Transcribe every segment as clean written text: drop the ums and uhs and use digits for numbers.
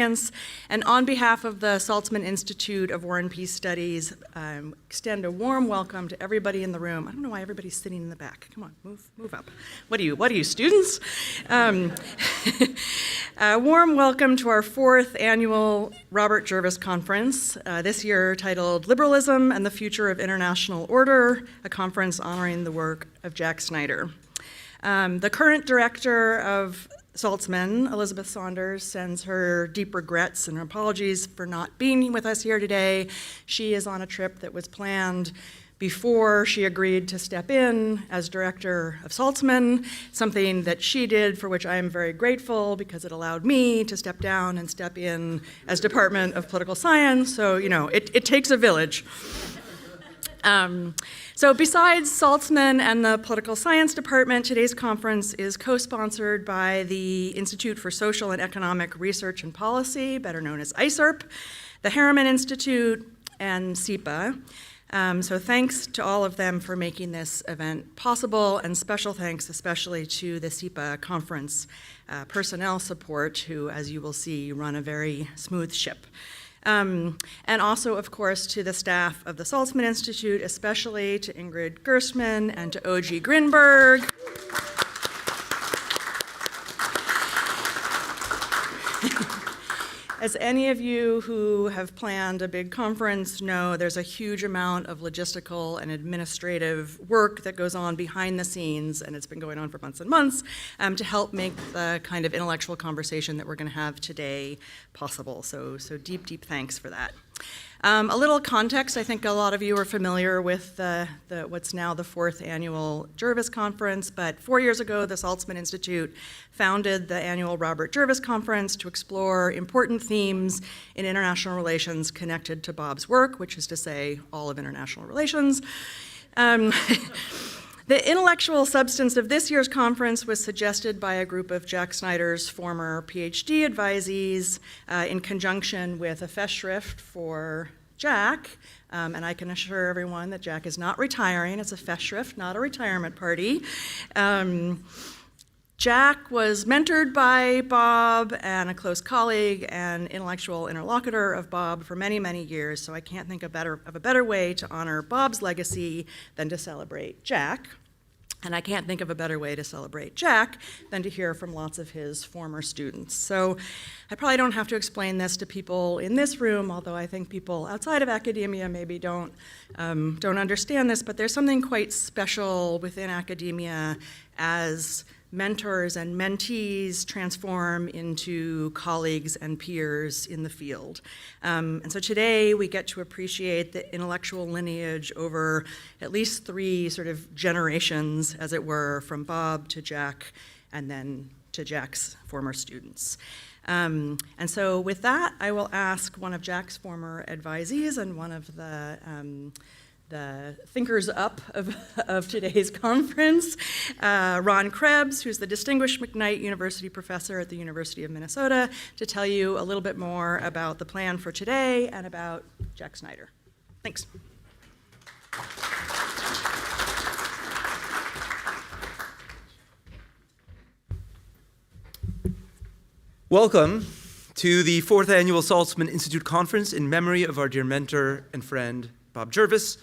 And on behalf of the Saltzman Institute of War and Peace Studies, extend a warm welcome to everybody in the room. I don't know why everybody's sitting in the back. Come on, move up. What are you, students? A warm welcome to our 4th annual Robert Jervis Conference, this year titled Liberalism and the Future of International Order, a conference honoring the work of Jack Snyder. The current director of Saltzman, Elizabeth Saunders, sends her deep regrets and apologies for not being with us here today. She is on a trip that was planned before she agreed to step in as director of Saltzman, something that she did for which I am very grateful because it allowed me to step down and step in as Department of Political Science. So, it takes a village. So besides Saltzman and the Political Science Department, today's conference is co-sponsored by the Institute for Social and Economic Research and Policy, better known as ISERP, the Harriman Institute, and SEPA. So thanks to all of them for making this event possible, and special thanks especially to the SEPA conference personnel support, who, as you will see, run a very smooth ship. And also, of course, to the staff of the Saltzman Institute, especially to Ingrid Gerstmann and to O.G. Grinberg. As any of you who have planned a big conference know, there's a huge amount of logistical and administrative work that goes on behind the scenes, and it's been going on for months and months, to help make the kind of intellectual conversation that we're going to have today possible. So deep thanks for that. A little context, I think a lot of you are familiar with what's now the 4th annual Jervis Conference, but 4 years ago, the Saltzman Institute founded the annual Robert Jervis Conference to explore important themes in international relations connected to Bob's work, which is to say, all of international relations. The intellectual substance of this year's conference was suggested by a group of Jack Snyder's former PhD advisees in conjunction with a Festschrift for Jack, and I can assure everyone that Jack is not retiring. It's a Festschrift, not a retirement party. Jack was mentored by Bob and a close colleague and intellectual interlocutor of Bob for many, many years, so I can't think of a better way to honor Bob's legacy than to celebrate Jack. And I can't think of a better way to celebrate Jack than to hear from lots of his former students. So I probably don't have to explain this to people in this room, although I think people outside of academia maybe don't understand this, but there's something quite special within academia as mentors and mentees transform into colleagues and peers in the field. And so today we get to appreciate the intellectual lineage over at least 3 sort of generations, as it were, from Bob to Jack and then to Jack's former students. And so with that, I will ask one of Jack's former advisees and one of the thinkers up of today's conference, Ron Krebs, who's the Distinguished McKnight University Professor at the University of Minnesota, to tell you a little bit more about the plan for today and about Jack Snyder. Thanks. Welcome to the 4th annual Saltzman Institute Conference in memory of our dear mentor and friend, Bob Jervis.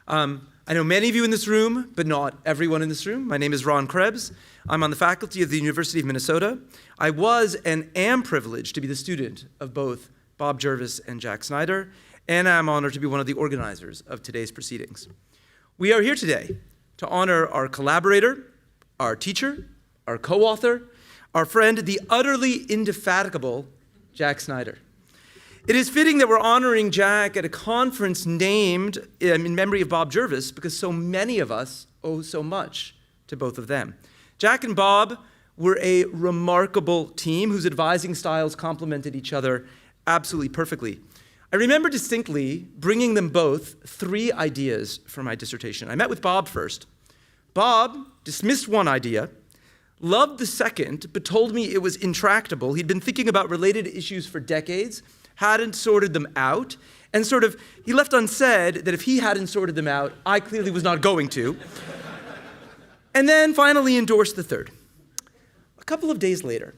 I know many of you in this room, but not everyone in this room. My name is Ron Krebs. I'm on the faculty of the University of Minnesota. I was and am privileged to be the student of both Bob Jervis and Jack Snyder, and I'm honored to be one of the organizers of today's proceedings. We are here today to honor our collaborator, our teacher, our co-author, our friend, the utterly indefatigable Jack Snyder. It is fitting that we're honoring Jack at a conference named in memory of Bob Jervis because so many of us owe so much to both of them. Jack and Bob were a remarkable team whose advising styles complemented each other absolutely perfectly. I remember distinctly bringing them both 3 ideas for my dissertation. I met with Bob first. Bob dismissed one idea, loved the second, but told me it was intractable. He'd been thinking about related issues for decades, hadn't sorted them out, and he left unsaid that if he hadn't sorted them out, I clearly was not going to. And then finally endorsed the third. A couple of days later,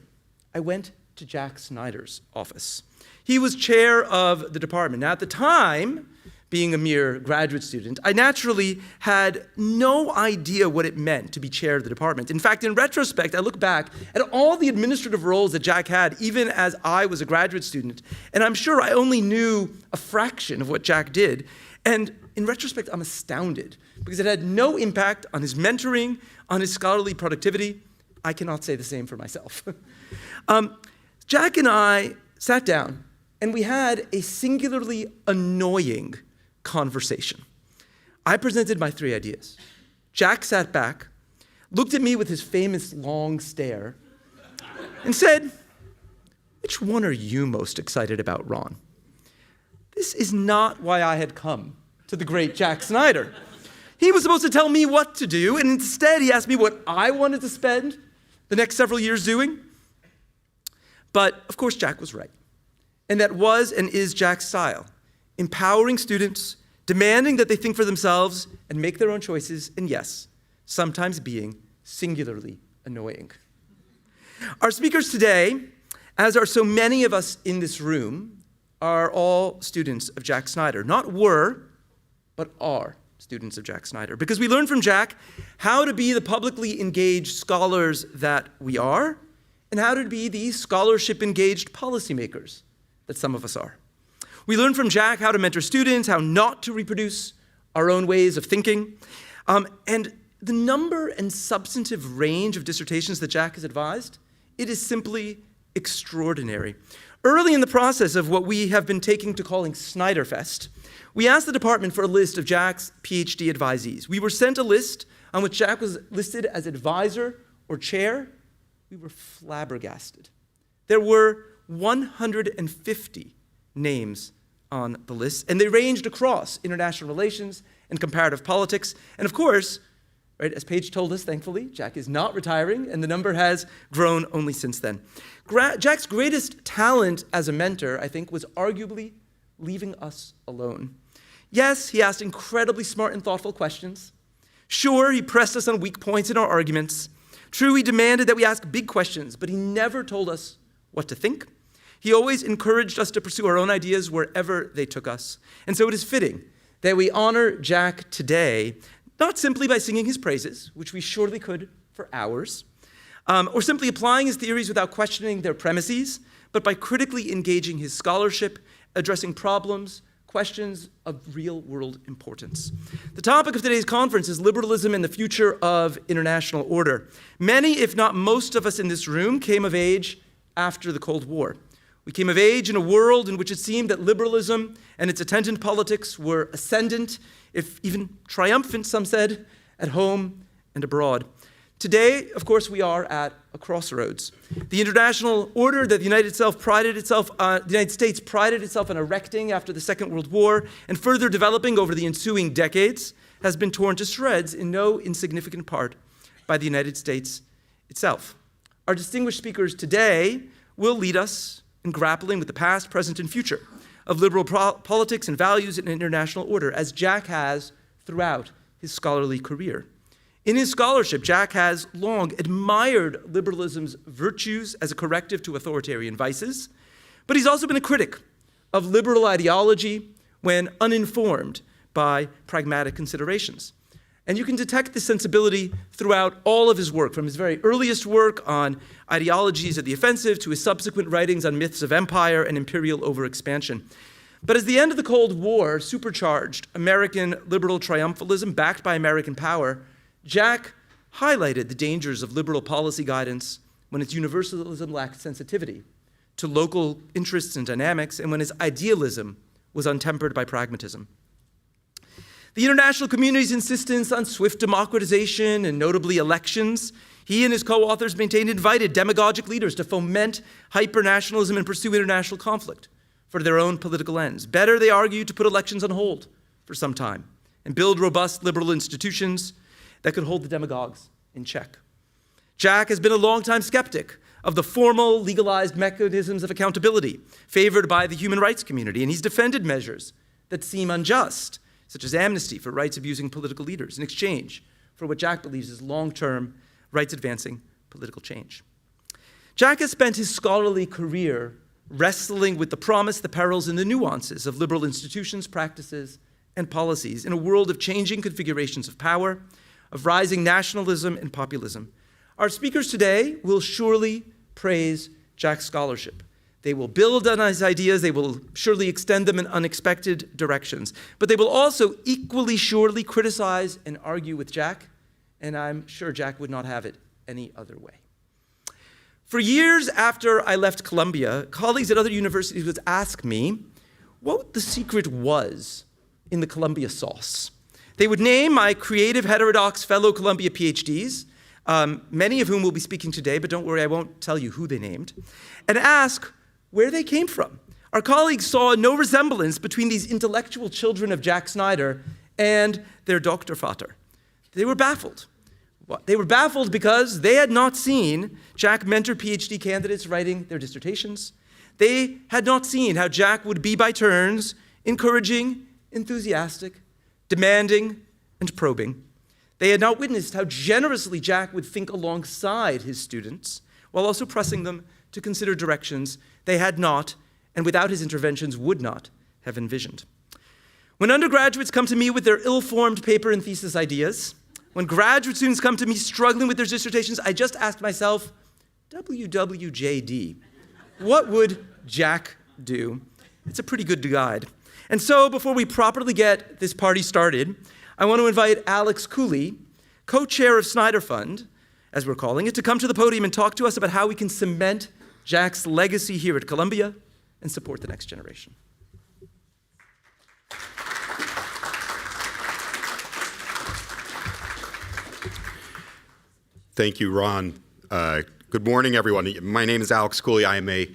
I went to Jack Snyder's office. He was chair of the department. Now, at the time, being a mere graduate student, I naturally had no idea what it meant to be chair of the department. In fact, in retrospect, I look back at all the administrative roles that Jack had, even as I was a graduate student, and I'm sure I only knew a fraction of what Jack did. And in retrospect, I'm astounded, because it had no impact on his mentoring, on his scholarly productivity. I cannot say the same for myself. Jack and I sat down, and we had a singularly annoying conversation. I presented my 3 ideas. Jack sat back, looked at me with his famous long stare, and said, "Which one are you most excited about, Ron?" This is not why I had come to the great Jack Snyder. He was supposed to tell me what to do, and instead he asked me what I wanted to spend the next several years doing. But of course, Jack was right. And that was and is Jack's style: empowering students, demanding that they think for themselves and make their own choices, and yes, sometimes being singularly annoying. Our speakers today, as are so many of us in this room, are all students of Jack Snyder. Not were, but are students of Jack Snyder. Because we learned from Jack how to be the publicly engaged scholars that we are, and how to be the scholarship-engaged policymakers that some of us are. We learned from Jack how to mentor students, how not to reproduce our own ways of thinking. And the number and substantive range of dissertations that Jack has advised, it is simply extraordinary. Early in the process of what we have been taking to calling Snyderfest, we asked the department for a list of Jack's PhD advisees. We were sent a list on which Jack was listed as advisor or chair. We were flabbergasted. There were 150 names on the list, and they ranged across international relations and comparative politics. And of course, right, as Paige told us, thankfully, Jack is not retiring, and the number has grown only since then. Jack's greatest talent as a mentor, I think, was arguably leaving us alone. Yes, he asked incredibly smart and thoughtful questions. Sure, he pressed us on weak points in our arguments. True, he demanded that we ask big questions, but he never told us what to think. He always encouraged us to pursue our own ideas wherever they took us. And so it is fitting that we honor Jack today, not simply by singing his praises, which we surely could for hours, or simply applying his theories without questioning their premises, but by critically engaging his scholarship, addressing problems, questions of real-world importance. The topic of today's conference is liberalism and the future of international order. Many, if not most of us in this room, came of age after the Cold War. We came of age in a world in which it seemed that liberalism and its attendant politics were ascendant, if even triumphant, some said, at home and abroad. Today, of course, we are at a crossroads. The international order that the United States prided itself on erecting after the Second World War and further developing over the ensuing decades has been torn to shreds in no insignificant part by the United States itself. Our distinguished speakers today will lead us in grappling with the past, present, and future of liberal politics and values in international order, as Jack has throughout his scholarly career. In his scholarship, Jack has long admired liberalism's virtues as a corrective to authoritarian vices, but he's also been a critic of liberal ideology when uninformed by pragmatic considerations. And you can detect this sensibility throughout all of his work, from his very earliest work on ideologies of the offensive to his subsequent writings on myths of empire and imperial overexpansion. But as the end of the Cold War supercharged American liberal triumphalism backed by American power, Jack highlighted the dangers of liberal policy guidance when its universalism lacked sensitivity to local interests and dynamics, and when its idealism was untempered by pragmatism. The international community's insistence on swift democratization and notably elections, he and his co-authors maintained invited demagogic leaders to foment hyper-nationalism and pursue international conflict for their own political ends. Better, they argued, to put elections on hold for some time and build robust liberal institutions that could hold the demagogues in check. Jack has been a longtime skeptic of the formal, legalized mechanisms of accountability favored by the human rights community, and he's defended measures that seem unjust, such as amnesty for rights-abusing political leaders in exchange for what Jack believes is long-term, rights-advancing political change. Jack has spent his scholarly career wrestling with the promise, the perils, and the nuances of liberal institutions, practices, and policies in a world of changing configurations of power, of rising nationalism and populism. Our speakers today will surely praise Jack's scholarship. They will build on his ideas, they will surely extend them in unexpected directions, but they will also equally surely criticize and argue with Jack, and I'm sure Jack would not have it any other way. For years after I left Columbia, colleagues at other universities would ask me what the secret was in the Columbia sauce. They would name my creative, heterodox fellow Columbia PhDs, many of whom will be speaking today, but don't worry, I won't tell you who they named, and ask where they came from. Our colleagues saw no resemblance between these intellectual children of Jack Snyder and their Doktorvater. They were baffled. They were baffled because they had not seen Jack mentor PhD candidates writing their dissertations. They had not seen how Jack would be by turns encouraging, enthusiastic, demanding, and probing. They had not witnessed how generously Jack would think alongside his students while also pressing them to consider directions they had not, and without his interventions would not, have envisioned. When undergraduates come to me with their ill-formed paper and thesis ideas, when graduate students come to me struggling with their dissertations, I just ask myself, WWJD, what would Jack do? It's a pretty good guide. And so before we properly get this party started, I want to invite Alex Cooley, co-chair of Snyder Fund, as we're calling it, to come to the podium and talk to us about how we can cement Jack's legacy here at Columbia and support the next generation. Thank you, Ron. Good morning, everyone. My name is Alex Cooley. I am a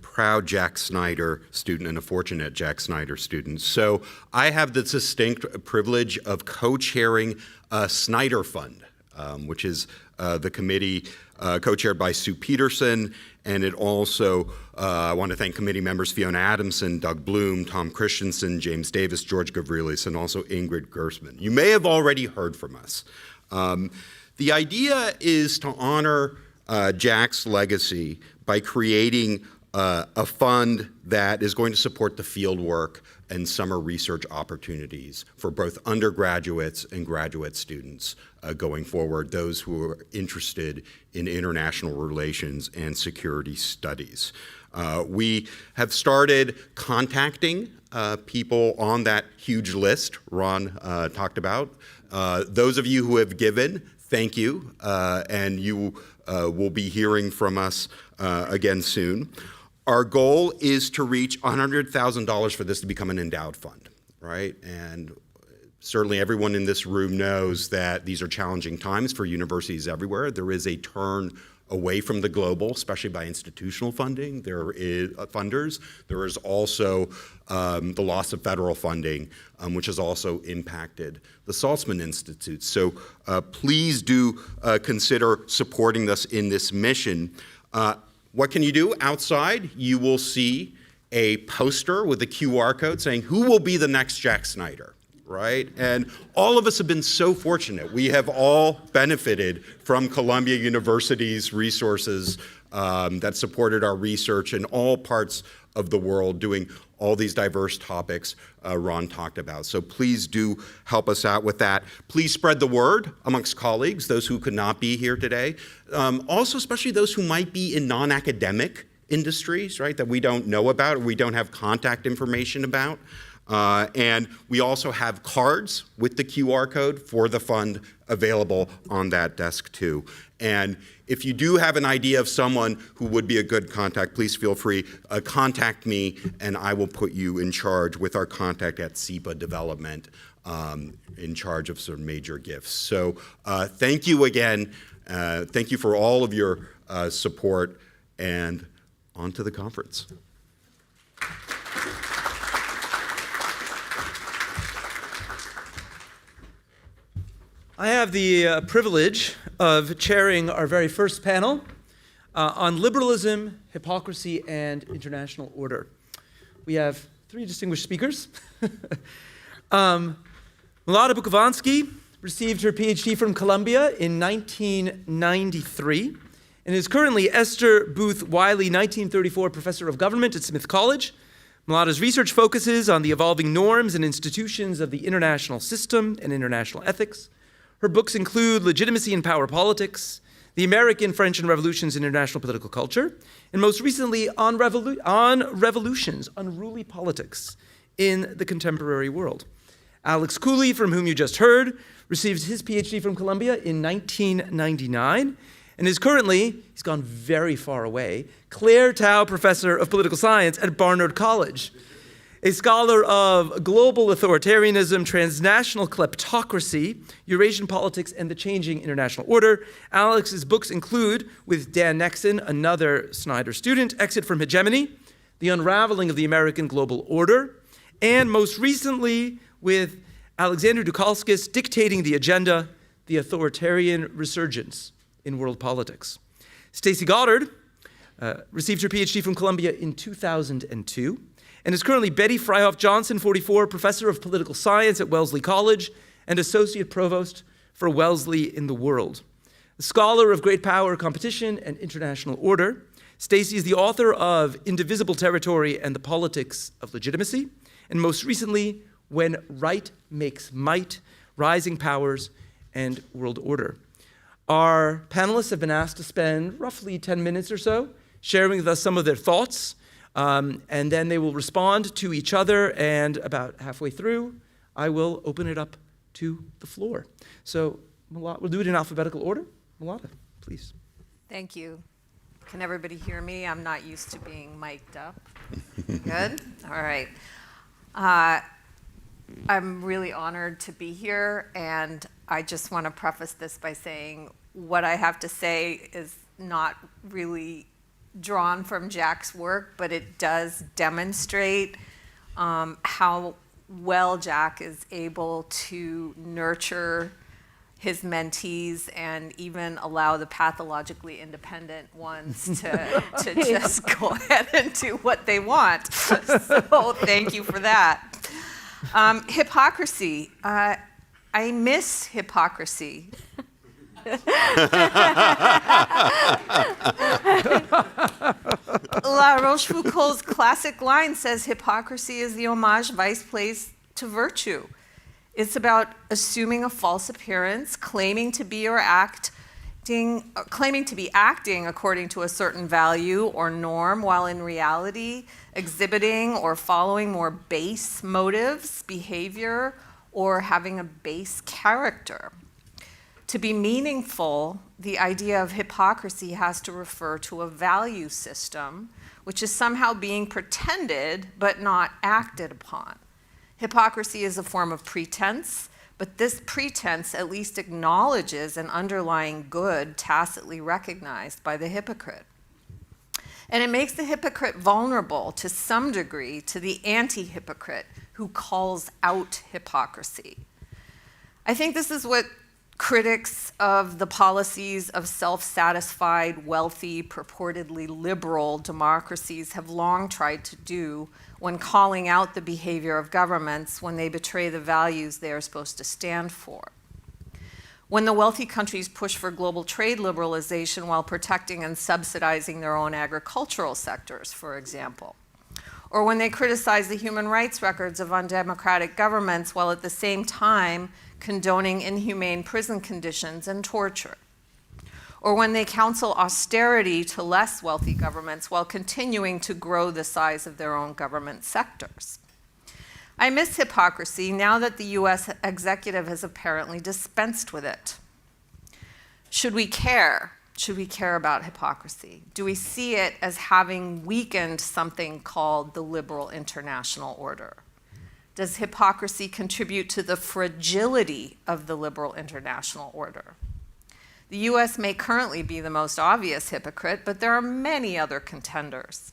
proud Jack Snyder student and a fortunate Jack Snyder student. So I have the distinct privilege of co-chairing Snyder Fund, which is the committee co-chaired by Sue Peterson. And it also, I want to thank committee members Fiona Adamson, Doug Bloom, Tom Christensen, James Davis, George Gavrilis, and also Ingrid Gersman. You may have already heard from us. The idea is to honor Jack's legacy by creating a fund that is going to support the field work and summer research opportunities for both undergraduates and graduate students going forward, those who are interested in international relations and security studies. We have started contacting people on that huge list Ron talked about. Those of you who have given, thank you, and you will be hearing from us again soon. Our goal is to reach $100,000 for this to become an endowed fund, right? And certainly everyone in this room knows that these are challenging times for universities everywhere. There is a turn away from the global, especially by institutional funding. There is funders. There is also the loss of federal funding, which has also impacted the Saltzman Institute. So please do consider supporting us in this mission. What can you do? Outside, you will see a poster with a QR code saying, who will be the next Jack Snyder, right? And all of us have been so fortunate. We have all benefited from Columbia University's resources that supported our research in all parts of the world, doing all these diverse topics Ron talked about. So please do help us out with that. Please spread the word amongst colleagues, those who could not be here today. Also, especially those who might be in non-academic industries, right, that we don't know about or we don't have contact information about. And we also have cards with the QR code for the fund available on that desk too. And if you do have an idea of someone who would be a good contact, please feel free, contact me and I will put you in charge with our contact at SEPA Development in charge of some major gifts. So thank you again. Thank you for all of your support, and on to the conference. I have the privilege of chairing our very first panel on liberalism, hypocrisy, and international order. We have three distinguished speakers. Milada Bukovansky received her PhD from Columbia in 1993 and is currently Esther Booth Wiley 1934 Professor of Government at Smith College. Malada's research focuses on the evolving norms and institutions of the international system and international ethics. Her books include Legitimacy and Power Politics, The American, French, and Revolutions in International Political Culture, and most recently on revolutions, unruly politics in the contemporary world. Alex Cooley, from whom you just heard, received his PhD from Columbia in 1999 and is currently, he's gone very far away, Claire Tao Professor of Political Science at Barnard College. A scholar of global authoritarianism, transnational kleptocracy, Eurasian politics, and the changing international order. Alex's books include, with Dan Nexon, another Snyder student, Exit from Hegemony, The Unraveling of the American Global Order, and most recently with Alexander Dukhalskis, Dictating the Agenda, The Authoritarian Resurgence in World Politics. Stacey Goddard received her PhD from Columbia in 2002 and is currently Betty Freihoff Johnson 44 Professor of Political Science at Wellesley College and Associate Provost for Wellesley in the World. A scholar of great power, competition, and international order, Stacey is the author of Indivisible Territory and the Politics of Legitimacy, and most recently, When Right Makes Might, Rising Powers and World Order. Our panelists have been asked to spend roughly 10 minutes or so sharing with us some of their thoughts, and then they will respond to each other, and about halfway through, I will open it up to the floor. So we'll do it in alphabetical order. Malada, please. Thank you. Can everybody hear me? I'm not used to being mic'd up. Good? All right. I'm really honored to be here, and I just want to preface this by saying what I have to say is not really drawn from Jack's work, but it does demonstrate how well Jack is able to nurture his mentees and even allow the pathologically independent ones to just go ahead and do what they want. So thank you for that. Hypocrisy. I miss hypocrisy. La Rochefoucauld's classic line says hypocrisy is the homage vice plays to virtue. It's about assuming a false appearance, claiming to be acting according to a certain value or norm, while in reality exhibiting or following more base motives, behavior, or having a base character. To be meaningful, the idea of hypocrisy has to refer to a value system, which is somehow being pretended but not acted upon. Hypocrisy is a form of pretense, but this pretense at least acknowledges an underlying good tacitly recognized by the hypocrite. And it makes the hypocrite vulnerable to some degree to the anti-hypocrite who calls out hypocrisy. I think this is what critics of the policies of self-satisfied, wealthy, purportedly liberal democracies have long tried to do when calling out the behavior of governments when they betray the values they are supposed to stand for. When the wealthy countries push for global trade liberalization while protecting and subsidizing their own agricultural sectors, for example. Or when they criticize the human rights records of undemocratic governments while at the same time condoning inhumane prison conditions and torture. Or when they counsel austerity to less wealthy governments while continuing to grow the size of their own government sectors. I miss hypocrisy now that the US executive has apparently dispensed with it. Should we care? Should we care about hypocrisy? Do we see it as having weakened something called the liberal international order? Does hypocrisy contribute to the fragility of the liberal international order? The US may currently be the most obvious hypocrite, but there are many other contenders.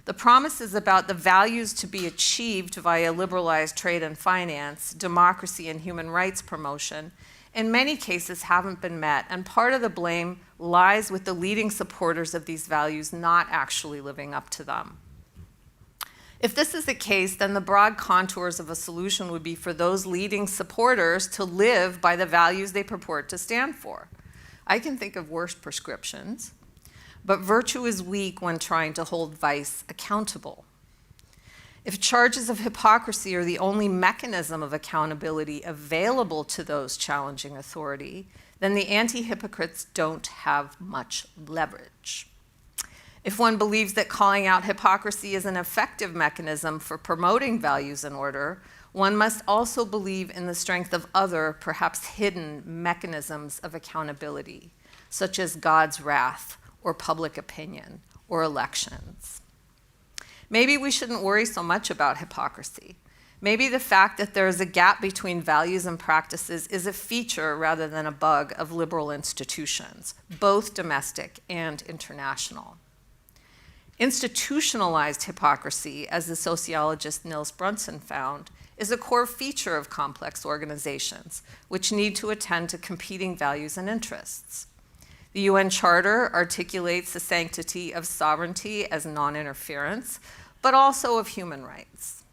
The promises about the values to be achieved via liberalized trade and finance, democracy and human rights promotion, in many cases haven't been met, and part of the blame lies with the leading supporters of these values not actually living up to them. If this is the case, then the broad contours of a solution would be for those leading supporters to live by the values they purport to stand for. I can think of worse prescriptions. but virtue is weak when trying to hold vice accountable. If charges of hypocrisy are the only mechanism of accountability available to those challenging authority, then the anti-hypocrites don't have much leverage. If one believes that calling out hypocrisy is an effective mechanism for promoting values and order, one must also believe in the strength of other, perhaps hidden, mechanisms of accountability, such as God's wrath, or public opinion, or elections. Maybe we shouldn't worry so much about hypocrisy. Maybe the fact that there is a gap between values and practices is a feature rather than a bug of liberal institutions, both domestic and international. Institutionalized hypocrisy, as the sociologist Nils Brunson found, is a core feature of complex organizations, which need to attend to competing values and interests. The UN Charter articulates the sanctity of sovereignty as non-interference, but also of human rights.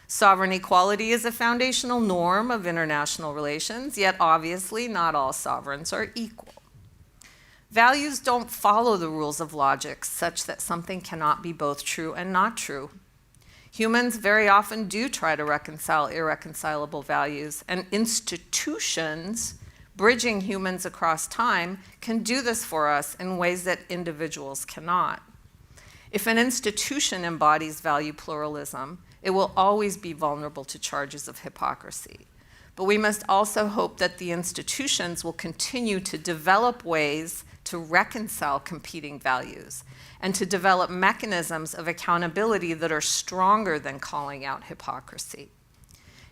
Sovereign equality is a foundational norm of international relations, yet obviously not all sovereigns are equal. Values don't follow the rules of logic such that something cannot be both true and not true. Humans very often do try to reconcile irreconcilable values, and institutions bridging humans across time can do this for us in ways that individuals cannot. If an institution embodies value pluralism, it will always be vulnerable to charges of hypocrisy. But we must also hope that the institutions will continue to develop ways to reconcile competing values and to develop mechanisms of accountability that are stronger than calling out hypocrisy.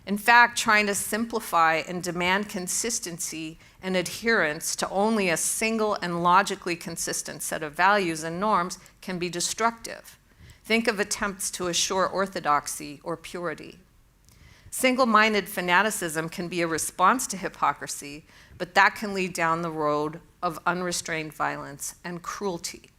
In fact, trying to simplify and demand consistency and adherence to only a single and logically consistent set of values and norms can be destructive. Think of attempts to assure orthodoxy or purity. Single-minded fanaticism can be a response to hypocrisy, but that can lead down the road of unrestrained violence and cruelty.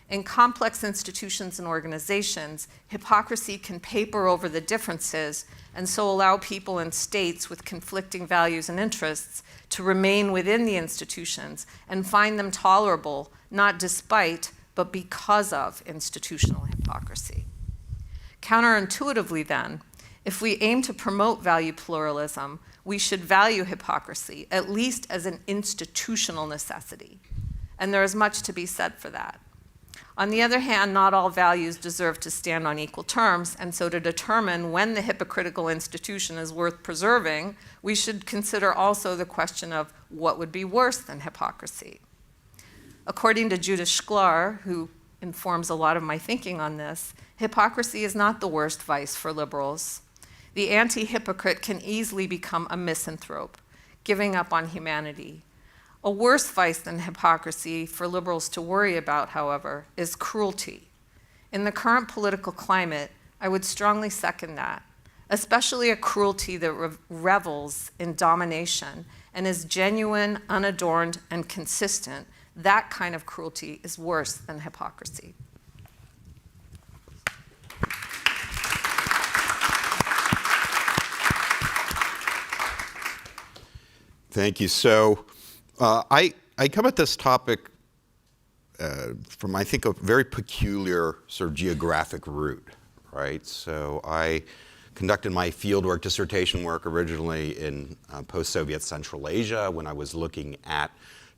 In complex institutions and organizations, hypocrisy can paper over the differences and so allow people and states with conflicting values and interests to remain within the institutions and find them tolerable, not despite, but because of institutional hypocrisy. Counterintuitively then, if we aim to promote value pluralism, we should value hypocrisy, at least as an institutional necessity. And there is much to be said for that. On the other hand, not all values deserve to stand on equal terms, and so to determine when the hypocritical institution is worth preserving, we should consider also the question of what would be worse than hypocrisy. According to Judith Shklar, who informs a lot of my thinking on this, hypocrisy is not the worst vice for liberals. The anti-hypocrite can easily become a misanthrope, giving up on humanity. A worse vice than hypocrisy for liberals to worry about, however, is cruelty. In the current political climate, I would strongly second that, especially a cruelty that revels in domination and is genuine, unadorned, and consistent. That kind of cruelty is worse than hypocrisy. Thank you. So I come at this topic from, I think, a very peculiar sort of geographic route, right? So I conducted my fieldwork, dissertation work originally in post-Soviet Central Asia when I was looking at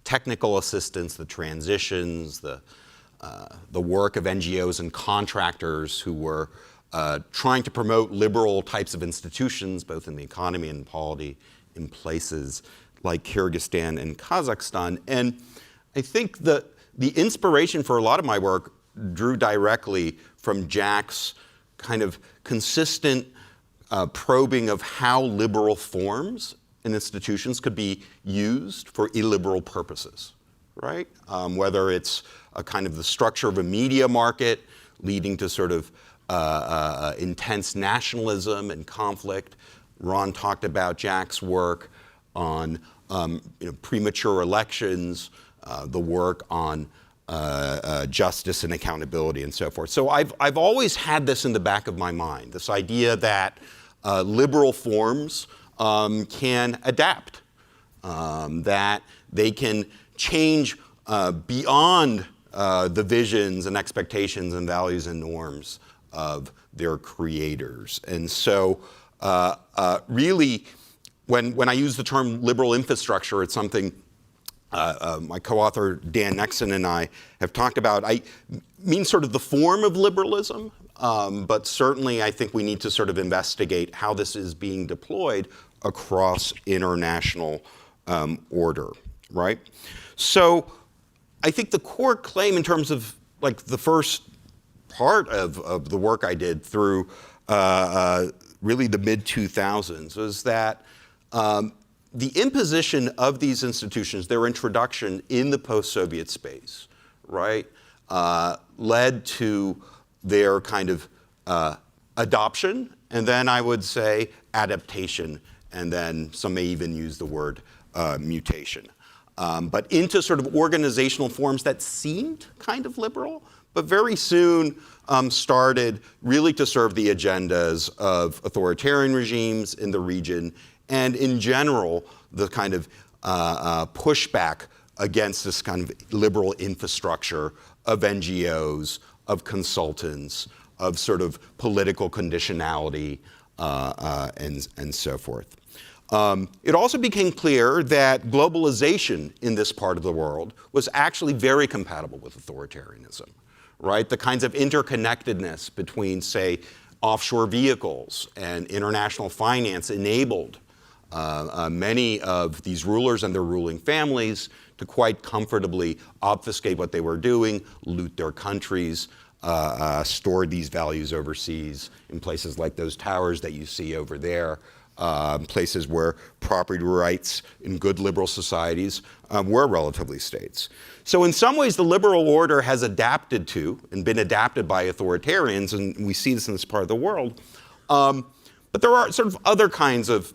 technical assistance, the transitions, the work of NGOs and contractors who were trying to promote liberal types of institutions, both in the economy and polity, in places like Kyrgyzstan and Kazakhstan. And I think the inspiration for a lot of my work drew directly from Jack's kind of consistent probing of how liberal forms and institutions could be used for illiberal purposes, right? Whether it's a kind of the structure of a media market leading to sort of intense nationalism and conflict. Ron talked about Jack's work on premature elections, the work on justice and accountability and so forth. So I've always had this in the back of my mind, this idea that liberal forms can adapt, that they can change beyond the visions and expectations and values and norms of their creators. And so really, when I use the term liberal infrastructure, it's something my co-author Dan Nexon and I have talked about. I mean sort of the form of liberalism, but certainly I think we need to sort of investigate how this is being deployed across international order, right? So I think the core claim in terms of like the first part of the work I did through really the mid-2000s was that the imposition of these institutions, their introduction in the post-Soviet space, right, led to their kind of adoption, and then I would say adaptation, and then some may even use the word mutation. But into sort of organizational forms that seemed kind of liberal, but very soon started really to serve the agendas of authoritarian regimes in the region, and in general, the kind of pushback against this kind of liberal infrastructure of NGOs, of consultants, of sort of political conditionality, and so forth. It also became clear that globalization in this part of the world was actually very compatible with authoritarianism, right? The kinds of interconnectedness between, say, offshore vehicles and international finance enabled many of these rulers and their ruling families to quite comfortably obfuscate what they were doing, loot their countries, store these values overseas in places like those towers that you see over there, places where property rights in good liberal societies were relatively states. So in some ways, the liberal order has adapted to and been adapted by authoritarians, and we see this in this part of the world. But there are sort of other kinds of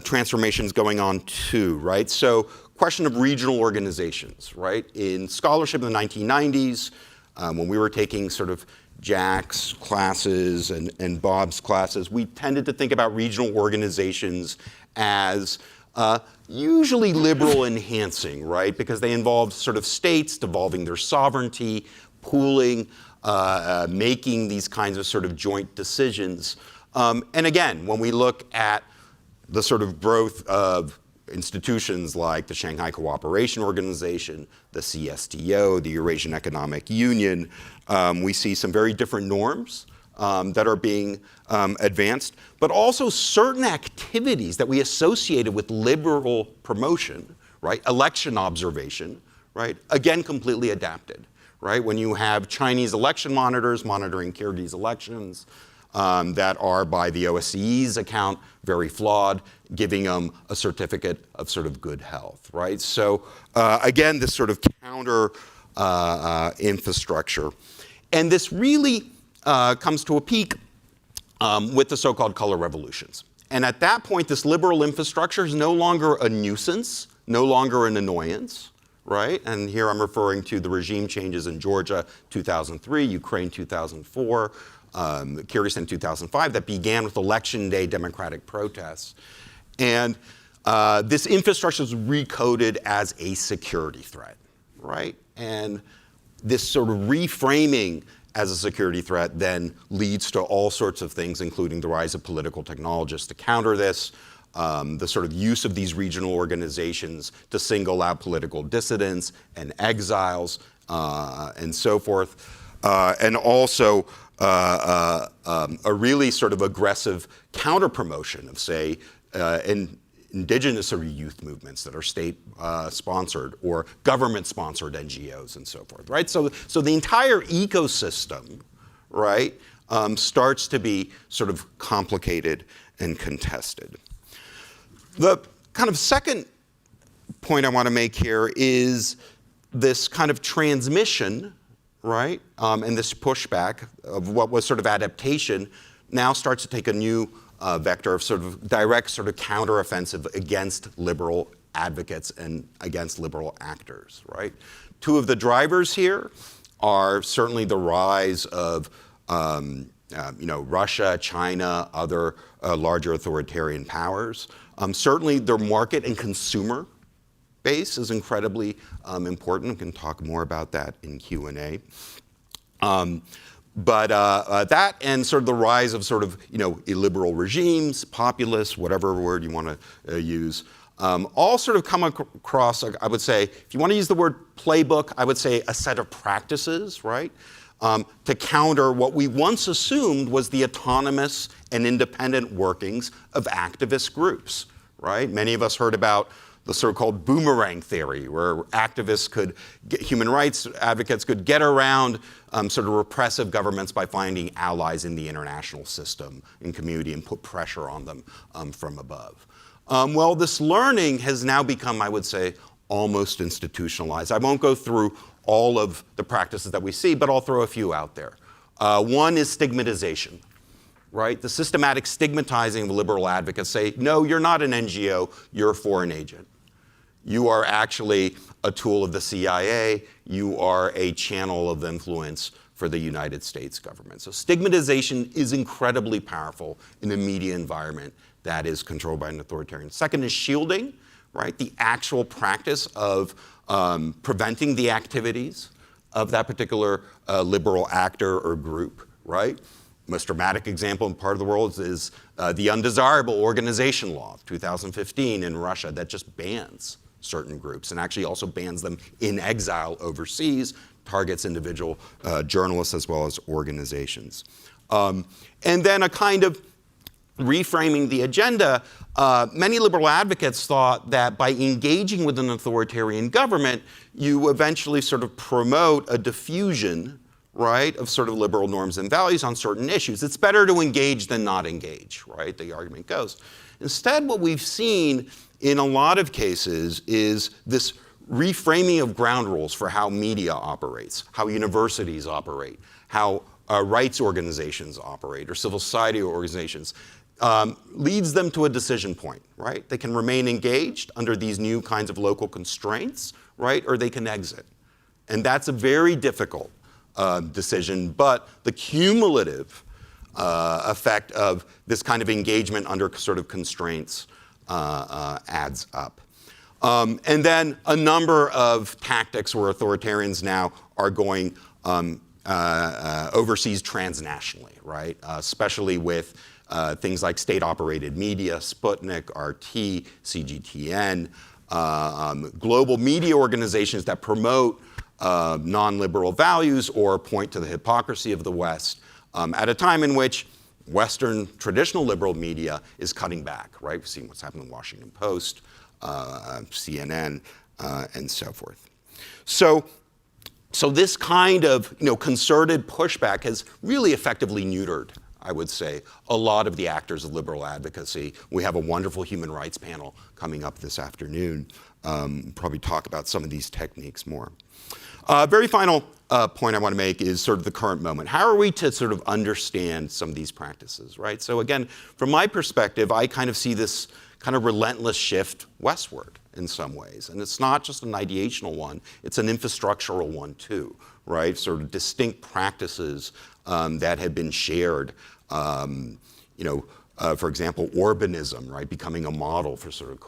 transformations going on too, right? So question of regional organizations, right? In scholarship in the 1990s, when we were taking sort of Jack's classes and Bob's classes, we tended to think about regional organizations as usually liberal enhancing, right? Because they involved sort of states devolving their sovereignty, pooling, making these kinds of sort of joint decisions. And again, when we look at the sort of growth of institutions like the Shanghai Cooperation Organization, the CSTO, the Eurasian Economic Union, we see some very different norms that are being advanced, but also certain activities that we associated with liberal promotion, right? Election observation, right? Again, completely adapted, right? When you have Chinese election monitors monitoring Kyrgyz elections, that are, by the OSCE's account, very flawed, giving them a certificate of sort of good health, right? So again, this sort of counter infrastructure. And this really comes to a peak with the so-called color revolutions. And at that point, this liberal infrastructure is no longer a nuisance, no longer an annoyance, right? And here I'm referring to the regime changes in Georgia 2003, Ukraine 2004, Kyrgyzstan 2005, that began with election day democratic protests. And this infrastructure is recoded as a security threat, right? And this sort of reframing as a security threat then leads to all sorts of things, including the rise of political technologists to counter this, the sort of use of these regional organizations to single out political dissidents and exiles, and so forth. And also a really sort of aggressive counter-promotion of, say, indigenous sort of youth movements that are state-sponsored or government-sponsored NGOs and so forth, right? So the entire ecosystem, right, starts to be sort of complicated and contested. The kind of second point I want to make here is this kind of transmission, right, and this pushback of what was sort of adaptation now starts to take a new vector of sort of direct sort of counteroffensive against liberal advocates and against liberal actors, right? Two of the drivers here are certainly the rise of Russia, China, other larger authoritarian powers. Certainly their market and consumer base is incredibly important. We can talk more about that in Q&A. But that and sort of the rise of sort of, illiberal regimes, populists, whatever word you want to use, all sort of come across, I would say, if you want to use the word playbook, I would say a set of practices, right? To counter what we once assumed was the autonomous and independent workings of activist groups, right? Many of us heard about the so-called boomerang theory, where human rights advocates could get around sort of repressive governments by finding allies in the international system and community and put pressure on them from above. Well, this learning has now become, I would say, almost institutionalized. I won't go through all of the practices that we see, but I'll throw a few out there. One is stigmatization, right? The systematic stigmatizing of liberal advocates say, no, you're not an NGO, you're a foreign agent. You are actually a tool of the CIA. You are a channel of influence for the United States government. So stigmatization is incredibly powerful in a media environment that is controlled by an authoritarian. Second is shielding, right? The actual practice of preventing the activities of that particular liberal actor or group, right? Most dramatic example in part of the world is the undesirable organization law of 2015 in Russia that just bans certain groups and actually also bans them in exile overseas, targets individual journalists as well as organizations. And then a kind of reframing the agenda, many liberal advocates thought that by engaging with an authoritarian government, you eventually sort of promote a diffusion, right, of sort of liberal norms and values on certain issues. It's better to engage than not engage, right, the argument goes. Instead, what we've seen in a lot of cases is this reframing of ground rules for how media operates, how universities operate, how rights organizations operate, or civil society organizations, leads them to a decision point, right? They can remain engaged under these new kinds of local constraints, right? Or they can exit. And that's a very difficult decision, but the cumulative effect of this kind of engagement under sort of constraints adds up. And then a number of tactics where authoritarians now are going overseas transnationally, right? Especially with things like state-operated media, Sputnik, RT, CGTN, global media organizations that promote non-liberal values or point to the hypocrisy of the West at a time in which Western traditional liberal media is cutting back, right? We've seen what's happened in the Washington Post, CNN, and so forth. So this kind of concerted pushback has really effectively neutered, I would say, a lot of the actors of liberal advocacy. We have a wonderful human rights panel coming up this afternoon. Probably talk about some of these techniques more. Very final point I want to make is sort of the current moment. How are we to sort of understand some of these practices, right? So again, from my perspective, I kind of see this kind of relentless shift westward in some ways. And it's not just an ideational one, it's an infrastructural one too, right? Sort of distinct practices that have been shared. For example, Orbanism, right? Becoming a model for sort of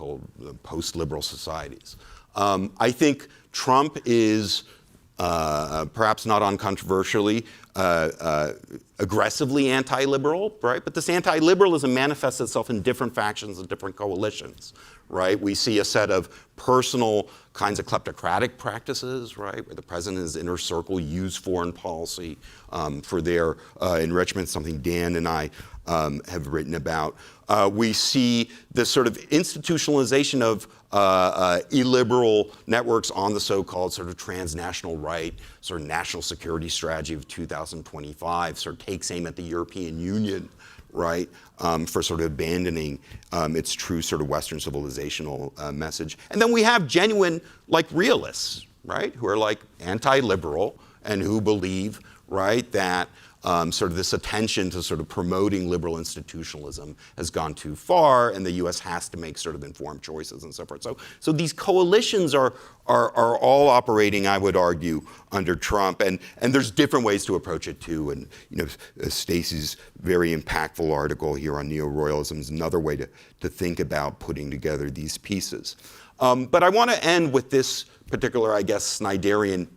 post-liberal societies. I think Trump is perhaps not uncontroversially, aggressively anti-liberal, right? But this anti-liberalism manifests itself in different factions and different coalitions, right? We see a set of personal kinds of kleptocratic practices, right? Where the president's inner circle use foreign policy for their enrichment, something Dan and I have written about. We see this sort of institutionalization of illiberal networks on the so-called sort of transnational right, sort of national security strategy of 2025, sort of takes aim at the European Union, right, for sort of abandoning its true sort of Western civilizational message. And then we have genuine, like, realists, right, who are like anti-liberal and who believe, right, that sort of this attention to sort of promoting liberal institutionalism has gone too far, and the U.S. has to make sort of informed choices and so forth. So these coalitions are all operating, I would argue, under Trump, and there's different ways to approach it too. And Stacey's very impactful article here on neo-royalism is another way to think about putting together these pieces. But I want to end with this particular, I guess, Snyderian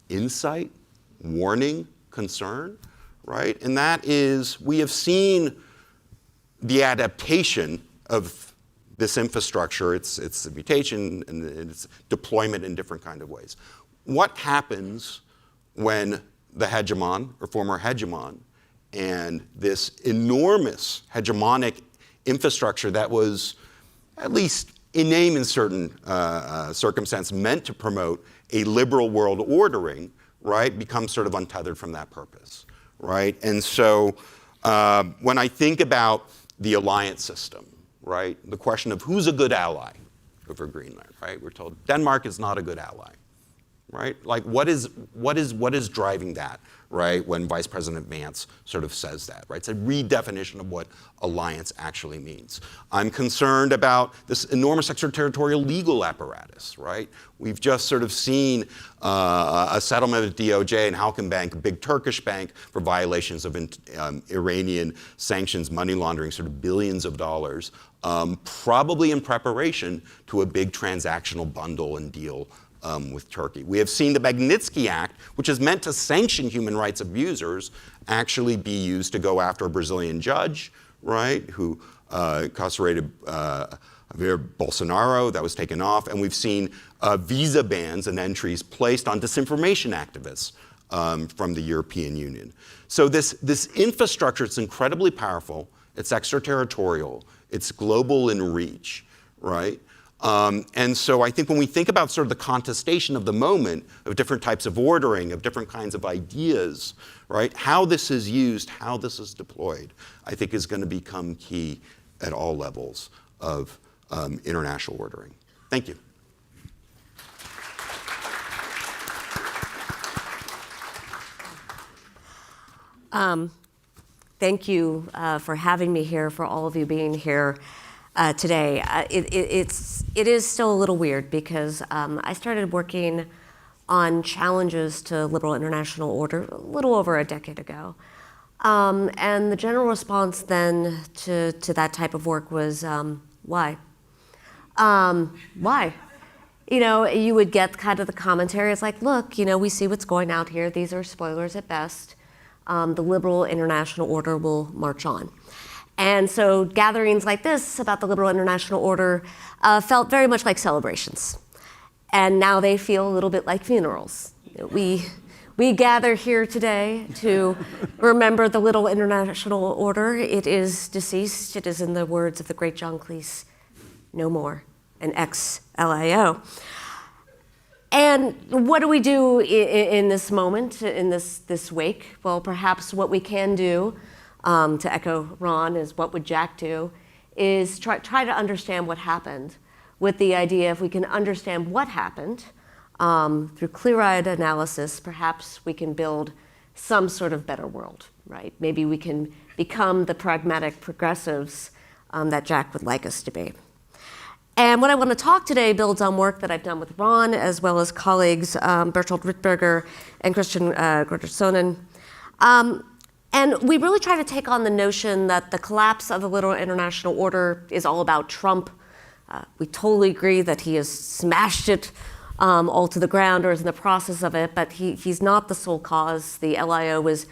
insight, warning, concern, right? And that is, we have seen the adaptation of this infrastructure, its mutation and its deployment in different kind of ways. What happens when the hegemon or former hegemon and this enormous hegemonic infrastructure that was, at least in name in certain circumstance, meant to promote a liberal world ordering, right, becomes sort of untethered from that purpose, right? And so when I think about the alliance system, right, the question of who's a good ally over Greenland, right? We're told Denmark is not a good ally, right? Like what is driving that, right? When Vice President Vance sort of says that, right? It's a redefinition of what alliance actually means. I'm concerned about this enormous extraterritorial legal apparatus, right? We've just sort of seen a settlement with DOJ and Halkın Bank, a big Turkish bank, for violations of Iranian sanctions, money laundering, sort of billions of dollars, probably in preparation to a big transactional bundle and deal with Turkey. We have seen the Magnitsky Act, which is meant to sanction human rights abusers, actually be used to go after a Brazilian judge, right, who incarcerated Jair Bolsonaro. That was taken off. And we've seen visa bans and entries placed on disinformation activists from the European Union. So this infrastructure, it's incredibly powerful. It's extraterritorial. It's global in reach, right? And so I think when we think about sort of the contestation of the moment, of different types of ordering, of different kinds of ideas, right, how this is used, how this is deployed, I think is going to become key at all levels of international ordering. Thank you. Thank you for having me here, for all of you being here today. It is still a little weird because I started working on challenges to liberal international order a little over a decade ago. And the general response then to that type of work was, why? Why? You know, you would get kind of the commentary. It's like, look, you know, we see what's going out here. These are spoilers at best. The liberal international order will march on. And so gatherings like this about the liberal international order felt very much like celebrations. And now they feel a little bit like funerals. We gather here today to remember the liberal international order. It is deceased. It is, in the words of the great John Cleese, no more, an ex-LIO. And what do we do in this moment, in this wake? Well, perhaps what we can do, to echo Ron, is what would Jack do, is try to understand what happened, with the idea if we can understand what happened through clear-eyed analysis, perhaps we can build some sort of better world, right? Maybe we can become the pragmatic progressives that Jack would like us to be. And what I want to talk today builds on work that I've done with Ron, as well as colleagues Bertolt Rittberger and Christian Gudmundsson. And we really try to take on the notion that the collapse of the liberal international order is all about Trump. We totally agree that he has smashed it all to the ground or is in the process of it, but he's not the sole cause. The LIO was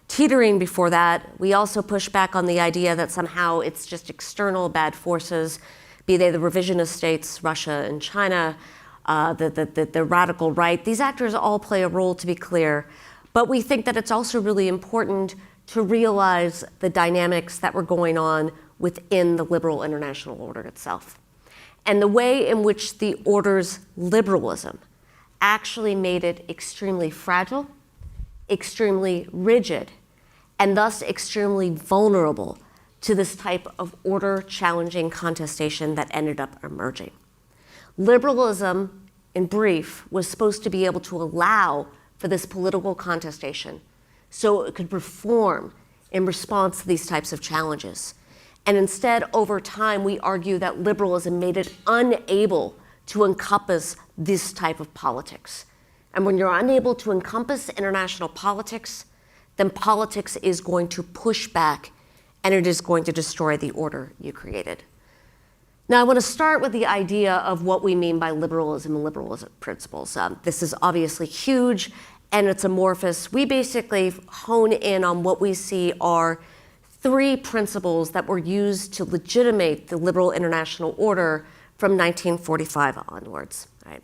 teetering before that. We also push back on the idea that somehow it's just external bad forces, be they the revisionist states, Russia and China, the radical right. These actors all play a role, to be clear. But we think that it's also really important to realize the dynamics that were going on within the liberal international order itself. And the way in which the order's liberalism actually made it extremely fragile, extremely rigid, and thus extremely vulnerable to this type of order-challenging contestation that ended up emerging. Liberalism, in brief, was supposed to be able to allow for this political contestation so it could reform in response to these types of challenges. And instead, over time, we argue that liberalism made it unable to encompass this type of politics. And when you're unable to encompass international politics, then politics is going to push back and it is going to destroy the order you created. Now, I want to start with the idea of what we mean by liberalism and liberalism principles. This is obviously huge and it's amorphous. We basically hone in on what we see are three principles that were used to legitimate the liberal international order from 1945 onwards. Right?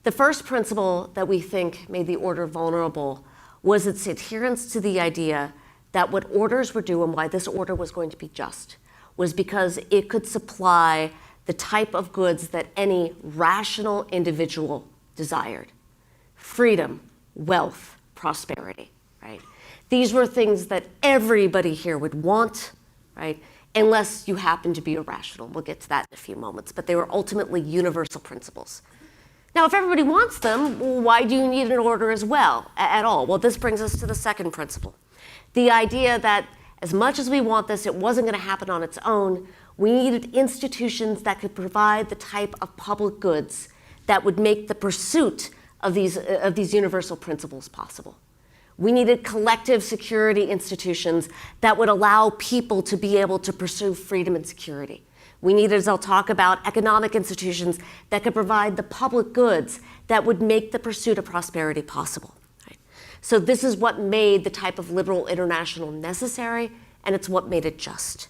The first principle that we think made the order vulnerable was its adherence to the idea that what orders were due and why this order was going to be just was because it could supply the type of goods that any rational individual desired: freedom, wealth, prosperity, right? These were things that everybody here would want, right? Unless you happen to be irrational. We'll get to that in a few moments, but they were ultimately universal principles. Now, if everybody wants them, why do you need an order as well, at all? Well, this brings us to the second principle. The idea that as much as we want this, it wasn't going to happen on its own. We needed institutions that could provide the type of public goods that would make the pursuit of these universal principles possible. We needed collective security institutions that would allow people to be able to pursue freedom and security. We needed, as I'll talk about, economic institutions that could provide the public goods that would make the pursuit of prosperity possible. So this is what made the type of liberal international necessary, and it's what made it just.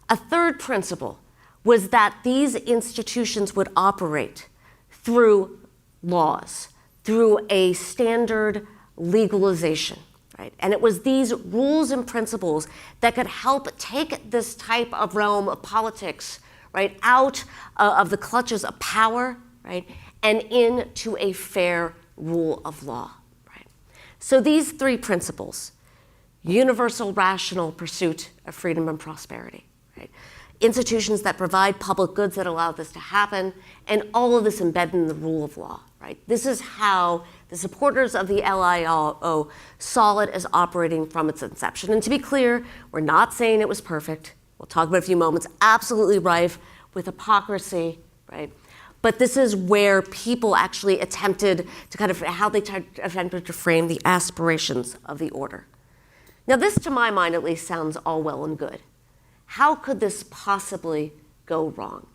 A third principle was that these institutions would operate through laws, through a standard legalization, right? And it was these rules and principles that could help take this type of realm of politics, right, out of the clutches of power, right, and into a fair rule of law. So these three principles: universal rational pursuit of freedom and prosperity, right? Institutions that provide public goods that allow this to happen, and all of this embedded in the rule of law, right? This is how the supporters of the LIO saw it as operating from its inception. And to be clear, we're not saying it was perfect. We'll talk about it in a few moments. Absolutely rife with hypocrisy, right? But this is where people actually attempted to attempted to frame the aspirations of the order. Now, this, to my mind at least, sounds all well and good. How could this possibly go wrong?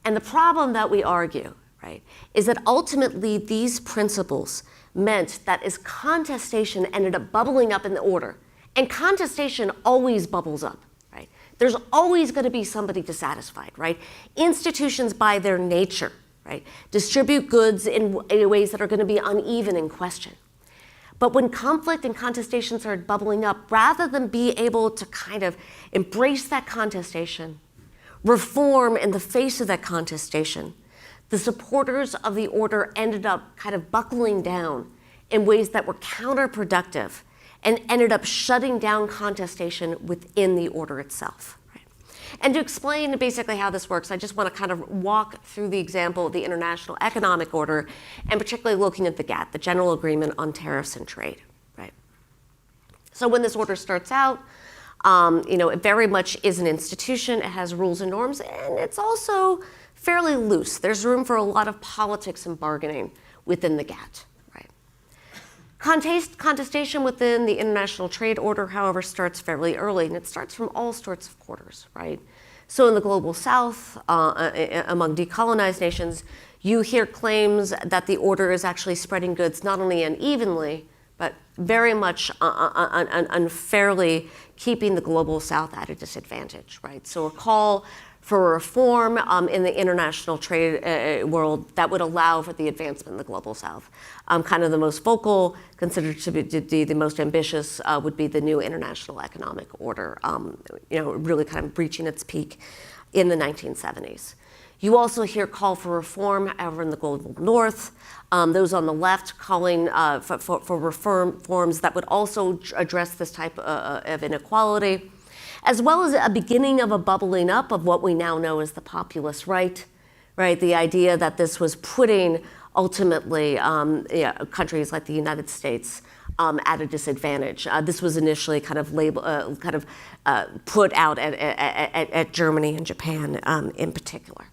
And the problem that we argue, right, is that ultimately these principles meant that as contestation ended up bubbling up in the order, and contestation always bubbles up, right? There's always going to be somebody dissatisfied, right? Institutions, by their nature, right, distribute goods in ways that are going to be uneven and questioned. But when conflict and contestation started bubbling up, rather than be able to kind of embrace that contestation, reform in the face of that contestation, the supporters of the order ended up kind of buckling down in ways that were counterproductive and ended up shutting down contestation within the order itself. Right? And to explain basically how this works, I just want to kind of walk through the example of the International Economic Order, and particularly looking at the GATT, the General Agreement on Tariffs and Trade. Right? So when this order starts out, it very much is an institution. It has rules and norms, and it's also fairly loose. There's room for a lot of politics and bargaining within the GATT. Contestation within the International Trade Order, however, starts fairly early, and it starts from all sorts of quarters, right? So in the Global South, among decolonized nations, you hear claims that the order is actually spreading goods not only unevenly, but very much unfairly, keeping the Global South at a disadvantage, right? So a call for reform in the international trade world that would allow for the advancement in the Global South. Kind of the most vocal, considered to be the most ambitious, would be the new International Economic Order, really kind of reaching its peak in the 1970s. You also hear call for reform over in the Global North, those on the left calling for reforms that would also address this type of inequality, as well as a beginning of a bubbling up of what we now know as the populist right? The idea that this was putting ultimately countries like the United States at a disadvantage. This was initially kind of put out at Germany and Japan in particular.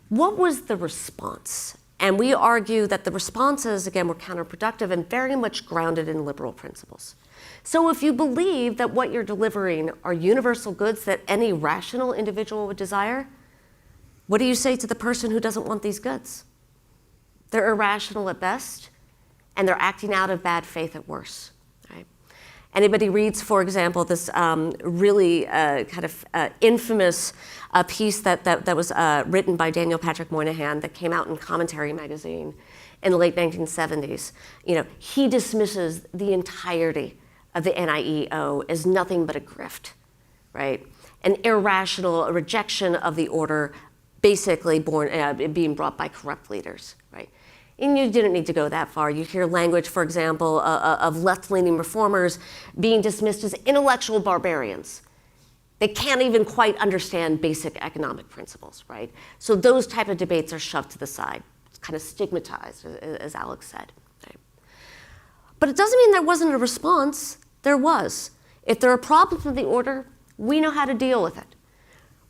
What was the response? And we argue that the responses, again, were counterproductive and very much grounded in liberal principles. So if you believe that what you're delivering are universal goods that any rational individual would desire, what do you say to the person who doesn't want these goods? They're irrational at best, and they're acting out of bad faith at worst. Right? Anybody reads, for example, this really infamous piece that was written by Daniel Patrick Moynihan that came out in Commentary magazine in the late 1970s. He dismisses the entirety of the NIEO as nothing but a grift, right? An irrational rejection of the order, basically being brought by corrupt leaders, right? And you didn't need to go that far. You hear language, for example, of left-leaning reformers being dismissed as intellectual barbarians. They can't even quite understand basic economic principles, right? So those type of debates are shoved to the side, kind of stigmatized, as Alex said. Right? But it doesn't mean there wasn't a response. There was. If there are problems with the order, we know how to deal with it.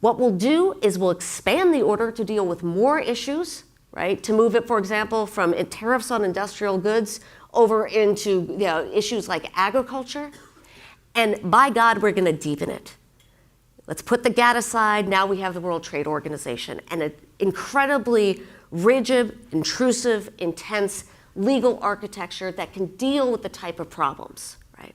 What we'll do is we'll expand the order to deal with more issues, right? To move it, for example, from tariffs on industrial goods over into issues like agriculture. And by God, we're going to deepen it. Let's put the GATT aside. Now we have the World Trade Organization and an incredibly rigid, intrusive, intense legal architecture that can deal with the type of problems, right?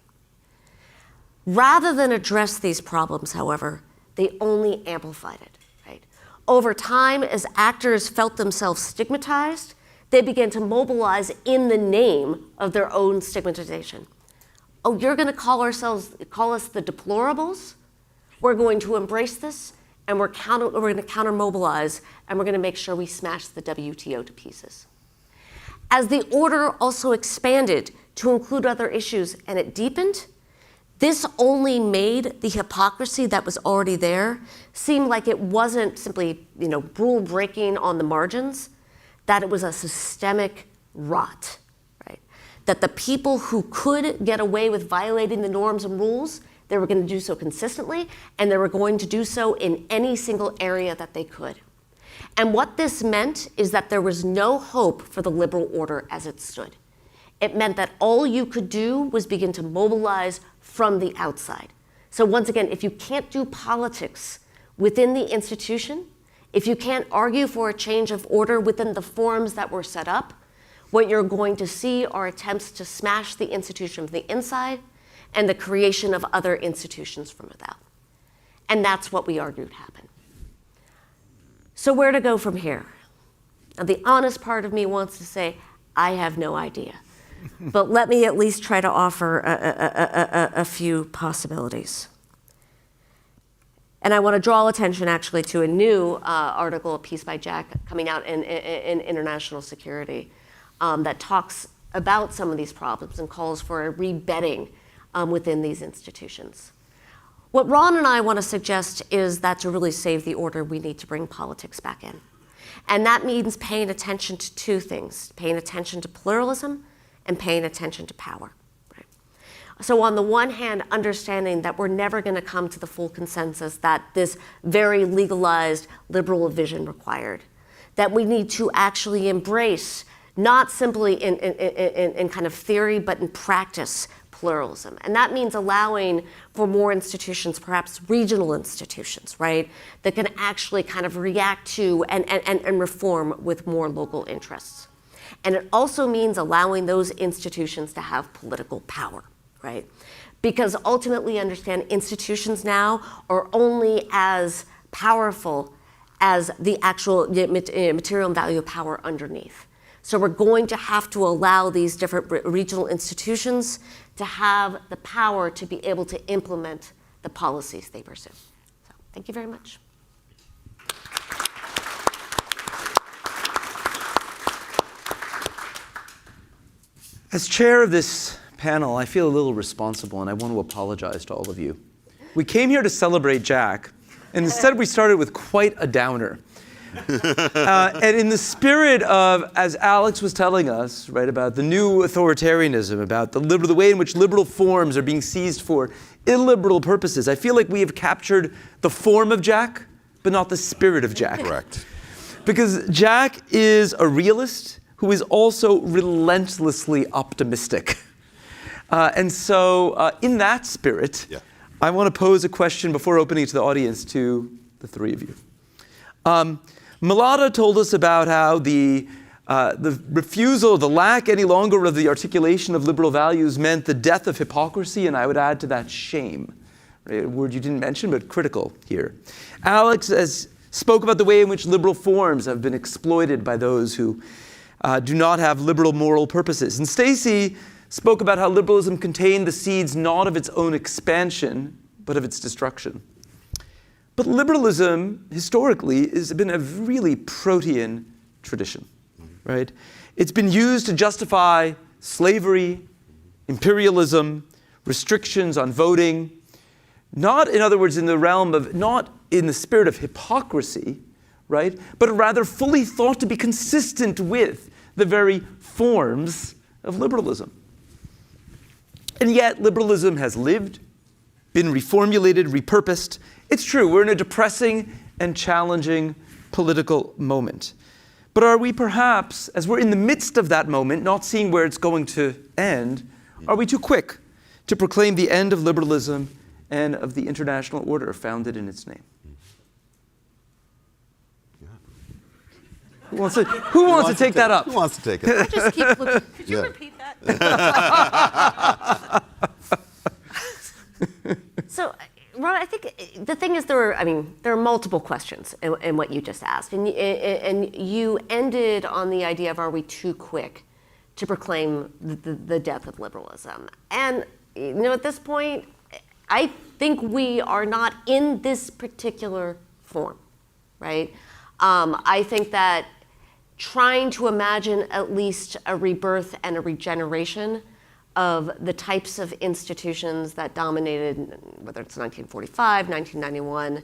Rather than address these problems, however, they only amplified it, right? Over time, as actors felt themselves stigmatized, they began to mobilize in the name of their own stigmatization. Oh, you're going to call us the deplorables? We're going to embrace this, and we're going to counter-mobilize, and we're going to make sure we smash the WTO to pieces. As the order also expanded to include other issues and it deepened, this only made the hypocrisy that was already there seem like it wasn't simply, rule breaking on the margins, that it was a systemic rot, right? That the people who could get away with violating the norms and rules, they were going to do so consistently, and they were going to do so in any single area that they could. And what this meant is that there was no hope for the liberal order as it stood. It meant that all you could do was begin to mobilize from the outside. So once again, if you can't do politics within the institution, if you can't argue for a change of order within the forms that were set up, what you're going to see are attempts to smash the institution from the inside and the creation of other institutions from without. And that's what we argued happened. So where to go from here? Now, the honest part of me wants to say, I have no idea. But let me at least try to offer a few possibilities. And I want to draw attention actually to a new article, a piece by Jack coming out in International Security that talks about some of these problems and calls for a rebedding within these institutions. What Ron and I want to suggest is that to really save the order, we need to bring politics back in. And that means paying attention to two things, paying attention to pluralism and paying attention to power. Right? So on the one hand, understanding that we're never going to come to the full consensus that this very legalized liberal vision required, that we need to actually embrace, not simply in kind of theory, but in practice, pluralism. And that means allowing for more institutions, perhaps regional institutions, right, that can actually kind of react to and reform with more local interests. And it also means allowing those institutions to have political power, right? Because ultimately, understand institutions now are only as powerful as the actual material and value of power underneath. So we're going to have to allow these different regional institutions to have the power to be able to implement the policies they pursue. So thank you very much. As chair of this panel, I feel a little responsible, and I want to apologize to all of you. We came here to celebrate Jack, and instead we started with quite a downer. And in the spirit of, as Alex was telling us, right, about the new authoritarianism, about the way in which liberal forms are being seized for illiberal purposes, I feel like we have captured the form of Jack, but not the spirit of Jack. Correct. Because Jack is a realist who is also relentlessly optimistic. And so in that spirit, Yeah. I want to pose a question before opening it to the audience to the three of you. Malada told us about how the refusal, the lack any longer of the articulation of liberal values meant the death of hypocrisy, and I would add to that shame. Right? A word you didn't mention, but critical here. Alex spoke about the way in which liberal forms have been exploited by those who do not have liberal moral purposes. And Stacy spoke about how liberalism contained the seeds not of its own expansion, but of its destruction. But liberalism, historically, has been a really protean tradition, right? It's been used to justify slavery, imperialism, restrictions on voting, not, in other words, in the realm of, not in the spirit of hypocrisy, right? But rather fully thought to be consistent with the very forms of liberalism. And yet, liberalism has lived, been reformulated, repurposed. It's true, we're in a depressing and challenging political moment. But are we perhaps, as we're in the midst of that moment, not seeing where it's going to end, are we too quick to proclaim the end of liberalism and of the international order founded in its name? Who wants to take that up? Who wants to take it? I just keep looking. Could you Yeah. repeat that? So, Ron, I think the thing is there are multiple questions in what you just asked. And you ended on the idea of, are we too quick to proclaim the death of liberalism? And, at this point, I think we are not in this particular form, right? I think that trying to imagine at least a rebirth and a regeneration of the types of institutions that dominated, whether it's 1945, 1991,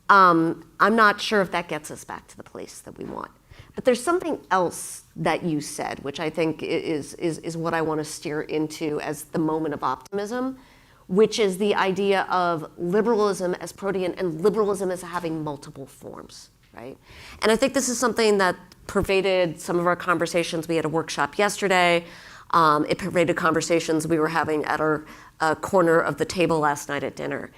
I'm not sure if that gets us back to the place that we want. But there's something else that you said, which I think is what I want to steer into as the moment of optimism, which is the idea of liberalism as protean and liberalism as having multiple forms, right? And I think this is something that pervaded some of our conversations. We had a workshop yesterday. It pervaded conversations we were having at our corner of the table last night at dinner.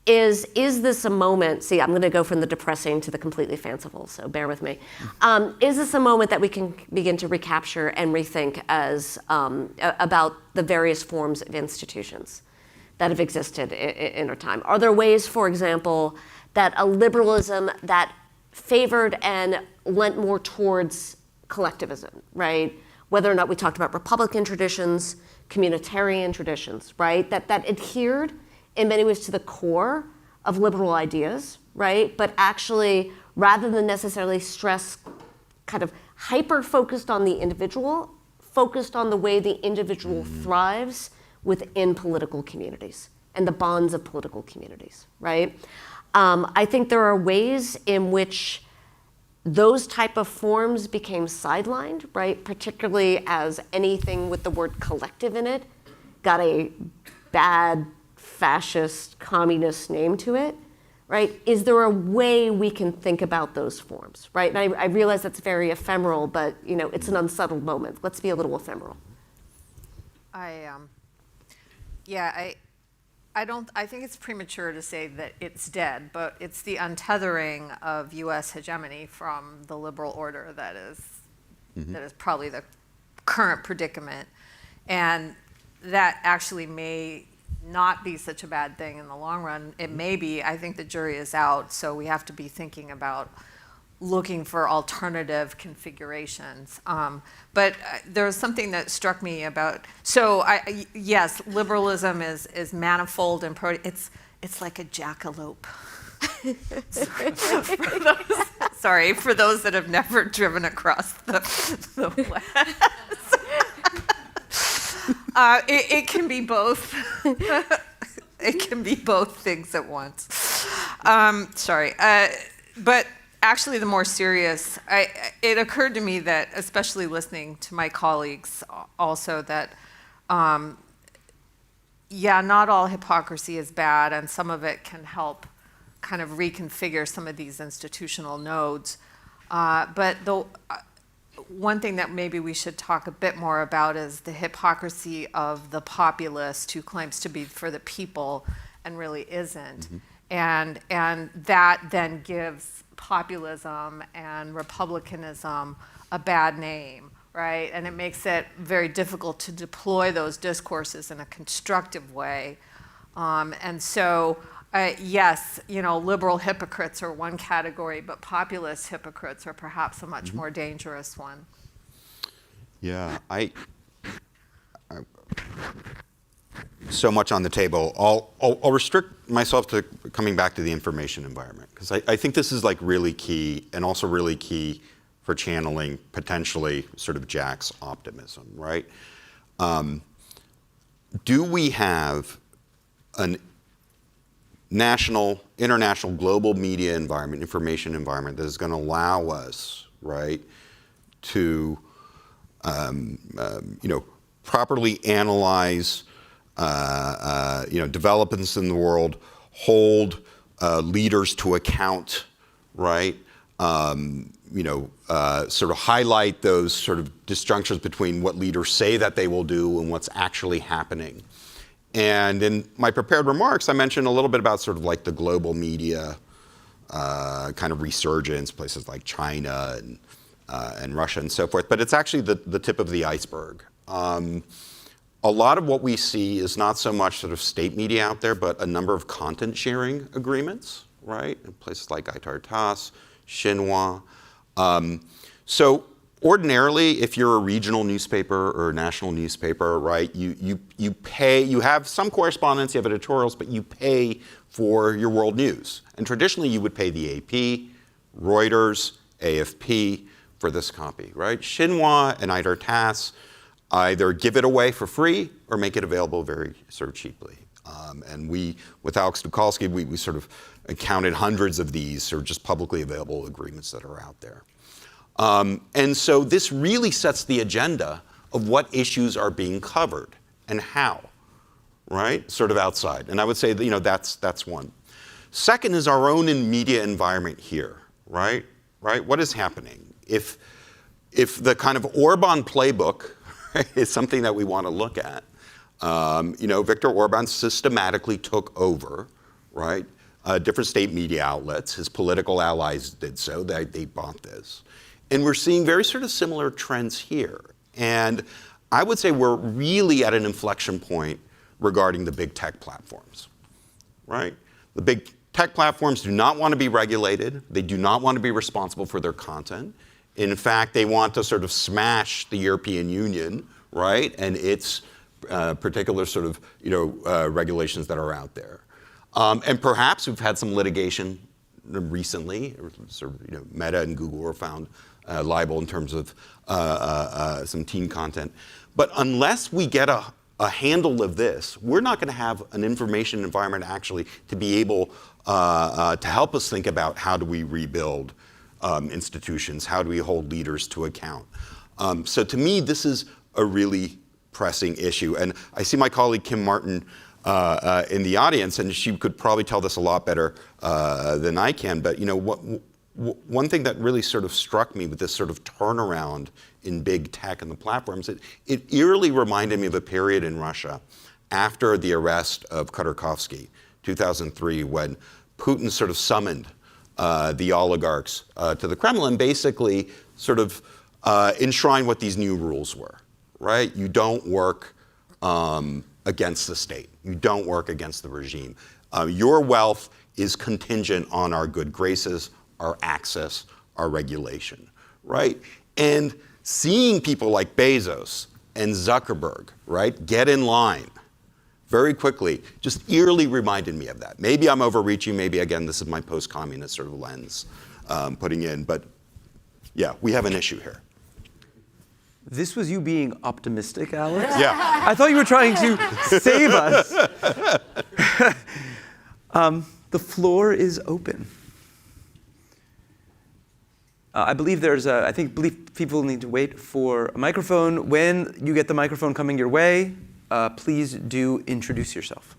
Is this a moment, see, I'm gonna go from the depressing to the completely fanciful, so bear with me. Is this a moment that we can begin to recapture and rethink as about the various forms of institutions that have existed in our time? Are there ways, for example, that a liberalism that favored and lent more towards collectivism, right? Whether or not we talked about Republican traditions, communitarian traditions, right? That adhered in many ways to the core of liberal ideas, right? But actually, rather than necessarily stress, kind of hyper-focused on the individual, focused on the way the individual thrives within political communities and the bonds of political communities, right? I think there are ways in which those type of forms became sidelined, right? Particularly as anything with the word collective in it got a bad fascist, communist name to it, right? Is there a way we can think about those forms, right? And I realize that's very ephemeral, but it's an unsettled moment. Let's be a little ephemeral. I think it's premature to say that it's dead, but it's the untethering of U.S. hegemony from the liberal order that is probably the current predicament. And that actually may not be such a bad thing in the long run. It may be. I think the jury is out, so we have to be thinking about looking for alternative configurations. But there was something that struck me about, yes, liberalism is manifold and it's like a jackalope. Sorry, for those that have never driven across the West. It can be both. It can be both things at once. But actually, the more serious, it occurred to me that, especially listening to my colleagues also, that, not all hypocrisy is bad, and some of it can help kind of reconfigure some of these institutional nodes. But one thing that maybe we should talk a bit more about is the hypocrisy of the populist who claims to be for the people and really isn't. And that then gives populism and republicanism a bad name, right? And it makes it very difficult to deploy those discourses in a constructive way. And so, yes, liberal hypocrites are one category, but populist hypocrites are perhaps a much more dangerous one. Yeah, so much on the table. I'll restrict myself to coming back to the information environment, because I think this is like really key, and also really key for channeling potentially sort of Jack's optimism, right? Do we have an national, international, global media environment, information environment that is going to allow us, right, to properly analyze developments in the world, hold leaders to account, right? Sort of highlight those sort of disjunctions between what leaders say that they will do and what's actually happening. And in my prepared remarks, I mentioned a little bit about sort of like the global media kind of resurgence, places like China and Russia and so forth. But it's actually the tip of the iceberg. A lot of what we see is not so much sort of state media out there, but a number of content sharing agreements, right? In places like Itar-Tas, Xinhua. So ordinarily, if you're a regional newspaper or a national newspaper, right, you pay, you have some correspondence, you have editorials, but you pay for your world news. And traditionally, you would pay the AP, Reuters, AFP for this copy, right? Xinhua and Itar-Tas either give it away for free or make it available very sort of cheaply. And we, with Alex Tucholsky, we sort of counted hundreds of these sort of just publicly available agreements that are out there. And so this really sets the agenda of what issues are being covered and how, right? Sort of outside. And I would say that, that's one. Second is our own media environment here, right? What is happening? If the kind of Orban playbook is something that we want to look at, Viktor Orban systematically took over, right? Different state media outlets. His political allies did so. They bought this. And we're seeing very sort of similar trends here. And I would say we're really at an inflection point regarding the big tech platforms, right? The big tech platforms do not want to be regulated. They do not want to be responsible for their content. In fact, they want to sort of smash the European Union, right? And its particular sort of, regulations that are out there. And perhaps we've had some litigation recently, sort of, Meta and Google were found liable in terms of some teen content. But unless we get a handle of this, we're not going to have an information environment actually to be able to help us think about how do we rebuild institutions, how do we hold leaders to account. So to me, this is a really pressing issue. And I see my colleague Kim Martin in the audience, and she could probably tell this a lot better than I can. But one thing that really sort of struck me with this sort of turnaround in big tech and the platforms, it eerily reminded me of a period in Russia after the arrest of Khodorkovsky, 2003, when Putin sort of summoned the oligarchs to the Kremlin, basically sort of enshrined what these new rules were, right? You don't work against the state. You don't work against the regime. Your wealth is contingent on our good graces, our access, our regulation, right? And seeing people like Bezos and Zuckerberg, right, get in line very quickly just eerily reminded me of that. Maybe I'm overreaching. Maybe, again, this is my post-communist sort of lens putting in. But, yeah, we have an issue here. This was you being optimistic, Alex? Yeah. I thought you were trying to save us. The floor is open. I believe believe people need to wait for a microphone. When you get the microphone coming your way, please do introduce yourself.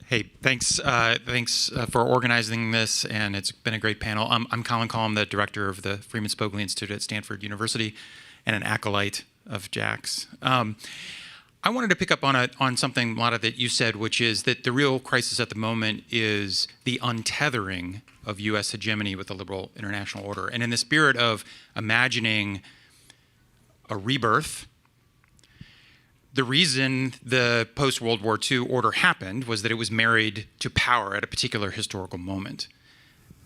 Hey, thanks for organizing this, and it's been a great panel. I'm Colin Call, I'm the director of the Freeman Spogli Institute at Stanford University and an acolyte of Jack's. I wanted to pick up on something, Mlada, that you said, which is that the real crisis at the moment is the untethering of U.S. hegemony with the liberal international order. And in the spirit of imagining a rebirth, the reason the post-World War II order happened was that it was married to power at a particular historical moment.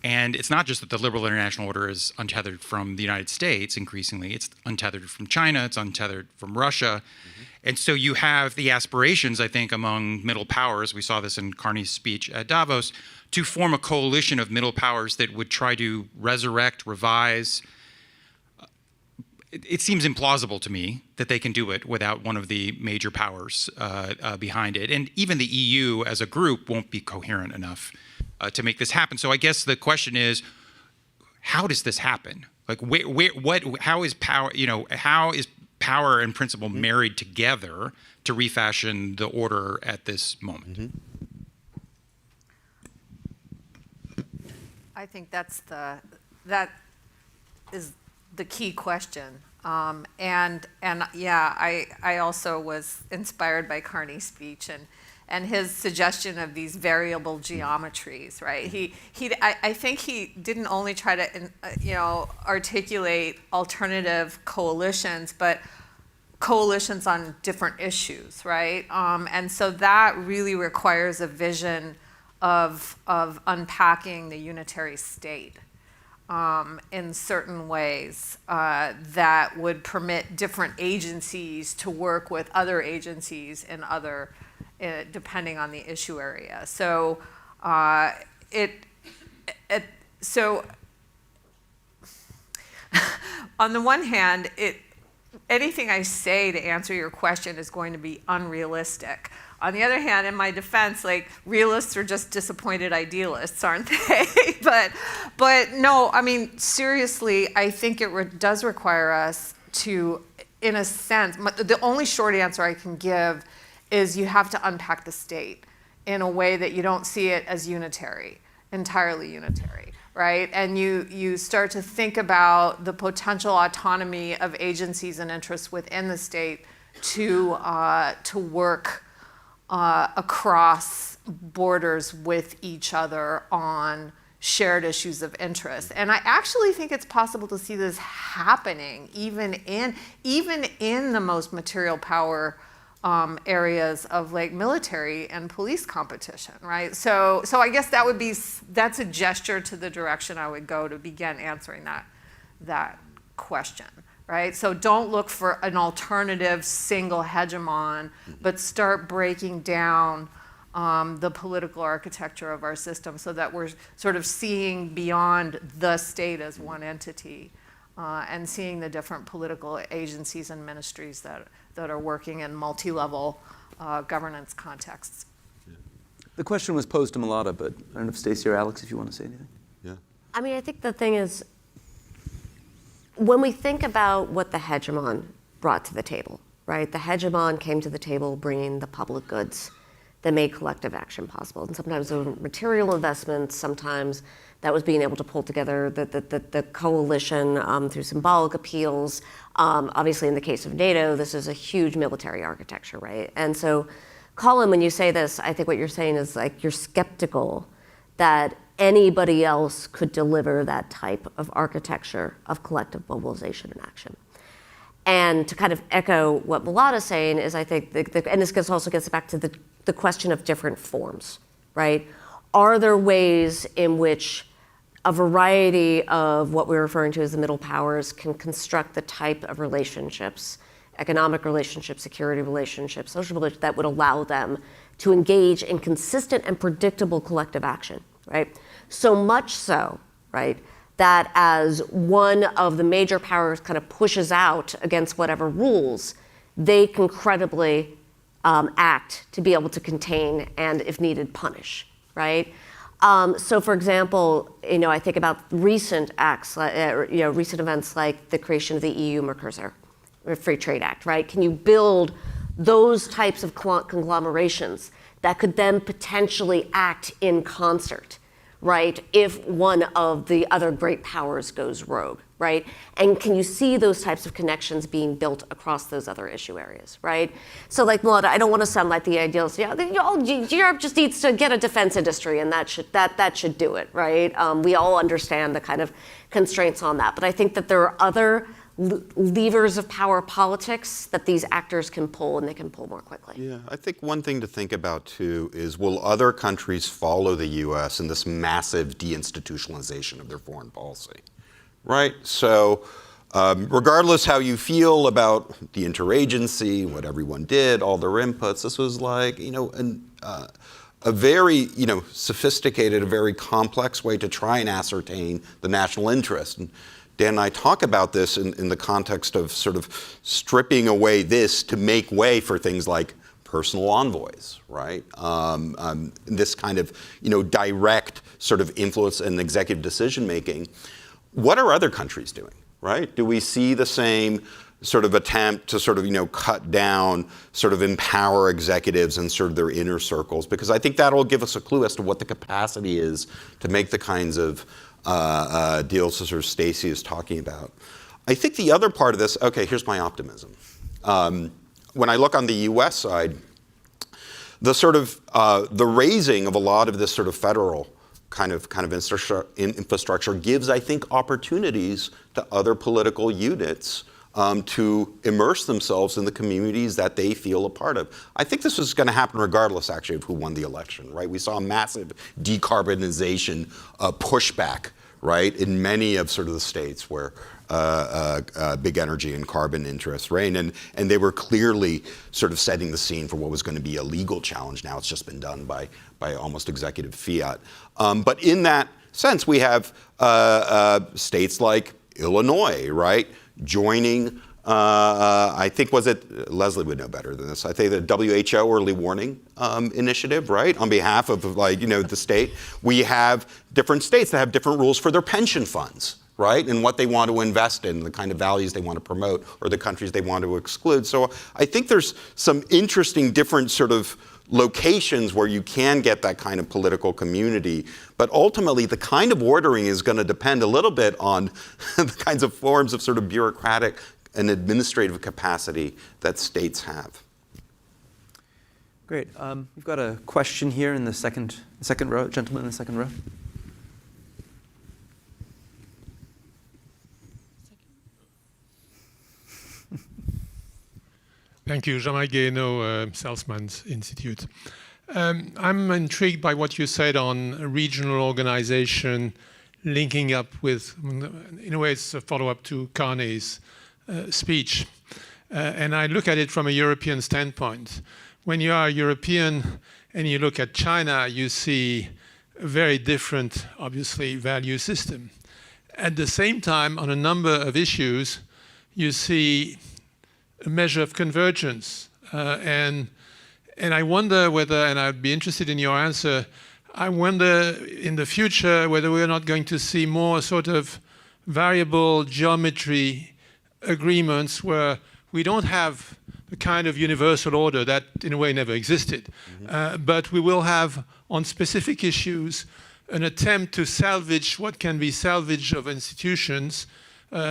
And it's not just that the liberal international order is untethered from the United States increasingly, it's untethered from China, it's untethered from Russia. And so you have the aspirations, I think, among middle powers, we saw this in Carney's speech at Davos, to form a coalition of middle powers that would try to resurrect, revise. It seems implausible to me that they can do it without one of the major powers behind it. And even the EU as a group won't be coherent enough to make this happen. So I guess the question is, how does this happen? Like, how is power, how is power and principle married together to refashion the order at this moment? I think that is the key question. And yeah, I also was inspired by Carney's speech and his suggestion of these variable geometries, right? I think he didn't only try to, articulate alternative coalitions, but coalitions on different issues, right? And so that really requires a vision of unpacking the unitary state in certain ways that would permit different agencies to work with other agencies in other, depending on the issue area. So so on the one hand, anything I say to answer your question is going to be unrealistic. On the other hand, in my defense, realists are just disappointed idealists, aren't they? but no, I mean, seriously, I think it does require us to, in a sense, the only short answer I can give is you have to unpack the state in a way that you don't see it as unitary, entirely unitary, right? And you start to think about the potential autonomy of agencies and interests within the state to work across borders with each other on shared issues of interest. And I actually think it's possible to see this happening even in the most material power areas of military and police competition, right? So I guess that's a gesture to the direction I would go to begin answering that question. Right? So don't look for an alternative single hegemon, but start breaking down the political architecture of our system so that we're sort of seeing beyond the state as one entity and seeing the different political agencies and ministries that are working in multi-level governance contexts. The question was posed to Mlada, but I don't know if Stacey or Alex, if you want to say anything. Yeah. I mean, I think the thing is, when we think about what the hegemon brought to the table, right? The hegemon came to the table bringing the public goods that made collective action possible. And sometimes those were material investments, sometimes that was being able to pull together the coalition through symbolic appeals. Obviously, in the case of NATO, this is a huge military architecture, right? And so, Colin, when you say this, I think what you're saying is you're skeptical that anybody else could deliver that type of architecture of collective mobilization and action. And to kind of echo what Mlada's saying is, I think, and this also gets back to the question of different forms, right? Are there ways in which a variety of what we're referring to as the middle powers can construct the type of relationships, economic relationships, security relationships, social relationships, that would allow them to engage in consistent and predictable collective action, right? So much so, right, that as one of the major powers kind of pushes out against whatever rules, they can credibly act to be able to contain and, if needed, punish, right? So, for example, I think about recent acts, recent events like the creation of the EU-Mercosur Free Trade Act, right? Can you build those types of conglomerations that could then potentially act in concert, right, if one of the other great powers goes rogue, right? And can you see those types of connections being built across those other issue areas, right? So like, Melissa, I don't want to sound like the idealist. Yeah, Europe just needs to get a defense industry, and that should do it, right? We all understand the kind of constraints on that, but I think that there are other levers of power politics that these actors can pull, and they can pull more quickly. Yeah, I think one thing to think about too is, will other countries follow the U.S. in this massive deinstitutionalization of their foreign policy, right? So regardless how you feel about the interagency, what everyone did, all their inputs, this was like, a very, sophisticated, a very complex way to try and ascertain the national interest. And Dan and I talk about this in the context of sort of stripping away this to make way for things like personal envoys, right? This kind of, direct sort of influence and executive decision making. What are other countries doing, right? Do we see the same sort of attempt to sort of, cut down, sort of empower executives and sort of their inner circles? Because I think that'll give us a clue as to what the capacity is to make the kinds of deals that sort of Stacey is talking about. I think the other part of this, okay, here's my optimism. When I look on the US side, the sort of, the raising of a lot of this sort of federal kind of infrastructure gives, I think, opportunities to other political units to immerse themselves in the communities that they feel a part of. I think this was going to happen regardless, actually, of who won the election, right? We saw a massive decarbonization pushback, right, in many of sort of the states where big energy and carbon interests reign, and they were clearly sort of setting the scene for what was going to be a legal challenge. Now it's just been done by almost executive fiat. But in that sense, we have states like Illinois, right, joining, I think, was it, Leslie would know better than this, I think the WHO Early Warning Initiative, right, on behalf of the state. We have different states that have different rules for their pension funds, right, and what they want to invest in, the kind of values they want to promote, or the countries they want to exclude. So I think there's some interesting different sort of locations where you can get that kind of political community. But ultimately, the kind of ordering is going to depend a little bit on the kinds of forms of sort of bureaucratic and administrative capacity that states have. Great. We've got a question here in the second row, gentleman in the second row. Thank you, Jean-Marc Guéhenno, Salzman's Institute. I'm intrigued by what you said on regional organization linking up with, in a way, it's a follow-up to Carney's speech. And I look at it from a European standpoint. When you are European and you look at China, you see a very different, obviously, value system. At the same time, on a number of issues, you see a measure of convergence. And I wonder whether, and I'd be interested in your answer, I wonder in the future whether we're not going to see more sort of variable geometry agreements where we don't have the kind of universal order that in a way never existed. But we will have on specific issues an attempt to salvage what can be salvaged of institutions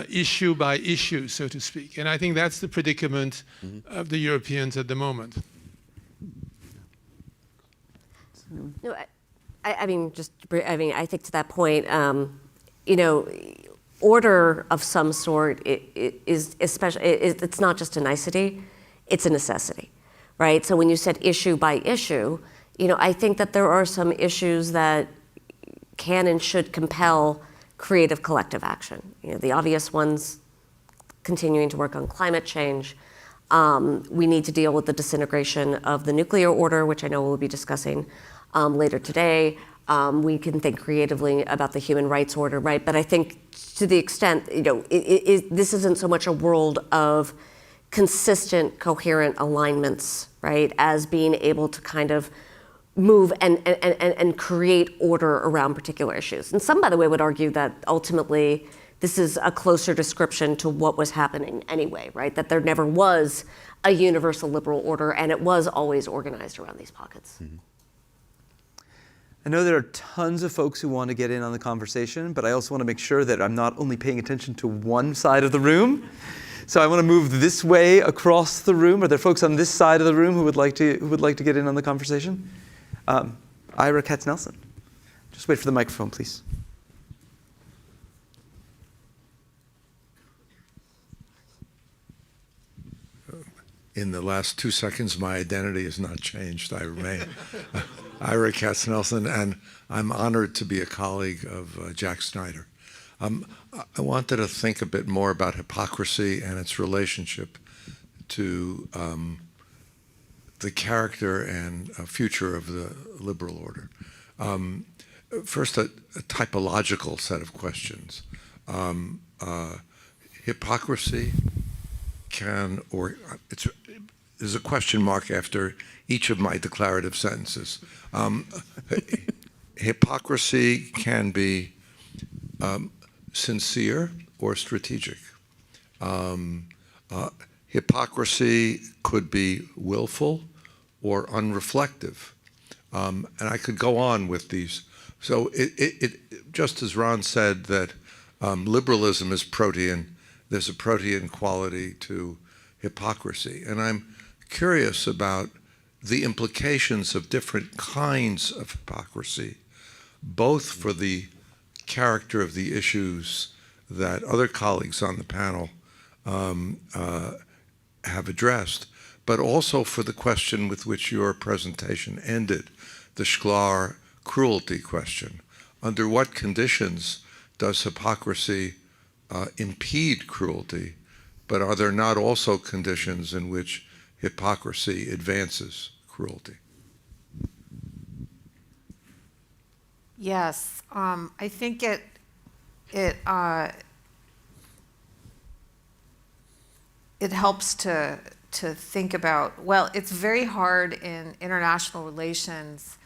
issue by issue, so to speak. And I think that's the predicament of the Europeans at the moment. No, I think to that point, order of some sort is especially, it's not just a nicety, it's a necessity, right? So when you said issue by issue, I think that there are some issues that can and should compel creative collective action. The obvious ones, continuing to work on climate change. We need to deal with the disintegration of the nuclear order, which I know we'll be discussing later today. We can think creatively about the human rights order, right? But I think to the extent, this isn't so much a world of consistent, coherent alignments, right, as being able to kind of move and create order around particular issues. And some, by the way, would argue that ultimately this is a closer description to what was happening anyway, right? That there never was a universal liberal order, and it was always organized around these pockets. I know there are tons of folks who want to get in on the conversation, but I also want to make sure that I'm not only paying attention to one side of the room. So I want to move this way across the room. Are there folks on this side of the room who would like to get in on the conversation? Ira Katz-Nelson. Just wait for the microphone, please. In the last 2 seconds, my identity has not changed. I remain Ira Katz-Nelson, and I'm honored to be a colleague of Jack Snyder. I wanted to think a bit more about hypocrisy and its relationship to the character and future of the liberal order. First, a typological set of questions. Hypocrisy there's a question mark after each of my declarative sentences. Hypocrisy can be sincere or strategic. Hypocrisy could be willful or unreflective. And I could go on with these. So it just as Ron said that liberalism is protean, there's a protean quality to hypocrisy. And I'm curious about the implications of different kinds of hypocrisy, both for the character of the issues that other colleagues on the panel have addressed, but also for the question with which your presentation ended, the Shklar cruelty question. Under what conditions does hypocrisy impede cruelty, but are there not also conditions in which hypocrisy advances cruelty? Yes, I think it helps to think about, well, it's very hard in international relations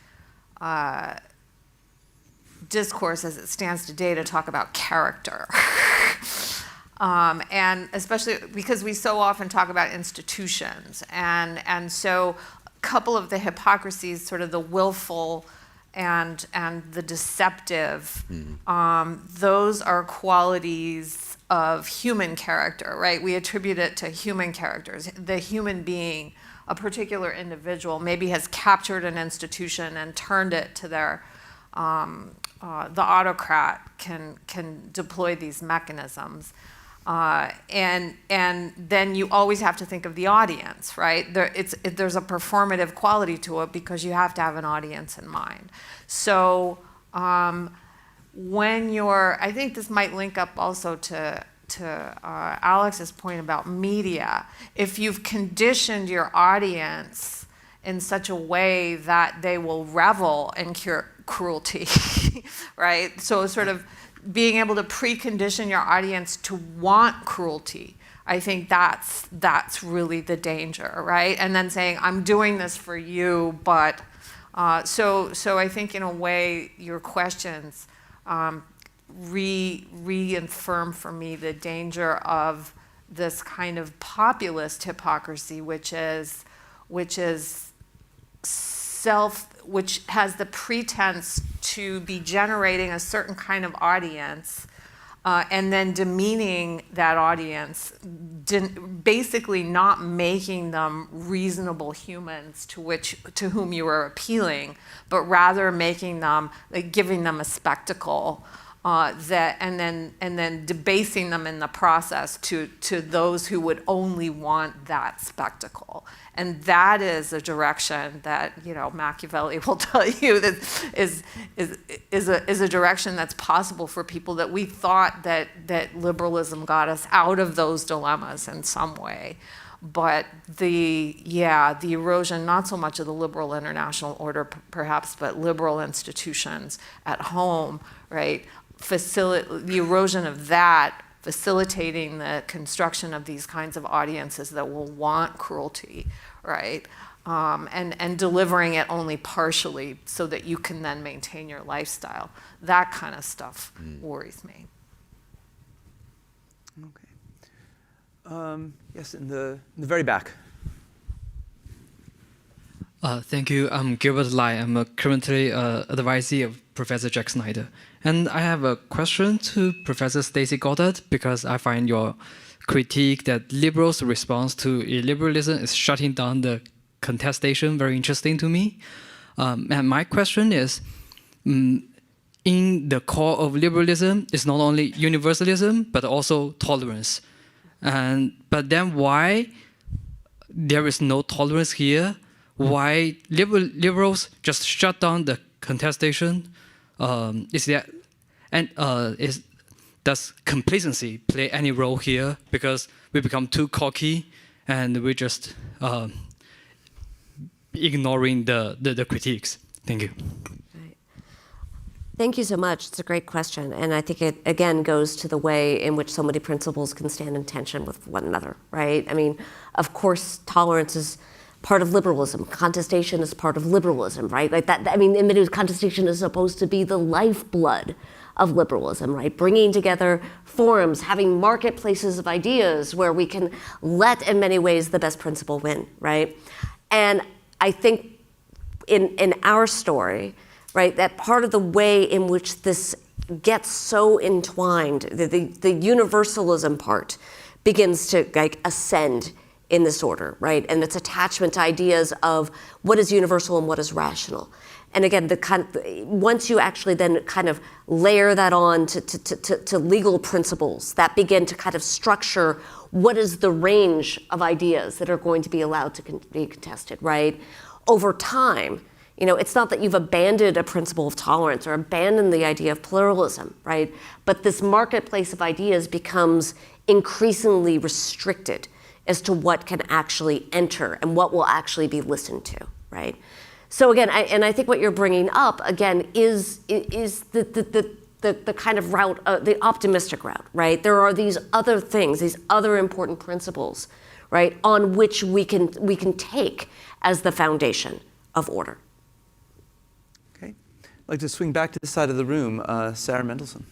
discourse as it stands today to talk about character. And especially because we so often talk about institutions. And so a couple of the hypocrisies, sort of the willful and the deceptive, those are qualities of human character, right? We attribute it to human characters. The human being, a particular individual, maybe has captured an institution and turned it to their, the autocrat can deploy these mechanisms. And then you always have to think of the audience, right? There's a performative quality to it because you have to have an audience in mind. So when I think this might link up also to Alex's point about media. If you've conditioned your audience in such a way that they will revel in cruelty, right? So sort of being able to precondition your audience to want cruelty, I think that's really the danger, right? And then saying, I'm doing this for you, but so I think in a way your questions reaffirm for me the danger of this kind of populist hypocrisy, which has the pretense to be generating a certain kind of audience and then demeaning that audience, basically not making them reasonable humans to whom you are appealing, but rather making them, giving them a spectacle and then debasing them in the process to those who would only want that spectacle. And that is a direction that, Machiavelli will tell you that is a direction that's possible for people that we thought that liberalism got us out of those dilemmas in some way. But the erosion, not so much of the liberal international order perhaps, but liberal institutions at home, right? The erosion of that, facilitating the construction of these kinds of audiences that will want cruelty, right? And delivering it only partially so that you can then maintain your lifestyle. That kind of stuff worries me. Yes, in the very back. Thank you. I'm Gilbert Lai. I'm currently advisee of Professor Jack Snyder. And I have a question to Professor Stacy Goddard because I find your critique that liberals' response to illiberalism is shutting down the contestation very interesting to me. And my question is, in the core of liberalism is not only universalism, but also tolerance. But then why there is no tolerance here? Why liberals just shut down the contestation? Does complacency play any role here? Because we become too cocky and we just ignoring the critiques. Thank you. Thank you so much. It's a great question. And I think it, again, goes to the way in which so many principles can stand in tension with one another, right? I mean, of course, tolerance is part of liberalism. Contestation is part of liberalism, right? Like that. I mean, contestation is supposed to be the lifeblood of liberalism, right? Bringing together forums, having marketplaces of ideas where we can let, in many ways, the best principle win, right? And I think in our story, right, that part of the way in which this gets so entwined, the universalism part begins to like ascend in this order, right? And its attachment to ideas of what is universal and what is rational. And again, once you actually then kind of layer that on to legal principles that begin to kind of structure what is the range of ideas that are going to be allowed to be contested, right? Over time, you know, it's not that you've abandoned a principle of tolerance or abandoned the idea of pluralism, right? But this marketplace of ideas becomes increasingly restricted as to what can actually enter and what will actually be listened to, right? So again, I think what you're bringing up again is the kind of route, the optimistic route, right? There are these other things, these other important principles, right, on which we can take as the foundation of order. Okay. I'd like to swing back to this side of the room. Sarah Mendelsohn.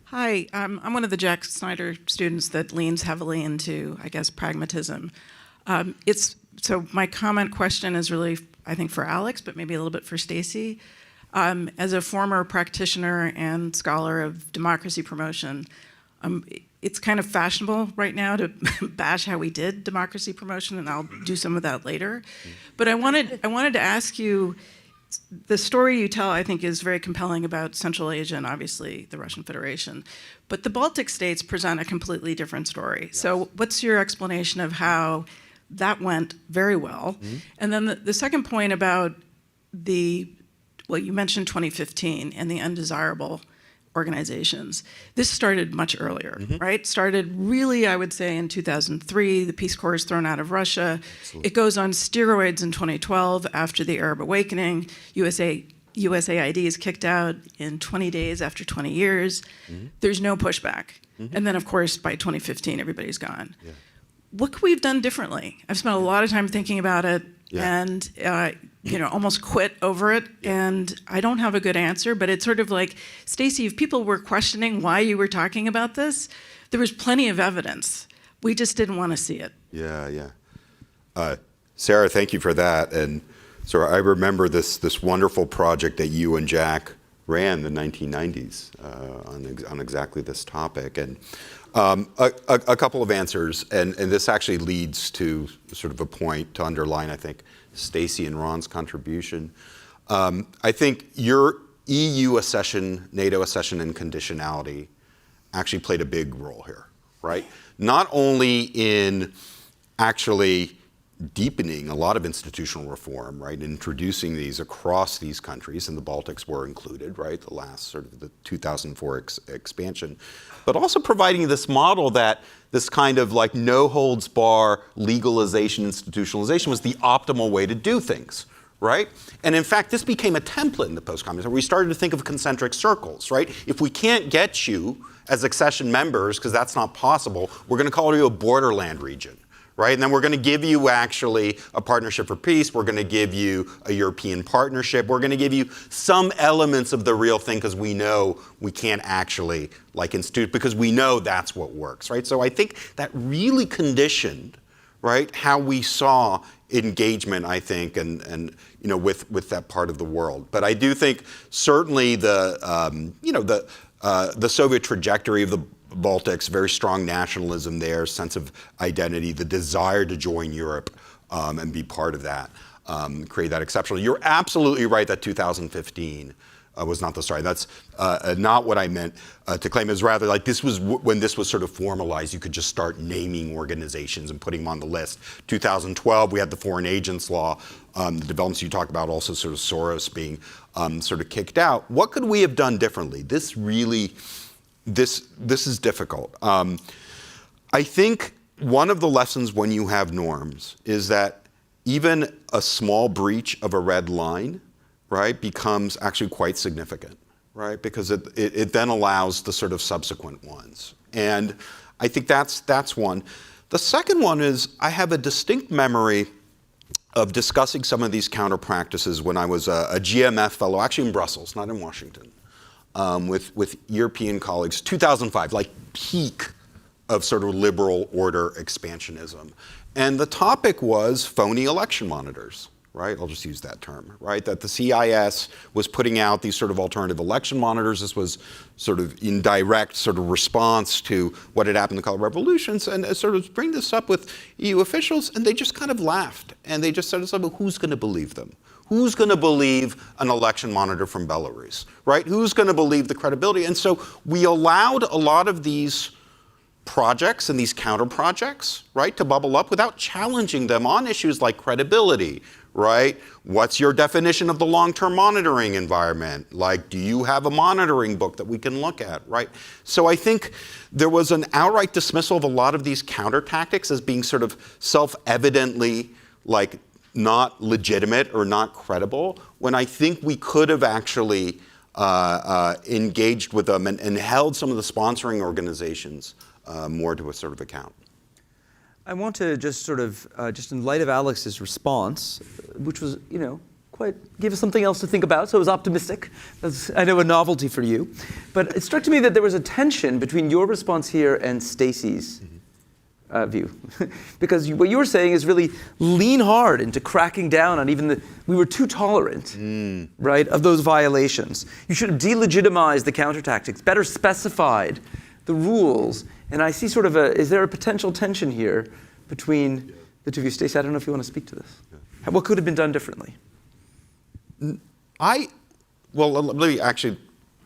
Hi, I'm one of the Jack Snyder students that leans heavily into, I guess, pragmatism. So my comment question is really, I think, for Alex, but maybe a little bit for Stacy. As a former practitioner and scholar of democracy promotion, it's kind of fashionable right now to bash how we did democracy promotion, and I'll do some of that later. But I wanted to ask you, the story you tell, I think, is very compelling about Central Asia and obviously the Russian Federation. But the Baltic states present a completely different story. Yes. So what's your explanation of how that went very well? Mm-hmm. And then the second point about well, you mentioned 2015 and the undesirable organizations. This started much earlier, mm-hmm. right? Started really, I would say, in 2003. The Peace Corps is thrown out of Russia. Absolutely. It goes on steroids in 2012 after the Arab Awakening. USAID is kicked out in 20 days after 20 years. Mm-hmm. There's no pushback. Mm-hmm. And then, of course, by 2015, everybody's gone. Yeah. What could we have done differently? I've spent a lot of time thinking about it, and almost quit over it, and I don't have a good answer, but it's sort of like, Stacy, if people were questioning why you were talking about this, there was plenty of evidence. We just didn't want to see it. Yeah. Sarah, thank you for that. And so I remember this wonderful project that you and Jack ran in the 1990s on exactly this topic. And a couple of answers, and this actually leads to sort of a point to underline, I think, Stacy and Ron's contribution. I think your EU accession, NATO accession, and conditionality actually played a big role here, right? Not only in actually deepening a lot of institutional reform, right, introducing these across these countries, and the Baltics were included, right, the last sort of the 2004 expansion, but also providing this model that this kind of like no holds bar legalization, institutionalization was the optimal way to do things, right? And in fact, this became a template in the post-communism. We started to think of concentric circles, right? If we can't get you as accession members, because that's not possible, we're going to call you a borderland region, right? And then we're going to give you actually a partnership for peace. We're going to give you a European partnership. We're going to give you some elements of the real thing because we know we can't actually institute, because we know that's what works, right? So I think that really conditioned, right, how we saw engagement, I think, and with that part of the world. But I do think certainly the Soviet trajectory of the Baltics, very strong nationalism there, sense of identity, the desire to join Europe and be part of that, create that exceptional. You're absolutely right that 2015 was not the start. That's not what I meant to claim. It was rather like this was when this was sort of formalized. You could just start naming organizations and putting them on the list. 2012, we had the Foreign Agents Law, the developments you talked about, also sort of Soros being sort of kicked out. What could we have done differently? This is difficult. I think one of the lessons when you have norms is that even a small breach of a red line, right, becomes actually quite significant, right? Because it then allows the sort of subsequent ones. And I think that's one. The second one is I have a distinct memory of discussing some of these counter practices when I was a GMF fellow, actually in Brussels, not in Washington, with European colleagues, 2005, like peak of sort of liberal order expansionism. And the topic was phony election monitors, right? I'll just use that term, right? That the CIS was putting out these sort of alternative election monitors. This was sort of in direct sort of response to what had happened in the color revolutions, and sort of bring this up with EU officials, and they just kind of laughed. And they just said, well, who's going to believe them? Who's going to believe an election monitor from Belarus, right? Who's going to believe the credibility? And so we allowed a lot of these projects and these counter projects, right, to bubble up without challenging them on issues like credibility, right? What's your definition of the long-term monitoring environment? Like, do you have a monitoring book that we can look at, right? So I think there was an outright dismissal of a lot of these counter tactics as being sort of self-evidently like not legitimate or not credible, when I think we could have actually engaged with them and held some of the sponsoring organizations more to a sort of account. I want to just sort of, just in light of Alex's response, which was, quite, gave us something else to think about, so it was optimistic. That's, I know, a novelty for you. But it struck to me that there was a tension between your response here and Stacey's view. Because what you were saying is really lean hard into cracking down on even we were too tolerant, right, of those violations. You should have delegitimized the counter tactics, better specified the rules. And I see sort of is there a potential tension here between the two of you? Stacey, I don't know if you want to speak to this. What could have been done differently? Well, let me actually,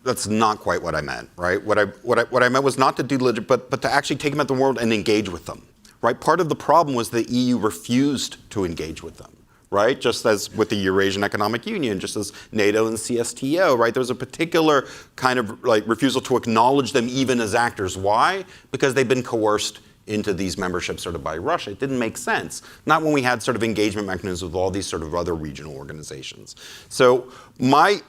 that's not quite what I meant, right? What I meant was not to delegitimate, but to actually take them at the word and engage with them, right? Part of the problem was the EU refused to engage with them, right? Just as with the Eurasian Economic Union, just as NATO and CSTO, right? There was a particular kind of refusal to acknowledge them even as actors. Why? Because they've been coerced into these memberships sort of by Russia. It didn't make sense. Not when we had sort of engagement mechanisms with all these sort of other regional organizations. So my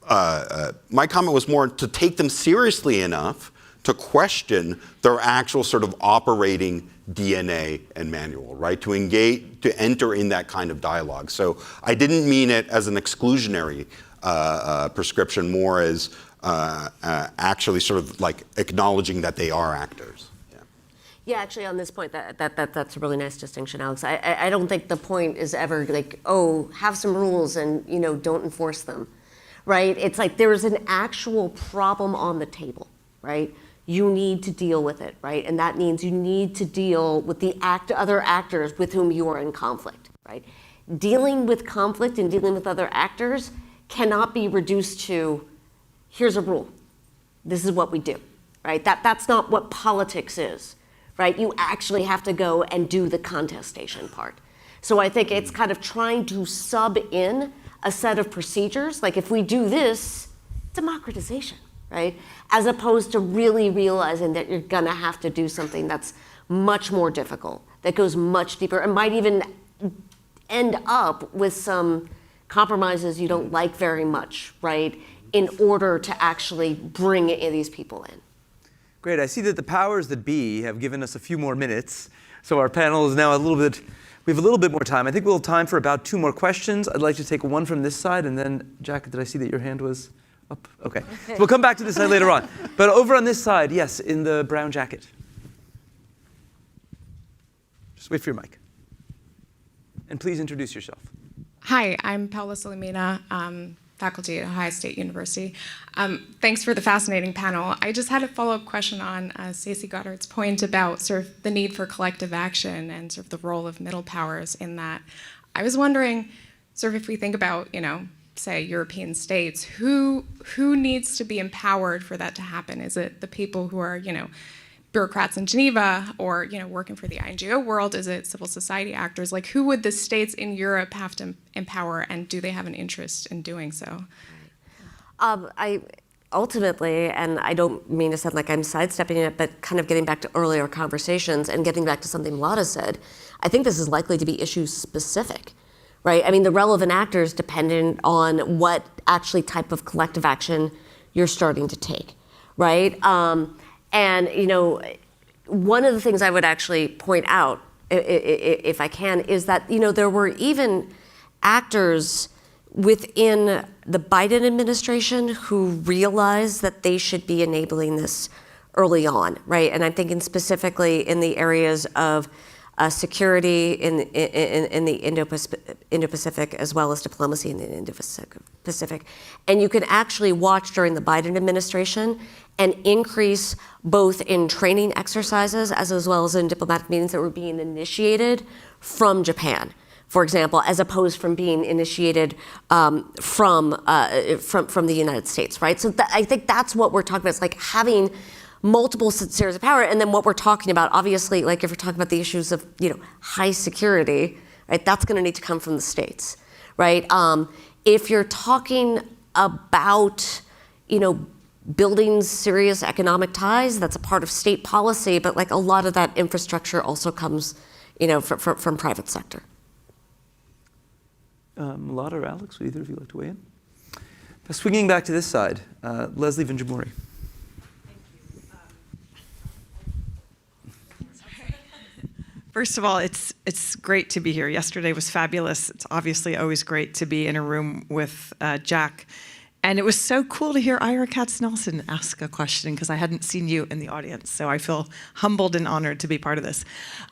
comment was more to take them seriously enough to question their actual sort of operating DNA and manual, right? To engage, to enter in that kind of dialogue. So I didn't mean it as an exclusionary prescription, more as actually sort of like acknowledging that they are actors. Yeah, actually, on this point, that's a really nice distinction, Alex. I don't think the point is ever like, oh, have some rules and don't enforce them, right? It's like there's an actual problem on the table, right? You need to deal with it, right? And that means you need to deal with the other actors with whom you are in conflict, right? Dealing with conflict and dealing with other actors cannot be reduced to, here's a rule. This is what we do, right? That's not what politics is, right? You actually have to go and do the contestation part. So I think it's kind of trying to sub in a set of procedures, like if we do this, democratization, right? As opposed to really realizing that you're gonna have to do something that's much more difficult, that goes much deeper, and might even end up with some compromises you don't like very much, right? In order to actually bring these people in. Great, I see that the powers that be have given us a few more minutes So our panel is now we have a little bit more time. I think we'll have time for about 2 more questions. I'd like to take one from this side, and then, Jack, did I see that your hand was up? Okay. So we'll come back to this side later on. But over on this side, yes, in the brown jacket. Just wait for your mic. And please introduce yourself. Hi, I'm Paula Salamina, faculty at Ohio State University. Thanks for the fascinating panel. I just had a follow-up question on Stacey Goddard's point about sort of the need for collective action and sort of the role of middle powers in that. I was wondering, sort of if we think about, say, European states, who needs to be empowered for that to happen? Is it the people who are, bureaucrats in Geneva or, working for the NGO world? Is it civil society actors? Like, who would the states in Europe have to empower, and do they have an interest in doing so? I ultimately, and I don't mean to sound like I'm sidestepping it, but kind of getting back to earlier conversations and getting back to something Lada said, I think this is likely to be issue specific, right? I mean, the relevant actors dependent on what actually type of collective action you're starting to take, right? And, one of the things I would actually point out, if I can, is that, there were even actors within the Biden administration who realized that they should be enabling this early on, right? And I'm thinking specifically in the areas of security in the Indo-Pacific, as well as diplomacy in the Indo-Pacific. And you can actually watch during the Biden administration an increase both in training exercises as well as in diplomatic meetings that were being initiated from Japan, for example, as opposed from being initiated from the United States, right? So I think that's what we're talking about. It's like having multiple spheres of power, and then what we're talking about, obviously, like if we're talking about the issues of high security, right? That's going to need to come from the states, right? If you're talking about building serious economic ties, that's a part of state policy, but like a lot of that infrastructure also comes, from private sector. Lada or Alex, would either of you like to weigh in? Swinging back to this side, Leslie Vinjamuri. First of all, it's great to be here. Yesterday was fabulous. It's obviously always great to be in a room with Jack. And it was so cool to hear Ira Katz-Nelson ask a question, because I hadn't seen you in the audience. So I feel humbled and honored to be part of this.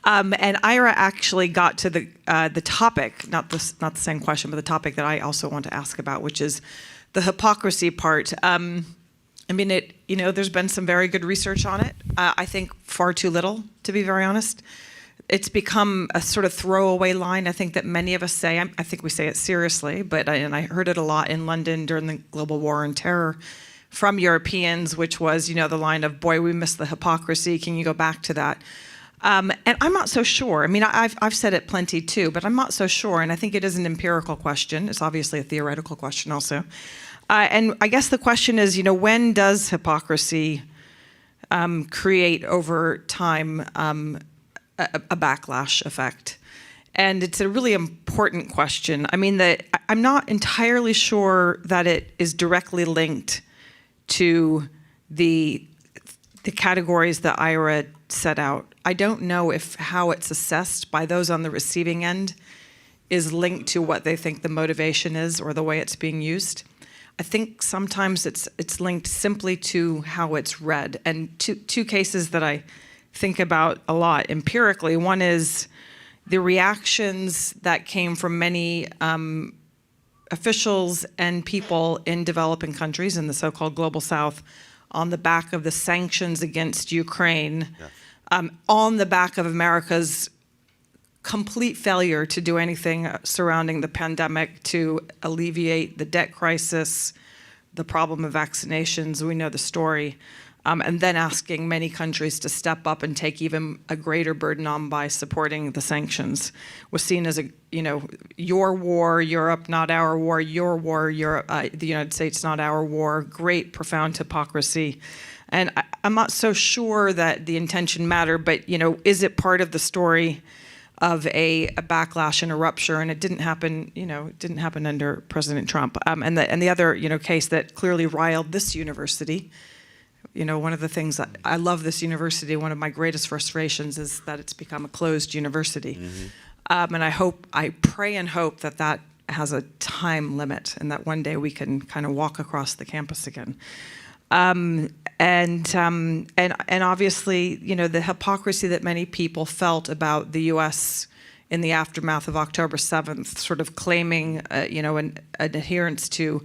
And Ira actually got to the topic, not the same question, but the topic that I also want to ask about, which is the hypocrisy part. There's been some very good research on it. I think far too little, to be very honest. It's become a sort of throwaway line, I think, that many of us say. I think we say it seriously, and I heard it a lot in London during the global war on terror from Europeans, which was, the line of, boy, we miss the hypocrisy. Can you go back to that? And I'm not so sure. I mean, I've said it plenty too, but I'm not so sure. And I think it is an empirical question. It's obviously a theoretical question also. And I guess the question is, when does hypocrisy create over time a backlash effect? And it's a really important question. I mean, I'm not entirely sure that it is directly linked to the categories that Ira set out. I don't know if how it's assessed by those on the receiving end is linked to what they think the motivation is or the way it's being used. I think sometimes it's linked simply to how it's read. And two cases that I think about a lot empirically. One is the reactions that came from many officials and people in developing countries in the so-called Global South on the back of the sanctions against Ukraine, on the back of America's complete failure to do anything surrounding the pandemic to alleviate the debt crisis, the problem of vaccinations. We know the story. And then asking many countries to step up and take even a greater burden on by supporting the sanctions was seen as your war, Europe, not our war, your war, Europe, the United States, not our war. Great, profound hypocrisy. And I'm not so sure that the intention mattered, but is it part of the story of a backlash and a rupture? And it didn't happen, it didn't happen under President Trump. And the other, case that clearly riled this university You know, one of the things that I love this university, one of my greatest frustrations is that it's become a closed university. And I pray and hope that that has a time limit and that one day we can kind of walk across the campus again. And obviously, you know, the hypocrisy that many people felt about the U.S. in the aftermath of October 7th, sort of claiming, you know, an adherence to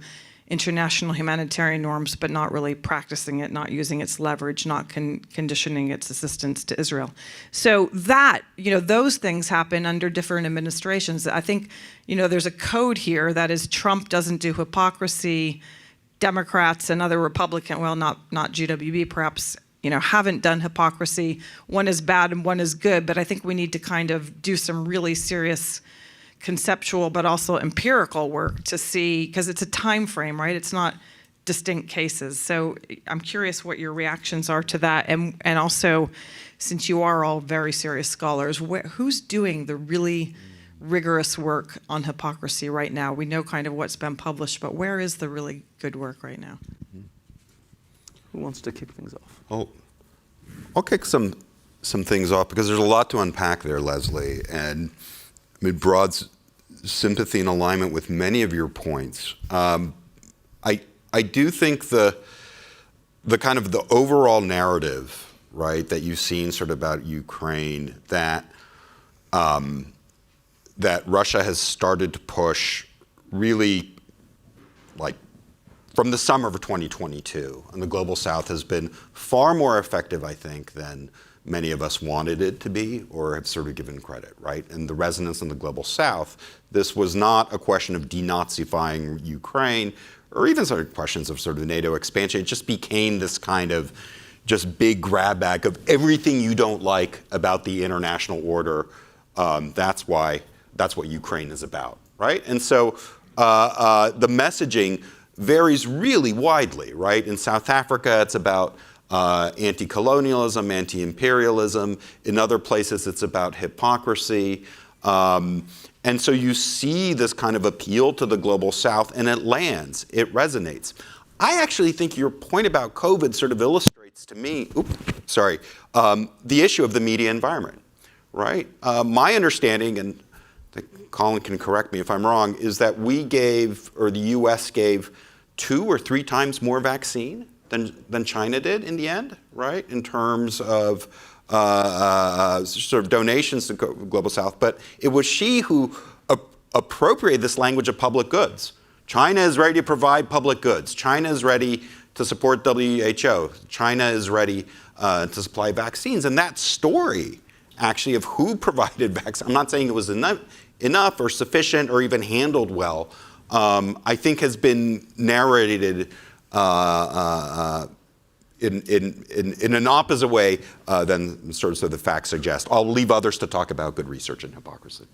international humanitarian norms, but not really practicing it, not using its leverage, not conditioning its assistance to Israel. So that, you know, those things happen under different administrations. I think, you know, there's a code here that is Trump doesn't do hypocrisy, Democrats and other Republican, well, not GWB perhaps, you know, haven't done hypocrisy. One is bad and one is good, but I think we need to kind of do some really serious conceptual but also empirical work to see, because it's a time frame, right? It's not distinct cases. So I'm curious what your reactions are to that, and also, since you are all very serious scholars, who's doing the really rigorous work on hypocrisy right now? We know kind of what's been published, but where is the really good work right now? Who wants to kick things off? Oh, I'll kick some things off because there's a lot to unpack there, Leslie, and I mean, broad sympathy and alignment with many of your points. I do think the kind of the overall narrative, right, that you've seen sort of about Ukraine, that that Russia has started to push really, like, from the summer of 2022, and the Global South has been far more effective, I think, than many of us wanted it to be or have sort of given credit, right? And the resonance in the Global South, this was not a question of denazifying Ukraine or even sort of questions of sort of NATO expansion. It just became this kind of just big grab bag of everything you don't like about the international order. That's what Ukraine is about, right? And so the messaging varies really widely, right? In South Africa, it's about anti-colonialism, anti-imperialism. In other places, it's about hypocrisy. And so you see this kind of appeal to the Global South, and it lands, it resonates. I actually think your point about COVID sort of illustrates to me, the issue of the media environment, right? My understanding, and Colin can correct me if I'm wrong, is that we gave, or the US gave, 2 or 3 times more vaccine than China did in the end, right? In terms of sort of donations to Global South. But it was Xi who appropriated this language of public goods. China is ready to provide public goods. China is ready to support WHO. China is ready to supply vaccines. And that story, actually, of who provided vaccines, I'm not saying it was enough or sufficient or even handled well, I think has been narrated in an opposite way than sort of the facts suggest. I'll leave others to talk about good research and hypocrisy.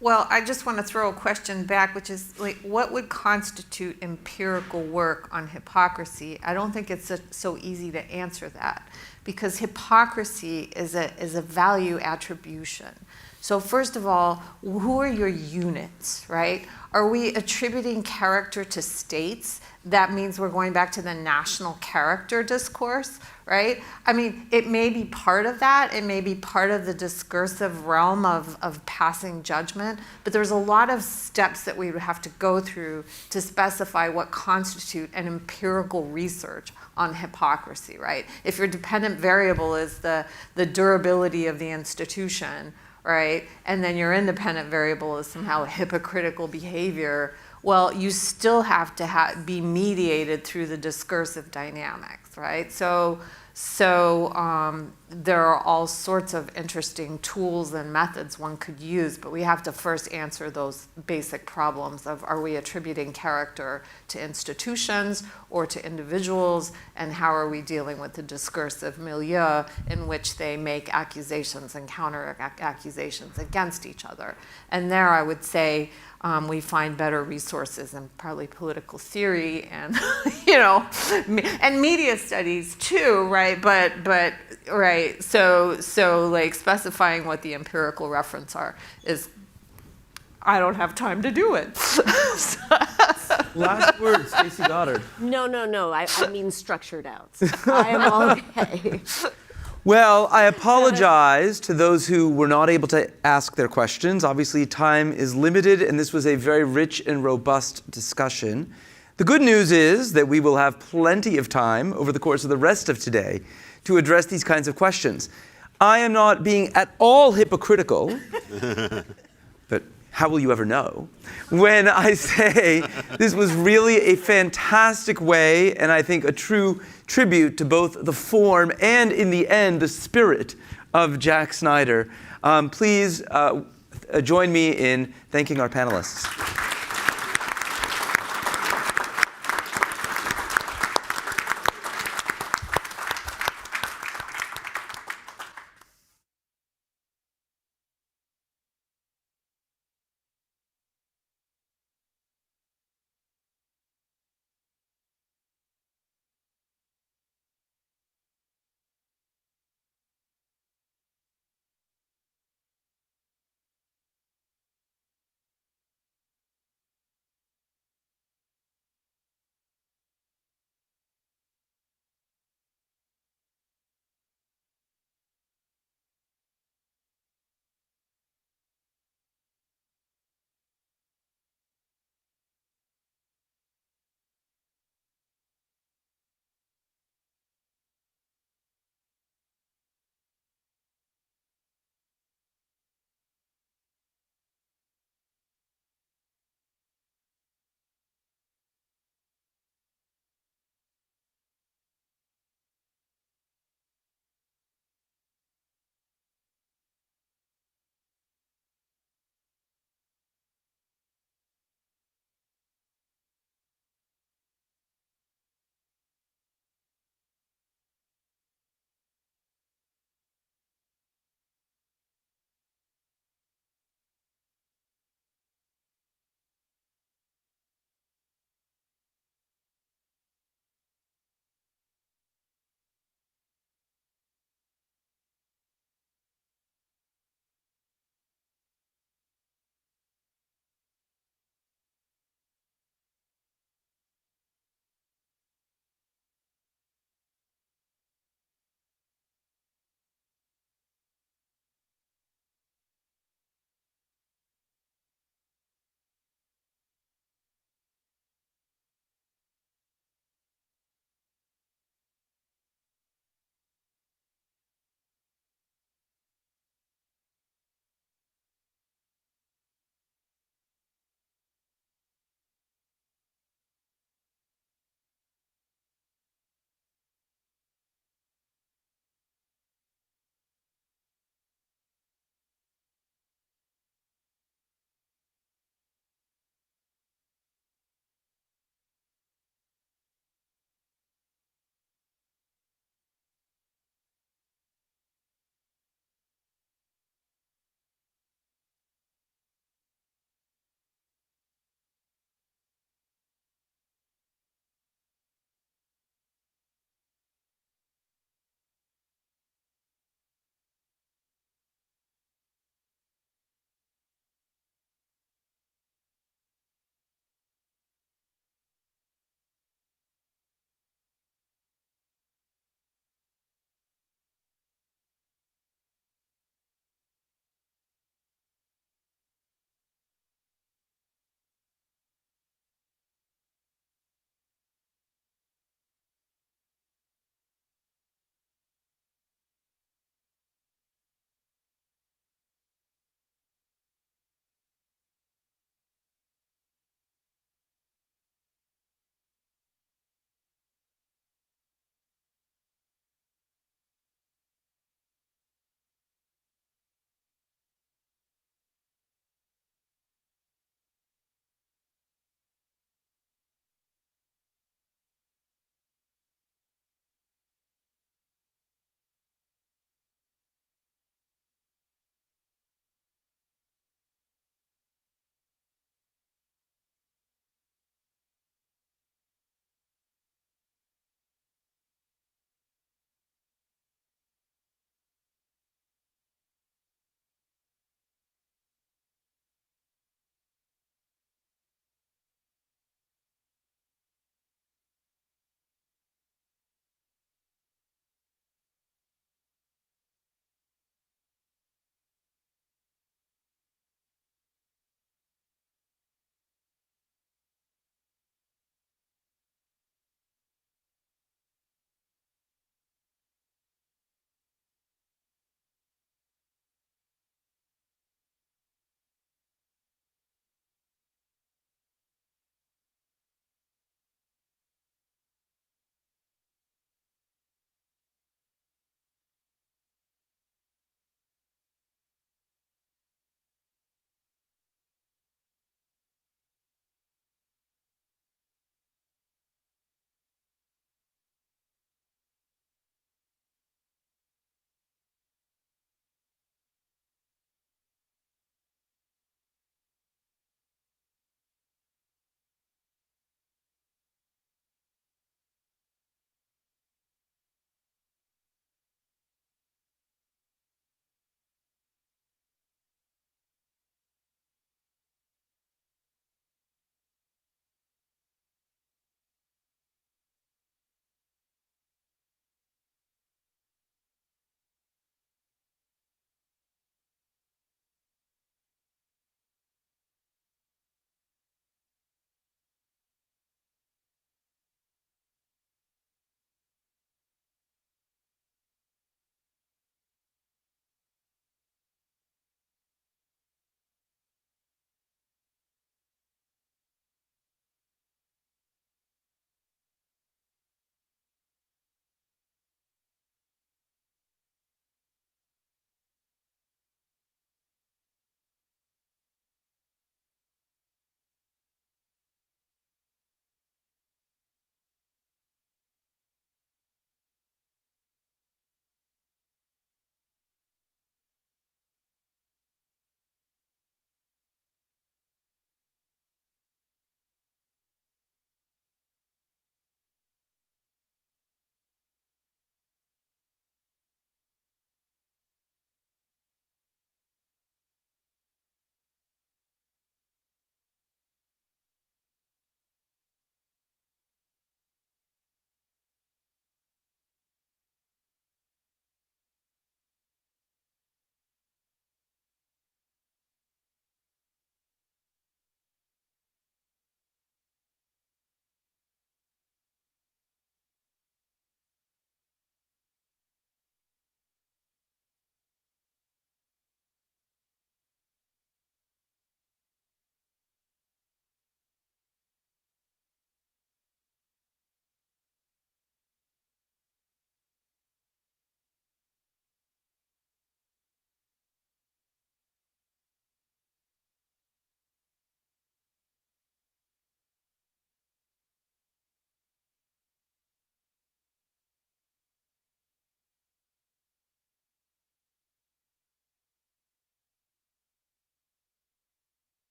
Well, I just want to throw a question back, which is, like, what would constitute empirical work on hypocrisy? I don't think it's so easy to answer that, because hypocrisy is a value attribution. So first of all, who are your units, right? Are we attributing character to states? That means we're going back to the national character discourse, right? I mean, it may be part of that. It may be part of the discursive realm of passing judgment, but there's a lot of steps that we would have to go through to specify what constitute an empirical research on hypocrisy, right? If your dependent variable is the durability of the institution, right, and then your independent variable is somehow hypocritical behavior, well, you still have to be mediated through the discursive dynamics, right? So there are all sorts of interesting tools and methods one could use, but we have to first answer those basic problems of, are we attributing character to institutions or to individuals, and how are we dealing with the discursive milieu in which they make accusations and counter accusations against each other. And there I would say we find better resources in probably political theory and, you know, and media studies too, right? But right, so like specifying what the empirical reference are is, I don't have time to do it. Last word, Stacey Goddard. No, no, no. I mean structured out. I am okay. Well, I apologize to those who were not able to ask their questions. Obviously, time is limited, and this was a very rich and robust discussion. The good news is that we will have plenty of time over the course of the rest of today to address these kinds of questions. I am not being at all hypocritical, but how will you ever know, when I say this was really a fantastic way, and I think a true tribute to both the form and, in the end, the spirit of Jack Snyder. Please join me in thanking our panelists.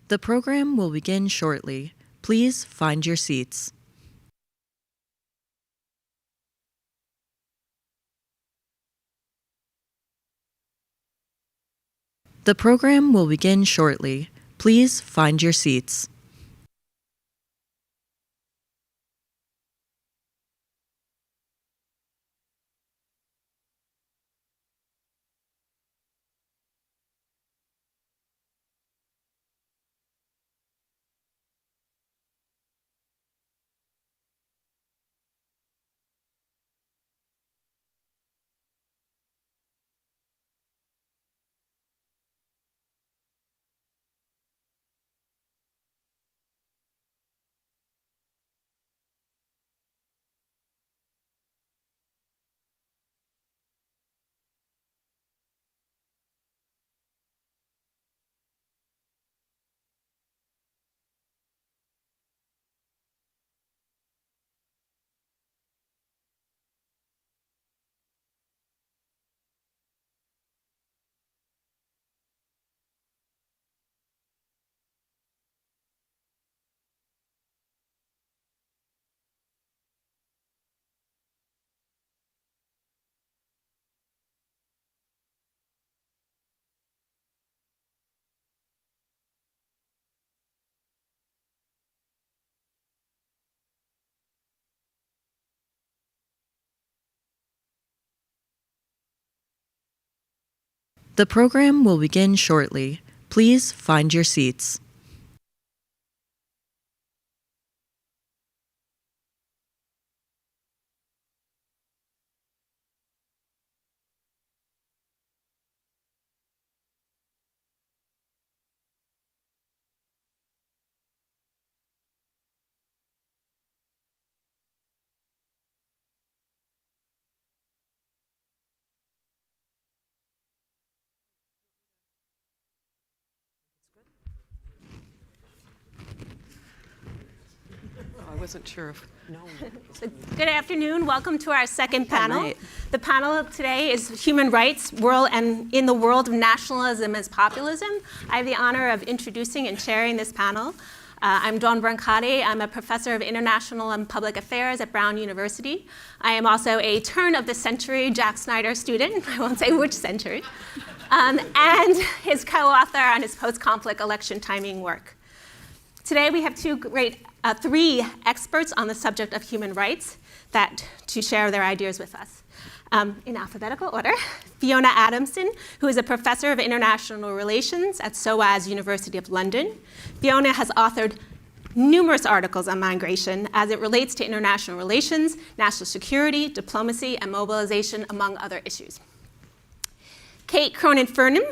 The program will begin shortly. Please find your seats. The program will begin shortly. Please find your seats. The program will begin shortly. Please find your seats. I wasn't sure if. So good afternoon. Welcome to our second panel. The panel today is Human Rights, World and in the World of Nationalism as Populism. I have the honor of introducing and chairing this panel. I'm Dawn Brancati. I'm a professor of international and public affairs at Brown University. I am also a turn-of-the-century Jack Snyder student. I won't say which century. And his co-author on his post-conflict election timing work. Today we have three experts on the subject of human rights to share their ideas with us. In alphabetical order, Fiona Adamson, who is a professor of international relations at SOAS University of London. Fiona has authored numerous articles on migration as it relates to international relations, national security, diplomacy, and mobilization, among other issues. Kate Cronin-Furnham,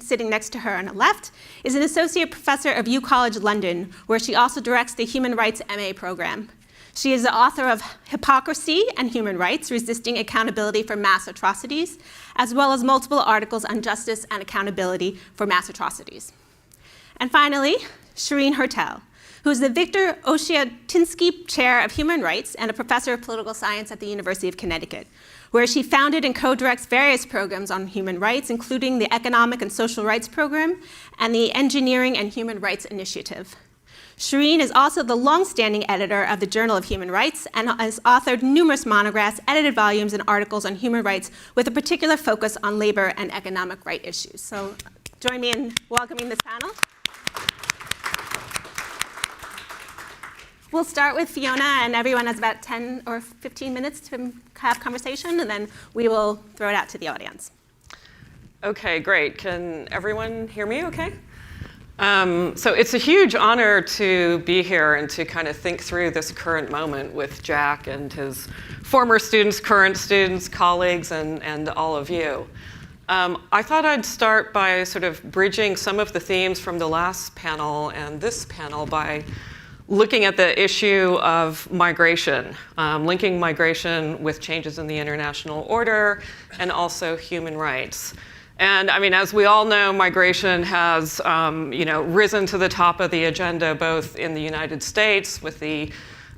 sitting next to her on the left, is an associate professor of UCollege London, where she also directs the Human Rights MA program. She is the author of Hypocrisy and Human Rights, Resisting Accountability for Mass Atrocities, as well as multiple articles on justice and accountability for mass atrocities. And finally, Shireen Hertel, who is the Victor Oshetinsky Chair of Human Rights and a professor of political science at the University of Connecticut, where she founded and co-directs various programs on human rights, including the Economic and Social Rights Program and the Engineering and Human Rights Initiative. Shireen is also the longstanding editor of the Journal of Human Rights and has authored numerous monographs, edited volumes, and articles on human rights with a particular focus on labor and economic right issues. So join me in welcoming this panel. We'll start with Fiona, and everyone has about 10 or 15 minutes to have conversation, and then we will throw it out to the audience. Okay, great. Can everyone hear me okay? So it's a huge honor to be here and to kind of think through this current moment with Jack and his former students, current students, colleagues, and all of you. I thought I'd start by sort of bridging some of the themes from the last panel and this panel by looking at the issue of migration, linking migration with changes in the international order and also human rights. And I mean, as we all know, migration has risen to the top of the agenda, both in the United States with the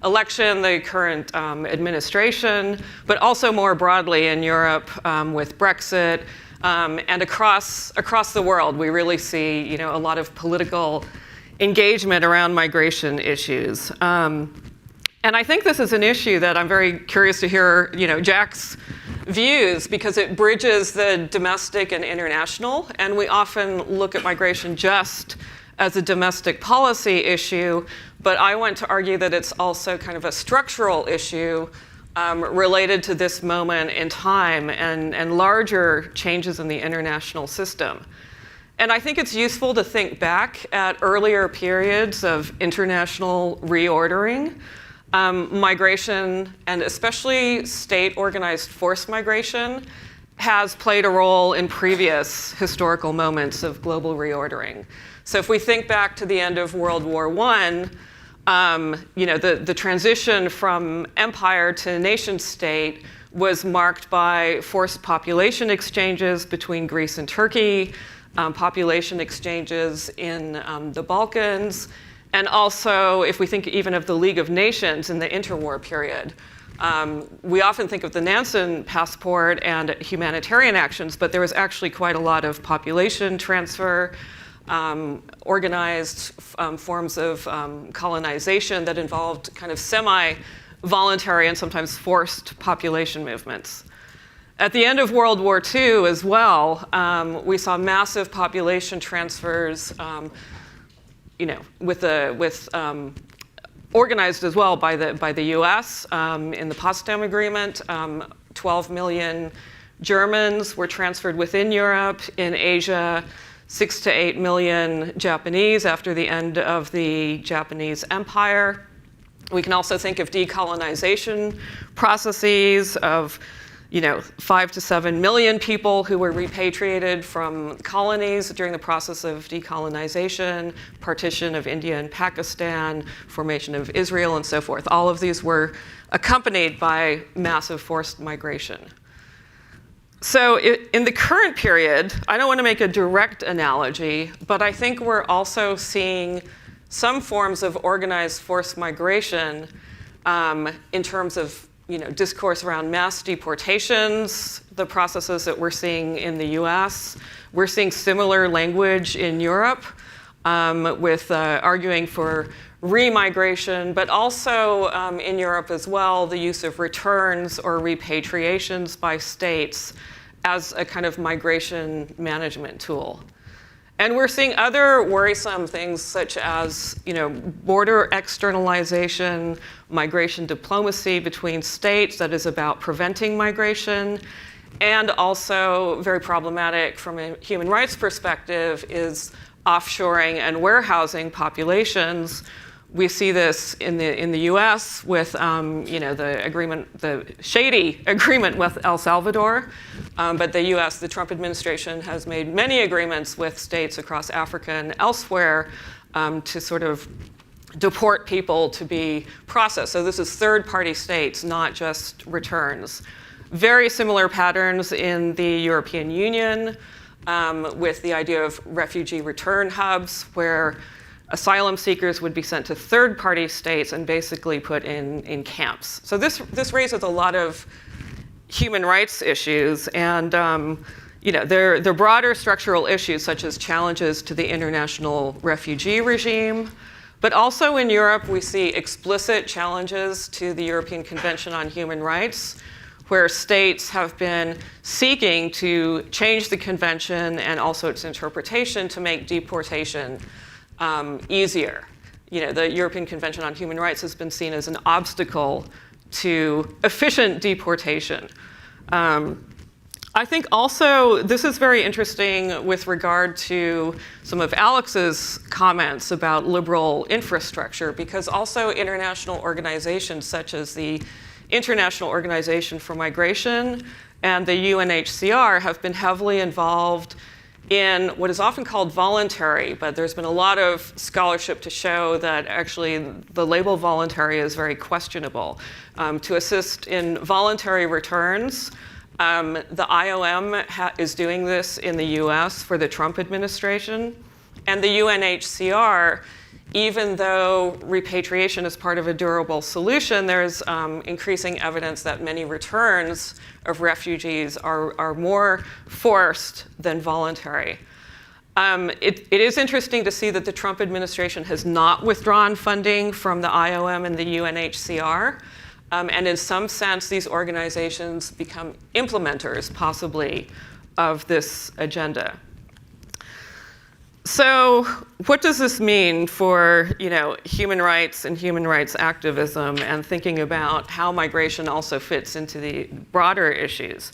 election, the current administration, but also more broadly in Europe with Brexit, and across the world. We really see a lot of political engagement around migration issues. And I think this is an issue that I'm very curious to hear, Jack's views, because it bridges the domestic and international, and we often look at migration just as a domestic policy issue, but I want to argue that it's also kind of a structural issue related to this moment in time and larger changes in the international system. And I think it's useful to think back at earlier periods of international reordering. Migration, and especially state-organized forced migration, has played a role in previous historical moments of global reordering. So if we think back to the end of World War I, the transition from empire to nation state was marked by forced population exchanges between Greece and Turkey, population exchanges in the Balkans, and also, if we think even of the League of Nations in the interwar period, we often think of the Nansen Passport and humanitarian actions, but there was actually quite a lot of population transfer, organized forms of colonization that involved kind of semi-voluntary and sometimes forced population movements. At the end of World War II as well, we saw massive population transfers, organized as well by the U.S. In the Potsdam Agreement. 12 million Germans were transferred within Europe. In Asia, 6 to 8 million Japanese after the end of the Japanese Empire. We can also think of decolonization processes of 5 to 7 million people who were repatriated from colonies during the process of decolonization, partition of India and Pakistan, formation of Israel, and so forth. All of these were accompanied by massive forced migration. So in the current period, I don't want to make a direct analogy, but I think we're also seeing some forms of organized forced migration in terms of discourse around mass deportations, the processes that we're seeing in the US. We're seeing similar language in Europe with arguing for remigration, but also in Europe as well, the use of returns or repatriations by states as a kind of migration management tool. And we're seeing other worrisome things such as, border externalization, migration diplomacy between states that is about preventing migration, and also very problematic from a human rights perspective is offshoring and warehousing populations. We see this in the U.S. with the shady agreement with El Salvador, but the U.S., the Trump administration has made many agreements with states across Africa and elsewhere to sort of deport people to be processed. So this is third-party states, not just returns. Very similar patterns in the European Union with the idea of refugee return hubs, where asylum seekers would be sent to third-party states and basically put in camps. So this raises a lot of human rights issues, and there are broader structural issues such as challenges to the international refugee regime, but also in Europe we see explicit challenges to the European Convention on Human Rights, where states have been seeking to change the convention and also its interpretation to make deportation easier. The European Convention on Human Rights has been seen as an obstacle to efficient deportation. I think also this is very interesting with regard to some of Alex's comments about liberal infrastructure, because also international organizations such as the International Organization for Migration and the UNHCR have been heavily involved in what is often called voluntary, but there's been a lot of scholarship to show that actually the label voluntary is very questionable. To assist in voluntary returns, the IOM is doing this in the US for the Trump administration, and the UNHCR, even though repatriation is part of a durable solution, there's increasing evidence that many returns of refugees are more forced than voluntary. It is interesting to see that the Trump administration has not withdrawn funding from the IOM and the UNHCR. And in some sense, these organizations become implementers, possibly, of this agenda. So what does this mean for human rights and human rights activism and thinking about how migration also fits into the broader issues?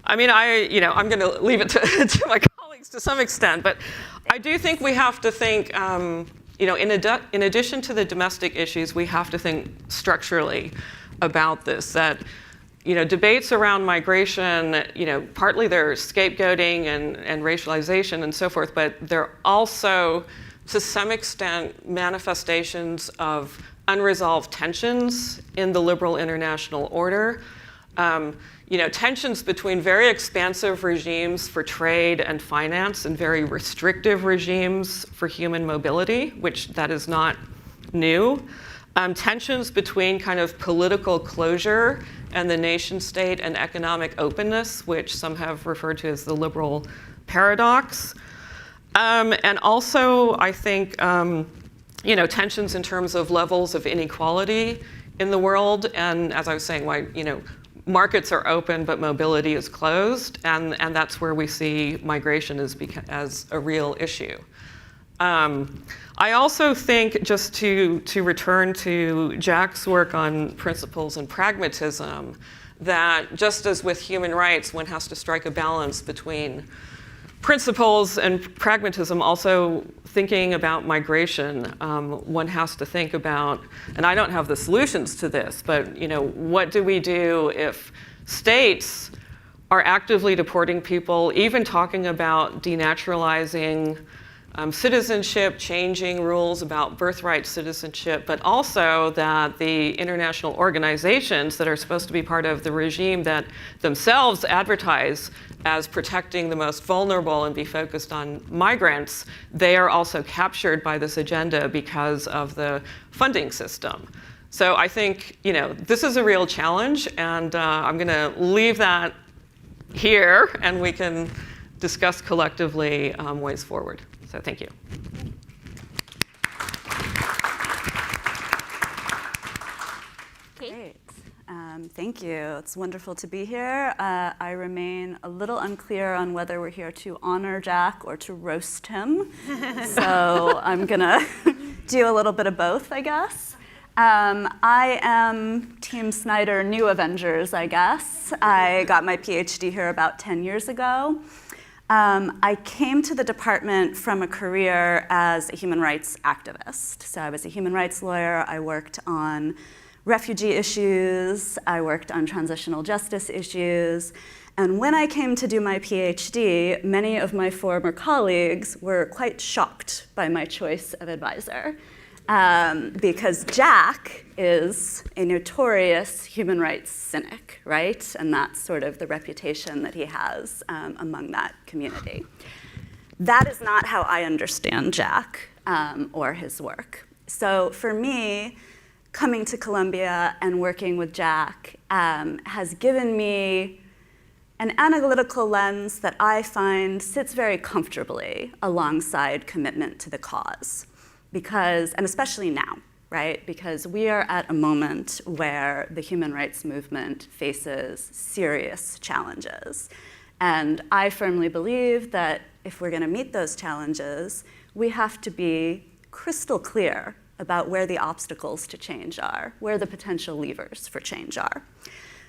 I mean, I'm going to leave it to my colleagues to some extent, but I do think we have to think, in addition to the domestic issues, we have to think structurally about this, that debates around migration, partly they're scapegoating and racialization and so forth, but they're also, to some extent, manifestations of unresolved tensions in the liberal international order. Tensions between very expansive regimes for trade and finance and very restrictive regimes for human mobility, which that is not new. Tensions between kind of political closure and the nation state and economic openness, which some have referred to as the liberal paradox. And also, I think, tensions in terms of levels of inequality in the world. And as I was saying, why, markets are open, but mobility is closed. And that's where we see migration as a real issue. I also think, just to return to Jack's work on principles and pragmatism, that just as with human rights, one has to strike a balance between principles and pragmatism. Also thinking about migration, one has to think about, and I don't have the solutions to this, but what do we do if states are actively deporting people, even talking about denaturalizing citizenship, changing rules about birthright citizenship, but also that the international organizations that are supposed to be part of the regime that themselves advertise as protecting the most vulnerable and be focused on migrants, they are also captured by this agenda because of the funding system. So I think, this is a real challenge, and I'm going to leave that here, and we can discuss collectively ways forward. So thank you. Great. Thank you. It's wonderful to be here. I remain a little unclear on whether we're here to honor Jack or to roast him. So I'm going to do a little bit of both, I guess. I am Team Snyder New Avengers, I guess. I got my PhD here about 10 years ago. I came to the department from a career as a human rights activist. So I was a human rights lawyer. I worked on refugee issues. I worked on transitional justice issues. And when I came to do my PhD, many of my former colleagues were quite shocked by my choice of advisor. Because Jack is a notorious human rights cynic, right? And that's sort of the reputation that he has among that community. That is not how I understand Jack or his work. So for me, coming to Columbia and working with Jack has given me an analytical lens that I find sits very comfortably alongside commitment to the cause. Because, and especially now, right? Because we are at a moment where the human rights movement faces serious challenges. And I firmly believe that if we're going to meet those challenges, we have to be crystal clear about where the obstacles to change are, where the potential levers for change are.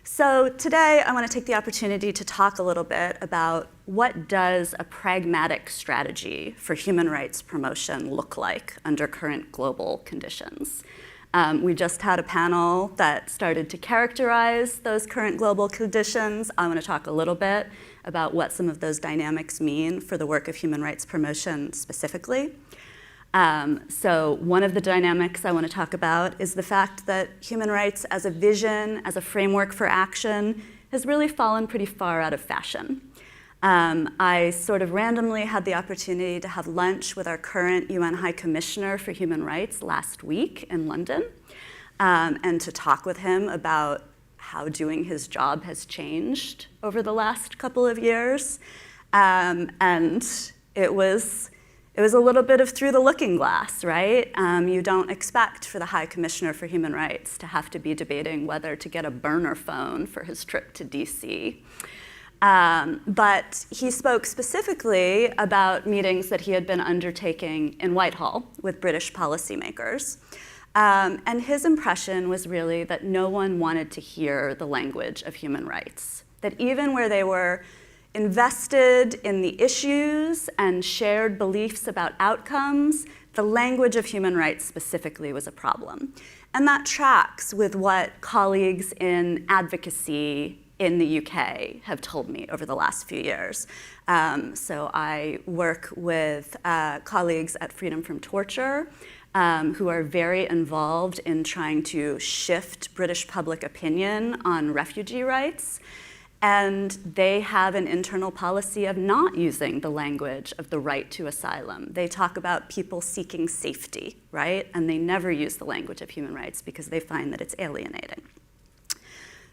So today, I want to take the opportunity to talk a little bit about what does a pragmatic strategy for human rights promotion look like under current global conditions. We just had a panel that started to characterize those current global conditions. I want to talk a little bit about what some of those dynamics mean for the work of human rights promotion specifically. So one of the dynamics I want to talk about is the fact that human rights as a vision, as a framework for action, has really fallen pretty far out of fashion. I sort of randomly had the opportunity to have lunch with our current UN High Commissioner for Human Rights last week in London, and to talk with him about how doing his job has changed over the last couple of years. And It was a little bit of through the looking glass, right? You don't expect for the High Commissioner for Human Rights to have to be debating whether to get a burner phone for his trip to DC. But he spoke specifically about meetings that he had been undertaking in Whitehall with British policymakers. And his impression was really that no one wanted to hear the language of human rights, that even where they were invested in the issues and shared beliefs about outcomes, the language of human rights specifically was a problem. And that tracks with what colleagues in advocacy in the UK have told me over the last few years. So I work with colleagues at Freedom from Torture who are very involved in trying to shift British public opinion on refugee rights. And they have an internal policy of not using the language of the right to asylum. They talk about people seeking safety, right? And they never use the language of human rights because they find that it's alienating.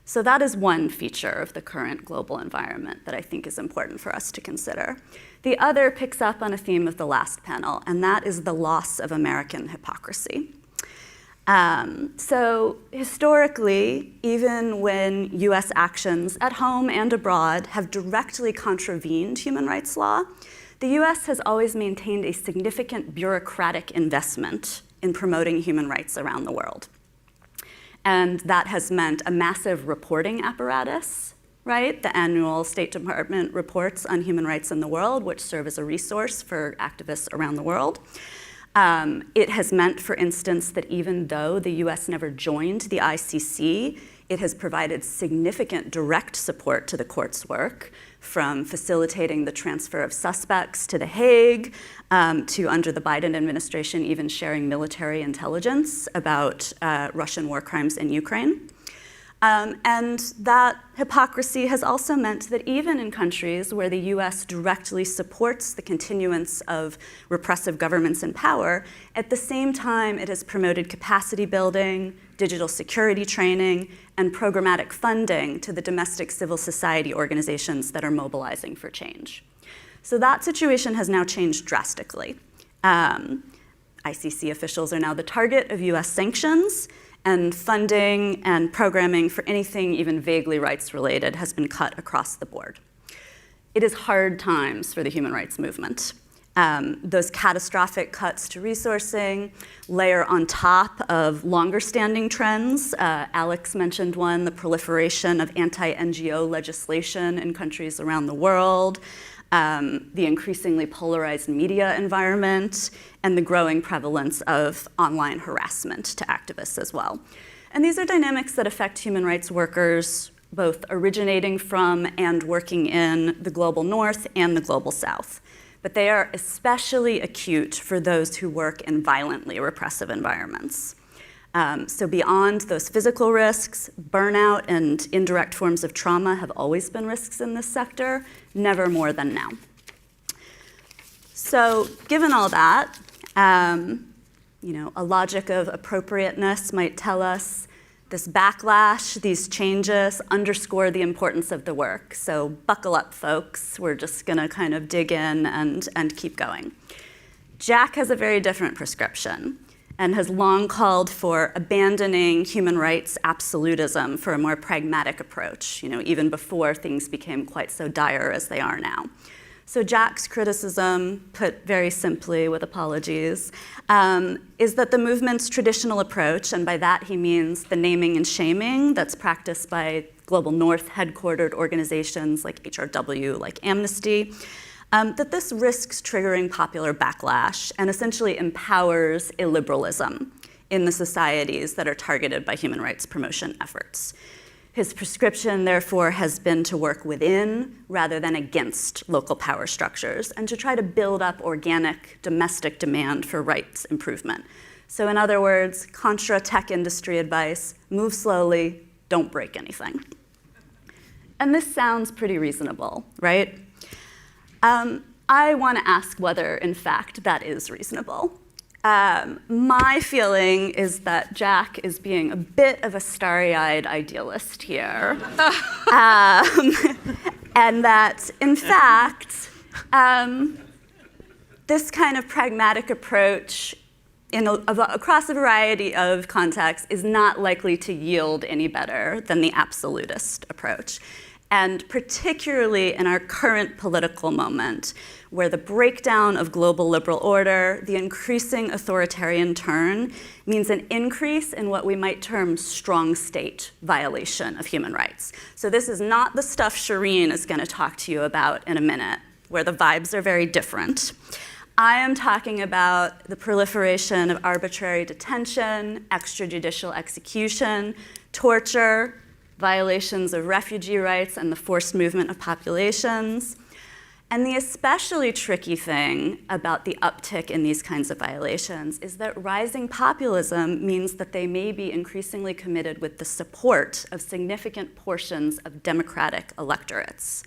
So that is one feature of the current global environment that I think is important for us to consider. The other picks up on a theme of the last panel, and that is the loss of American hypocrisy. So historically, even when US actions at home and abroad have directly contravened human rights law, the US has always maintained a significant bureaucratic investment in promoting human rights around the world. And that has meant a massive reporting apparatus, right? The annual State Department reports on human rights in the world, which serve as a resource for activists around the world. It has meant, for instance, that even though the US never joined the ICC, it has provided significant direct support to the court's work, from facilitating the transfer of suspects to The Hague, to, under the Biden administration, even sharing military intelligence about Russian war crimes in Ukraine. And that hypocrisy has also meant that even in countries where the US directly supports the continuance of repressive governments in power, at the same time it has promoted capacity building, digital security training, and programmatic funding to the domestic civil society organizations that are mobilizing for change. So that situation has now changed drastically. ICC officials are now the target of US sanctions, and funding and programming for anything even vaguely rights-related has been cut across the board. It is hard times for the human rights movement. Those catastrophic cuts to resourcing layer on top of longer-standing trends. Alex mentioned one, the proliferation of anti-NGO legislation in countries around the world, the increasingly polarized media environment, and the growing prevalence of online harassment to activists as well. And these are dynamics that affect human rights workers, both originating from and working in the global north and the global south. But they are especially acute for those who work in violently repressive environments. So beyond those physical risks, burnout and indirect forms of trauma have always been risks in this sector, never more than now. So given all that, a logic of appropriateness might tell us this backlash, these changes underscore the importance of the work. So buckle up, folks. We're just gonna kind of dig in and keep going. Jack has a very different prescription and has long called for abandoning human rights absolutism for a more pragmatic approach, even before things became quite so dire as they are now. So Jack's criticism, put very simply with apologies, is that the movement's traditional approach, and by that he means the naming and shaming that's practiced by Global North headquartered organizations like HRW, like Amnesty, that this risks triggering popular backlash and essentially empowers illiberalism in the societies that are targeted by human rights promotion efforts. His prescription, therefore, has been to work within rather than against local power structures and to try to build up organic domestic demand for rights improvement. So in other words, contra tech industry advice, move slowly, don't break anything. And this sounds pretty reasonable, right? I want to ask whether, in fact, that is reasonable. My feeling is that Jack is being a bit of a starry-eyed idealist here. And that, in fact, this kind of pragmatic approach across a variety of contexts is not likely to yield any better than the absolutist approach. And particularly in our current political moment, where the breakdown of global liberal order, the increasing authoritarian turn, means an increase in what we might term strong state violation of human rights. So this is not the stuff Shireen is going to talk to you about in a minute, where the vibes are very different. I am talking about the proliferation of arbitrary detention, extrajudicial execution, torture, violations of refugee rights and the forced movement of populations. And the especially tricky thing about the uptick in these kinds of violations is that rising populism means that they may be increasingly committed with the support of significant portions of democratic electorates.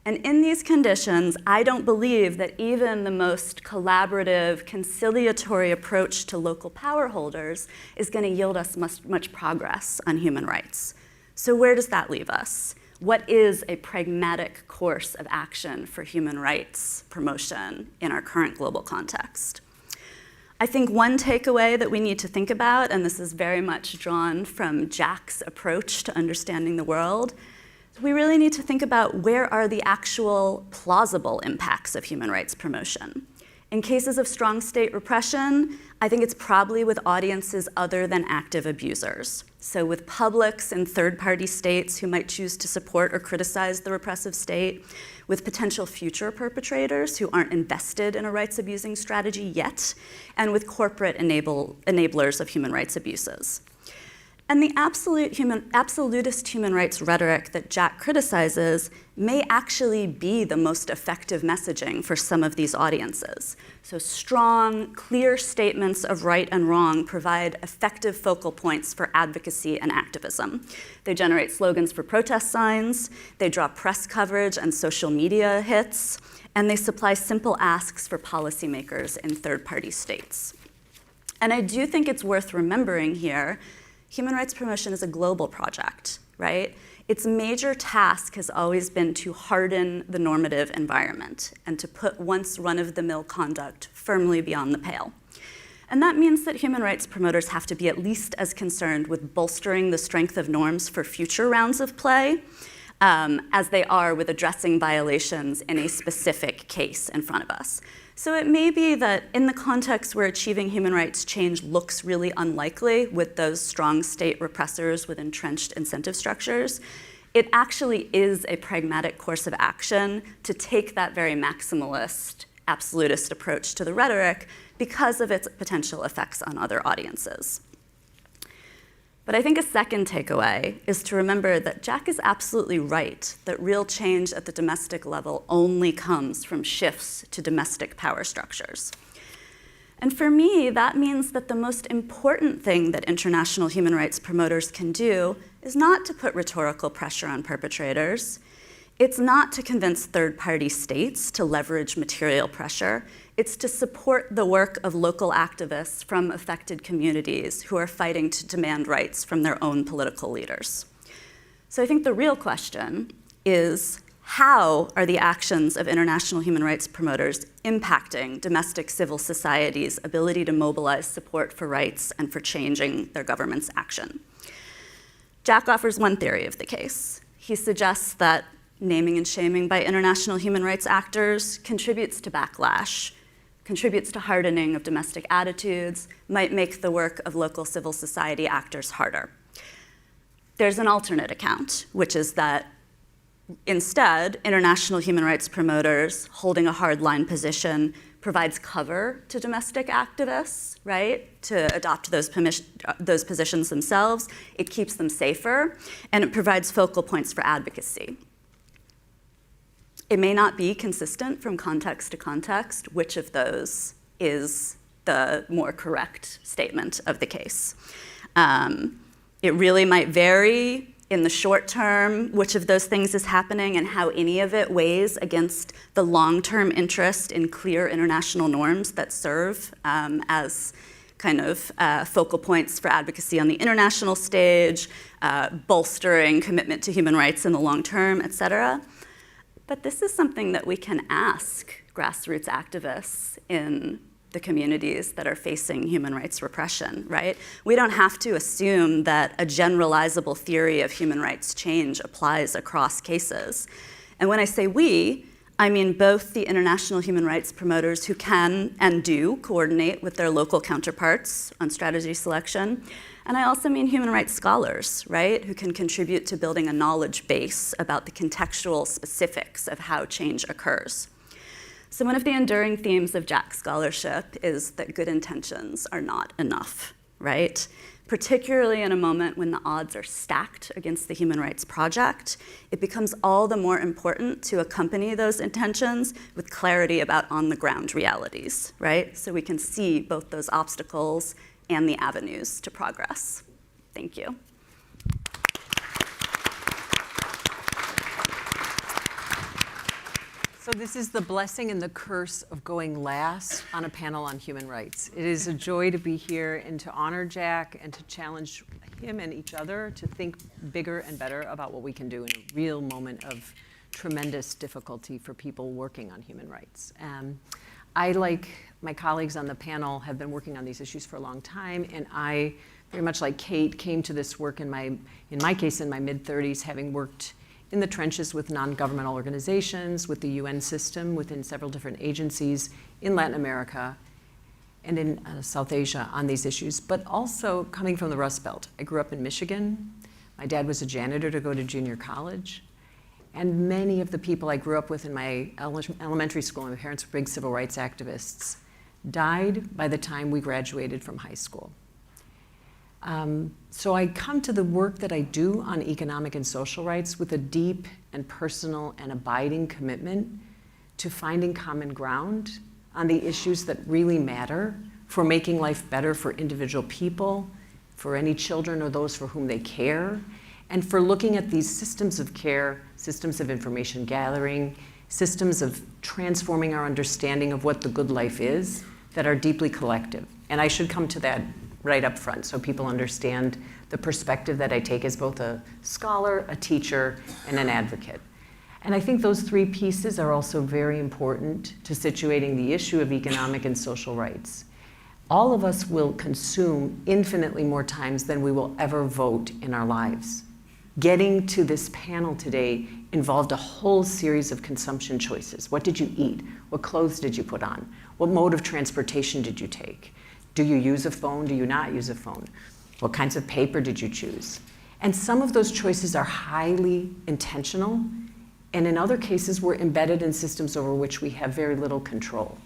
And in these conditions, I don't believe that even the most collaborative, conciliatory approach to local power holders is going to yield us much progress on human rights. So where does that leave us? What is a pragmatic course of action for human rights promotion in our current global context? I think one takeaway that we need to think about, and this is very much drawn from Jack's approach to understanding the world, we really need to think about where are the actual plausible impacts of human rights promotion. In cases of strong state repression, I think it's probably with audiences other than active abusers. So with publics and third-party states who might choose to support or criticize the repressive state, with potential future perpetrators who aren't invested in a rights-abusing strategy yet, and with corporate enablers of human rights abuses. And the absolutist human rights rhetoric that Jack criticizes may actually be the most effective messaging for some of these audiences. So strong, clear statements of right and wrong provide effective focal points for advocacy and activism. They generate slogans for protest signs, they draw press coverage and social media hits, and they supply simple asks for policymakers in third-party states. And I do think it's worth remembering here, human rights promotion is a global project, right? Its major task has always been to harden the normative environment and to put once run-of-the-mill conduct firmly beyond the pale. And that means that human rights promoters have to be at least as concerned with bolstering the strength of norms for future rounds of play as they are with addressing violations in a specific case in front of us. So it may be that in the context where achieving human rights change looks really unlikely with those strong state repressors with entrenched incentive structures, it actually is a pragmatic course of action to take that very maximalist, absolutist approach to the rhetoric because of its potential effects on other audiences. But I think a second takeaway is to remember that Jack is absolutely right that real change at the domestic level only comes from shifts to domestic power structures. And for me, that means that the most important thing that international human rights promoters can do is not to put rhetorical pressure on perpetrators. It's not to convince third-party states to leverage material pressure. It's to support the work of local activists from affected communities who are fighting to demand rights from their own political leaders. So I think the real question is, how are the actions of international human rights promoters impacting domestic civil society's ability to mobilize support for rights and for changing their government's action? Jack offers one theory of the case. He suggests that naming and shaming by international human rights actors contributes to backlash, contributes to hardening of domestic attitudes, might make the work of local civil society actors harder. There's an alternate account, which is that instead, international human rights promoters holding a hardline position provides cover to domestic activists, right, to adopt those positions themselves. It keeps them safer, and it provides focal points for advocacy. It may not be consistent from context to context which of those is the more correct statement of the case. It really might vary in the short term which of those things is happening and how any of it weighs against the long-term interest in clear international norms that serve as kind of focal points for advocacy on the international stage, bolstering commitment to human rights in the long term, et cetera. But this is something that we can ask grassroots activists in the communities that are facing human rights repression, right? We don't have to assume that a generalizable theory of human rights change applies across cases. And when I say we, I mean both the international human rights promoters who can and do coordinate with their local counterparts on strategy selection, and I also mean human rights scholars, right, who can contribute to building a knowledge base about the contextual specifics of how change occurs. So one of the enduring themes of Jack scholarship is that good intentions are not enough, right? Particularly in a moment when the odds are stacked against the Human Rights Project, it becomes all the more important to accompany those intentions with clarity about on-the-ground realities, right? So we can see both those obstacles and the avenues to progress. Thank you. So this is the blessing and the curse of going last on a panel on human rights. It is a joy to be here and to honor Jack and to challenge him and each other to think bigger and better about what we can do in a real moment of tremendous difficulty for people working on human rights. I, like my colleagues on the panel, have been working on these issues for a long time, and I, very much like Kate, came to this work in my case in my mid-30s, having worked in the trenches with non-governmental organizations, with the UN system, within several different agencies in Latin America and in South Asia on these issues, but also coming from the Rust Belt. I grew up in Michigan. My dad was a janitor to go to junior college. And many of the people I grew up with in my elementary school, and my parents were big civil rights activists, died by the time we graduated from high school. So I come to the work that I do on economic and social rights with a deep and personal and abiding commitment to finding common ground on the issues that really matter for making life better for individual people, for any children or those for whom they care, and for looking at these systems of care, systems of information gathering, systems of transforming our understanding of what the good life is that are deeply collective. And I should come to that right up front so people understand the perspective that I take as both a scholar, a teacher, and an advocate. And I think those three pieces are also very important to situating the issue of economic and social rights. All of us will consume infinitely more times than we will ever vote in our lives. Getting to this panel today involved a whole series of consumption choices. What did you eat? What clothes did you put on? What mode of transportation did you take? Do you use a phone? Do you not use a phone? What kinds of paper did you choose? And some of those choices are highly intentional, and in other cases, we're embedded in systems over which we have very little control.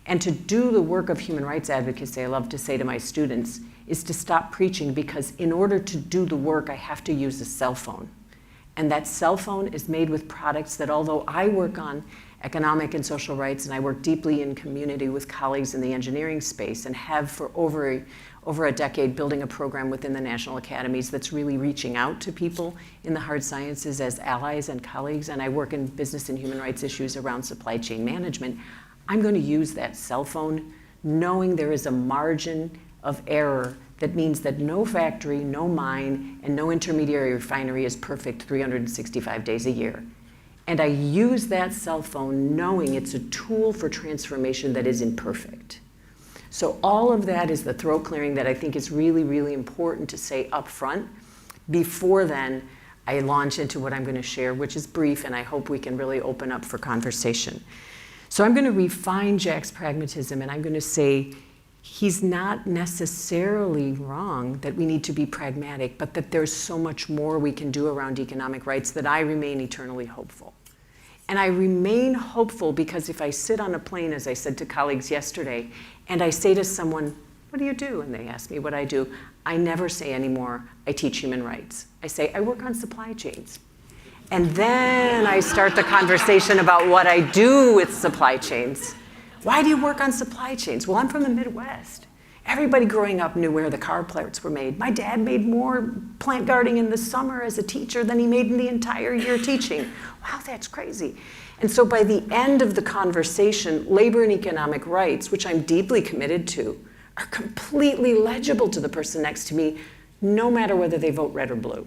And to do the work of human rights advocacy, I love to say to my students, is to stop preaching, because in order to do the work, I have to use a cell phone. And that cell phone is made with products that, although I work on economic and social rights, and I work deeply in community with colleagues in the engineering space, and have for over a decade building a program within the national academies that's really reaching out to people in the hard sciences as allies and colleagues, and I work in business and human rights issues around supply chain management. I'm going to use that cell phone knowing there is a margin of error that means that no factory, no mine, and no intermediary refinery is perfect 365 days a year. And I use that cell phone knowing it's a tool for transformation that is imperfect. So all of that is the throat clearing that I think is really, really important to say up front. Before then, I launch into what I'm going to share, which is brief, and I hope we can really open up for conversation. So I'm going to refine Jack's pragmatism, and I'm going to say he's not necessarily wrong that we need to be pragmatic, but that there's so much more we can do around economic rights that I remain eternally hopeful. And I remain hopeful because if I sit on a plane, as I said to colleagues yesterday, and I say to someone, what do you do? And they ask me what I do. I never say anymore, I teach human rights. I say, I work on supply chains. And then I start the conversation about what I do with supply chains. Why do you work on supply chains? Well, I'm from the Midwest. Everybody growing up knew where the car parts were made. My dad made more plant gardening in the summer as a teacher than he made in the entire year teaching. Wow, that's crazy. And so by the end of the conversation, labor and economic rights, which I'm deeply committed to, are completely legible to the person next to me, no matter whether they vote red or blue.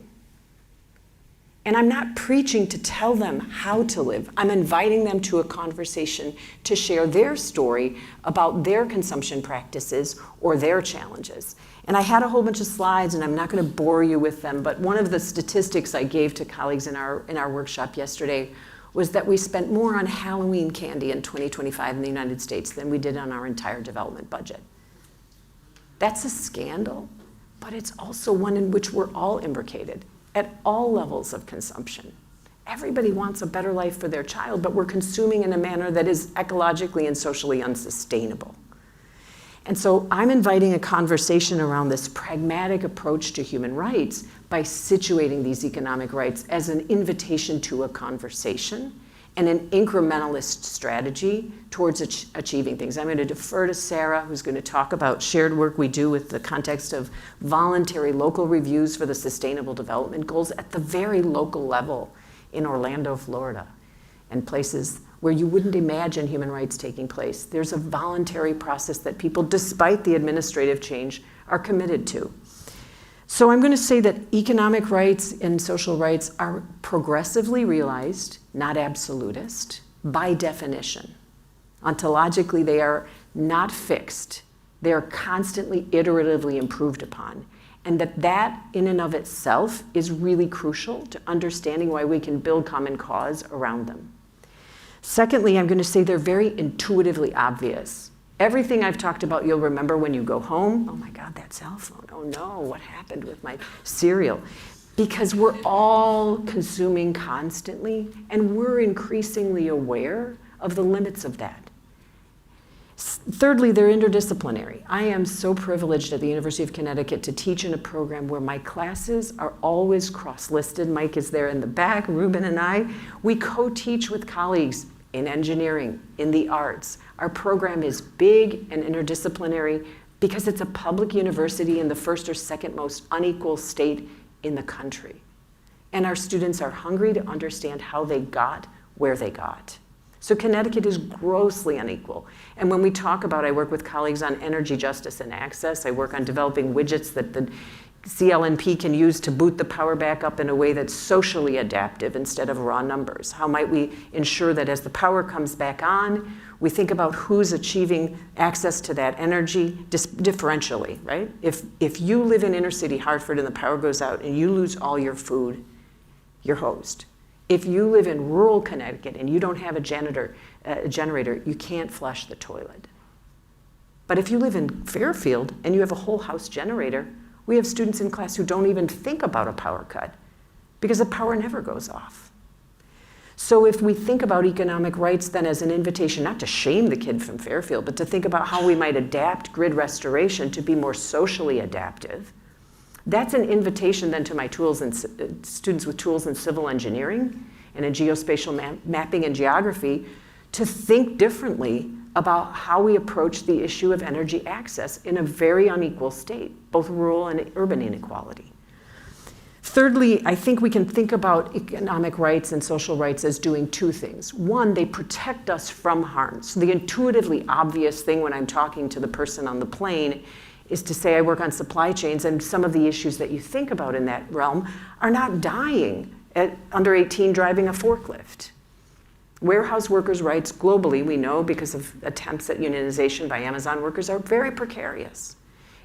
And I'm not preaching to tell them how to live. I'm inviting them to a conversation to share their story about their consumption practices or their challenges. And I had a whole bunch of slides, and I'm not going to bore you with them, but one of the statistics I gave to colleagues in our workshop yesterday was that we spent more on Halloween candy in 2025 in the United States than we did on our entire development budget. That's a scandal, but it's also one in which we're all imbricated at all levels of consumption. Everybody wants a better life for their child, but we're consuming in a manner that is ecologically and socially unsustainable. And so I'm inviting a conversation around this pragmatic approach to human rights by situating these economic rights as an invitation to a conversation and an incrementalist strategy towards achieving things. I'm going to defer to Sarah, who's going to talk about shared work we do with the context of voluntary local reviews for the Sustainable Development Goals at the very local level in Orlando, Florida, and places where you wouldn't imagine human rights taking place. There's a voluntary process that people, despite the administrative change, are committed to. So I'm going to say that economic rights and social rights are progressively realized, not absolutist, by definition. Ontologically, they are not fixed. They are constantly iteratively improved upon. And that in and of itself is really crucial to understanding why we can build common cause around them. Secondly, I'm going to say they're very intuitively obvious. Everything I've talked about, you'll remember when you go home. Oh my God, that cell phone. Oh no, what happened with my cereal? Because we're all consuming constantly, and we're increasingly aware of the limits of that. Thirdly, they're interdisciplinary. I am so privileged at the University of Connecticut to teach in a program where my classes are always cross-listed. Mike is there in the back, Ruben and I. We co-teach with colleagues in engineering, in the arts. Our program is big and interdisciplinary because it's a public university in the first or second most unequal state in the country. And our students are hungry to understand how they got where they got. So Connecticut is grossly unequal. And when we talk about, I work with colleagues on energy justice and access. I work on developing widgets that the CLNP can use to boot the power back up in a way that's socially adaptive instead of raw numbers. How might we ensure that as the power comes back on, we think about who's achieving access to that energy differentially, right? If you live in inner city Hartford and the power goes out and you lose all your food, you're hosed. If you live in rural Connecticut and you don't have a generator, you can't flush the toilet. But if you live in Fairfield and you have a whole house generator, we have students in class who don't even think about a power cut because the power never goes off. So if we think about economic rights then as an invitation not to shame the kid from Fairfield, but to think about how we might adapt grid restoration to be more socially adaptive, that's an invitation then to my tools and students with tools in civil engineering and in geospatial mapping and geography to think differently about how we approach the issue of energy access in a very unequal state, both rural and urban inequality. Thirdly, I think we can think about economic rights and social rights as doing two things. One, they protect us from harm. So the intuitively obvious thing when I'm talking to the person on the plane is to say I work on supply chains, and some of the issues that you think about in that realm are not dying at under 18 driving a forklift. Warehouse workers' rights globally, we know because of attempts at unionization by Amazon workers, are very precarious.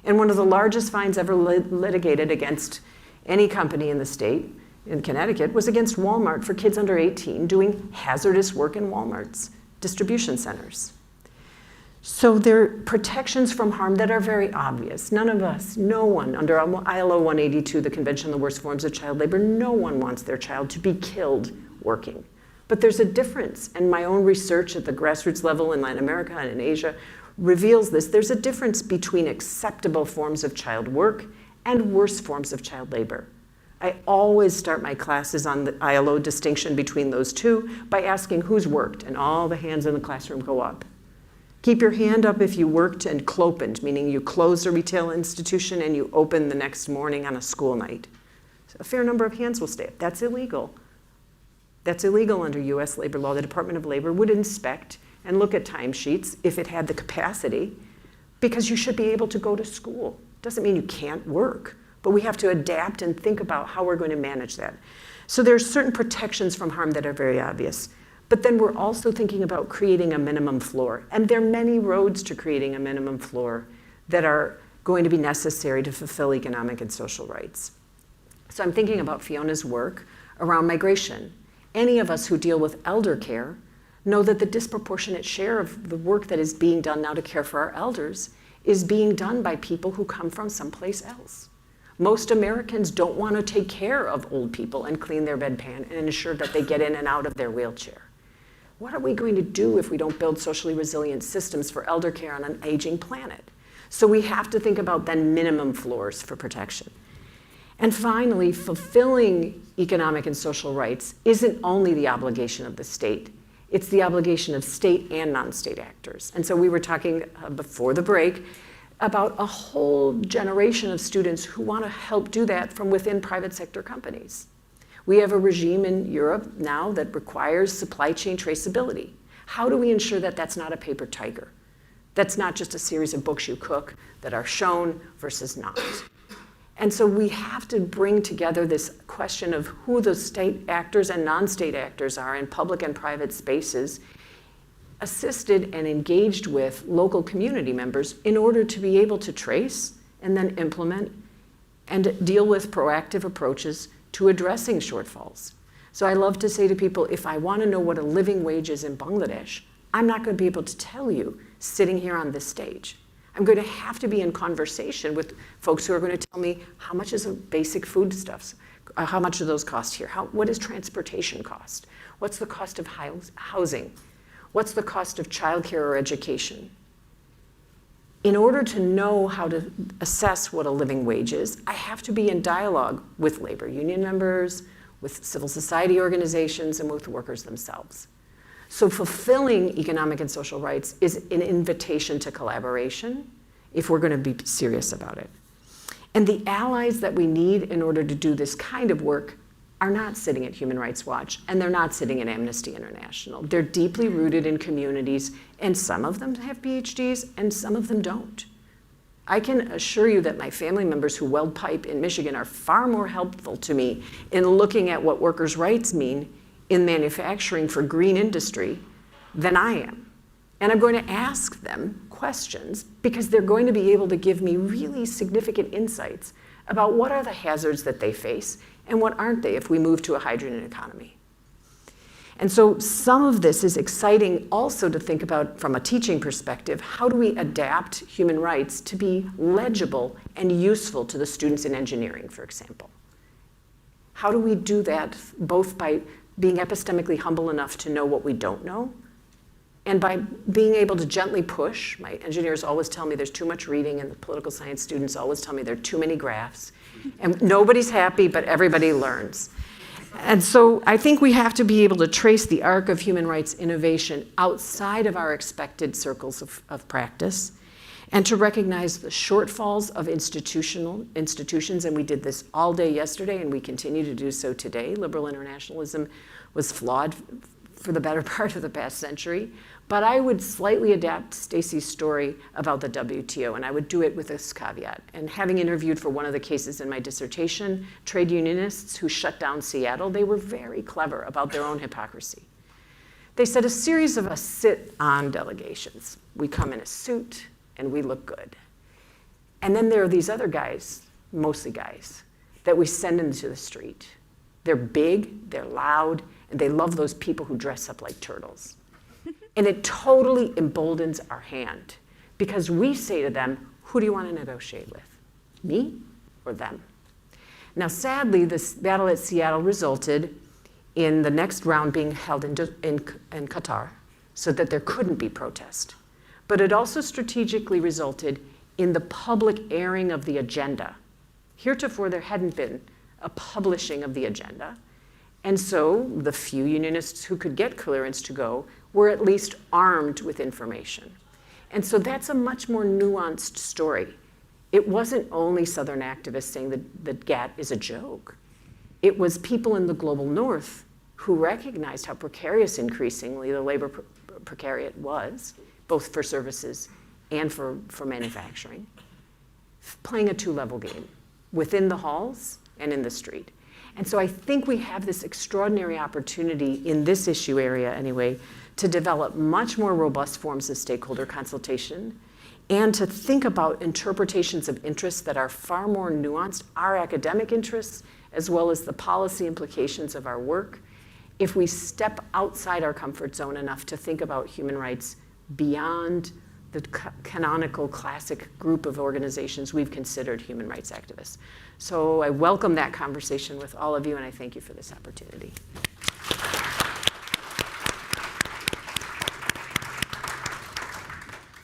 And one of the largest fines ever litigated against any company in the state, in Connecticut, was against Walmart for kids under 18 doing hazardous work in Walmart's distribution centers. So there are protections from harm that are very obvious. None of us, no one, under ILO 182, the Convention on the Worst Forms of Child Labor, no one wants their child to be killed working. But there's a difference, and my own research at the grassroots level in Latin America and in Asia reveals this. There's a difference between acceptable forms of child work and worse forms of child labor. I always start my classes on the ILO distinction between those two by asking who's worked, and all the hands in the classroom go up. Keep your hand up if you worked and clopened, meaning you closed a retail institution and you opened the next morning on a school night. So a fair number of hands will stay up. That's illegal. That's illegal under US labor law. The Department of Labor would inspect and look at timesheets if it had the capacity, because you should be able to go to school. Doesn't mean you can't work, but we have to adapt and think about how we're going to manage that. So there are certain protections from harm that are very obvious. But then we're also thinking about creating a minimum floor. And there are many roads to creating a minimum floor that are going to be necessary to fulfill economic and social rights. So I'm thinking about Fiona's work around migration. Any of us who deal with elder care know that the disproportionate share of the work that is being done now to care for our elders is being done by people who come from someplace else. Most Americans don't want to take care of old people and clean their bedpan and ensure that they get in and out of their wheelchair. What are we going to do if we don't build socially resilient systems for elder care on an aging planet? So we have to think about then minimum floors for protection. And finally, fulfilling economic and social rights isn't only the obligation of the state, it's the obligation of state and non-state actors. And so we were talking before the break about a whole generation of students who want to help do that from within private sector companies. We have a regime in Europe now that requires supply chain traceability. How do we ensure that that's not a paper tiger? That's not just a series of books you cook that are shown versus not. And so we have to bring together this question of who the state actors and non-state actors are in public and private spaces, assisted and engaged with local community members in order to be able to trace and then implement and deal with proactive approaches to addressing shortfalls. So I love to say to people, if I want to know what a living wage is in Bangladesh, I'm not going to be able to tell you sitting here on this stage. I'm going to have to be in conversation with folks who are going to tell me how much is a basic foodstuffs, how much do those cost here? What does transportation cost? What's the cost of housing? What's the cost of childcare or education? In order to know how to assess what a living wage is, I have to be in dialogue with labor union members, with civil society organizations, and with workers themselves. So fulfilling economic and social rights is an invitation to collaboration if we're going to be serious about it. And the allies that we need in order to do this kind of work are not sitting at Human Rights Watch, and they're not sitting at Amnesty International. They're deeply rooted in communities, and some of them have PhDs, and some of them don't. I can assure you that my family members who weld pipe in Michigan are far more helpful to me in looking at what workers' rights mean in manufacturing for green industry than I am. And I'm going to ask them questions because they're going to be able to give me really significant insights about what are the hazards that they face and what aren't they if we move to a hydrogen economy. And so some of this is exciting also to think about from a teaching perspective. How do we adapt human rights to be legible and useful to the students in engineering, for example? How do we do that both by being epistemically humble enough to know what we don't know, and by being able to gently push? My engineers always tell me there's too much reading, and the political science students always tell me there are too many graphs. And nobody's happy, but everybody learns. And so I think we have to be able to trace the arc of human rights innovation outside of our expected circles of practice, and to recognize the shortfalls of institutions, and we did this all day yesterday, and we continue to do so today. Liberal internationalism was flawed for the better part of the past century, but I would slightly adapt Stacy's story about the WTO, and I would do it with this caveat. And having interviewed for one of the cases in my dissertation, trade unionists who shut down Seattle, they were very clever about their own hypocrisy. They said a series of us sit on delegations. We come in a suit, and we look good. And then there are these other guys, mostly guys, that we send into the street. They're big, they're loud, and they love those people who dress up like turtles. And it totally emboldens our hand because we say to them, who do you want to negotiate with? Me or them? Now, sadly, this battle at Seattle resulted in the next round being held in Qatar so that there couldn't be protest. But it also strategically resulted in the public airing of the agenda. Heretofore, there hadn't been a publishing of the agenda. And so the few unionists who could get clearance to go were at least armed with information. And so that's a much more nuanced story. It wasn't only Southern activists saying that GATT is a joke. It was people in the global North who recognized how precarious increasingly the labor precariat was, both for services and for manufacturing, playing a two-level game. within the halls and in the street. And so I think we have this extraordinary opportunity in this issue area anyway to develop much more robust forms of stakeholder consultation and to think about interpretations of interests that are far more nuanced, our academic interests, as well as the policy implications of our work, if we step outside our comfort zone enough to think about human rights beyond the canonical classic group of organizations we've considered human rights activists. So I welcome that conversation with all of you, and I thank you for this opportunity.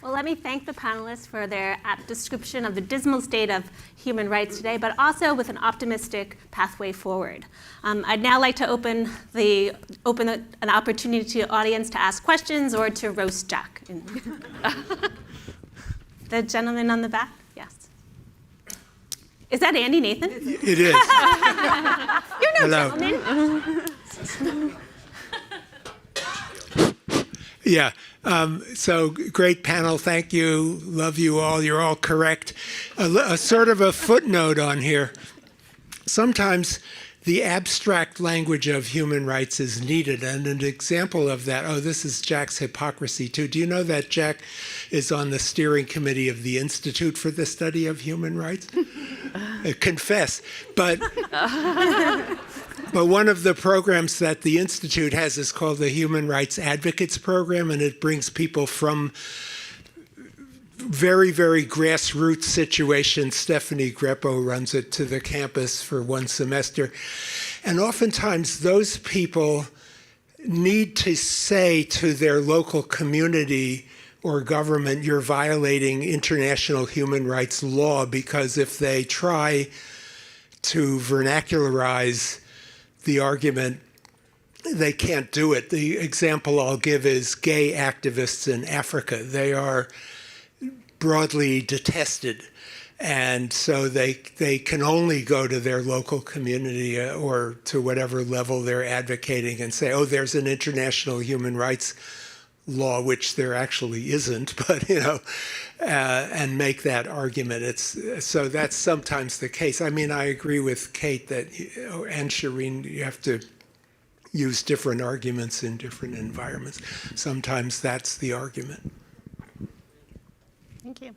Well, let me thank the panelists for their apt description of the dismal state of human rights today, but also with an optimistic pathway forward. I'd now like to open an opportunity to the audience to ask questions or to roast Jack. The gentleman on the back, yes. Is that Andy Nathan? It is. You're no Hello. gentleman. Yeah, so great panel, thank you, love you all, you're all correct. A sort of a footnote on here. Sometimes the abstract language of human rights is needed, and an example of that, this is Jack's hypocrisy too. Do you know that Jack is on the steering committee of the Institute for the Study of Human Rights? Confess, but one of the programs that the Institute has is called the Human Rights Advocates Program, and it brings people from very, very grassroots situations. Stephanie Greppo runs it to the campus for one semester. And oftentimes those people need to say to their local community or government, you're violating international human rights law, because if they try to vernacularize the argument, they can't do it. The example I'll give is gay activists in Africa. They are broadly detested, and so they can only go to their local community or to whatever level they're advocating and say, there's an international human rights law, which there actually isn't, but and make that argument. So that's sometimes the case. I mean, I agree with Kate that, and Shireen, you have to use different arguments in different environments. Sometimes that's the argument. Thank you.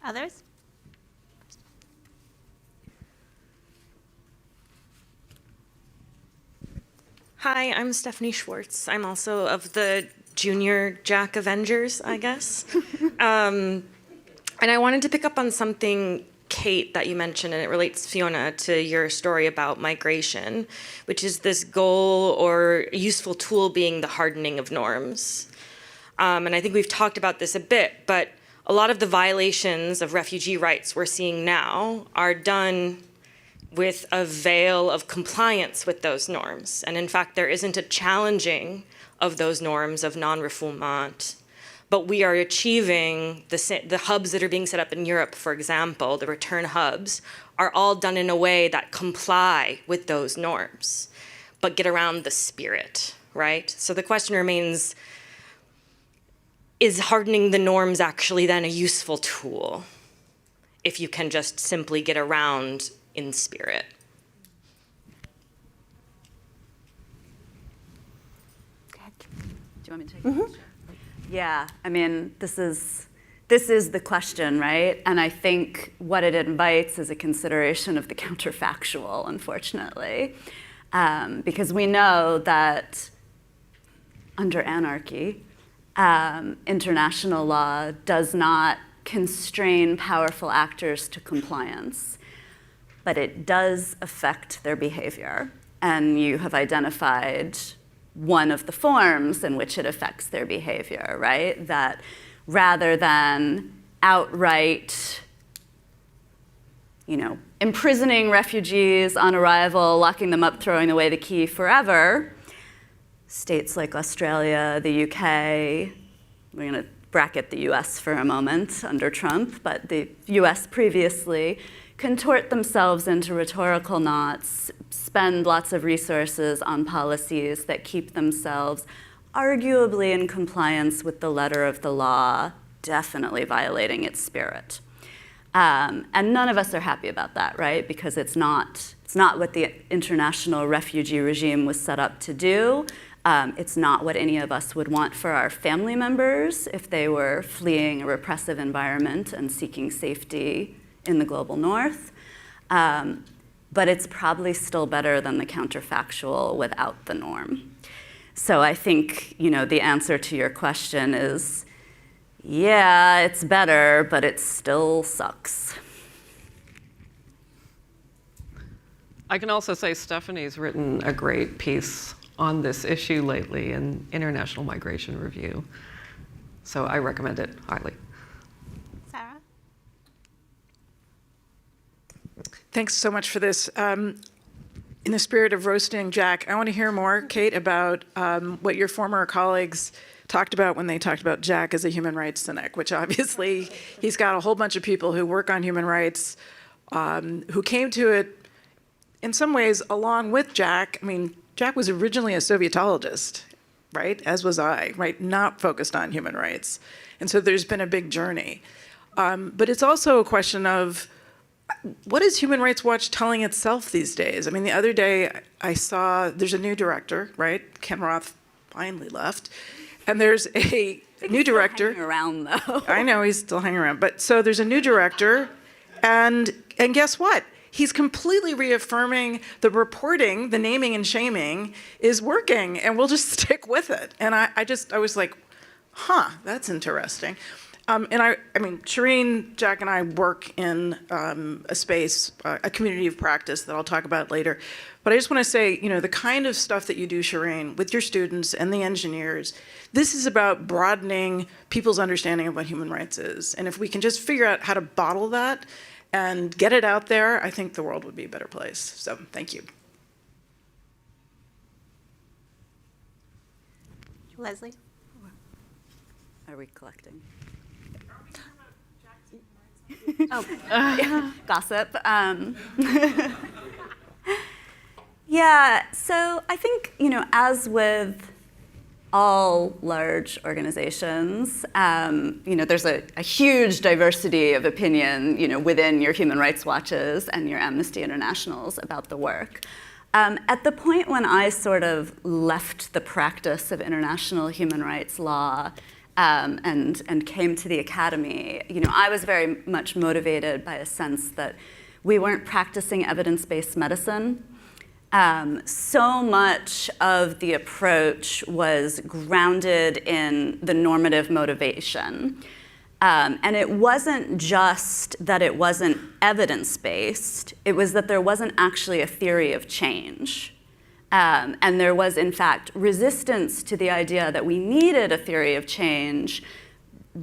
Others? Hi, I'm Stephanie Schwartz. I'm also of the Junior Jack Avengers, I guess. And I wanted to pick up on something, Kate, that you mentioned, and it relates, Fiona, to your story about migration, which is this goal or useful tool being the hardening of norms. And I think we've talked about this a bit, but a lot of the violations of refugee rights we're seeing now are done with a veil of compliance with those norms. And in fact, there isn't a challenging of those norms of non-refoulement. But we are achieving the hubs that are being set up in Europe, for example, the return hubs, are all done in a way that comply with those norms, but get around the spirit, right? So the question remains, is hardening the norms actually then a useful tool if you can just simply get around in spirit? Do you want me to take it? Yeah, I mean, this is the question, right? And I think what it invites is a consideration of the counterfactual, unfortunately, because we know that under anarchy, international law does not constrain powerful actors to compliance, but it does affect their behavior. And you have identified one of the forms in which it affects their behavior, right? That rather than outright, imprisoning refugees on arrival, locking them up, throwing away the key forever, states like Australia, the UK, we're going to bracket the US for a moment under Trump, but the US previously, contort themselves into rhetorical knots, spend lots of resources on policies that keep themselves arguably in compliance with the letter of the law, definitely violating its spirit. And none of us are happy about that, right? Because it's not what the international refugee regime was set up to do. It's not what any of us would want for our family members if they were fleeing a repressive environment and seeking safety in the global north. But it's probably still better than the counterfactual without the norm. So I think, the answer to your question is, yeah, it's better, but it still sucks. I can also say Stephanie's written a great piece on this issue lately in International Migration Review. So I recommend it highly. Sarah? Thanks so much for this. In the spirit of roasting Jack, I want to hear more, Kate, about what your former colleagues talked about when they talked about Jack as a human rights cynic, which obviously he's got a whole bunch of people who work on human rights who came to it in some ways along with Jack. I mean, Jack was originally a Sovietologist, right? As was I, right? Not focused on human rights. And so there's been a big journey. But it's also a question of, what is Human Rights Watch telling itself these days? I mean, the other day I saw there's a new director, right? Ken Roth finally left. And there's a new director. He's still hanging around, though. I know, he's still hanging around. But so there's a new director, and guess what? He's completely reaffirming the reporting, the naming and shaming is working, and we'll just stick with it. And I was like, that's interesting. And I mean, Shireen, Jack, and I work in a space, a community of practice that I'll talk about later. But I just want to say, the kind of stuff that you do, Shireen, with your students and the engineers, this is about broadening people's understanding of what human rights is. And if we can just figure out how to bottle that and get it out there, I think the world would be a better place. So thank you. Leslie? Are we collecting? Oh. Gossip. Yeah, so I think, as with all large organizations, there's a huge diversity of opinion, within your Human Rights Watches and your Amnesty Internationals about the work. At the point when I sort of left the practice of international human rights law and came to the academy, I was very much motivated by a sense that we weren't practicing evidence-based medicine. So much of the approach was grounded in the normative motivation. And it wasn't just that it wasn't evidence-based, it was that there wasn't actually a theory of change. And there was, in fact, resistance to the idea that we needed a theory of change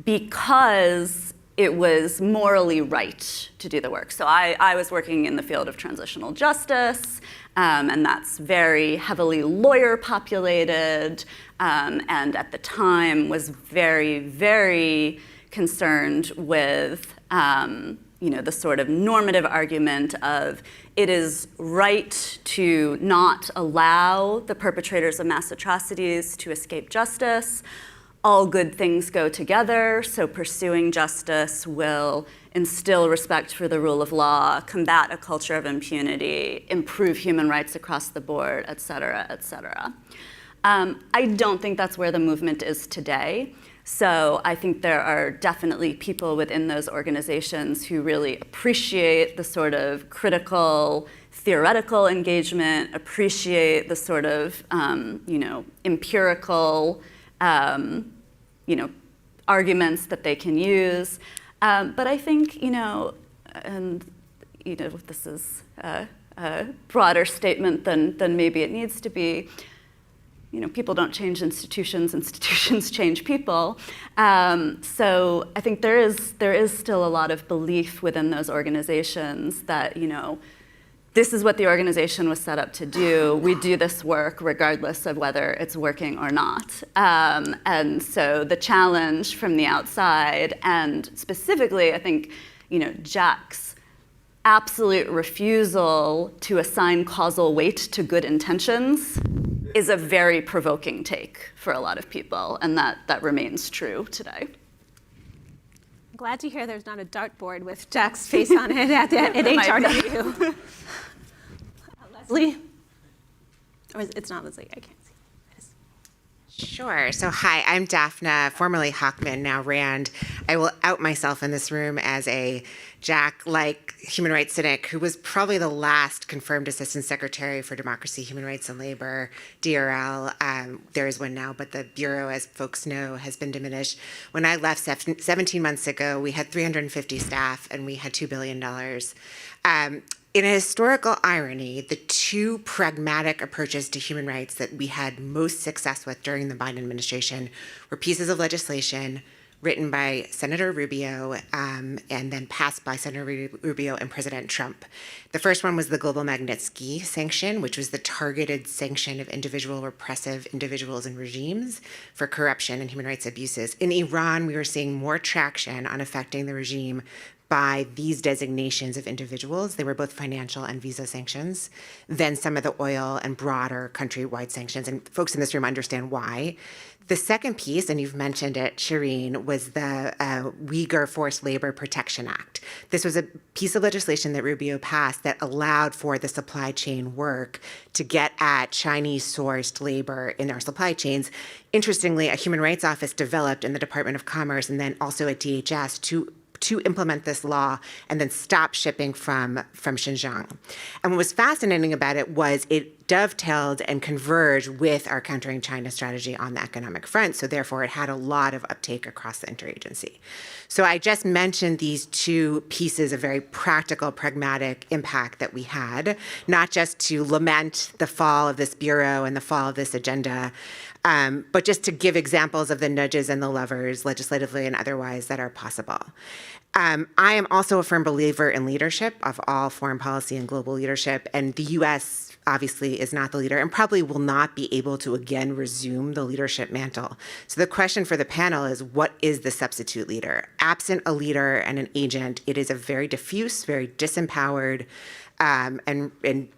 because it was morally right to do the work. So I was working in the field of transitional justice, and that's very heavily lawyer-populated, and at the time was very, very concerned with the sort of normative argument of it is right to not allow the perpetrators of mass atrocities to escape justice. All good things go together, so pursuing justice will instill respect for the rule of law, combat a culture of impunity, improve human rights across the board, et cetera, et cetera. I don't think that's where the movement is today. So I think there are definitely people within those organizations who really appreciate the sort of critical, theoretical engagement, appreciate the sort of, empirical, arguments that they can use. But I think, this is a broader statement than maybe it needs to be. People don't change institutions, institutions change people. So I think there is still a lot of belief within those organizations that, this is what the organization was set up to do. We do this work regardless of whether it's working or not. And so the challenge from the outside, and specifically, I think, Jack's absolute refusal to assign causal weight to good intentions is a very provoking take for a lot of people, and that remains true today. I'm glad to hear there's not a dartboard with Jack's face on it at HRW. Leslie? Or it's not Leslie, I can't see. Sure. So, hi, I'm Daphna, formerly Hockman, now Rand. I will out myself in this room as a Jack-like human rights cynic who was probably the last confirmed Assistant Secretary for Democracy, Human Rights, and Labor, DRL. There is one now, but the Bureau, as folks know, has been diminished. When I left 17 months ago, we had 350 staff and we had $2 billion. In a historical irony, the two pragmatic approaches to human rights that we had most success with during the Biden administration were pieces of legislation written by Senator Rubio and then passed by Senator Rubio and President Trump. The first one was the Global Magnitsky Sanction, which was the targeted sanction of individual repressive individuals and regimes for corruption and human rights abuses. In Iran, we were seeing more traction on affecting the regime by these designations of individuals, they were both financial and visa sanctions, than some of the oil and broader countrywide sanctions. And folks in this room understand why. The second piece, and you've mentioned it, Shireen, was the Uyghur Forced Labor Protection Act. This was a piece of legislation that Rubio passed that allowed for the supply chain work to get at Chinese-sourced labor in our supply chains. Interestingly, a human rights office developed in the Department of Commerce and then also at DHS to implement this law and then stop shipping from Xinjiang. And what was fascinating about it was it dovetailed and converged with our countering China strategy on the economic front. So therefore, it had a lot of uptake across the interagency. So I just mentioned these two pieces of very practical, pragmatic impact that we had, not just to lament the fall of this bureau and the fall of this agenda, but just to give examples of the nudges and the levers, legislatively and otherwise, that are possible. I am also a firm believer in leadership of all foreign policy and global leadership, and the U.S. obviously is not the leader and probably will not be able to again resume the leadership mantle. So the question for the panel is, what is the substitute leader? Absent a leader and an agent, it is a very diffuse, very disempowered, and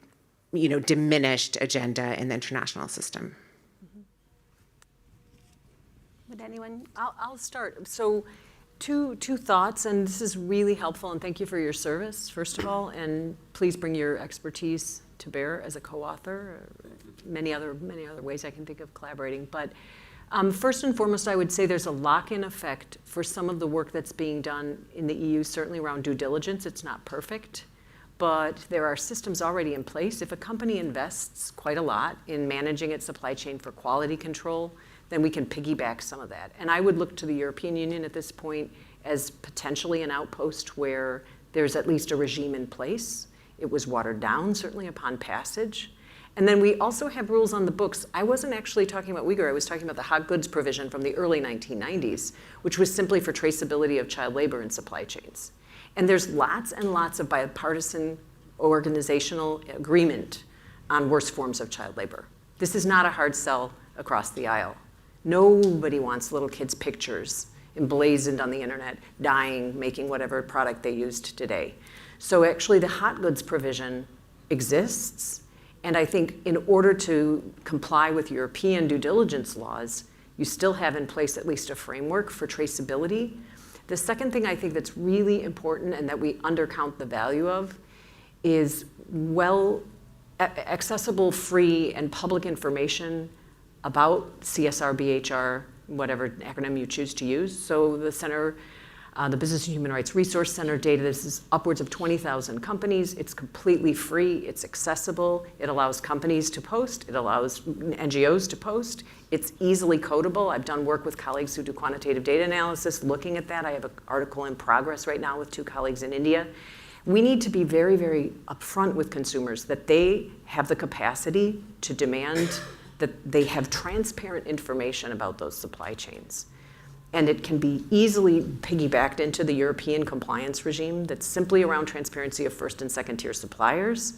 diminished agenda in the international system. Would anyone? I'll start. So two thoughts, and this is really helpful, and thank you for your service, first of all, and please bring your expertise to bear as a co-author. Many other ways I can think of collaborating. But first and foremost, I would say there's a lock-in effect for some of the work that's being done in the EU, certainly around due diligence. It's not perfect, but there are systems already in place. If a company invests quite a lot in managing its supply chain for quality control, then we can piggyback some of that. And I would look to the European Union at this point as potentially an outpost where there's at least a regime in place. It was watered down, certainly upon passage. And then we also have rules on the books. I wasn't actually talking about Uyghur, I was talking about the hot goods provision from the early 1990s, which was simply for traceability of child labor in supply chains. And there's lots and lots of bipartisan organizational agreement on worst forms of child labor. This is not a hard sell across the aisle. Nobody wants little kids' pictures emblazoned on the internet, dying, making whatever product they used today. So actually the hot goods provision exists. And I think in order to comply with European due diligence laws, you still have in place at least a framework for traceability. The second thing I think that's really important and that we undercount the value of is accessible, free, and public information about CSR, BHR, whatever acronym you choose to use. So the center, the Business and Human Rights Resource Center data, this is upwards of 20,000 companies. It's completely free, it's accessible. It allows companies to post, it allows NGOs to post. It's easily codable. I've done work with colleagues who do quantitative data analysis looking at that. I have an article in progress right now with 2 colleagues in India. We need to be very, very upfront with consumers that they have the capacity to demand that they have transparent information about those supply chains. And it can be easily piggybacked into the European compliance regime that's simply around transparency of first and second tier suppliers.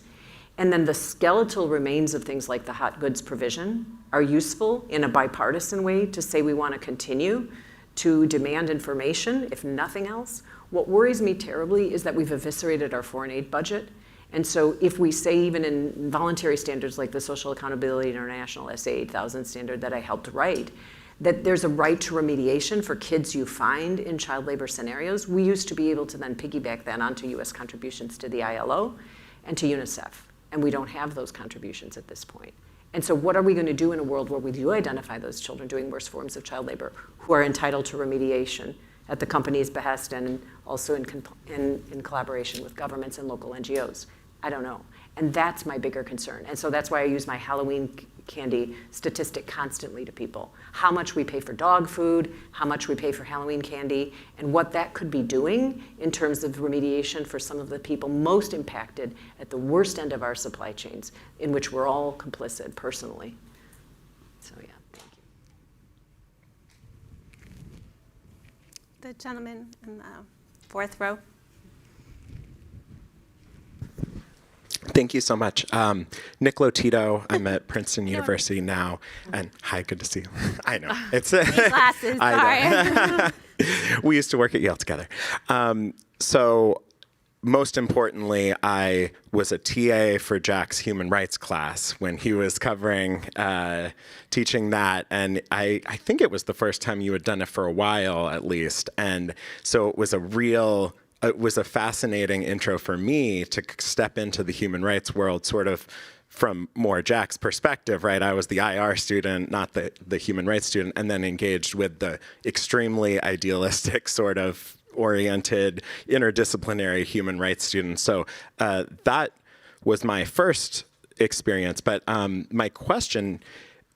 And then the skeletal remains of things like the hot goods provision are useful in a bipartisan way to say we want to continue to demand information, if nothing else. What worries me terribly is that we've eviscerated our foreign aid budget. And so if we say even in voluntary standards like the Social Accountability International SA 8000 standard that I helped write, that there's a right to remediation for kids you find in child labor scenarios. We used to be able to then piggyback that onto US contributions to the ILO and to UNICEF, and we don't have those contributions at this point. And so what are we going to do in a world where we do identify those children doing worse forms of child labor who are entitled to remediation at the company's behest and also in collaboration with governments and local NGOs? I don't know. And that's my bigger concern. And so that's why I use my Halloween candy statistic constantly to people. How much we pay for dog food, how much we pay for Halloween candy, and what that could be doing in terms of remediation for some of the people most impacted at the worst end of our supply chains, in which we're all complicit personally. So yeah, thank you. The gentleman in the fourth row. Thank you so much. Nick Lotito, I'm at Princeton University now, and hi, good to see you. I know. It's glasses, I know. We used to work at Yale together. So most importantly, I was a TA for Jack's human rights class when he was covering, teaching that, and I think it was the first time you had done it for a while at least, and so it was a fascinating intro for me to step into the human rights world sort of from more Jack's perspective, right? I was the IR student, not the human rights student, and then engaged with the extremely idealistic sort of oriented interdisciplinary human rights students. So that was my first experience. But my question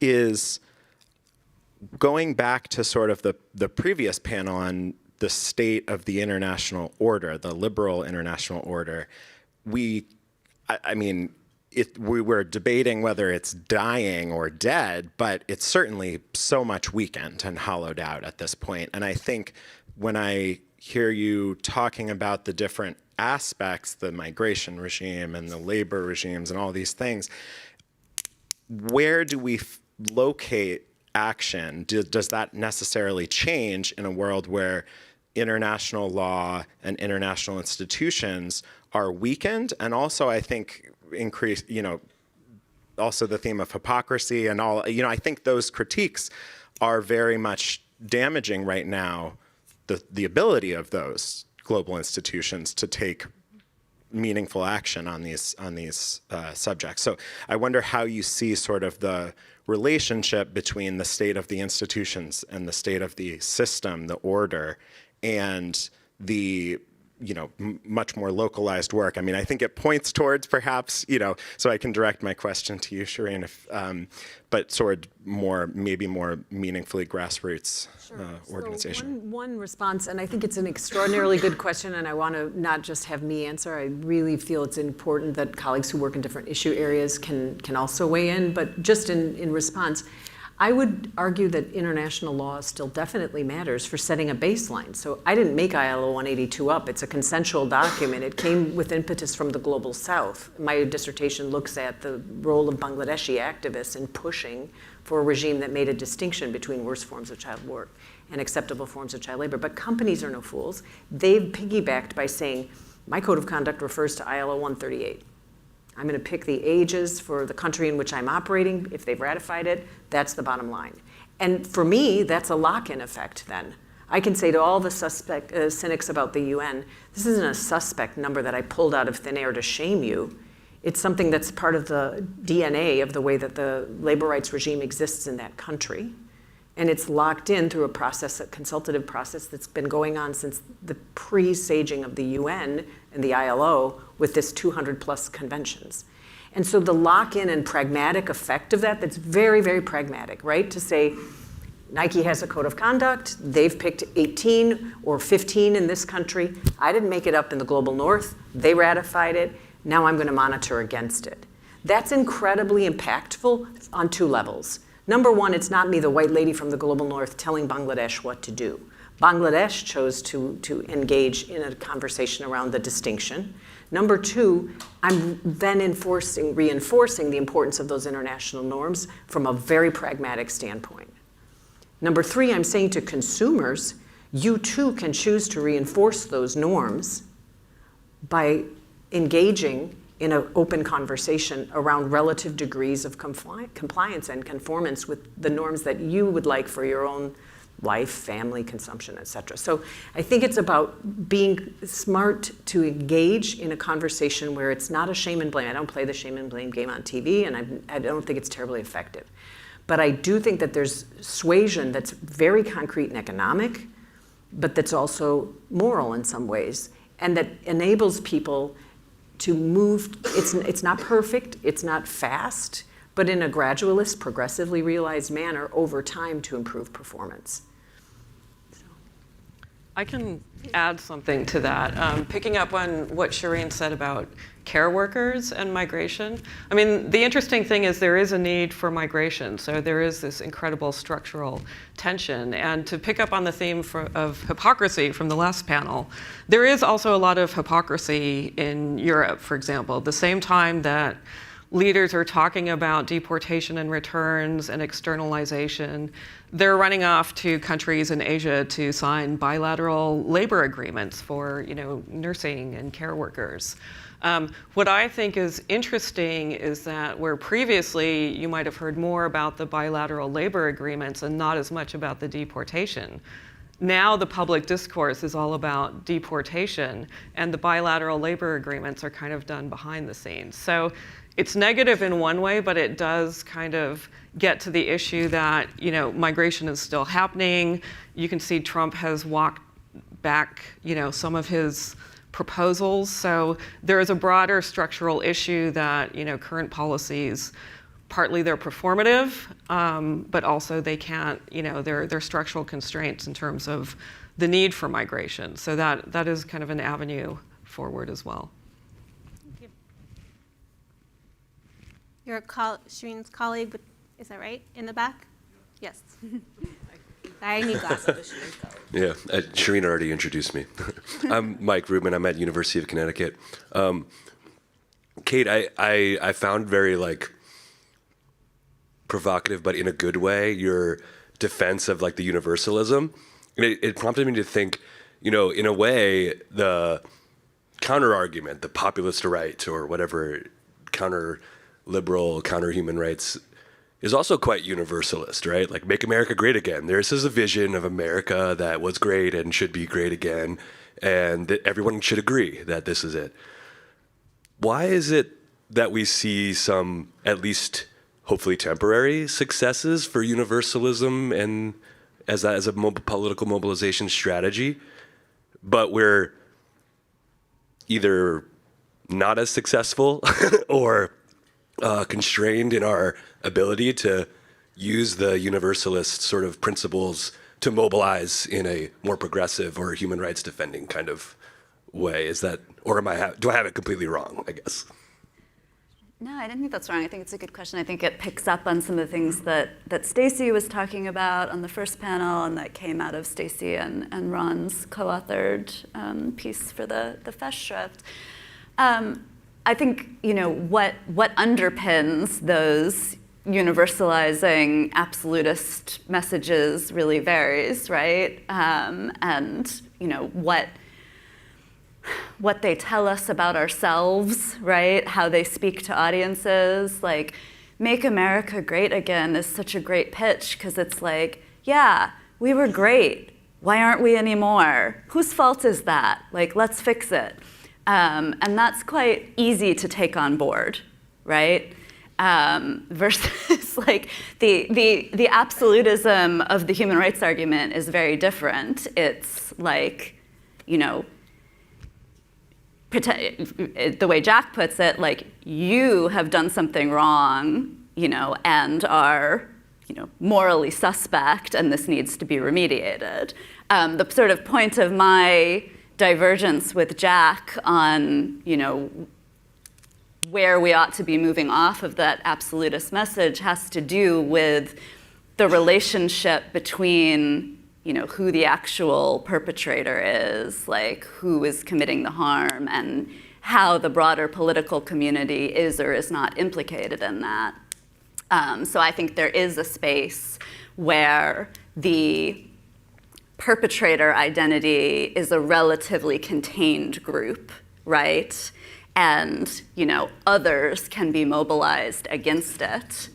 is, going back to sort of the previous panel on the state of the international order, the liberal international order, we were debating whether it's dying or dead, but it's certainly so much weakened and hollowed out at this point. And I think when I hear you talking about the different aspects, the migration regime and the labor regimes and all these things, where do we locate action? Does that necessarily change in a world where international law and international institutions are weakened? And also, I think, increase, also the theme of hypocrisy and all, I think those critiques are very much damaging right now the ability of those global institutions to take meaningful action on these subjects. So I wonder how you see sort of the relationship between the state of the institutions and the state of the system, the order, and the much more localized work. I mean, I think it points towards perhaps, so I can direct my question to you, Shireen, but sort of maybe more meaningfully grassroots organization. So one response, and I think it's an extraordinarily good question, and I want to not just have me answer. I really feel it's important that colleagues who work in different issue areas can also weigh in, but just in response, I would argue that international law still definitely matters for setting a baseline. So I didn't make ILO 182 up. It's a consensual document. It came with impetus from the global south. My dissertation looks at the role of Bangladeshi activists in pushing for a regime that made a distinction between worse forms of child work and acceptable forms of child labor. But companies are no fools. They've piggybacked by saying, my code of conduct refers to ILO 138. I'm going to pick the ages for the country in which I'm operating. If they've ratified it, that's the bottom line. And for me, that's a lock-in effect then. I can say to all the cynics about the UN, this isn't a suspect number that I pulled out of thin air to shame you. It's something that's part of the DNA of the way that the labor rights regime exists in that country. And it's locked in through a consultative process that's been going on since the presaging of the UN and the ILO with this 200 plus conventions. And so the lock-in and pragmatic effect of that's very, very pragmatic, right? To say, Nike has a code of conduct, they've picked 18 or 15 in this country. I didn't make it up in the global north, they ratified it, now I'm gonna monitor against it. That's incredibly impactful on two levels. Number one, it's not me, the white lady from the global north, telling Bangladesh what to do. Bangladesh chose to engage in a conversation around the distinction. Number two, I'm then reinforcing the importance of those international norms from a very pragmatic standpoint. Number three, I'm saying to consumers, you too can choose to reinforce those norms by engaging in an open conversation around relative degrees of compliance and conformance with the norms that you would like for your own life, family, consumption, et cetera. So I think it's about being smart to engage in a conversation where it's not a shame and blame. I don't play the shame and blame game on TV, and I don't think it's terribly effective. But I do think that there's suasion that's very concrete and economic, but that's also moral in some ways, and that enables people to move. It's not perfect, it's not fast, but in a gradualist, progressively realized manner over time to improve performance. I can add something to that. Picking up on what Shireen said about care workers and migration. I mean, the interesting thing is there is a need for migration. So there is this incredible structural tension. And to pick up on the theme of hypocrisy from the last panel, there is also a lot of hypocrisy in Europe, for example. At the same time that leaders are talking about deportation and returns and externalization, they're running off to countries in Asia to sign bilateral labor agreements for, nursing and care workers. What I think is interesting is that where previously you might have heard more about the bilateral labor agreements and not as much about the deportation, now the public discourse is all about deportation, and the bilateral labor agreements are kind of done behind the scenes. So it's negative in one way, but it does kind of get to the issue that, migration is still happening. You can see Trump has walked back, some of his proposals. So there is a broader structural issue that, current policies, partly they're performative, but also they can't, they're structural constraints in terms of the need for migration. So that is kind of an avenue forward as well. Your Shireen's colleague, is that right, in the back? Yes. I need glasses. Yeah, Shireen already introduced me. I'm Mike Rubin. I'm at University of Connecticut. Kate, I found very provocative, but in a good way, your defense of the universalism. It prompted me to think, in a way, the counter argument, the populist right or whatever counter liberal, counter-human rights is also quite universalist, right? Make America great again. This is a vision of America that was great and should be great again, and that everyone should agree that this is it. Why is it that we see some, at least hopefully temporary, successes for universalism and as a political mobilization strategy, but we're either not as successful or constrained in our ability to use the universalist sort of principles to mobilize in a more progressive or human rights defending kind of way? Is that, or do I have it completely wrong, I guess? No, I don't think that's wrong. I think it's a good question. I think it picks up on some of the things that Stacy was talking about on the first panel and that came out of Stacy and Ron's co-authored piece for the Festschrift. I think, what underpins those universalizing absolutist messages really varies, right? And, what they tell us about ourselves, right? How they speak to audiences. Make America great again is such a great pitch because it's yeah, we were great. Why aren't we anymore? Whose fault is that? Let's fix it. And that's quite easy to take on board, right? Versus the absolutism of the human rights argument is very different. It's the way Jack puts it, you have done something wrong, and are, morally suspect, and this needs to be remediated. The sort of point of my divergence with Jack on, where we ought to be moving off of that absolutist message has to do with the relationship between, who the actual perpetrator is, who is committing the harm, and how the broader political community is or is not implicated in that. So I think there is a space where the perpetrator identity is a relatively contained group, right? and others can be mobilized against it,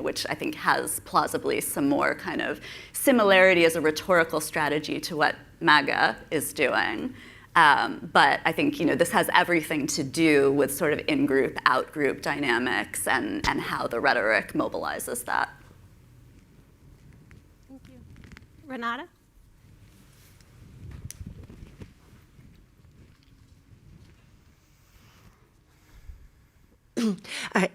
which I think has plausibly some more kind of similarity as a rhetorical strategy to what MAGA is doing. But I think this has everything to do with sort of in-group, out-group dynamics and how the rhetoric mobilizes that. Thank you. Renata?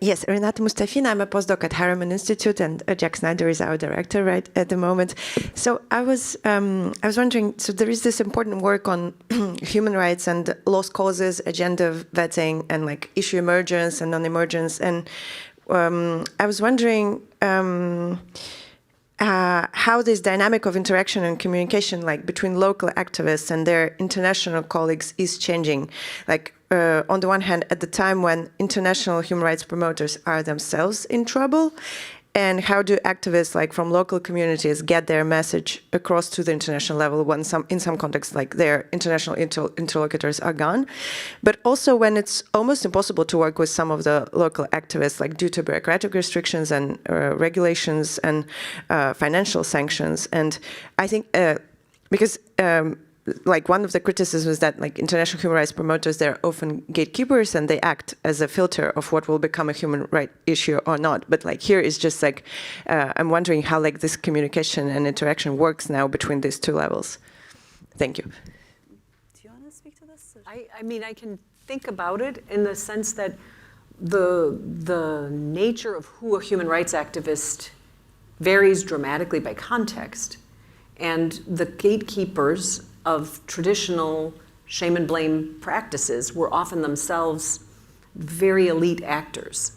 Yes, Renata Mustafina. I'm a postdoc at Harriman Institute, and Jack Snyder is our director right at the moment. So I was wondering. So there is this important work on human rights and lost causes, agenda vetting, and like issue emergence and non-emergence. And I was wondering how this dynamic of interaction and communication, like between local activists and their international colleagues, is changing. Like on the one hand, at the time when international human rights promoters are themselves in trouble, and how do activists like from local communities get their message across to the international level when in some contexts like their international interlocutors are gone, but also when it's almost impossible to work with some of the local activists like due to bureaucratic restrictions and regulations and financial sanctions. And I think because like one of the criticisms is that like international human rights promoters, they're often gatekeepers and they act as a filter of what will become a human right issue or not. But like here is just like, I'm wondering how like this communication and interaction works now between these two levels. Thank you. Do you want to speak to this? I mean, I can think about it in the sense that the nature of who a human rights activist varies dramatically by context. And the gatekeepers of traditional shame and blame practices were often themselves very elite actors.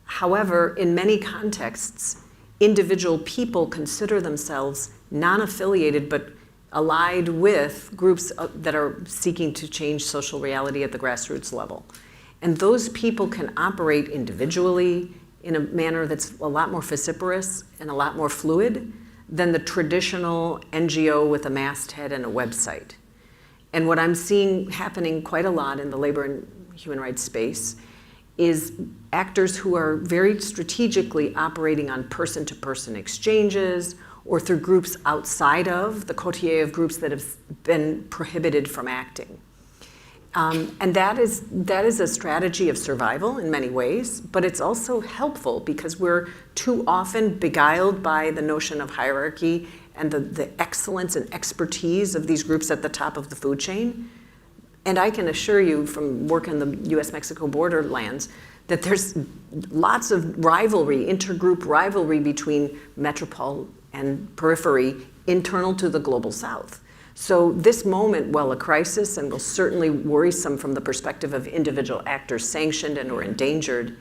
However, in many contexts, individual people consider themselves non-affiliated but allied with groups that are seeking to change social reality at the grassroots level. And those people can operate individually in a manner that's a lot more vociferous and a lot more fluid than the traditional NGO with a masthead and a website. And what I'm seeing happening quite a lot in the labor and human rights space is actors who are very strategically operating on person-to-person exchanges or through groups outside of the coterie of groups that have been prohibited from acting. And that is a strategy of survival in many ways, but it's also helpful because we're too often beguiled by the notion of hierarchy and the excellence and expertise of these groups at the top of the food chain. And I can assure you from work in the US-Mexico borderlands that there's lots of rivalry, intergroup rivalry between metropole and periphery internal to the global South. So this moment, while a crisis and will certainly worrisome from the perspective of individual actors sanctioned and or endangered,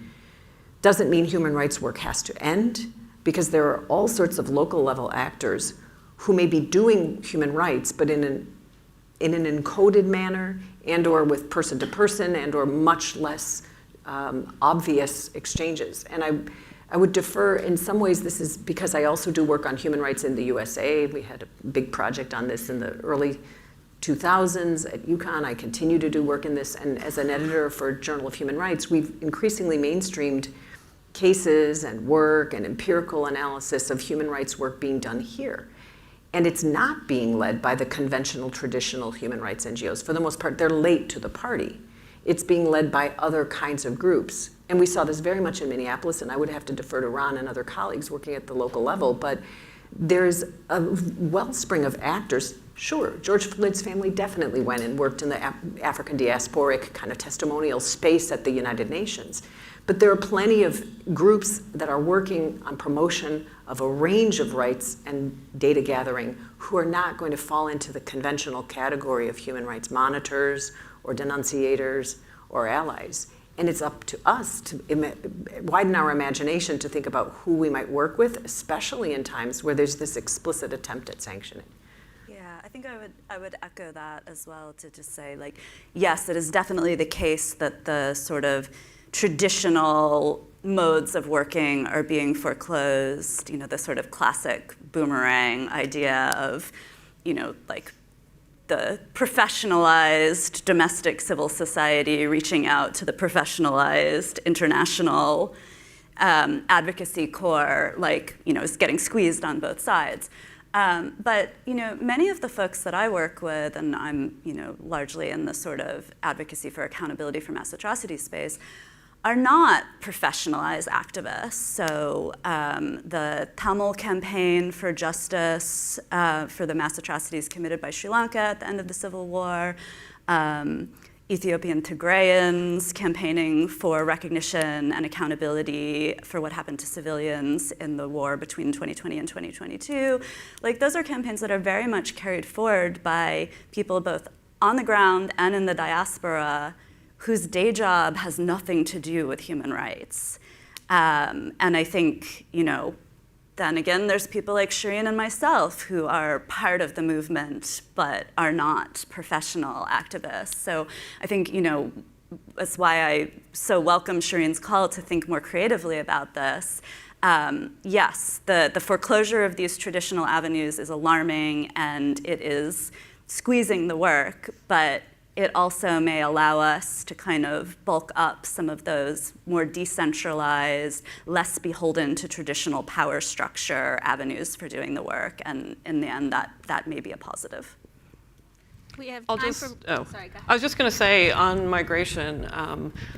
doesn't mean human rights work has to end, because there are all sorts of local level actors who may be doing human rights, but in an encoded manner and or with person to person and or much less obvious exchanges. And I would defer, in some ways, this is because I also do work on human rights in the USA. We had a big project on this in the early 2000s at UConn. I continue to do work in this, and as an editor for Journal of Human Rights, we've increasingly mainstreamed cases and work and empirical analysis of human rights work being done here. And it's not being led by the conventional, traditional human rights NGOs. For the most part, they're late to the party. It's being led by other kinds of groups. And we saw this very much in Minneapolis, and I would have to defer to Ron and other colleagues working at the local level, but there's a wellspring of actors. Sure, George Floyd's family definitely went and worked in the African diasporic kind of testimonial space at the United Nations. But there are plenty of groups that are working on promotion of a range of rights and data gathering who are not going to fall into the conventional category of human rights monitors or denunciators or allies. And it's up to us to widen our imagination to think about who we might work with, especially in times where there's this explicit attempt at sanctioning. Yeah, I think I would echo that as well, to just say, like, yes, it is definitely the case that the sort of traditional modes of working are being foreclosed, the sort of classic boomerang idea of, like, the professionalized domestic civil society reaching out to the professionalized international advocacy corps, like, is getting squeezed on both sides. But, many of the folks that I work with, and I'm, largely in the sort of advocacy for accountability for mass atrocities space, are not professionalized activists. So the Tamil Campaign for Justice for the mass atrocities committed by Sri Lanka at the end of the Civil War, Ethiopian Tigrayans campaigning for recognition and accountability for what happened to civilians in the war between 2020 and 2022. Like, those are campaigns that are very much carried forward by people both on the ground and in the diaspora whose day job has nothing to do with human rights. And I think, then again, there's people like Shireen and myself who are part of the movement but are not professional activists. So I think, that's why I so welcome Shireen's call to think more creatively about this. Yes, the foreclosure of these traditional avenues is alarming and it is squeezing the work, but it also may allow us to kind of bulk up some of those more decentralized, less beholden to traditional power structure avenues for doing the work. And in the end, that may be a positive. We have I'll time just, for, oh, sorry, go ahead. I was just going to say on migration,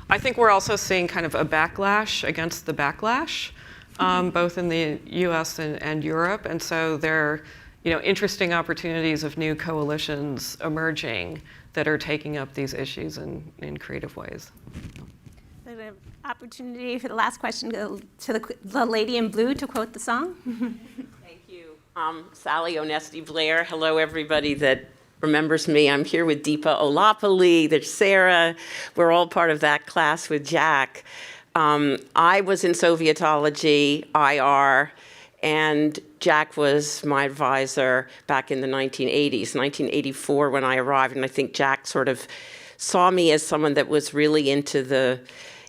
I think we're also seeing kind of a backlash against the backlash, both in the US and Europe. And so there are, interesting opportunities of new coalitions emerging that are taking up these issues in creative ways. The opportunity for the last question to the lady in blue to quote the song. Thank you. Sally Onesti Blair. Hello, everybody that remembers me. I'm here with Deepa Olapalli. There's Sarah. We're all part of that class with Jack. I was in Sovietology, IR, and Jack was my advisor back in the 1980s, 1984 when I arrived. And I think Jack sort of saw me as someone that was really into the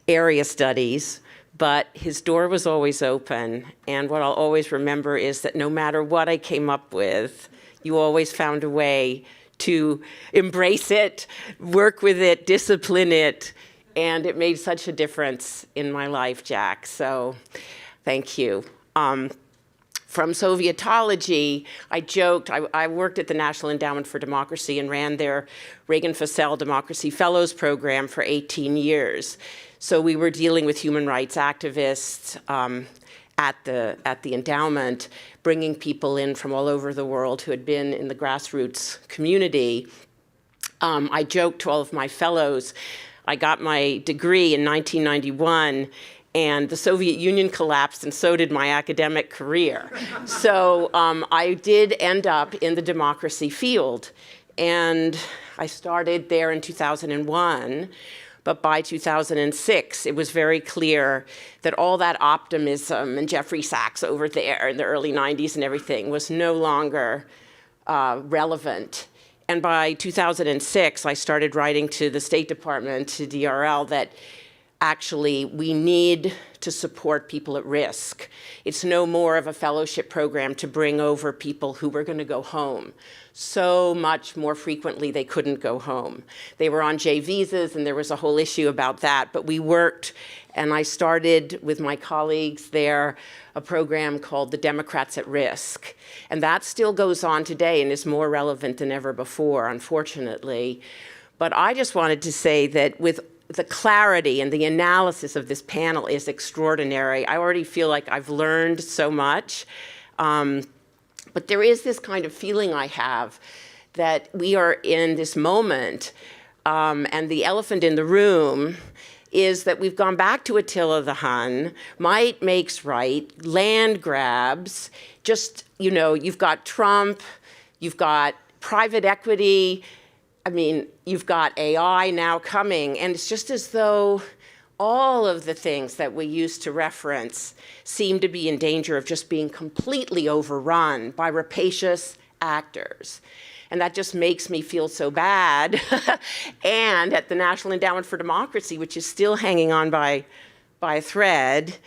area studies, but his door was always open. And what I'll always remember is that no matter what I came up with, you always found a way to embrace it, work with it, discipline it. And it made such a difference in my life, Jack. So thank you. From Sovietology, I joked, I worked at the National Endowment for Democracy and ran their Reagan-Fassel Democracy Fellows program for 18 years. So we were dealing with human rights activists at the endowment, bringing people in from all over the world who had been in the grassroots community. I joked to all of my fellows, I got my degree in 1991, and the Soviet Union collapsed, and so did my academic career. So I did end up in the democracy field, and I started there in 2001. But by 2006, it was very clear that all that optimism and Jeffrey Sachs over there in the early 90s and everything was no longer relevant. And by 2006, I started writing to the State Department, to DRL, that actually we need to support people at risk. It's no more of a fellowship program to bring over people who were going to go home. So much more frequently they couldn't go home. They were on J visas and there was a whole issue about that, but we worked, and I started with my colleagues there a program called the Democrats at Risk. And that still goes on today and is more relevant than ever before, unfortunately. But I just wanted to say that with the clarity and the analysis of this panel is extraordinary. I already feel like I've learned so much. But there is this kind of feeling I have that we are in this moment, and the elephant in the room is that we've gone back to Attila the Hun, might makes right, land grabs, just, you know, you've got Trump, you've got private equity, I mean, you've got AI now coming, and it's just as though all of the things that we used to reference seem to be in danger of just being completely overrun by rapacious actors. And that just makes me feel so bad. And at the National Endowment for Democracy, which is still hanging on by a thread,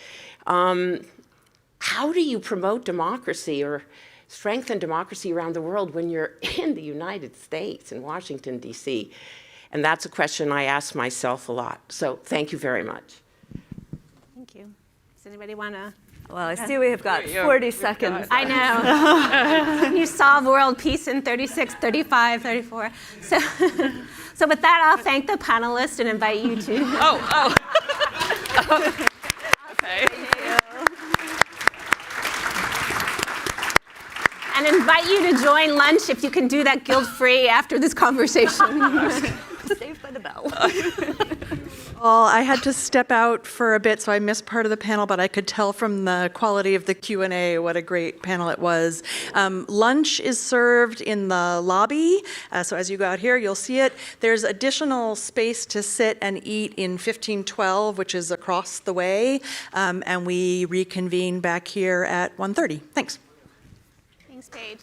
how do you promote democracy or strengthen democracy around the world when you're in the United States, in Washington, D.C.? And that's a question I ask myself a lot. So thank you very much. Thank you. Does anybody want to? Well, I see we have got 40 seconds. I know. You solve world peace in 36, 35, 34. So with that, I'll thank the panelists and invite you to. Okay. And invite you to join lunch if you can do that guilt-free after this conversation. Saved by the bell. Well, I had to step out for a bit, so I missed part of the panel, but I could tell from the quality of the Q&A what a great panel it was. Lunch is served in the lobby, so as you go out here, you'll see it. There's additional space to sit and eat in 1512, which is across the way, and we reconvene back here at 1:30. Thanks. Thanks, Paige.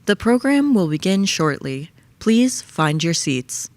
The program will begin shortly. Please find your seats.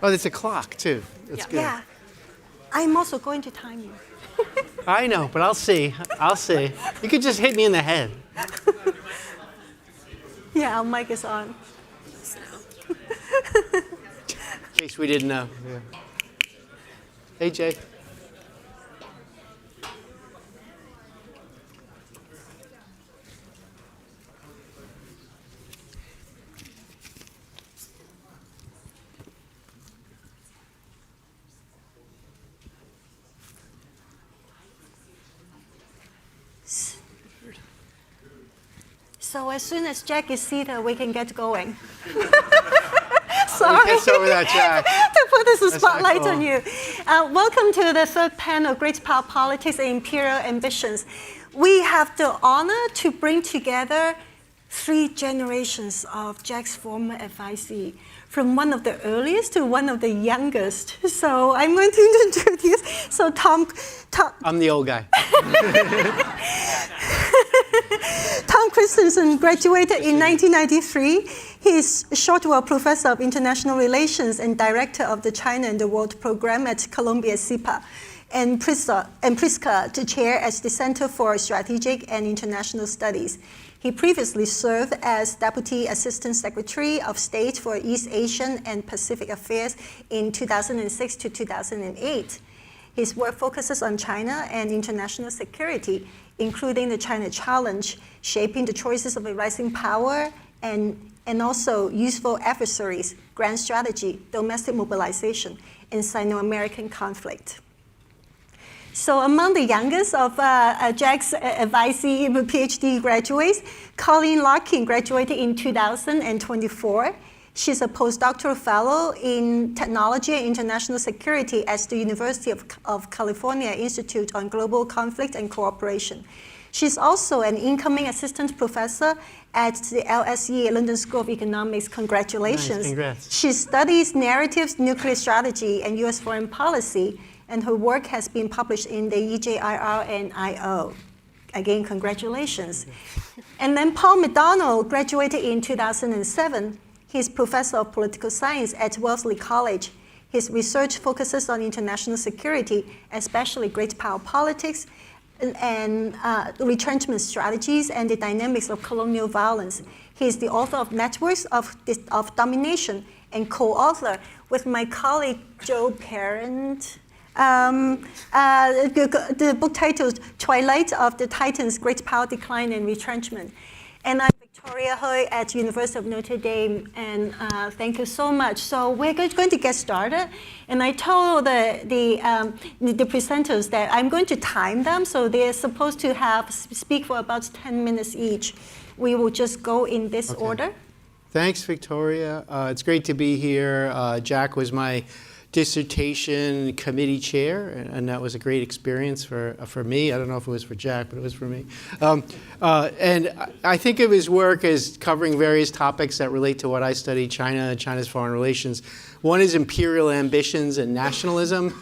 Oh, there's a clock too. That's good. Yeah. I'm also going to time you. I know, but I'll see. I'll see. You could just hit me in the head. Yeah, our mic is on. In case we didn't know. Yeah. Hey, Jay. So as soon as Jack is seated, we can get going. Sorry. Gets over that, Jack. To put this That's spotlight not cool. on you. Welcome to the third panel, Great Power Politics and Imperial Ambitions. We have the honor to bring together 3 generations of Jack's former advisee, from one of the earliest to one of the youngest. So I'm going to introduce, Tom. I'm the old guy. Tom Christensen graduated in 1993. He's Shortwell Professor of International Relations and Director of the China and the World Program at Columbia SIPA, and Pritzker to chair at the Center for Strategic and International Studies. He previously served as Deputy Assistant Secretary of State for East Asian and Pacific Affairs in 2006 to 2008. His work focuses on China and international security, including the China Challenge, shaping the choices of a rising power, and also useful adversaries, grand strategy, domestic mobilization, and Sino-American conflict. So among the youngest of Jack's advisee PhD graduates, Colleen Larkin graduated in 2024. She's a postdoctoral fellow in technology and international security at the University of California Institute on Global Conflict and Cooperation. She's also an incoming assistant professor at the LSE London School of Economics. Congratulations. Nice, congrats. She studies narratives, nuclear strategy, and US foreign policy, and her work has been published in the EJIR and IO. Again, congratulations. And then Paul McDonald graduated in 2007. He's professor of political science at Wellesley College. His research focuses on international security, especially great power politics, and retrenchment strategies and the dynamics of colonial violence. He is the author of Networks of Domination and co-author with my colleague Joe Parent, the book titled Twilight of the Titans, Great Power Decline and Retrenchment. And I'm Victoria Hui at University of Notre Dame, and thank you so much. So we're going to get started, and I told the presenters that I'm going to time them, so they're supposed to speak for about 10 minutes each. We will just go in this order. Thanks, Victoria. It's great to be here. Jack was my dissertation committee chair, and that was a great experience for me. I don't know if it was for Jack, but it was for me. And I think of his work as covering various topics that relate to what I study, China and China's foreign relations. One is imperial ambitions and nationalism.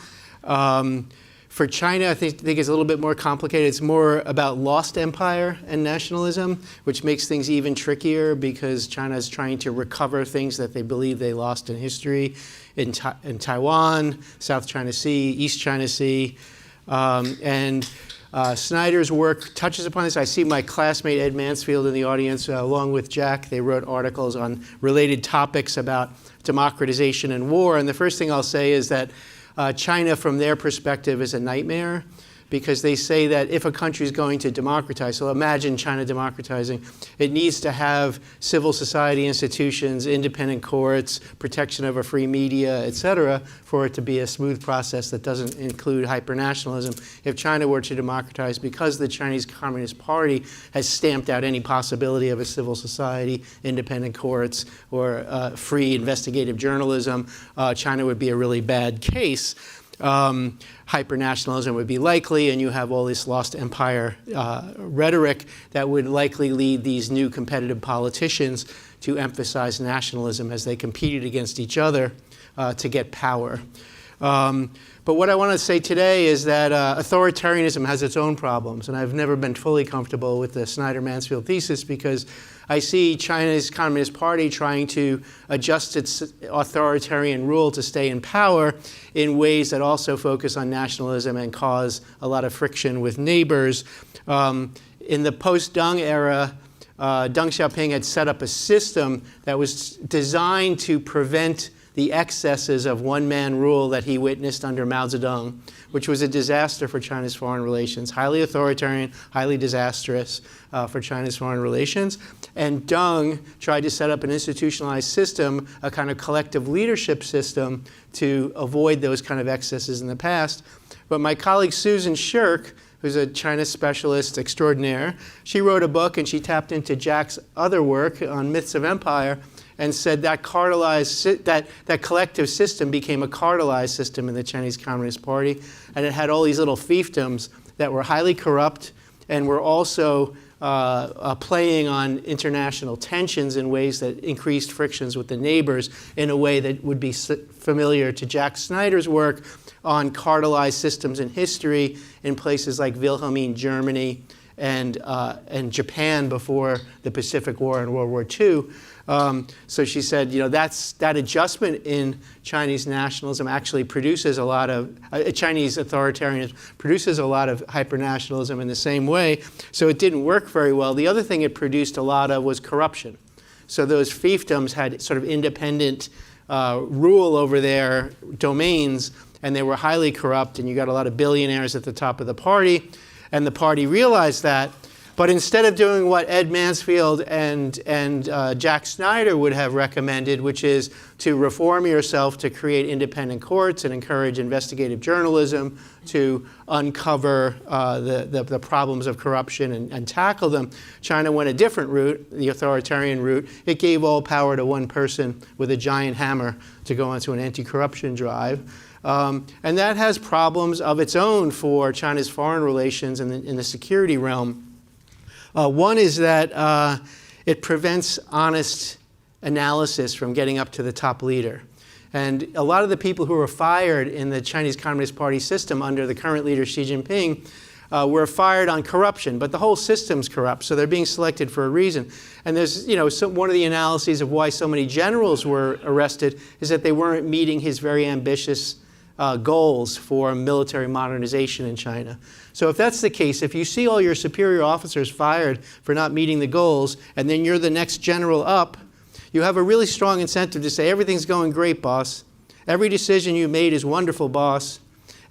For China, I think it's a little bit more complicated. It's more about lost empire and nationalism, which makes things even trickier because China is trying to recover things that they believe they lost in history in Taiwan, South China Sea, East China Sea. And Snyder's work touches upon this. I see my classmate Ed Mansfield in the audience, along with Jack. They wrote articles on related topics about democratization and war. And the first thing I'll say is that China, from their perspective, is a nightmare, because they say that if a country is going to democratize, so imagine China democratizing, it needs to have civil society institutions, independent courts, protection of a free media, et cetera, for it to be a smooth process that doesn't include hypernationalism. If China were to democratize, because the Chinese Communist Party has stamped out any possibility of a civil society, independent courts, or free investigative journalism, China would be a really bad case. Hypernationalism would be likely, and you have all this lost empire rhetoric that would likely lead these new competitive politicians to emphasize nationalism as they competed against each other to get power. But what I want to say today is that authoritarianism has its own problems, and I've never been fully comfortable with the Snyder-Mansfield thesis, because I see China's Communist Party trying to adjust its authoritarian rule to stay in power in ways that also focus on nationalism and cause a lot of friction with neighbors. In the post-Deng era, Deng Xiaoping had set up a system that was designed to prevent the excesses of one-man rule that he witnessed under Mao Zedong, which was a disaster for China's foreign relations, highly authoritarian, highly disastrous for China's foreign relations. And Deng tried to set up an institutionalized system, a kind of collective leadership system, to avoid those kind of excesses in the past. But my colleague Susan Shirk, who's a China specialist extraordinaire, she wrote a book, and she tapped into Jack's other work on Myths of Empire, and said that that collective system became a cartelized system in the Chinese Communist Party, and it had all these little fiefdoms that were highly corrupt and were also playing on international tensions in ways that increased frictions with the neighbors in a way that would be familiar to Jack Snyder's work on cartelized systems in history in places like Wilhelmine Germany and Japan before the Pacific War and World War II. So she said, that adjustment in Chinese nationalism actually produces a lot of, Chinese authoritarianism produces a lot of hypernationalism in the same way. So it didn't work very well. The other thing it produced a lot of was corruption. So those fiefdoms had sort of independent rule over their domains, and they were highly corrupt, and you got a lot of billionaires at the top of the party, and the party realized that. But instead of doing what Ed Mansfield and Jack Snyder would have recommended, which is to reform yourself to create independent courts and encourage investigative journalism to uncover the problems of corruption and tackle them, China went a different route, the authoritarian route. It gave all power to one person with a giant hammer to go onto an anti-corruption drive. And that has problems of its own for China's foreign relations in the security realm. One is that it prevents honest analysis from getting up to the top leader. And a lot of the people who were fired in the Chinese Communist Party system under the current leader Xi Jinping were fired on corruption, but the whole system's corrupt, so they're being selected for a reason. And there's, one of the analyses of why so many generals were arrested is that they weren't meeting his very ambitious goals for military modernization in China. So if that's the case, if you see all your superior officers fired for not meeting the goals, and then you're the next general up, you have a really strong incentive to say, everything's going great, boss. Every decision you made is wonderful, boss.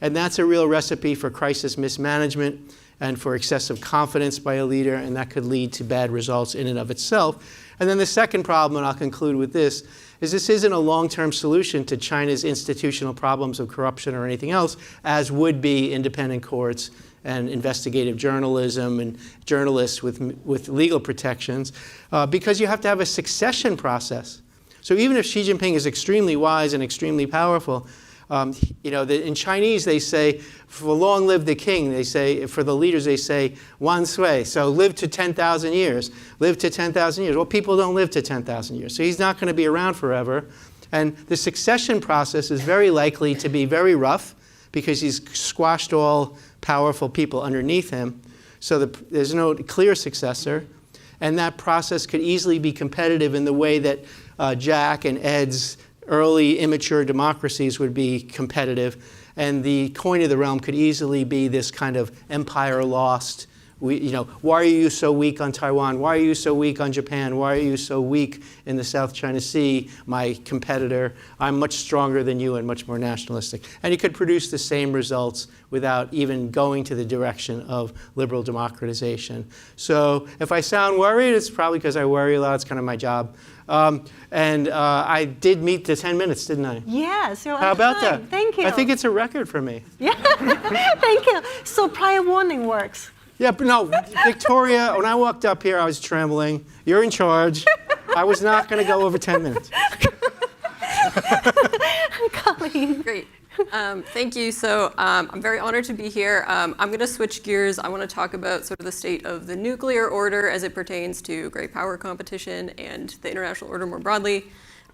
And that's a real recipe for crisis mismanagement and for excessive confidence by a leader, and that could lead to bad results in and of itself. And then the second problem, and I'll conclude with this isn't a long-term solution to China's institutional problems of corruption or anything else, as would be independent courts and investigative journalism and journalists with legal protections, because you have to have a succession process. So even if Xi Jinping is extremely wise and extremely powerful, in Chinese they say, for long live the king, they say, for the leaders they say, wan sui, so live to 10,000 years, live to 10,000 years. Well, people don't live to 10,000 years, so he's not going to be around forever. And the succession process is very likely to be very rough because he's squashed all powerful people underneath him, so there's no clear successor. And that process could easily be competitive in the way that Jack and Ed's early immature democracies would be competitive. And the coin of the realm could easily be this kind of empire lost. Why are you so weak on Taiwan? Why are you so weak on Japan? Why are you so weak in the South China Sea, my competitor? I'm much stronger than you and much more nationalistic. And you could produce the same results without even going to the direction of liberal democratization. So if I sound worried, it's probably because I worry a lot. It's kind of my job. I did meet the 10 minutes, didn't I? Yes, you're on How about time. that? Thank you. I think it's a record for me. Yeah, thank you. So prior warning works. Yeah, but no, Victoria, when I walked up here, I was trembling. You're in charge. I was not going to go over 10 minutes. Colleen. Great. Thank you. So I'm very honored to be here. I'm going to switch gears. I want to talk about sort of the state of the nuclear order as it pertains to great power competition and the international order more broadly.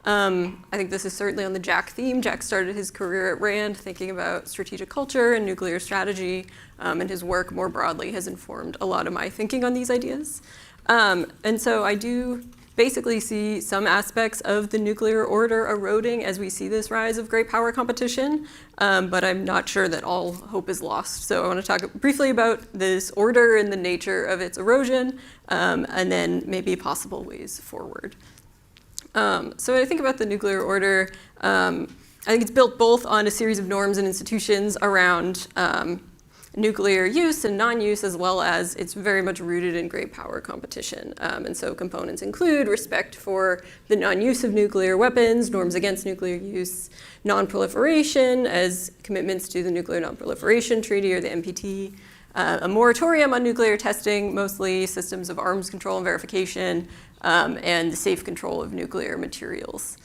I think this is certainly on the Jack theme. Jack started his career at RAND thinking about strategic culture and nuclear strategy, and his work more broadly has informed a lot of my thinking on these ideas. And so I do basically see some aspects of the nuclear order eroding as we see this rise of great power competition, but I'm not sure that all hope is lost. So I want to talk briefly about this order and the nature of its erosion, and then maybe possible ways forward. So when I think about the nuclear order, I think it's built both on a series of norms and institutions around nuclear use and non-use, as well as it's very much rooted in great power competition. And so components include respect for the non-use of nuclear weapons, norms against nuclear use, non-proliferation as commitments to the Nuclear Non-Proliferation Treaty or the NPT, a moratorium on nuclear testing, mostly systems of arms control and verification, and the safe control of nuclear materials.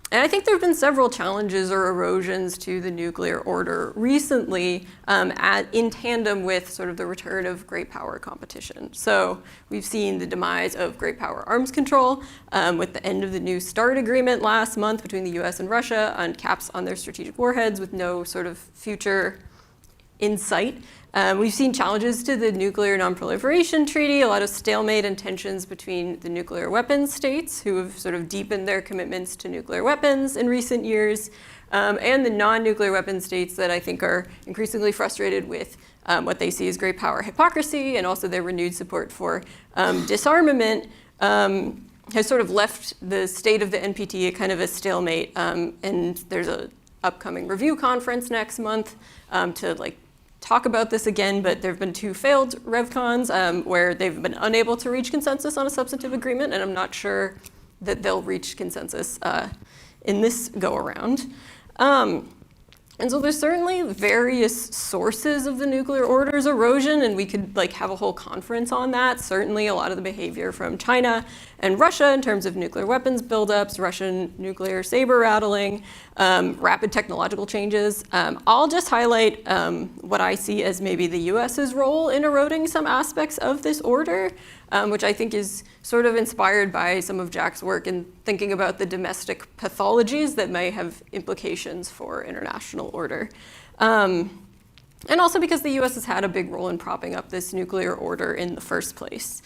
And I think there have been several challenges or erosions to the nuclear order recently in tandem with sort of the return of great power competition. So we've seen the demise of great power arms control with the end of the New START agreement last month between the US and Russia on caps on their strategic warheads with no sort of future in sight. We've seen challenges to the Nuclear Non-Proliferation Treaty, a lot of stalemate and tensions between the nuclear weapons states who have sort of deepened their commitments to nuclear weapons in recent years, and the non-nuclear weapon states that I think are increasingly frustrated with what they see as great power hypocrisy and also their renewed support for disarmament has sort of left the state of the NPT at kind of a stalemate. And there's an upcoming review conference next month to talk about this again, but there have been 2 failed RevCons where they've been unable to reach consensus on a substantive agreement, and I'm not sure that they'll reach consensus in this go-around. And so there's certainly various sources of the nuclear order's erosion, and we could have a whole conference on that. Certainly a lot of the behavior from China and Russia in terms of nuclear weapons buildups, Russian nuclear saber rattling, rapid technological changes. I'll just highlight what I see as maybe the US's role in eroding some aspects of this order, which I think is sort of inspired by some of Jack's work in thinking about the domestic pathologies that may have implications for international order. And also because the US has had a big role in propping up this nuclear order in the first place.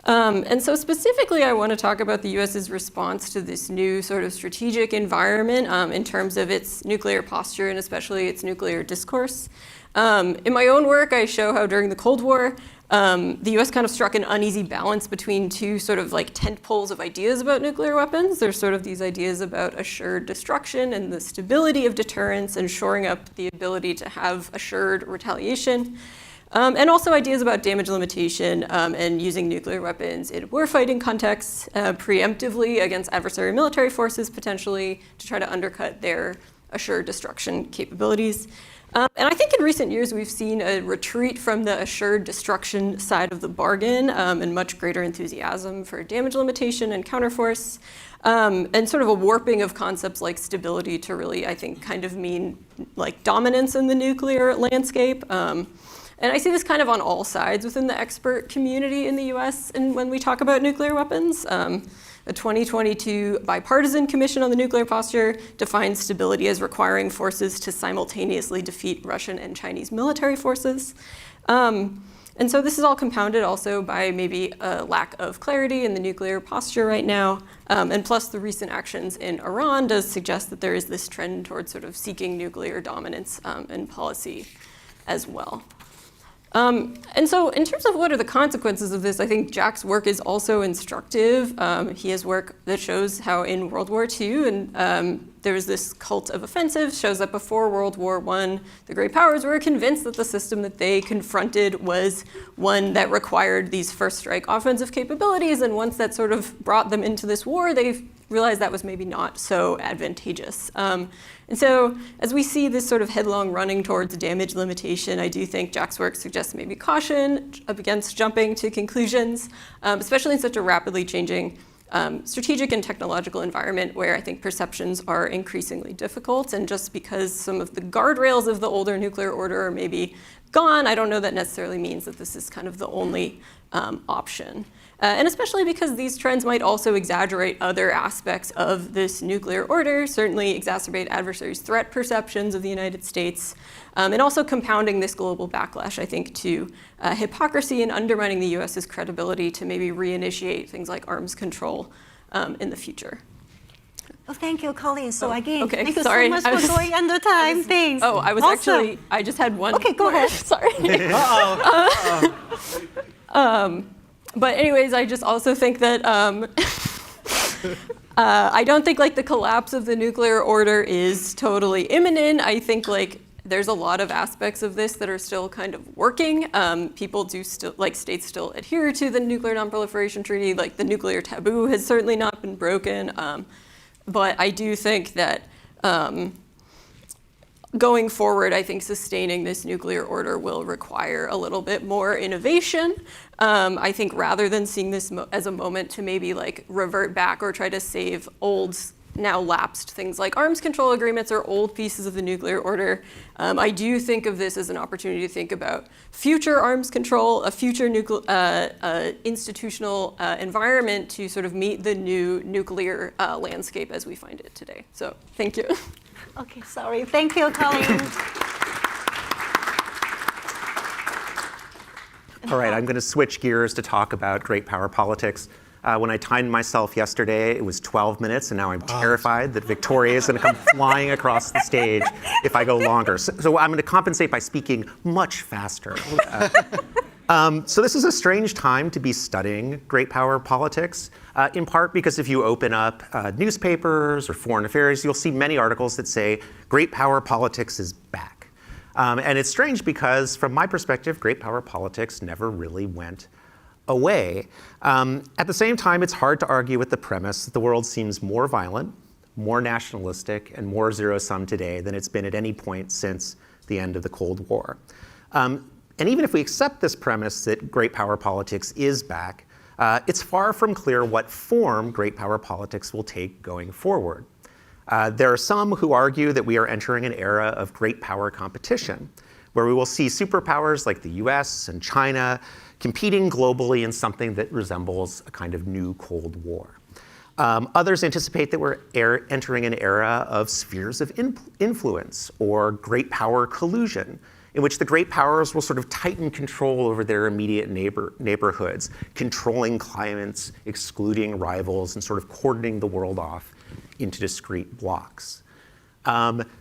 And so specifically, I want to talk about the US's response to this new sort of strategic environment in terms of its nuclear posture and especially its nuclear discourse. In my own work, I show how during the Cold War, the US kind of struck an uneasy balance between 2 sort of tent poles of ideas about nuclear weapons. There's sort of these ideas about assured destruction and the stability of deterrence and shoring up the ability to have assured retaliation. And also ideas about damage limitation and using nuclear weapons in warfighting contexts preemptively against adversary military forces, potentially to try to undercut their assured destruction capabilities. And I think in recent years, we've seen a retreat from the assured destruction side of the bargain and much greater enthusiasm for damage limitation and counterforce, and sort of a warping of concepts like stability to really, I think, kind of mean dominance in the nuclear landscape. And I see this kind of on all sides within the expert community in the US and when we talk about nuclear weapons. A 2022 bipartisan commission on the nuclear posture defines stability as requiring forces to simultaneously defeat Russian and Chinese military forces. And so this is all compounded also by maybe a lack of clarity in the nuclear posture right now. And plus the recent actions in Iran does suggest that there is this trend towards sort of seeking nuclear dominance in policy as well. And so in terms of what are the consequences of this, I think Jack's work is also instructive. He has work that shows how in World War II, and there was this cult of offensive, shows that before World War I, the great powers were convinced that the system that they confronted was one that required these first strike offensive capabilities, and once that sort of brought them into this war, they realized that was maybe not so advantageous. And so as we see this sort of headlong running towards damage limitation, I do think Jack's work suggests maybe caution against jumping to conclusions, especially in such a rapidly changing strategic and technological environment where I think perceptions are increasingly difficult. And just because some of the guardrails of the older nuclear order are maybe gone, I don't know that necessarily means that this is kind of the only option. And especially because these trends might also exaggerate other aspects of this nuclear order, certainly exacerbate adversaries' threat perceptions of the United States, and also compounding this global backlash, I think, to hypocrisy and undermining the US's credibility to maybe reinitiate things like arms control in the future. Oh, thank you, Colleen. So again, okay, thank you sorry. so much for going under time. Thanks. Oh, I was Awesome. actually, I just had one. Okay, go more. ahead. Sorry. But anyways, I just also think that I don't think like the collapse of the nuclear order is totally imminent. I think like there's a lot of aspects of this that are still kind of working. People do still, like states still adhere to the Nuclear Non-Proliferation Treaty. Like the nuclear taboo has certainly not been broken. But I do think that going forward, I think sustaining this nuclear order will require a little bit more innovation. I think rather than seeing this as a moment to maybe like revert back or try to save old, now lapsed things like arms control agreements or old pieces of the nuclear order, I do think of this as an opportunity to think about future arms control, a future institutional environment to sort of meet the new nuclear landscape as we find it today. So thank you. Okay, sorry. Thank you, Colleen. All right, I'm going to switch gears to talk about great power politics. When I timed myself yesterday, it was 12 minutes, and now I'm terrified that Victoria is going to come flying across the stage if I go longer. So I'm going to compensate by speaking much faster. So this is a strange time to be studying great power politics, in part because if you open up newspapers or foreign affairs, you'll see many articles that say great power politics is back. And it's strange because, from my perspective, great power politics never really went away. At the same time, it's hard to argue with the premise that the world seems more violent, more nationalistic, and more zero-sum today than it's been at any point since the end of the Cold War. And even if we accept this premise that great power politics is back, it's far from clear what form great power politics will take going forward. There are some who argue that we are entering an era of great power competition, where we will see superpowers like the US and China competing globally in something that resembles a kind of new Cold War. Others anticipate that we're entering an era of spheres of influence or great power collusion, in which the great powers will sort of tighten control over their immediate neighborhoods, controlling climates, excluding rivals, and sort of cordoning the world off into discrete blocks.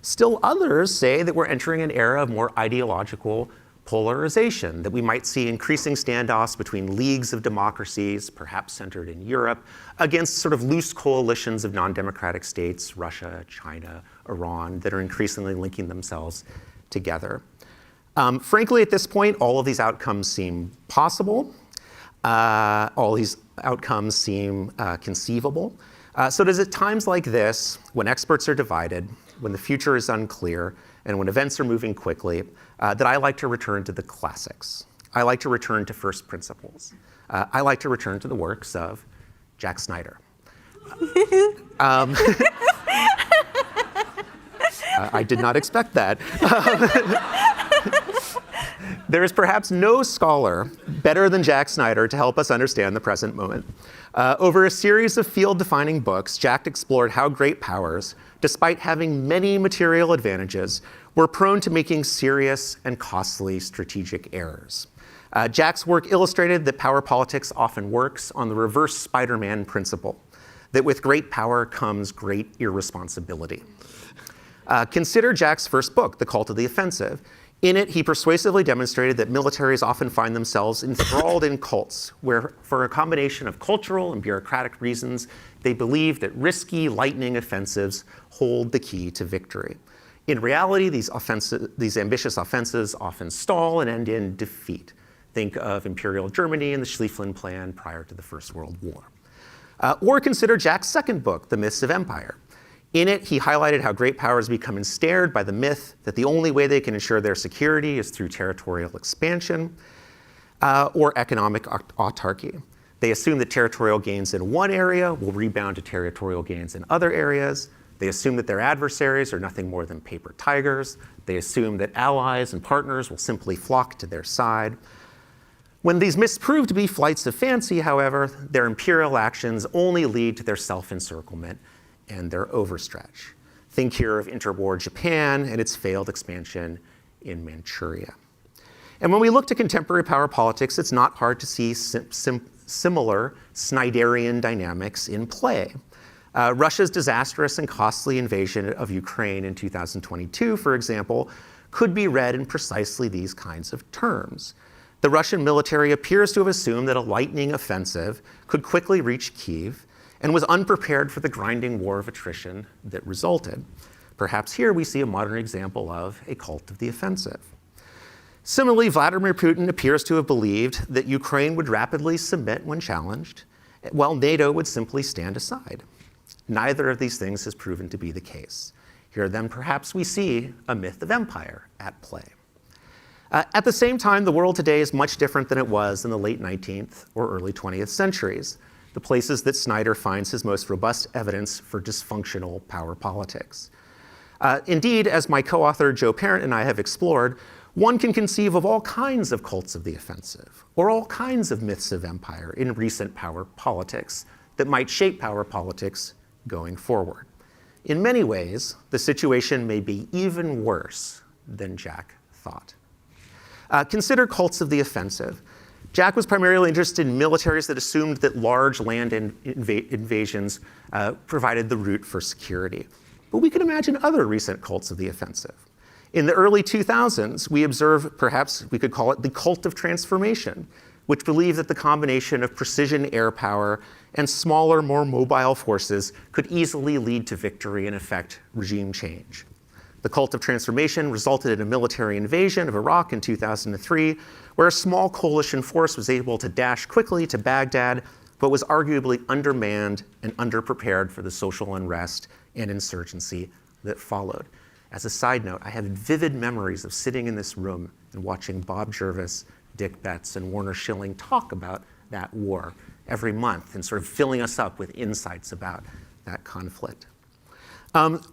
Still others say that we're entering an era of more ideological polarization, that we might see increasing standoffs between leagues of democracies, perhaps centered in Europe, against sort of loose coalitions of non-democratic states, Russia, China, Iran, that are increasingly linking themselves together. Frankly, at this point, all of these outcomes seem possible. All these outcomes seem conceivable. So it is at times like this, when experts are divided, when the future is unclear, and when events are moving quickly, that I like to return to the classics. I like to return to first principles. I like to return to the works of Jack Snyder. I did not expect that. There is perhaps no scholar better than Jack Snyder to help us understand the present moment. Over a series of field-defining books, Jack explored how great powers, despite having many material advantages, were prone to making serious and costly strategic errors. Jack's work illustrated that power politics often works on the reverse Spider-Man principle, that with great power comes great irresponsibility. Consider Jack's first book, The Cult of the Offensive. In it, he persuasively demonstrated that militaries often find themselves enthralled in cults, where for a combination of cultural and bureaucratic reasons, they believe that risky, lightning offensives hold the key to victory. In reality, these ambitious offensives often stall and end in defeat. Think of Imperial Germany and the Schlieffen Plan prior to the First World War. Or consider Jack's second book, The Myths of Empire. In it, he highlighted how great powers become ensnared by the myth that the only way they can ensure their security is through territorial expansion or economic autarky. They assume that territorial gains in one area will rebound to territorial gains in other areas. They assume that their adversaries are nothing more than paper tigers. They assume that allies and partners will simply flock to their side. When these myths prove to be flights of fancy, however, their imperial actions only lead to their self-encirclement and their overstretch. Think here of interwar Japan and its failed expansion in Manchuria. And when we look to contemporary power politics, it's not hard to see similar Snyderian dynamics in play. Russia's disastrous and costly invasion of Ukraine in 2022, for example, could be read in precisely these kinds of terms. The Russian military appears to have assumed that a lightning offensive could quickly reach Kyiv and was unprepared for the grinding war of attrition that resulted. Perhaps here we see a modern example of a cult of the offensive. Similarly, Vladimir Putin appears to have believed that Ukraine would rapidly submit when challenged, while NATO would simply stand aside. Neither of these things has proven to be the case. Here then perhaps we see a myth of empire at play. At the same time, the world today is much different than it was in the late 19th or early 20th centuries, the places that Snyder finds his most robust evidence for dysfunctional power politics. Indeed, as my co-author Joe Parent and I have explored, one can conceive of all kinds of cults of the offensive, or all kinds of myths of empire in recent power politics that might shape power politics going forward. In many ways, the situation may be even worse than Jack thought. Consider cults of the offensive. Jack was primarily interested in militaries that assumed that large land invasions provided the route for security. But we can imagine other recent cults of the offensive. In the early 2000s, we observed, perhaps we could call it the cult of transformation, which believed that the combination of precision air power and smaller, more mobile forces could easily lead to victory and effect regime change. The cult of transformation resulted in a military invasion of Iraq in 2003, where a small coalition force was able to dash quickly to Baghdad, but was arguably undermanned and underprepared for the social unrest and insurgency that followed. As a side note, I have vivid memories of sitting in this room and watching Bob Jervis, Dick Betts, and Warner Schilling talk about that war every month and sort of filling us up with insights about that conflict.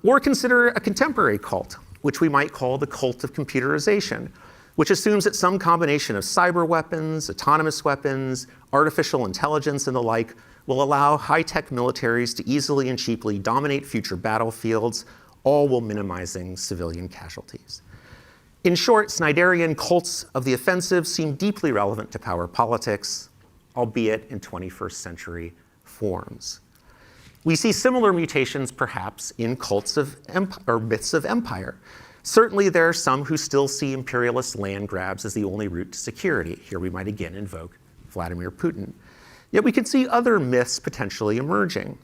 Or consider a contemporary cult, which we might call the cult of computerization, which assumes that some combination of cyber weapons, autonomous weapons, artificial intelligence, and the like will allow high-tech militaries to easily and cheaply dominate future battlefields, all while minimizing civilian casualties. In short, Snyderian cults of the offensive seem deeply relevant to power politics, albeit in 21st century forms. We see similar mutations, perhaps, in cults of or myths of empire. Certainly, there are some who still see imperialist land grabs as the only route to security. Here we might again invoke Vladimir Putin. Yet we can see other myths potentially emerging.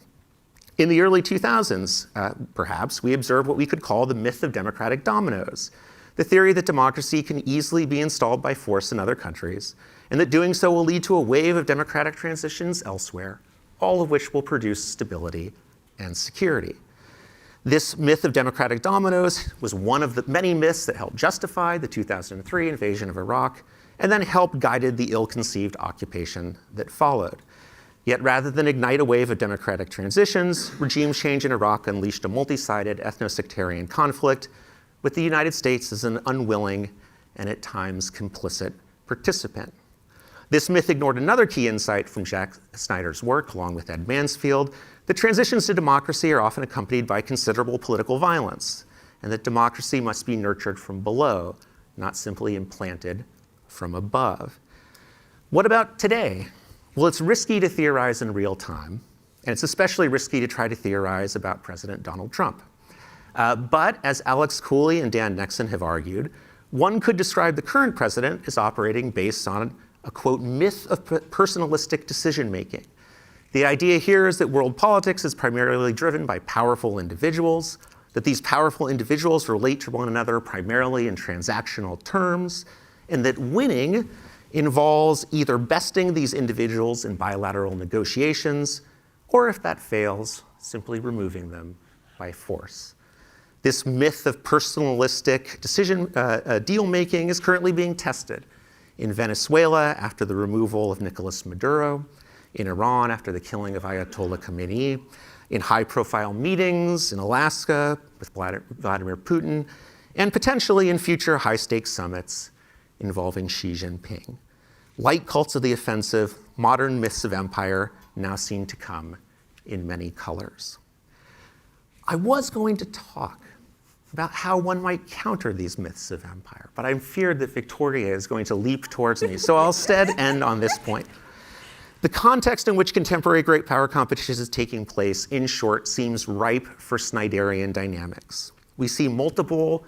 In the early 2000s, perhaps, we observed what we could call the myth of democratic dominoes, the theory that democracy can easily be installed by force in other countries, and that doing so will lead to a wave of democratic transitions elsewhere, all of which will produce stability and security. This myth of democratic dominoes was one of the many myths that helped justify the 2003 invasion of Iraq, and then helped guided the ill-conceived occupation that followed. Yet rather than ignite a wave of democratic transitions, regime change in Iraq unleashed a multi-sided ethno-sectarian conflict, with the United States as an unwilling and at times complicit participant. This myth ignored another key insight from Jack Snyder's work, along with Ed Mansfield, that transitions to democracy are often accompanied by considerable political violence, and that democracy must be nurtured from below, not simply implanted from above. What about today? Well, it's risky to theorize in real time, and it's especially risky to try to theorize about President Donald Trump. But as Alex Cooley and Dan Nexon have argued, one could describe the current president as operating based on a, quote, myth of personalistic decision-making. The idea here is that world politics is primarily driven by powerful individuals, that these powerful individuals relate to one another primarily in transactional terms, and that winning involves either besting these individuals in bilateral negotiations, or if that fails, simply removing them by force. This myth of personalistic deal-making is currently being tested in Venezuela after the removal of Nicolas Maduro, in Iran after the killing of Ayatollah Khamenei, in high-profile meetings in Alaska with Vladimir Putin, and potentially in future high-stakes summits involving Xi Jinping. Like cults of the offensive, modern myths of empire now seem to come in many colors. I was going to talk about how one might counter these myths of empire, but I'm feared that Victoria is going to leap towards me, so I'll instead end on this point. The context in which contemporary great power competition is taking place, in short, seems ripe for Snyderian dynamics. We see multiple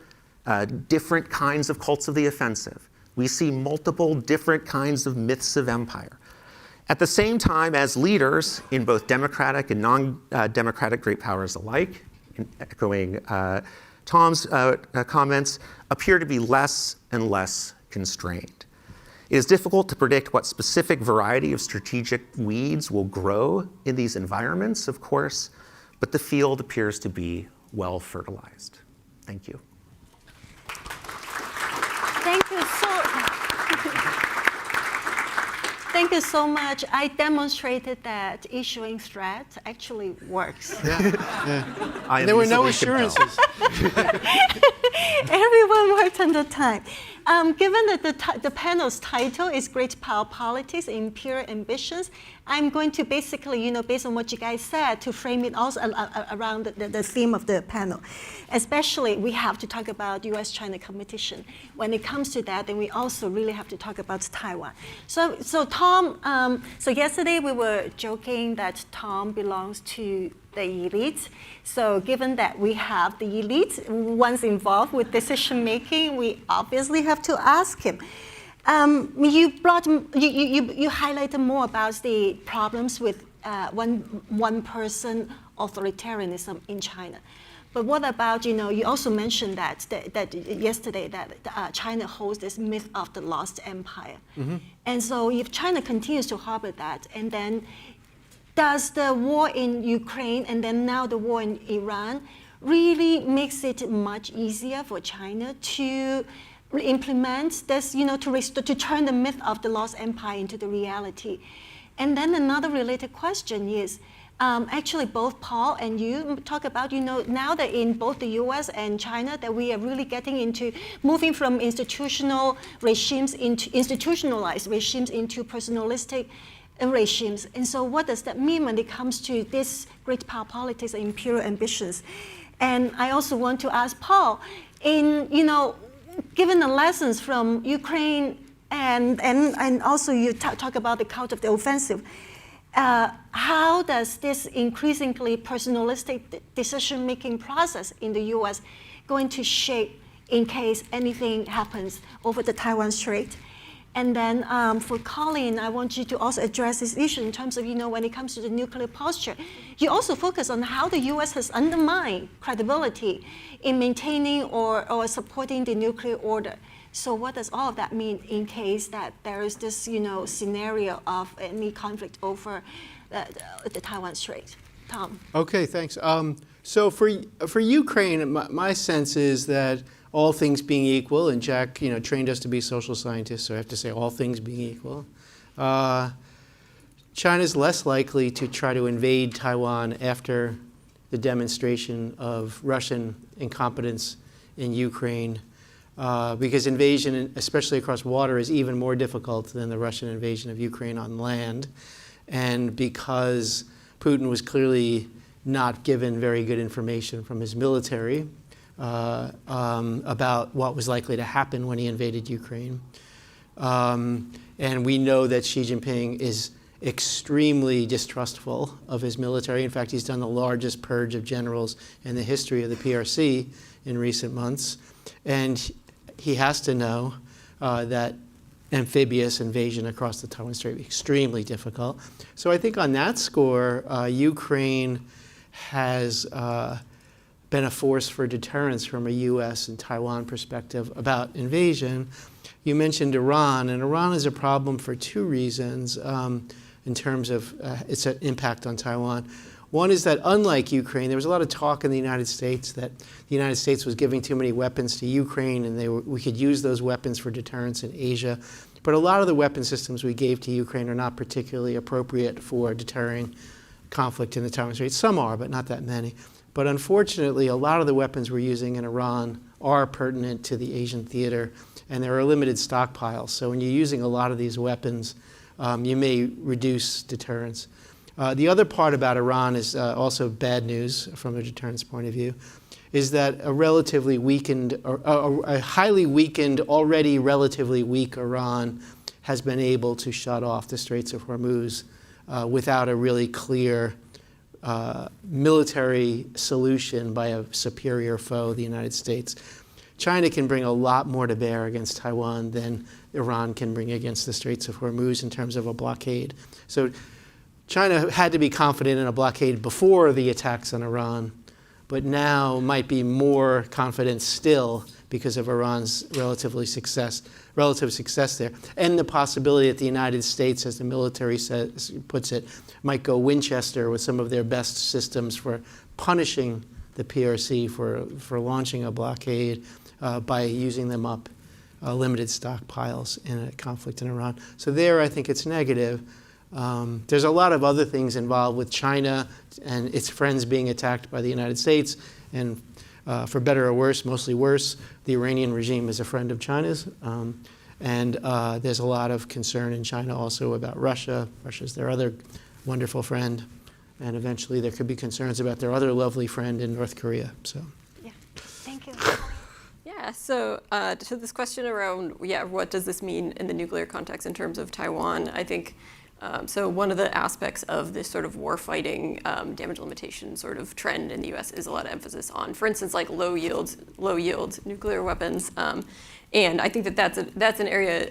different kinds of cults of the offensive. We see multiple different kinds of myths of empire. At the same time as leaders in both democratic and non-democratic great powers alike, echoing Tom's comments, appear to be less and less constrained. It is difficult to predict what specific variety of strategic weeds will grow in these environments, of course, but the field appears to be well fertilized. Thank you. Thank you so much. I demonstrated that issuing threats actually works. There were no assurances. Everyone worked on the time. Given that the panel's title is Great Power Politics, Imperial Ambitions, I'm going to basically, based on what you guys said, to frame it also around the theme of the panel. Especially, we have to talk about US-China competition. When it comes to that, then we also really have to talk about Taiwan. So Tom, so yesterday we were joking that Tom belongs to the elite. So given that we have the elite ones involved with decision making, we obviously have to ask him. You highlighted more about the problems with one person authoritarianism in China. But what about, you also mentioned that yesterday that China holds this myth of the lost empire. Mm-hmm. And so if China continues to harbor that, and then does the war in Ukraine and then now the war in Iran really makes it much easier for China to implement this, to turn the myth of the lost empire into the reality? And then another related question is, actually both Paul and you talk about, now that in both the US and China that we are really getting into moving from institutionalized regimes into personalistic regimes. And so what does that mean when it comes to this great power politics and imperial ambitions? And I also want to ask Paul, given the lessons from Ukraine and also you talk about the cult of the offensive, how does this increasingly personalistic decision-making process in the US going to shape in case anything happens over the Taiwan Strait? And then for Colin, I want you to also address this issue in terms of, when it comes to the nuclear posture. You also focus on how the US has undermined credibility in maintaining or supporting the nuclear order. So what does all of that mean in case that there is this, scenario of any conflict over the Taiwan Strait? Tom. Okay, thanks. So for Ukraine, my sense is that all things being equal, and Jack, trained us to be social scientists, so I have to say all things being equal, China's less likely to try to invade Taiwan after the demonstration of Russian incompetence in Ukraine, because invasion, especially across water, is even more difficult than the Russian invasion of Ukraine on land, and because Putin was clearly not given very good information from his military. about what was likely to happen when he invaded Ukraine. And we know that Xi Jinping is extremely distrustful of his military. In fact, he's done the largest purge of generals in the history of the PRC in recent months. And he has to know that amphibious invasion across the Taiwan Strait is extremely difficult. So I think on that score, Ukraine has been a force for deterrence from a U.S. and Taiwan perspective about invasion. You mentioned Iran, and Iran is a problem for two reasons in terms of its impact on Taiwan. One is that unlike Ukraine, there was a lot of talk in the United States that the United States was giving too many weapons to Ukraine and we could use those weapons for deterrence in Asia. But a lot of the weapon systems we gave to Ukraine are not particularly appropriate for deterring conflict in the Taiwan Strait. Some are, but not that many. But unfortunately, a lot of the weapons we're using in Iran are pertinent to the Asian theater, and there are limited stockpiles. So when you're using a lot of these weapons, you may reduce deterrence. The other part about Iran is also bad news from a deterrence point of view, is that a relatively weakened, a highly weakened, already relatively weak Iran has been able to shut off the Straits of Hormuz without a really clear military solution by a superior foe, the United States. China can bring a lot more to bear against Taiwan than Iran can bring against the Straits of Hormuz in terms of a blockade. So China had to be confident in a blockade before the attacks on Iran, but now might be more confident still because of Iran's relative success there, and the possibility that the United States, as the military puts it, might go Winchester with some of their best systems for punishing the PRC for launching a blockade by using them up limited stockpiles in a conflict in Iran. So there, I think it's negative. There's a lot of other things involved with China and its friends being attacked by the United States, and for better or worse, mostly worse, the Iranian regime is a friend of China's. And there's a lot of concern in China also about Russia. Russia's their other wonderful friend. And eventually there could be concerns about their other lovely friend in North Korea. So. Yeah, thank you. Yeah, so to this question around, what does this mean in the nuclear context in terms of Taiwan? I think, so one of the aspects of this sort of warfighting damage limitation sort of trend in the US is a lot of emphasis on, for instance, like low yield nuclear weapons. And I think that that's an area,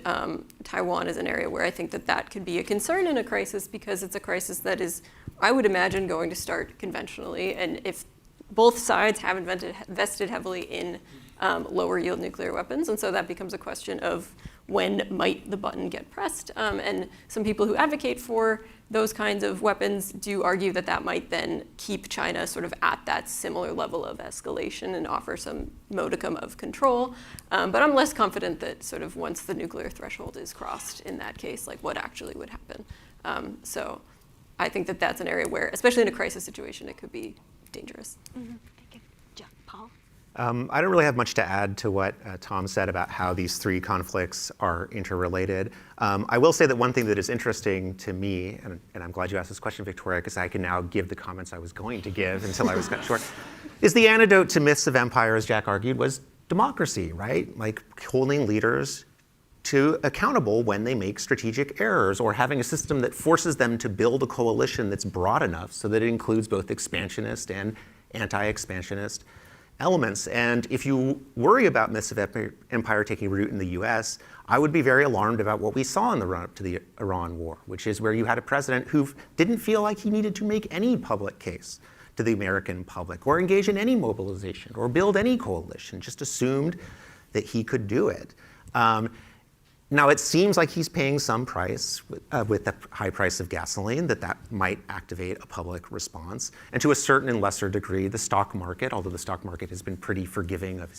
Taiwan is an area where I think that could be a concern in a crisis, because it's a crisis that is, I would imagine, going to start conventionally. And if both sides have invested heavily in lower yield nuclear weapons, and so that becomes a question of when might the button get pressed. And some people who advocate for those kinds of weapons do argue that might then keep China sort of at that similar level of escalation and offer some modicum of control. But I'm less confident that sort of once the nuclear threshold is crossed in that case, like what actually would happen. So I think that's an area where, especially in a crisis situation, it could be dangerous. Mm-hmm. Thank you. Jack, Paul? I don't really have much to add to what Tom said about how these three conflicts are interrelated. I will say that one thing that is interesting to me, and I'm glad you asked this question, Victoria, because I can now give the comments I was going to give until I was cut short, is the antidote to myths of empire, as Jack argued, was democracy, right? Like holding leaders to accountable when they make strategic errors, or having a system that forces them to build a coalition that's broad enough so that it includes both expansionist and anti-expansionist elements. And if you worry about myths of empire taking root in the US, I would be very alarmed about what we saw in the run-up to the Iran war, which is where you had a president who didn't feel like he needed to make any public case to the American public, or engage in any mobilization, or build any coalition, just assumed that he could do it. Now, it seems like he's paying some price with the high price of gasoline, that might activate a public response. And to a certain and lesser degree, the stock market, although the stock market has been pretty forgiving of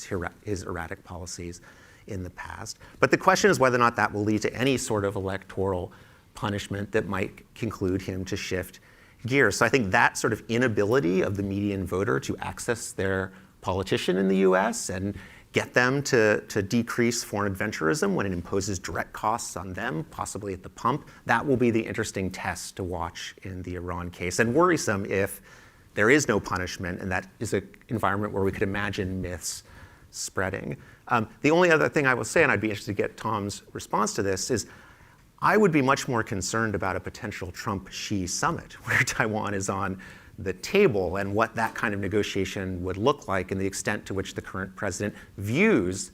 his erratic policies in the past. But the question is whether or not that will lead to any sort of electoral punishment that might conclude him to shift gears. So I think that sort of inability of the median voter to access their politician in the US and get them to decrease foreign adventurism when it imposes direct costs on them, possibly at the pump, that will be the interesting test to watch in the Iran case, and worrisome if there is no punishment, and that is an environment where we could imagine myths spreading. The only other thing I will say, and I'd be interested to get Tom's response to this, is I would be much more concerned about a potential Trump-Xi summit where Taiwan is on the table and what that kind of negotiation would look like and the extent to which the current president views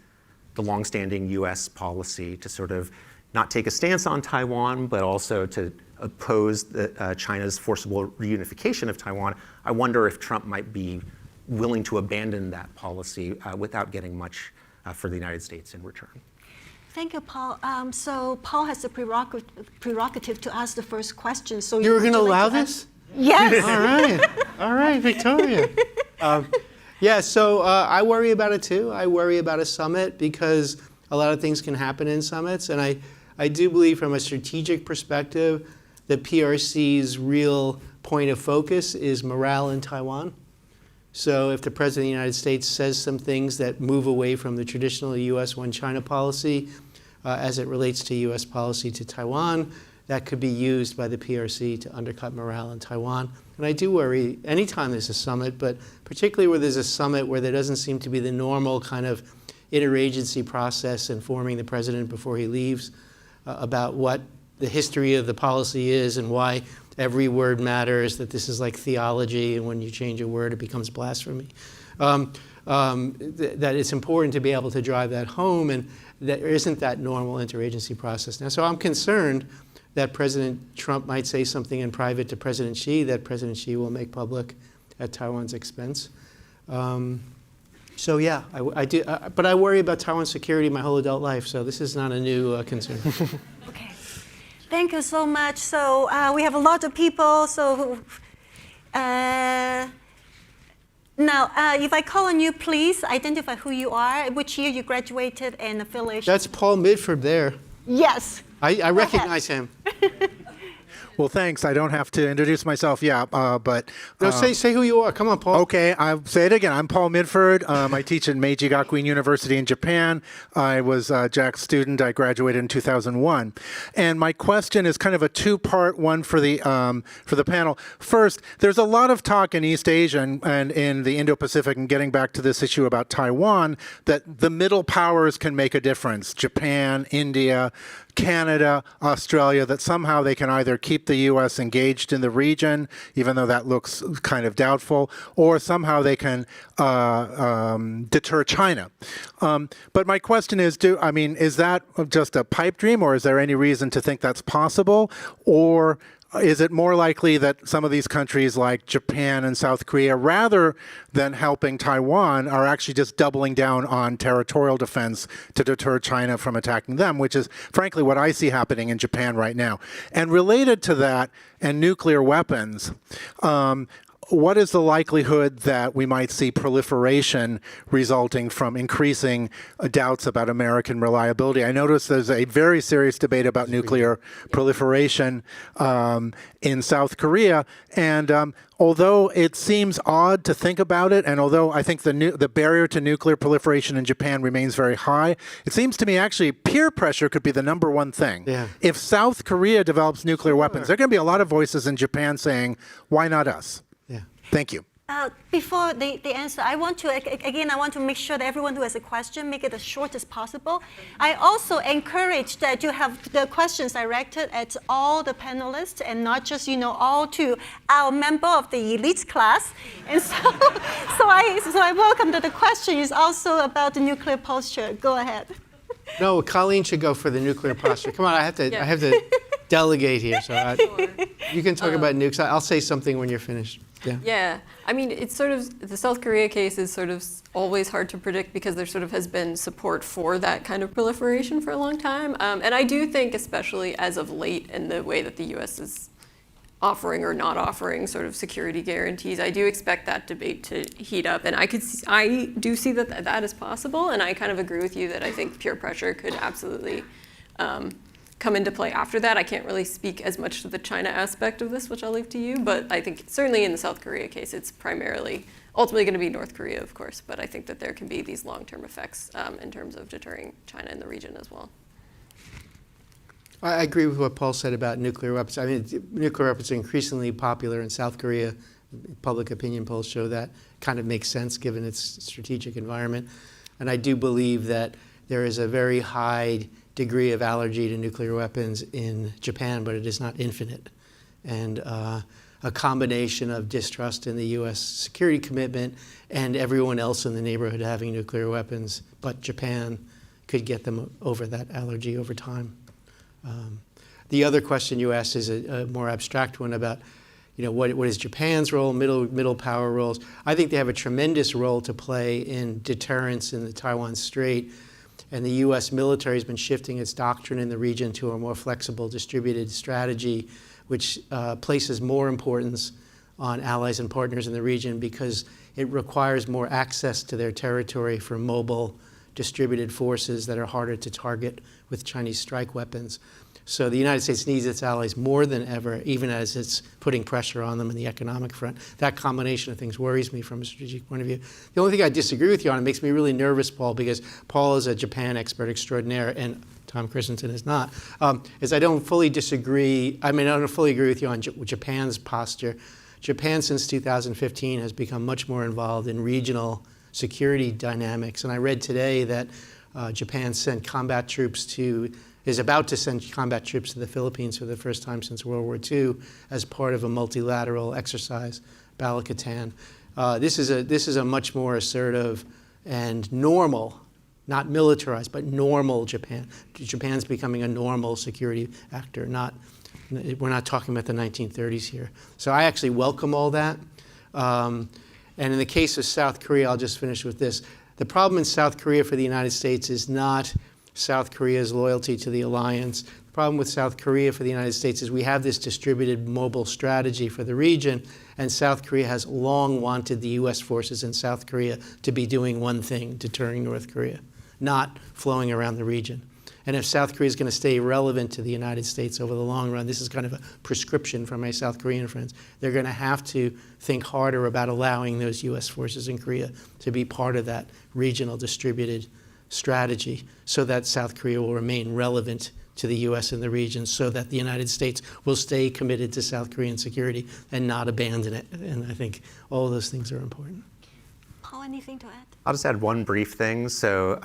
the longstanding US policy to sort of not take a stance on Taiwan, but also to oppose China's forcible reunification of Taiwan. I wonder if Trump might be willing to abandon that policy without getting much for the United States in return. Thank you, Paul. So Paul has the prerogative to ask the first question. So You were going to would you allow like to this? Yes. All right, Victoria. Yeah, so I worry about it too. I worry about a summit because a lot of things can happen in summits. And I do believe from a strategic perspective that PRC's real point of focus is morale in Taiwan. So if the President of the United States says some things that move away from the traditional U.S. one China policy as it relates to U.S. policy to Taiwan, that could be used by the PRC to undercut morale in Taiwan. And I do worry anytime there's a summit, but particularly where there's a summit where there doesn't seem to be the normal kind of interagency process informing the president before he leaves about what the history of the policy is and why every word matters, that this is like theology, and when you change a word, it becomes blasphemy. That it's important to be able to drive that home, and there isn't that normal interagency process now. So I'm concerned that President Trump might say something in private to President Xi that President Xi will make public at Taiwan's expense. So yeah, I do, but I worry about Taiwan's security my whole adult life, so this is not a new concern. Okay. Thank you so much. So we have a lot of people. So now, if I call on you, please identify who you are, which year you graduated, and affiliation. That's Paul Midford there. Yes. I recognize him. Well, thanks. I don't have to introduce myself, but... No, say who you are. Come on, Paul. Okay, I'll say it again. I'm Paul Midford. I teach at Meiji Gakuin University in Japan. I was Jack's student. I graduated in 2001. And my question is kind of a two-part one for the panel. First, there's a lot of talk in East Asia and in the Indo-Pacific, and getting back to this issue about Taiwan, that the middle powers can make a difference. Japan, India, Canada, Australia, that somehow they can either keep the U.S. engaged in the region, even though that looks kind of doubtful, or somehow they can deter China. But my question is, is that just a pipe dream, or is there any reason to think that's possible? Or is it more likely that some of these countries like Japan and South Korea, rather than helping Taiwan, are actually just doubling down on territorial defense to deter China from attacking them, which is frankly what I see happening in Japan right now? And related to that and nuclear weapons, what is the likelihood that we might see proliferation resulting from increasing doubts about American reliability? I notice there's a very serious debate about nuclear proliferation in South Korea, and although it seems odd to think about it, and although I think the barrier to nuclear proliferation in Japan remains very high, it seems to me actually peer pressure could be the number one thing. Yeah. If South Korea develops nuclear weapons, there are going to be a lot of voices in Japan saying, why not us? Thank you. Before they answer, I want to make sure that everyone who has a question, make it as short as possible. I also encourage that you have the questions directed at all the panelists and not just, all to our member of the elite class. And so I welcome that the question is also about the nuclear posture. Go ahead. No, Colleen should go for the nuclear posture. Come on, I have to delegate here. So you can talk about nukes. I'll say something when you're finished. Yeah, I mean, it's sort of, the South Korea case is sort of always hard to predict because there sort of has been support for that kind of proliferation for a long time. And I do think, especially as of late, in the way that the U.S. is offering or not offering sort of security guarantees, I do expect that debate to heat up. And I do see that that is possible, and I kind of agree with you that I think peer pressure could absolutely come into play after that. I can't really speak as much to the China aspect of this, which I'll leave to you, but I think certainly in the South Korea case, it's primarily, ultimately going to be North Korea, of course, but I think that there can be these long-term effects in terms of deterring China in the region as well. I agree with what Paul said about nuclear weapons. I mean, nuclear weapons are increasingly popular in South Korea Public opinion polls show that. Kind of makes sense given its strategic environment. And I do believe that there is a very high degree of allergy to nuclear weapons in Japan, but it is not infinite. And a combination of distrust in the U.S. security commitment and everyone else in the neighborhood having nuclear weapons, but Japan could get them over that allergy over time. The other question you asked is a more abstract one about, what is Japan's role, middle power roles. I think they have a tremendous role to play in deterrence in the Taiwan Strait. And the U.S. military has been shifting its doctrine in the region to a more flexible, distributed strategy, which places more importance on allies and partners in the region because it requires more access to their territory for mobile, distributed forces that are harder to target with Chinese strike weapons. So the United States needs its allies more than ever, even as it's putting pressure on them in the economic front. That combination of things worries me from a strategic point of view. The only thing I disagree with you on, it makes me really nervous, Paul, because Paul is a Japan expert extraordinaire, and Tom Christensen is not, is I don't fully agree with you on Japan's posture. Japan, since 2015, has become much more involved in regional security dynamics. And I read today that Japan is about to send combat troops to the Philippines for the first time since World War II as part of a multilateral exercise, Bala-Katan. This is a much more assertive and normal, not militarized, but normal Japan. Japan's becoming a normal security actor. We're not talking about the 1930s here. So I actually welcome all that. And in the case of South Korea, I'll just finish with this. The problem in South Korea for the United States is not South Korea's loyalty to the alliance. The problem with South Korea for the United States is we have this distributed mobile strategy for the region, and South Korea has long wanted the U.S. forces in South Korea to be doing one thing, deterring North Korea, not flowing around the region. And if South Korea is going to stay relevant to the United States over the long run, this is kind of a prescription for my South Korean friends, they're going to have to think harder about allowing those U.S. forces in Korea to be part of that regional distributed strategy so that South Korea will remain relevant to the U.S. in the region so that the United States will stay committed to South Korean security and not abandon it. And I think all of those things are important. Paul, anything to add? I'll just add one brief thing. So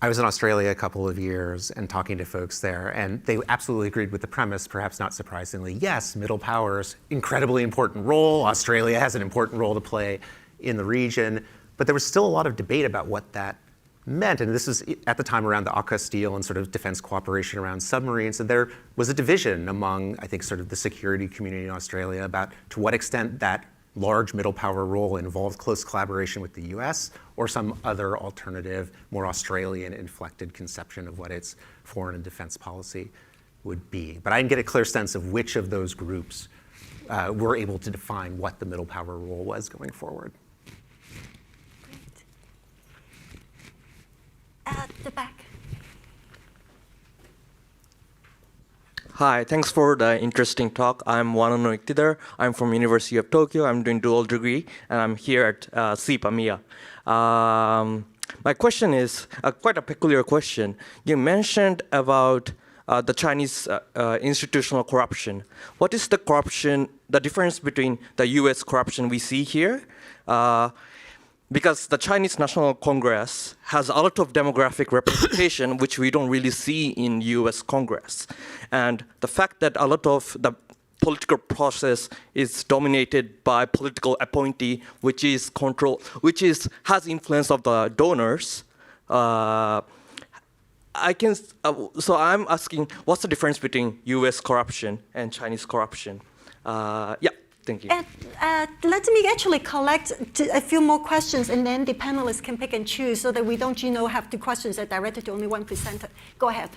I was in Australia a couple of years and talking to folks there, and they absolutely agreed with the premise, perhaps not surprisingly. Yes, middle powers, incredibly important role. Australia has an important role to play in the region, but there was still a lot of debate about what that meant, and this was at the time around the AUKUS deal and sort of defense cooperation around submarines, and there was a division among, I think, sort of the security community in Australia about to what extent that large middle power role involved close collaboration with the US or some other alternative, more Australian inflected conception of what its foreign and defense policy would be. But I didn't get a clear sense of which of those groups were able to define what the middle power role was going forward. At the back. Hi, thanks for the interesting talk. I'm Wanano Iktidar. I'm from University of Tokyo. I'm doing dual degree, and I'm here at SIPA MIA. My question is quite a peculiar question. You mentioned about the Chinese institutional corruption. What is the corruption, the difference between the US corruption we see here? Because the Chinese National Congress has a lot of demographic representation, which we don't really see in US Congress. And the fact that a lot of the political process is dominated by political appointee, which has influence of the donors. So I'm asking, what's the difference between US corruption and Chinese corruption? Thank you. Let me actually collect a few more questions, and then the panelists can pick and choose so that we don't, have the questions that are directed to only one presenter. Go ahead.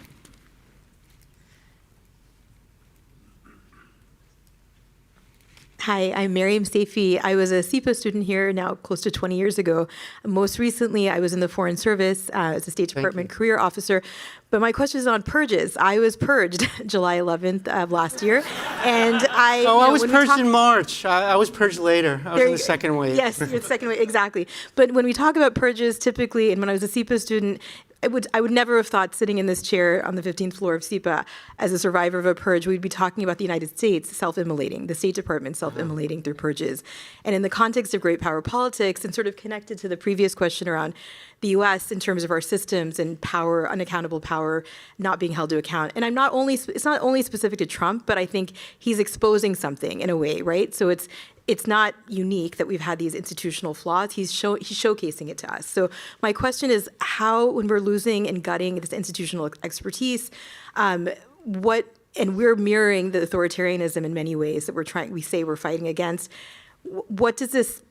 Hi, I'm Mariam Saifi. I was a SIPA student here now close to 20 years ago. Most recently, I was in the Foreign Service as a State Department career officer. But my question is on purges. I was purged July 11th of last year. And I was purged in March. I was purged later. I was in the second wave. Yes, the second wave, exactly. But when we talk about purges, typically, and when I was a SIPA student, I would never have thought sitting in this chair on the 15th floor of SIPA as a survivor of a purge, we'd be talking about the United States self-immolating, the State Department self-immolating through purges. And in the context of great power politics, and sort of connected to the previous question around the US in terms of our systems and power, unaccountable power not being held to account. And it's not only specific to Trump, but I think he's exposing something in a way, right? So it's not unique that we've had these institutional flaws. He's showcasing it to us. So my question is how, when we're losing and gutting this institutional expertise, and we're mirroring the authoritarianism in many ways that we say we're fighting against,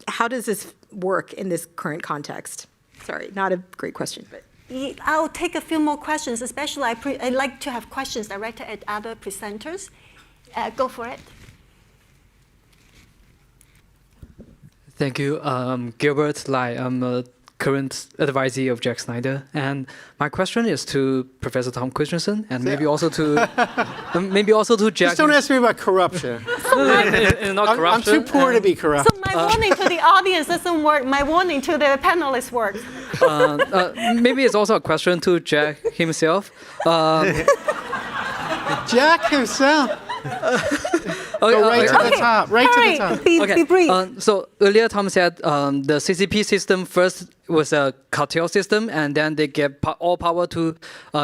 how does this work in this current context? Sorry, not a great question, but. I'll take a few more questions, especially I like to have questions directed at other presenters. Go for it. Thank you. Gilbert Lai. I'm a current advisee of Jack Snyder. And my question is to Professor Tom Christensen and maybe also to Jack. Just don't ask me about corruption. Not corruption. I'm too poor to be corrupt. So my warning to the audience doesn't work. My warning to the panelists works. Maybe it's also a question to Jack himself. Jack himself. Go right to the top. Right to the top. Be brief. So earlier, Tom said the CCP system first was a cartel system, and then they gave all power to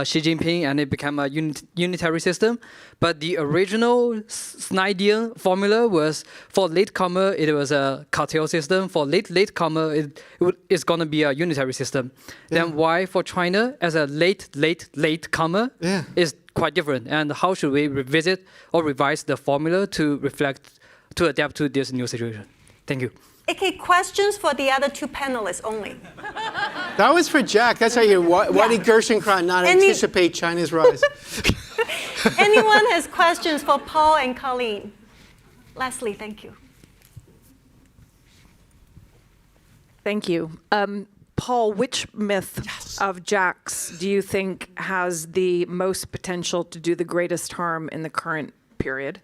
Xi Jinping, and it became a unitary system. But the original Snyderian formula was for latecomer, it was a cartel system. For latecomer, it's going to be a unitary system. Yeah. Then why for China as a latecomer is quite different, and how should we revisit or revise the formula to adapt to this new situation? Thank you. Okay, questions for the other two panelists only. That was for Jack. That's how you. Why did Gerschenkron not anticipate China's rise? Anyone has questions for Paul and Colleen? Leslie, thank you. Thank you. Paul, which myth of Jack's do you think has the most potential to do the greatest harm in the current period?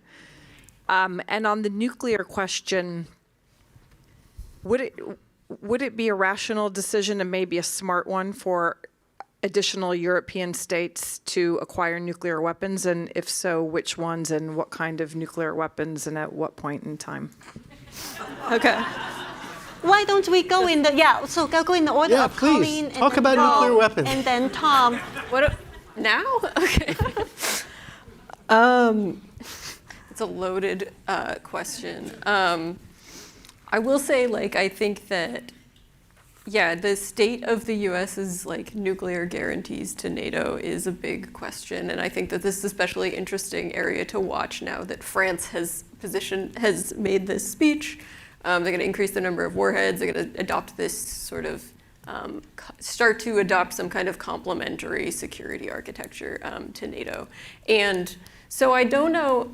And on the nuclear question, would it be a rational decision and maybe a smart one for additional European states to acquire nuclear weapons? And if so, which ones and what kind of nuclear weapons and at what point in time? Okay. Why don't we go in the go in the order of please. Colleen and Talk then about Paul, nuclear weapons. and then Tom. Now? Okay. It's a loaded question. I will say, I think that, the state of the U.S.'s nuclear guarantees to NATO is a big question, and I think that this is an especially interesting area to watch now that France has made this speech. They're going to increase the number of warheads. They're going to adopt this sort of start to adopt some kind of complementary security architecture to NATO. And so I don't know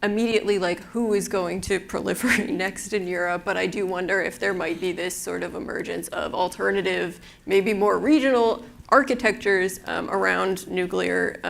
immediately who is going to proliferate next in Europe, but I do wonder if there might be this sort of emergence of alternative, maybe more regional architectures around nuclear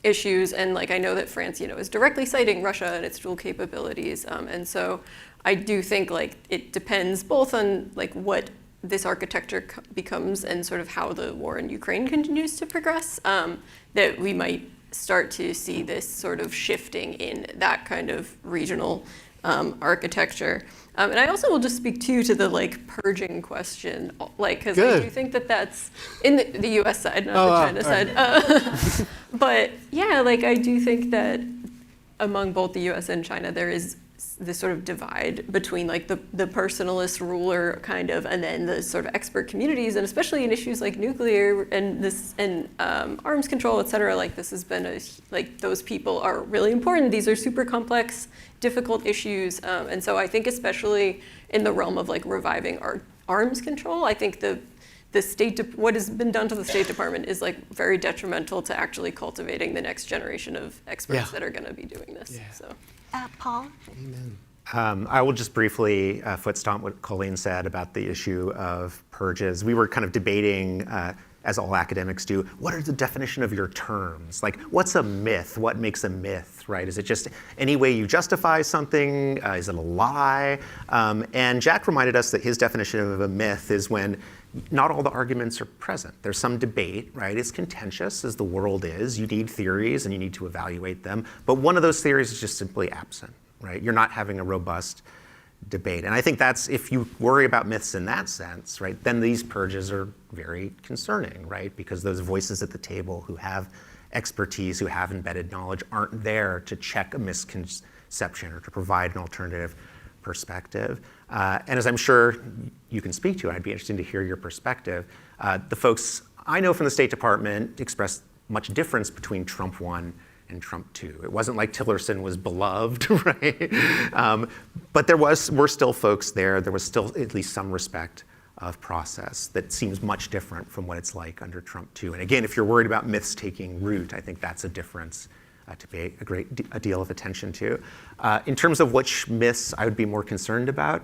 issues. And I know that France, is directly citing Russia and its dual capabilities. And so I do think it depends both on what this architecture becomes and sort of how the war in Ukraine continues to progress, that we might start to see this sort of shifting in that kind of regional architecture. And I also will just speak to the purging question, because I do think that that's in the U.S. side, not the China side. Right. But I do think that among both the U.S. and China, there is this sort of divide between the personalist ruler and then the sort of expert communities, and especially in issues like nuclear and arms control, et cetera. This has been those people are really important. These are super complex, difficult issues, and so I think especially in the realm of reviving arms control, I think what has been done to the State Department is very detrimental to actually cultivating the next generation of experts that are going to be doing this. Yeah. So. Paul? Amen. I will just briefly foot stomp what Colleen said about the issue of purges. We were kind of debating, as all academics do, what is the definition of your terms? What's a myth? What makes a myth, right? Is it just any way you justify something? Is it a lie? And Jack reminded us that his definition of a myth is when not all the arguments are present. There's some debate, right? It's contentious, as the world is. You need theories and you need to evaluate them. But one of those theories is just simply absent, right? You're not having a robust debate. And I think that's, if you worry about myths in that sense, right, then these purges are very concerning, right? Because those voices at the table who have expertise, who have embedded knowledge, aren't there to check a misconception or to provide an alternative perspective. And as I'm sure you can speak to, and I'd be interested to hear your perspective, the folks I know from the State Department expressed much difference between Trump 1 and Trump 2. It wasn't like Tillerson was beloved, right? But were still folks there. There was still at least some respect of process that seems much different from what it's like under Trump 2. And again, if you're worried about myths taking root, I think that's a difference to pay a deal of attention to. In terms of which myths I would be more concerned about,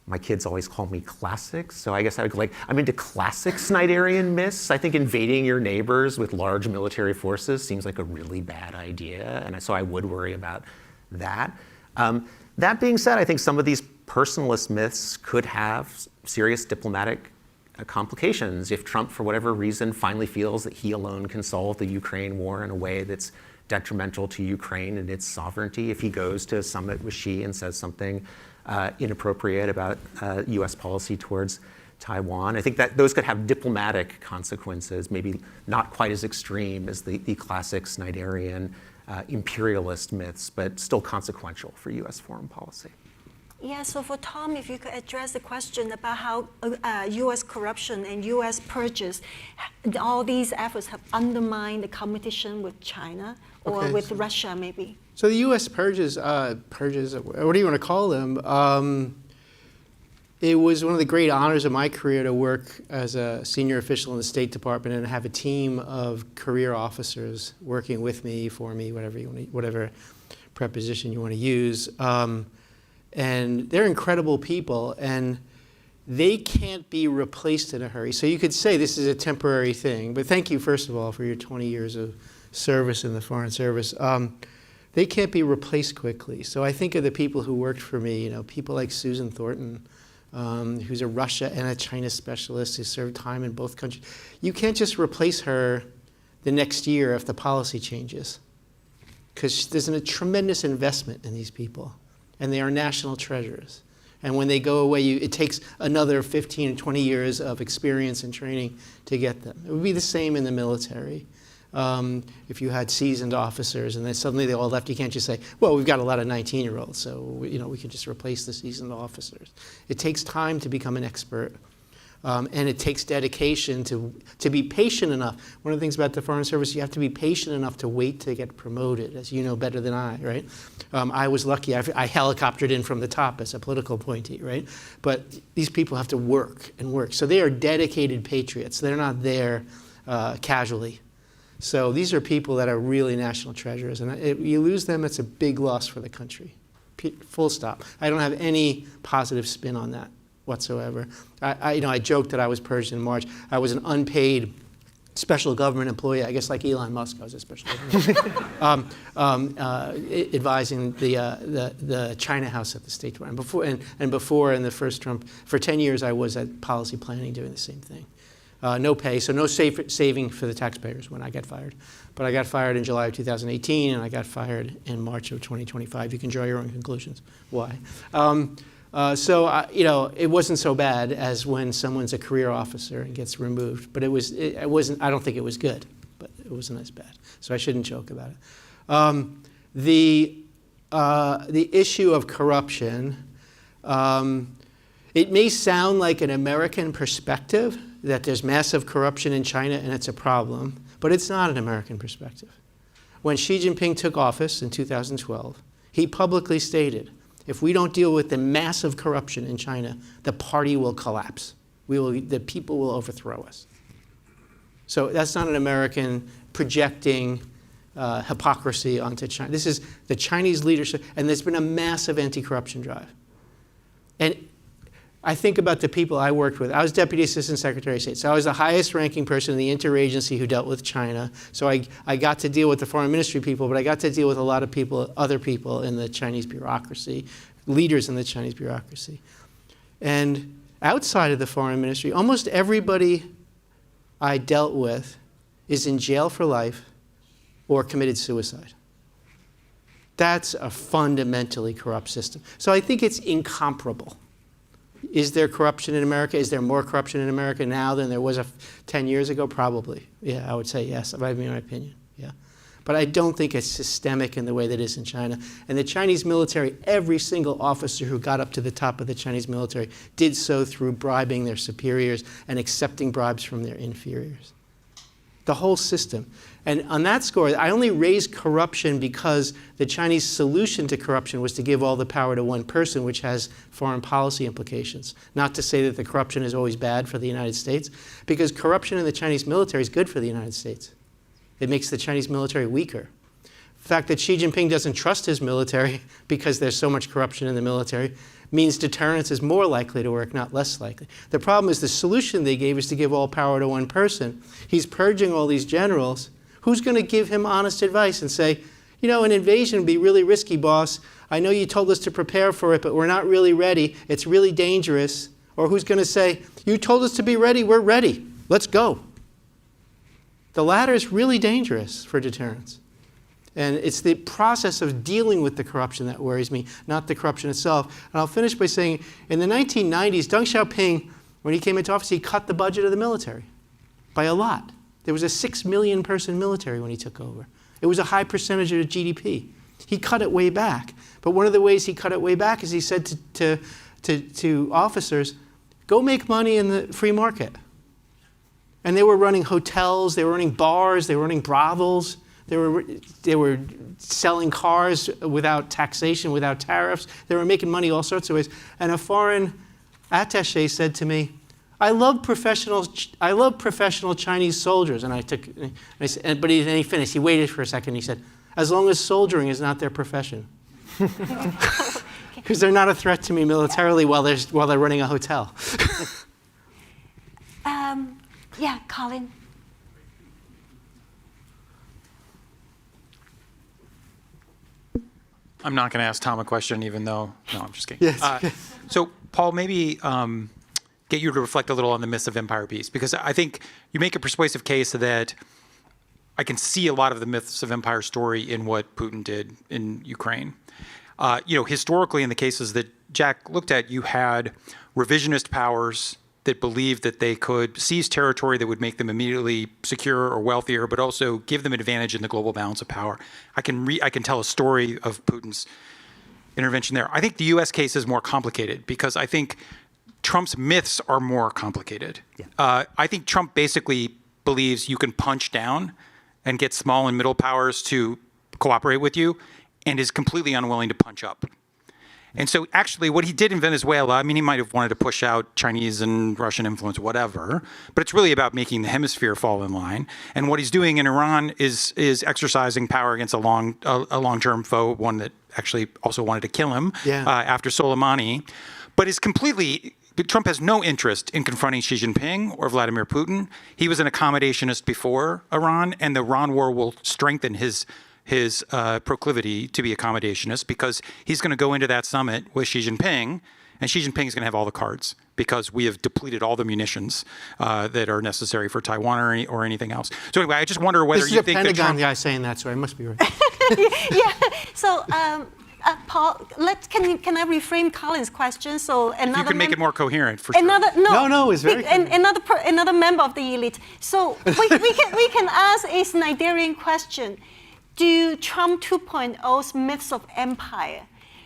my kids always call me classics, so I guess I'm into classic Schneiderian myths. I think invading your neighbors with large military forces seems like a really bad idea, and so I would worry about that. That being said, I think some of these personalist myths could have serious diplomatic complications if Trump, for whatever reason, finally feels that he alone can solve the Ukraine war in a way that's detrimental to Ukraine and its sovereignty. If he goes to a summit with Xi and says something inappropriate about U.S. policy towards Taiwan, I think that those could have diplomatic consequences, maybe not quite as extreme as the classic Schneiderian imperialist myths, but still consequential for U.S. foreign policy. Yeah, so for Tom, if you could address the question about how U.S. corruption and U.S. purges, all these efforts have undermined the competition with China or with Russia, maybe. So the U.S. purges, what do you want to call them? It was one of the great honors of my career to work as a senior official in the State Department and have a team of career officers working with me, for me, whatever preposition you want to use. And they're incredible people, and they can't be replaced in a hurry. So you could say this is a temporary thing, but thank you, first of all, for your 20 years of service in the Foreign Service. They can't be replaced quickly. So I think of the people who worked for me, people like Susan Thornton, who's a Russia and a China specialist who served time in both countries. You can't just replace her the next year if the policy changes, because there's a tremendous investment in these people. And they are national treasures. And when they go away, it takes another 15 or 20 years of experience and training to get them. It would be the same in the military. If you had seasoned officers and then suddenly they all left, you can't just say, well, we've got a lot of 19-year-olds, so we can just replace the seasoned officers. It takes time to become an expert. And it takes dedication to be patient enough. One of the things about the Foreign Service, you have to be patient enough to wait to get promoted, as you know better than I, right? I was lucky. I helicoptered in from the top as a political appointee, right? But these people have to work and work. So they are dedicated patriots. They're not there casually. So these are people that are really national treasures. And you lose them, it's a big loss for the country. Full stop. I don't have any positive spin on that whatsoever. I joked that I was purged in March. I was an unpaid special government employee, I guess like Elon Musk. I was a special government advising the China House at the State Department. Before in the first Trump, for 10 years I was at policy planning doing the same thing. No pay, so no saving for the taxpayers when I got fired. But I got fired in July of 2018, and I got fired in March of 2025. You can draw your own conclusions why. It wasn't so bad as when someone's a career officer and gets removed. But it wasn't. I don't think it was good, but it wasn't as bad. So I shouldn't joke about it. The issue of corruption. It may sound like an American perspective that there's massive corruption in China and it's a problem, but it's not an American perspective. When Xi Jinping took office in 2012, he publicly stated, if we don't deal with the massive corruption in China, the party will collapse. The people will overthrow us. So that's not an American projecting hypocrisy onto China. This is the Chinese leadership, and there's been a massive anti-corruption drive. And I think about the people I worked with. I was Deputy Assistant Secretary of State, so I was the highest ranking person in the interagency who dealt with China. So I got to deal with the foreign ministry people, but I got to deal with a lot of people, other people in the Chinese bureaucracy, leaders in the Chinese bureaucracy. And outside of the foreign ministry, almost everybody I dealt with is in jail for life or committed suicide. That's a fundamentally corrupt system. So I think it's incomparable. Is there corruption in America? Is there more corruption in America now than there was 10 years ago? Probably. Yeah, I would say yes, if I have my opinion. Yeah. But I don't think it's systemic in the way that it is in China. And the Chinese military, every single officer who got up to the top of the Chinese military did so through bribing their superiors and accepting bribes from their inferiors. The whole system. And on that score, I only raised corruption because the Chinese solution to corruption was to give all the power to one person, which has foreign policy implications. Not to say that the corruption is always bad for the United States, because corruption in the Chinese military is good for the United States. It makes the Chinese military weaker. The fact that Xi Jinping doesn't trust his military because there's so much corruption in the military means deterrence is more likely to work, not less likely. The problem is the solution they gave is to give all power to one person. He's purging all these generals. Who's going to give him honest advice and say, you know, an invasion would be really risky, boss. I know you told us to prepare for it, but we're not really ready. It's really dangerous. Or who's going to say, you told us to be ready, we're ready. Let's go. The latter is really dangerous for deterrence. And it's the process of dealing with the corruption that worries me, not the corruption itself. And I'll finish by saying, in the 1990s, Deng Xiaoping, when he came into office, he cut the budget of the military by a lot. There was a 6 million person military when he took over. It was a high percentage of the GDP. He cut it way back. But one of the ways he cut it way back is he said to officers, go make money in the free market. And they were running hotels, they were running bars, they were running brothels, they were selling cars without taxation, without tariffs. They were making money all sorts of ways. And a foreign attaché said to me, I love professional Chinese soldiers. And I said, but he finished. He waited for a second. He said, as long as soldiering is not their profession. Because they're not a threat to me militarily while they're running a hotel. Yeah, Colin. I'm not going to ask Tom a question, even though, no, I'm just kidding. Yes. So, Paul, maybe get you to reflect a little on the myths of empire peace, because I think you make a persuasive case that I can see a lot of the myths of empire story in what Putin did in Ukraine. Historically, in the cases that Jack looked at, you had revisionist powers that believed that they could seize territory that would make them immediately secure or wealthier, but also give them an advantage in the global balance of power. I can tell a story of Putin's intervention there. I think the U.S. case is more complicated because I think Trump's myths are more complicated. Yeah. I think Trump basically believes you can punch down and get small and middle powers to cooperate with you, and is completely unwilling to punch up. And so actually what he did in Venezuela, I mean, he might have wanted to push out Chinese and Russian influence, whatever, but it's really about making the hemisphere fall in line. And what he's doing in Iran is exercising power against a long-term foe, one that actually also wanted to kill him after Soleimani, but Trump has no interest in confronting Xi Jinping or Vladimir Putin. He was an accommodationist before Iran, and the Iran war will strengthen his proclivity to be accommodationist because he's going to go into that summit with Xi Jinping, and Xi Jinping is going to have all the cards because we have depleted all the munitions that are necessary for Taiwan or anything else. So anyway, I just wonder whether you think that This is a Pentagon guy saying that, so I must be right. Yeah. So, Paul, can I reframe Colin's question? So you can make it more coherent for sure. No, it's very another member of the elite. So we can ask a Schneiderian question. Do Trump 2.0's myths of empire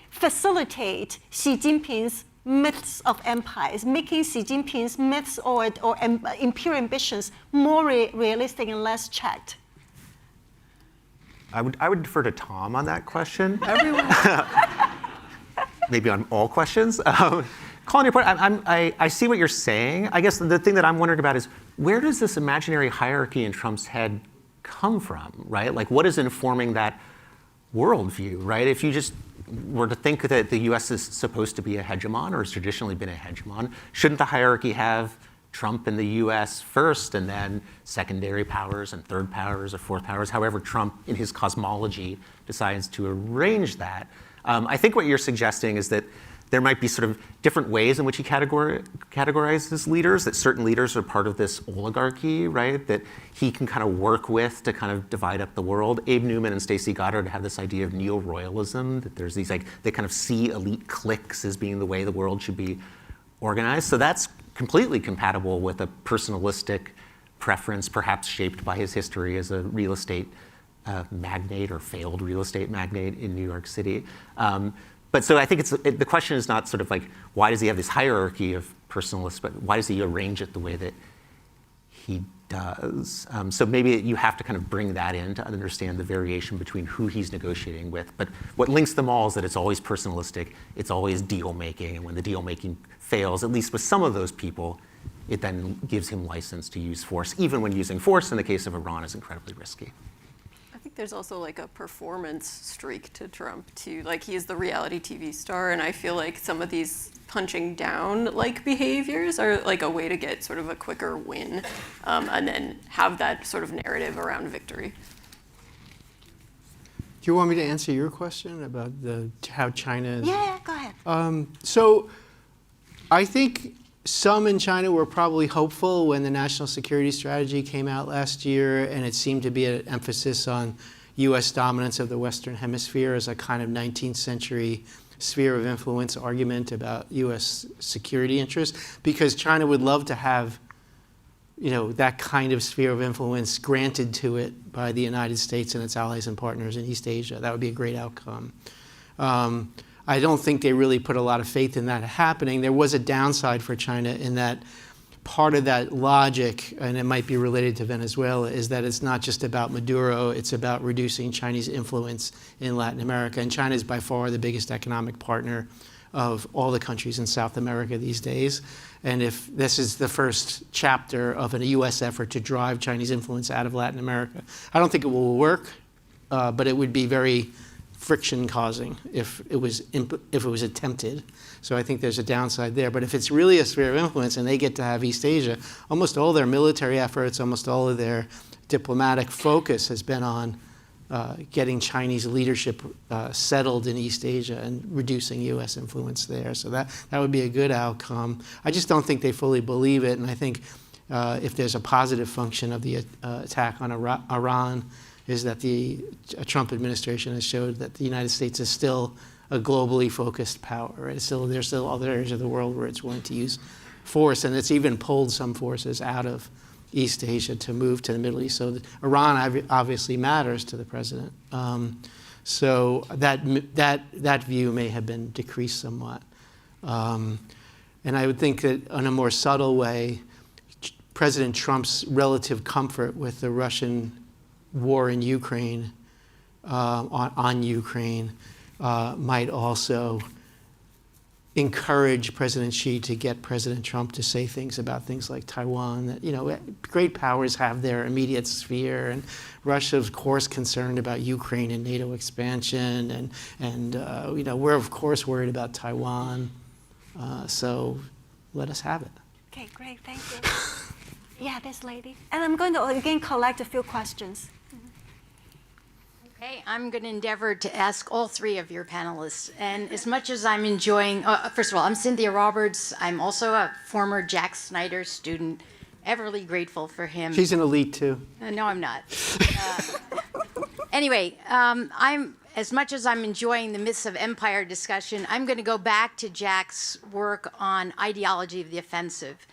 facilitate Xi Jinping's myths of empires, making Xi Jinping's myths or imperial ambitions more realistic and less checked? I would defer to Tom on that question. Maybe on all questions. Colin, your point, I see what you're saying. I guess the thing that I'm wondering about is where does this imaginary hierarchy in Trump's head come from, right? Like, what is informing that worldview, right? If you just were to think that the U.S. is supposed to be a hegemon or has traditionally been a hegemon, shouldn't the hierarchy have Trump and the U.S. first and then secondary powers and third powers or fourth powers, however Trump in his cosmology decides to arrange that? I think what you're suggesting is that There might be sort of different ways in which he categorizes leaders, that certain leaders are part of this oligarchy, right, that he can kind of work with to kind of divide up the world. Abe Newman and Stacey Goddard have this idea of neo-royalism, that there's these, like, they kind of see elite cliques as being the way the world should be organized. So that's completely compatible with a personalistic preference, perhaps shaped by his history as a real estate magnate or failed real estate magnate in New York City. But so I think the question is not sort of like, why does he have this hierarchy of personalists, but why does he arrange it the way that he does? So maybe you have to kind of bring that in to understand the variation between who he's negotiating with. But what links them all is that it's always personalistic, it's always deal making, and when the deal making fails, at least with some of those people, it then gives him license to use force, even when using force in the case of Iran is incredibly risky. I think there's also like a performance streak to Trump too. Like he is the reality TV star, and I feel like some of these punching down like behaviors are like a way to get sort of a quicker win, and then have that sort of narrative around victory. Do you want me to answer your question about how China is? Yeah, go ahead. So I think some in China were probably hopeful when the national security strategy came out last year, and it seemed to be an emphasis on U.S. dominance of the Western Hemisphere as a kind of 19th century sphere of influence argument about U.S. security interests, because China would love to have, you know, that kind of sphere of influence granted to it by the United States and its allies and partners in East Asia. That would be a great outcome. I don't think they really put a lot of faith in that happening. There was a downside for China in that part of that logic, and it might be related to Venezuela, is that it's not just about Maduro, it's about reducing Chinese influence in Latin America. And China is by far the biggest economic partner of all the countries in South America these days. And if this is the first chapter of a U.S. effort to drive Chinese influence out of Latin America, I don't think it will work, but it would be very friction causing if it was attempted. So I think there's a downside there. But if it's really a sphere of influence and they get to have East Asia, almost all their military efforts, almost all of their diplomatic focus has been on getting Chinese leadership settled in East Asia and reducing U.S. influence there. So that would be a good outcome. I just don't think they fully believe it. And I think if there's a positive function of the attack on Iran, is that the Trump administration has showed that the United States is still a globally focused power. Right? There's still other areas of the world where it's willing to use force, and it's even pulled some forces out of East Asia to move to the Middle East. So Iran obviously matters to the president. So that view may have been decreased somewhat. And I would think that in a more subtle way, President Trump's relative comfort with the Russian war in Ukraine, on Ukraine, might also encourage President Xi to get President Trump to say things about things like Taiwan. That, you know, great powers have their immediate sphere, and Russia, of course, concerned about Ukraine and NATO expansion, and you know, we're of course worried about Taiwan. So let us have it. Okay, great, thank you. Yeah, this lady. And I'm going to again collect a few questions. Okay, I'm going to endeavor to ask all three of your panelists. And as much as I'm enjoying, first of all, I'm Cynthia Roberts. I'm also a former Jack Snyder student, everly grateful for him. She's an elite too. No, I'm not. Anyway, as much as I'm enjoying the Myths of Empire discussion, I'm going to go back to Jack's work on ideology of the offensive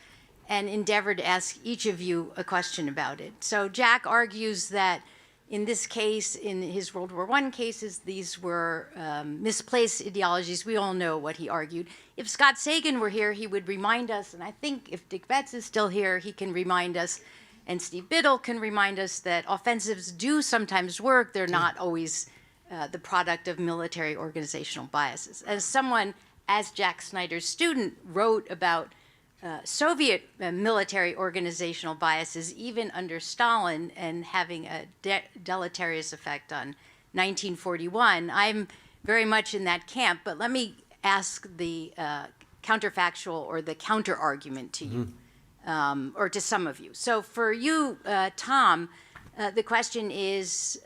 and endeavor to ask each of you a question about it. So Jack argues that in this case, in his World War I cases, these were misplaced ideologies. We all know what he argued. If Scott Sagan were here, he would remind us, and I think if Dick Betts is still here, he can remind us, and Steve Biddle can remind us that offensives do sometimes work. They're not always the product of military organizational biases. As someone, as Jack Snyder's student, wrote about Soviet military organizational biases, even under Stalin, and having a deleterious effect on 1941. I'm very much in that camp, but let me ask the counterfactual or the counter-argument to you, or to some of you. So for you, Tom, the question is,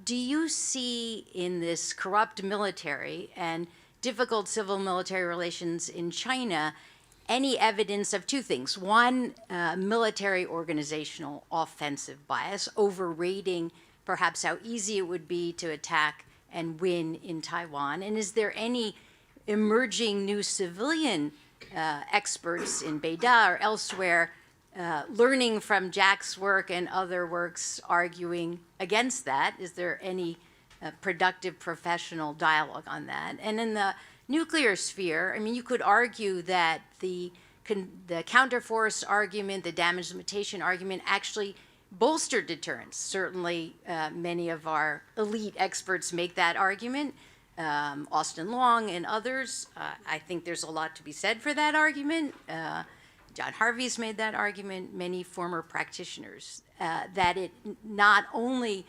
do you see in this corrupt military and difficult civil-military relations in China, any evidence of two things. One, military organizational offensive bias, overrating perhaps how easy it would be to attack and win in Taiwan. And is there any emerging new civilian experts in Beida or elsewhere learning from Jack's work and other works arguing against that? Is there any productive professional dialogue on that? And in the nuclear sphere, I mean, you could argue that the counterforce argument, the damage limitation argument actually bolstered deterrence. Certainly, many of our elite experts make that argument. Austin Long and others, I think there's a lot to be said for that argument. John Harvey's made that argument, many former practitioners, that it not only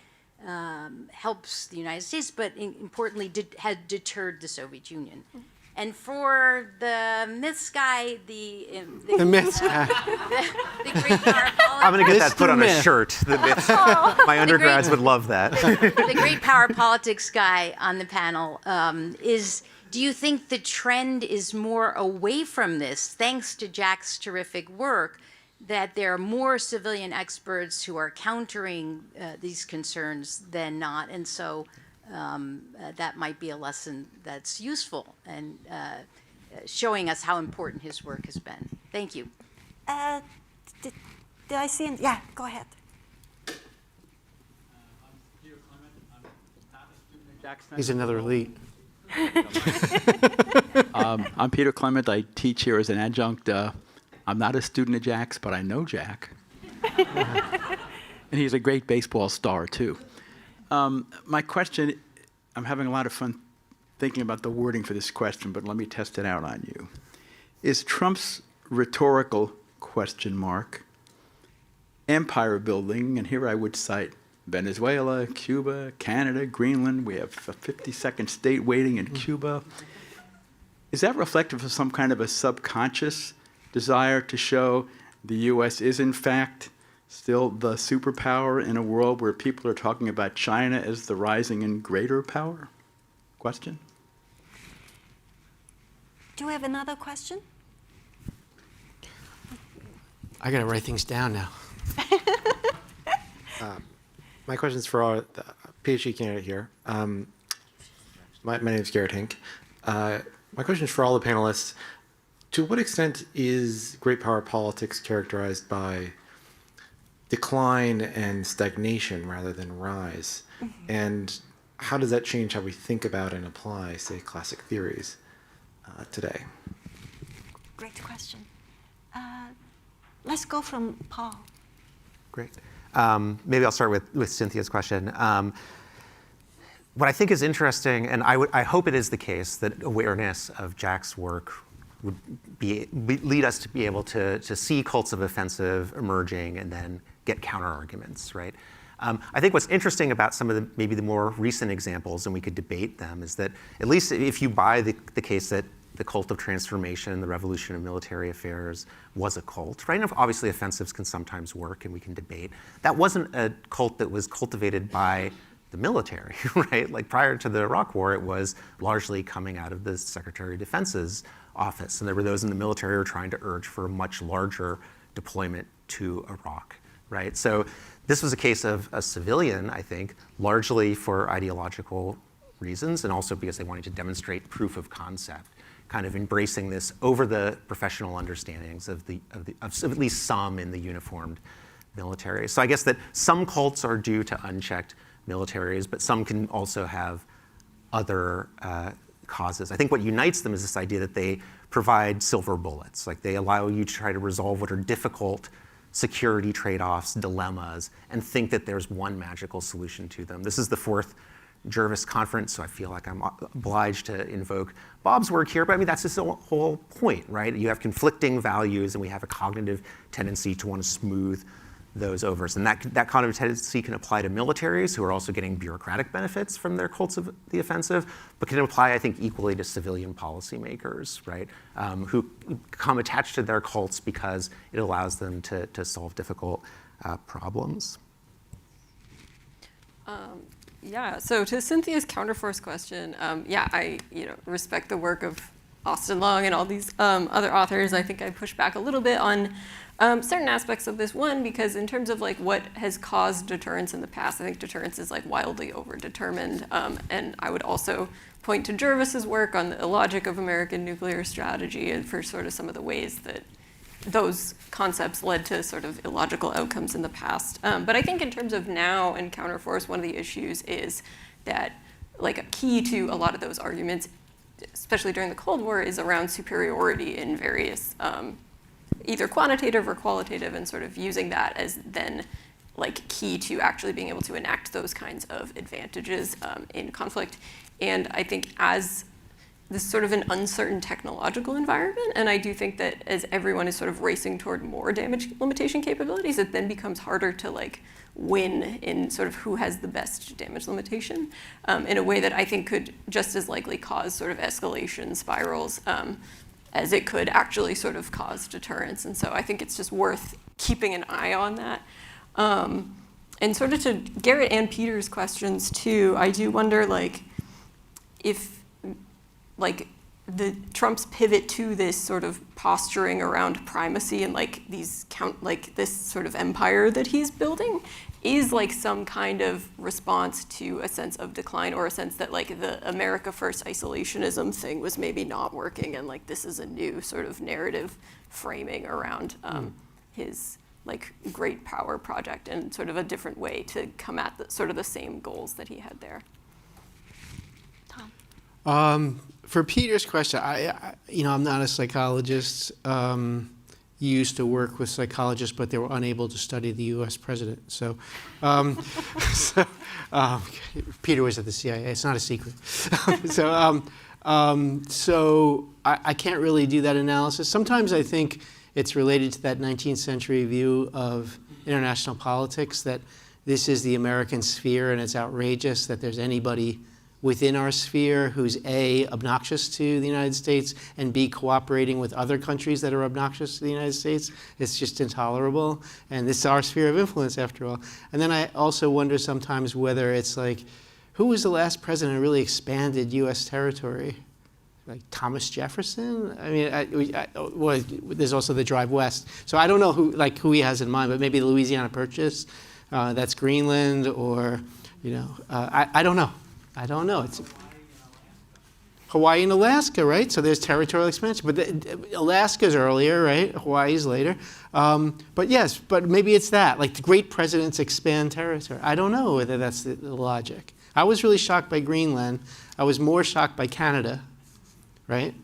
helps the United States, but importantly had deterred the Soviet Union. And for the myths guy, the myths guy. the great power politics. I'm going to get that put on a Myth. shirt. The myths. My undergrads would love that. The great power politics guy on the panel do you think the trend is more away from this, thanks to Jack's terrific work, that there are more civilian experts who are countering these concerns than not, and so that might be a lesson that's useful and showing us how important his work has been. Thank you. Did I see? Yeah, go ahead. He's another elite. I'm Peter Clement. I teach here as an adjunct. I'm not a student of Jack's, but I know Jack. And he's a great baseball star, too. My question, I'm having a lot of fun thinking about the wording for this question, but let me test it out on you. Is Trump's rhetorical question mark empire building, and here I would cite Venezuela, Cuba, Canada, Greenland. We have a 52nd state waiting in Cuba. Is that reflective of some kind of a subconscious desire to show the U.S. is, in fact, still the superpower in a world where people are talking about China as the rising and greater power? Question? Do we have another question? I got to write things down now. My question is for our PhD candidate here. My name is Garrett Hink. My question is for all the panelists. To what extent is great power politics characterized by decline and stagnation rather than rise? And how does that change how we think about and apply, say, classic theories today? Great question. Let's go from Paul. Great. Maybe I'll start with Cynthia's question. What I think is interesting, and I hope it is the case, that awareness of Jack's work would lead us to be able to see cults of offensive emerging and then get counter arguments, right? I think what's interesting about some of maybe the more recent examples, and we could debate them, is that at least if you buy the case that the cult of transformation, the revolution of military affairs was a cult, right? And obviously offensives can sometimes work and we can debate. That wasn't a cult that was cultivated by the military, right? Like prior to the Iraq War, it was largely coming out of the Secretary of Defense's office. And there were those in the military who were trying to urge for a much larger deployment to Iraq, right? So this was a case of a civilian, I think, largely for ideological reasons and also because they wanted to demonstrate proof of concept, kind of embracing this over the professional understandings of at least some in the uniformed military. So I guess that some cults are due to unchecked militaries, but some can also have other causes. I think what unites them is this idea that they provide silver bullets, like they allow you to try to resolve what are difficult security trade-offs, dilemmas, and think that there's one magical solution to them. This is the fourth Jervis Conference, so I feel like I'm obliged to invoke Bob's work here, but I mean, that's his whole point, right? You have conflicting values, and we have a cognitive tendency to want to smooth those over. And that cognitive tendency can apply to militaries who are also getting bureaucratic benefits from their cults of the offensive, but can apply, I think, equally to civilian policymakers, right? Who come attached to their cults because it allows them to solve difficult problems. Yeah, so to Cynthia's counterforce question, yeah, I respect the work of Austin Long and all these other authors. I think I push back a little bit on certain aspects of this one, because in terms of like what has caused deterrence in the past, I think deterrence is like wildly overdetermined. And I would also point to Jervis's work on the illogic of American nuclear strategy and for sort of some of the ways that those concepts led to sort of illogical outcomes in the past. But I think in terms of now and counterforce, one of the issues is that like a key to a lot of those arguments, especially during the Cold War, is around superiority in various either quantitative or qualitative, and sort of using that as then like key to actually being able to enact those kinds of advantages in conflict. And I think as this sort of an uncertain technological environment, and I do think that as everyone is sort of racing toward more damage limitation capabilities, it then becomes harder to like win in sort of who has the best damage limitation in a way that I think could just as likely cause sort of escalation spirals as it could actually sort of cause deterrence. And so I think it's just worth keeping an eye on that. And sort of to Garrett and Peter's questions too, I do wonder like if like the Trump's pivot to this sort of posturing around primacy and like these like this sort of empire that he's building is like some kind of response to a sense of decline, or a sense that like the America First isolationism thing was maybe not working, and like this is a new sort of narrative framing around his like great power project, and sort of a different way to come at sort of the same goals that he had there. For Peter's question, I'm not a psychologist. Used to work with psychologists, but they were unable to study the U.S. president. So, Peter was at the CIA. It's not a secret. So I can't really do that analysis. Sometimes I think it's related to that 19th century view of international politics, that this is the American sphere and it's outrageous that there's anybody within our sphere who's A, obnoxious to the United States, and B, cooperating with other countries that are obnoxious to the United States. It's just intolerable. And this is our sphere of influence, after all. And then I also wonder sometimes whether it's like, who was the last president who really expanded U.S. territory? Like Thomas Jefferson? I mean, well, there's also the Drive West. So I don't know who he has in mind, but maybe the Louisiana Purchase, that's Greenland, or, I don't know. I don't know. It's Hawaii and Alaska, right? So there's territorial expansion. But Alaska's earlier, right? Hawaii's later. But yes, but maybe it's that. Like the great presidents expand territory. I don't know whether that's the logic. I was really shocked by Greenland. I was more shocked by Canada, right?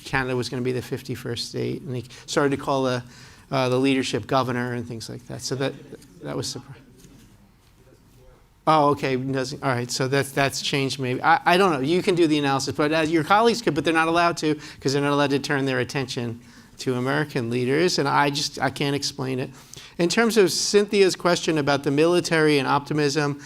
Canada was going to be the 51st state. And they started to call the leadership governor and things like that. So that was surprising. Oh, okay. All right. So that's changed maybe. I don't know. You can do the analysis, but your colleagues could, but they're not allowed to, because they're not allowed to turn their attention to American leaders, and I can't explain it. In terms of Cynthia's question about the military and optimism,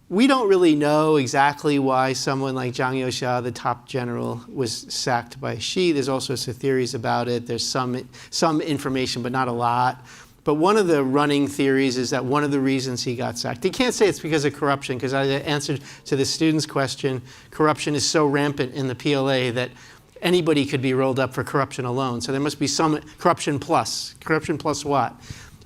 we don't really know exactly why someone like Zhang Youxia, the top general, was sacked by Xi. There's also some theories about it. There's some information, but not a lot. But one of the running theories is that one of the reasons he got sacked, they can't say it's because of corruption, because I answered to the student's question, corruption is so rampant in the PLA that anybody could be rolled up for corruption alone. So there must be some corruption plus. Corruption plus what?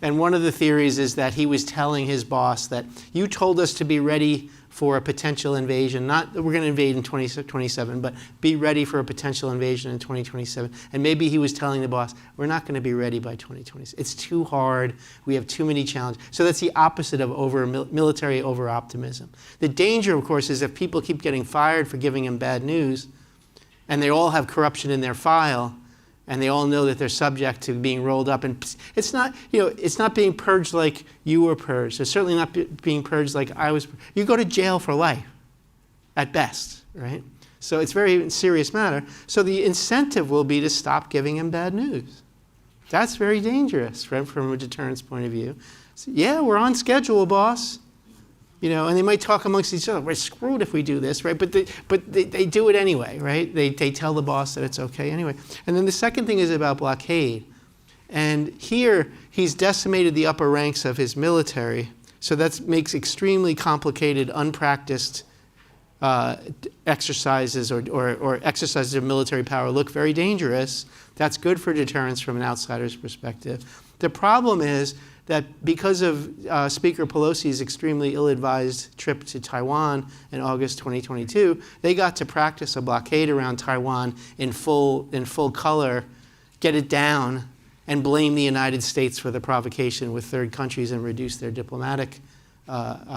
And one of the theories is that he was telling his boss that you told us to be ready for a potential invasion, not that we're going to invade in 2027, but be ready for a potential invasion in 2027. And maybe he was telling the boss, we're not going to be ready by 2027. It's too hard. We have too many challenges. So that's the opposite of military over-optimism. The danger, of course, is if people keep getting fired for giving him bad news, and they all have corruption in their file, and they all know that they're subject to being rolled up. And it's not, it's not being purged like you were purged. It's certainly not being purged like I was. You go to jail for life, at best, right? So it's a very serious matter. So the incentive will be to stop giving him bad news. That's very dangerous, right, from a deterrence point of view. So, yeah, we're on schedule, boss. And they might talk amongst each other. We're screwed if we do this, right? But they do it anyway, right? They tell the boss that it's okay anyway. And then the second thing is about blockade. And here, he's decimated the upper ranks of his military So that makes extremely complicated, unpracticed exercises or exercises of military power look very dangerous. That's good for deterrence from an outsider's perspective. The problem is that because of Speaker Pelosi's extremely ill-advised trip to Taiwan in August 2022, they got to practice a blockade around Taiwan in full color, get it down, and blame the United States for the provocation with third countries and reduce their diplomatic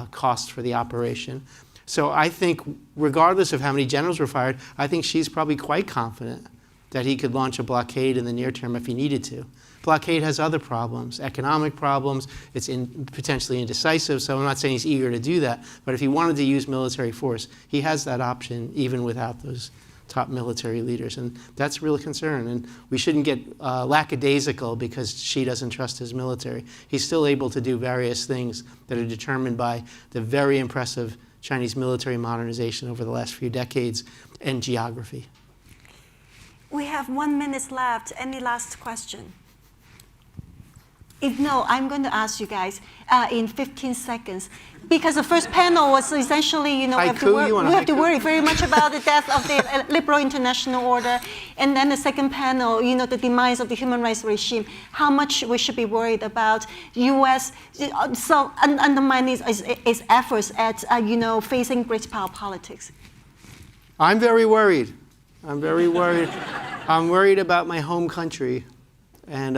costs for the operation. So I think, regardless of how many generals were fired, I think she's probably quite confident that he could launch a blockade in the near term if he needed to. Blockade has other problems, economic problems, it's potentially indecisive, so I'm not saying he's eager to do that, but if he wanted to use military force, he has that option even without those top military leaders, and that's a real concern, and we shouldn't get lackadaisical because Xi doesn't trust his military. He's still able to do various things that are determined by the very impressive Chinese military modernization over the last few decades and geography. We have 1 minute left. Any last question? If no, I'm going to ask you guys in 15 seconds. Because the first panel was essentially, we have to worry very much about the death of the liberal international order. And then the second panel, the demise of the human rights regime. How much we should be worried about U.S. Undermining its efforts at, facing great power politics. I'm very worried. I'm very worried. I'm worried about my home country. And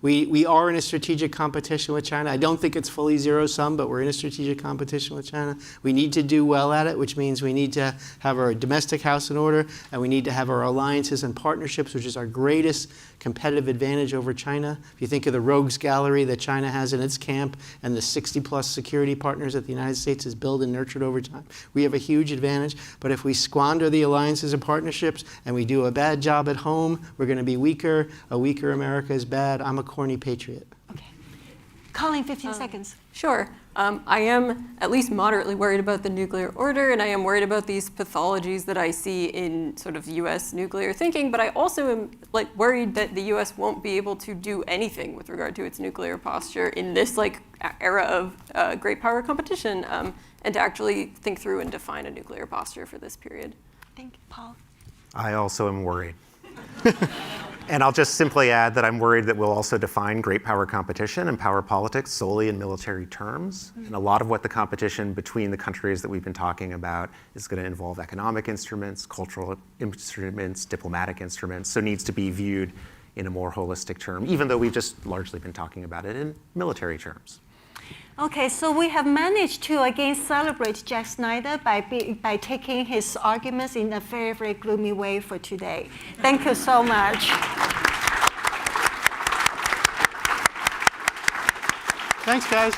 we are in a strategic competition with China. I don't think it's fully zero-sum, but we're in a strategic competition with China. We need to do well at it, which means we need to have our domestic house in order, and we need to have our alliances and partnerships, which is our greatest competitive advantage over China. If you think of the rogues gallery that China has in its camp and the 60-plus security partners that the United States has built and nurtured over time, we have a huge advantage. But if we squander the alliances and partnerships and we do a bad job at home, we're going to be weaker. A weaker America is bad. I'm a corny patriot. Colin, 15 seconds. Sure. I am at least moderately worried about the nuclear order, and I am worried about these pathologies that I see in sort of U.S. nuclear thinking, but I also am worried that the U.S. won't be able to do anything with regard to its nuclear posture in this era of great power competition, and to actually think through and define a nuclear posture for this period. Thank you, Paul. I also am worried. And I'll just simply add that I'm worried that we'll also define great power competition and power politics solely in military terms. And a lot of what the competition between the countries that we've been talking about is going to involve economic instruments, cultural instruments, diplomatic instruments, so needs to be viewed in a more holistic term, even though we've just largely been talking about it in military terms. Okay, so we have managed to again celebrate Jack Snyder by taking his arguments in a very, very gloomy way for today. Thank you so much. Thanks, guys.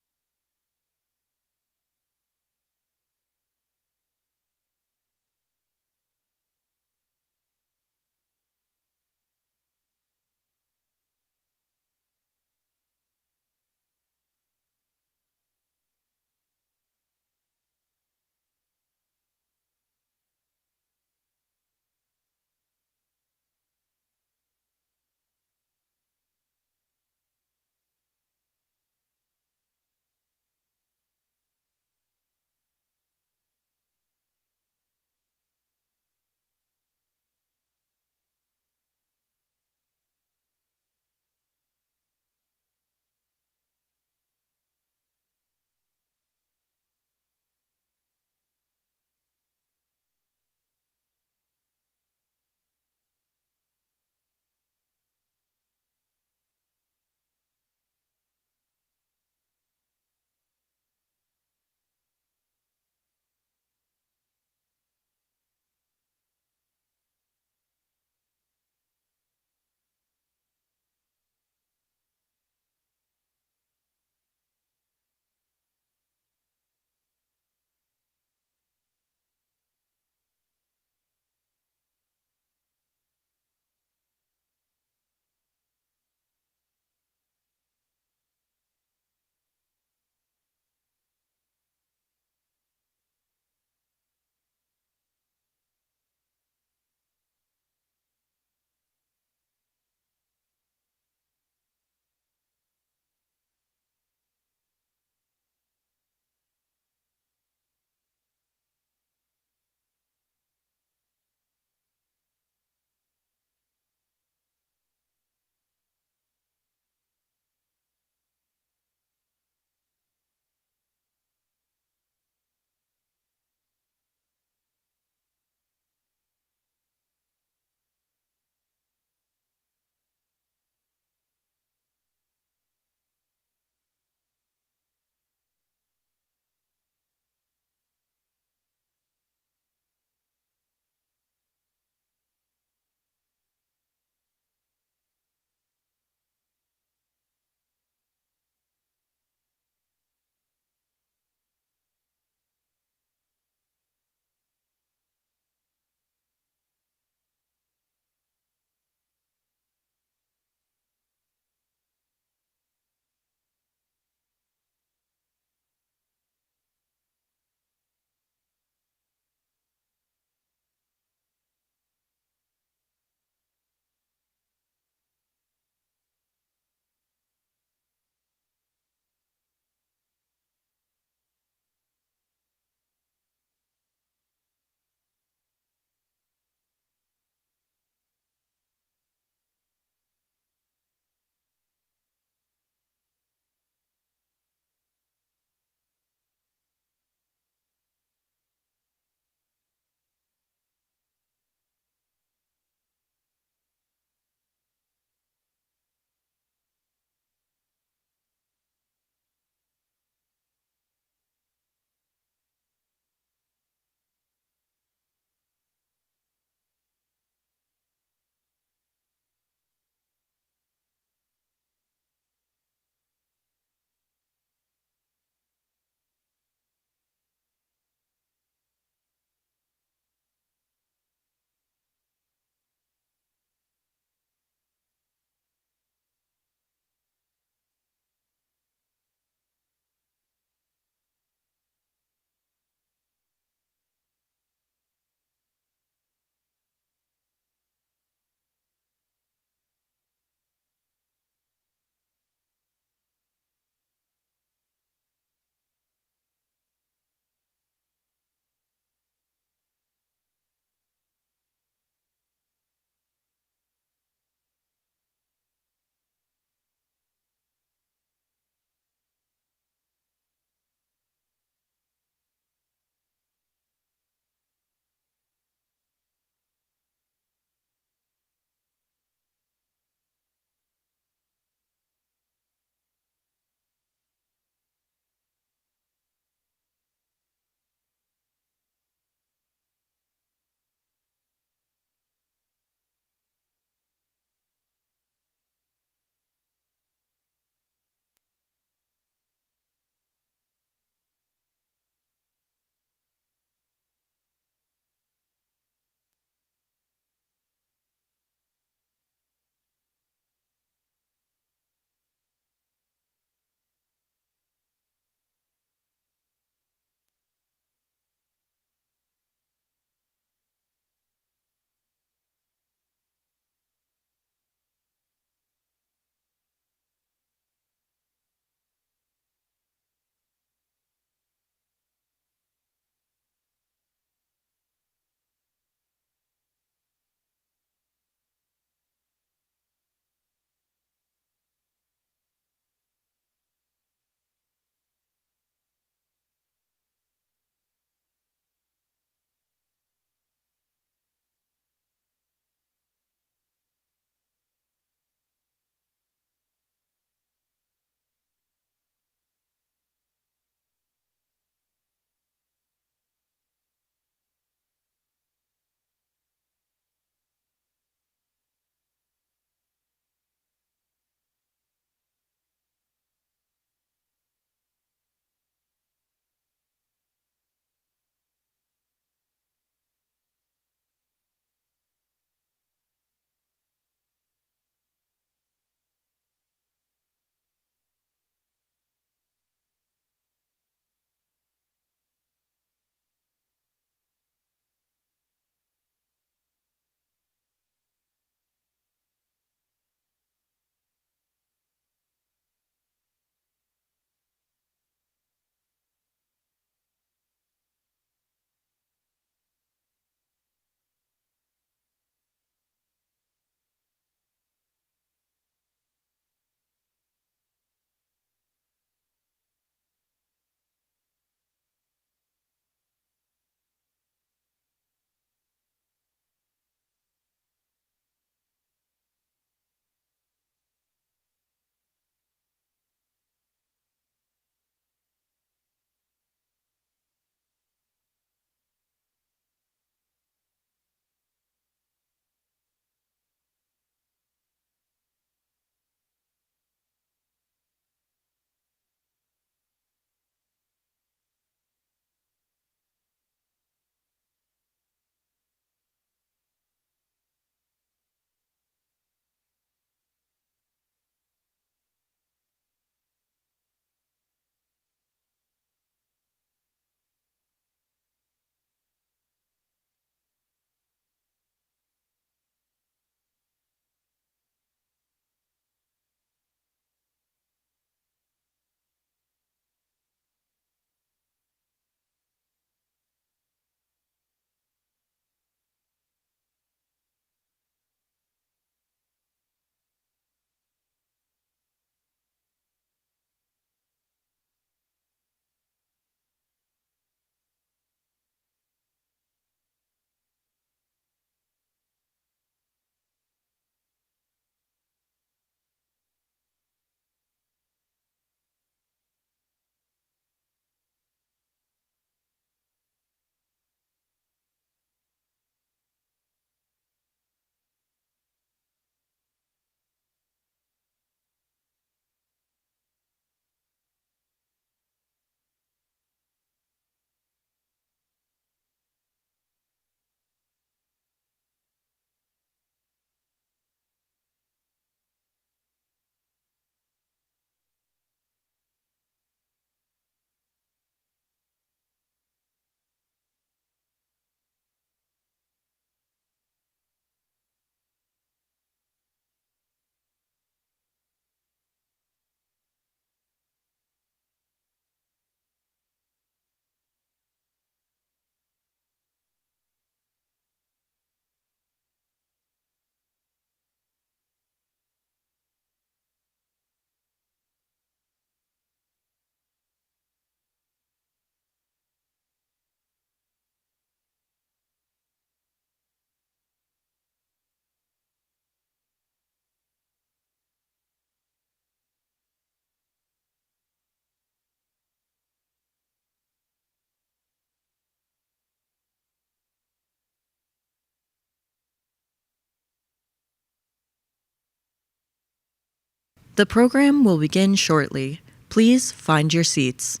The program will begin shortly. Please find your seats.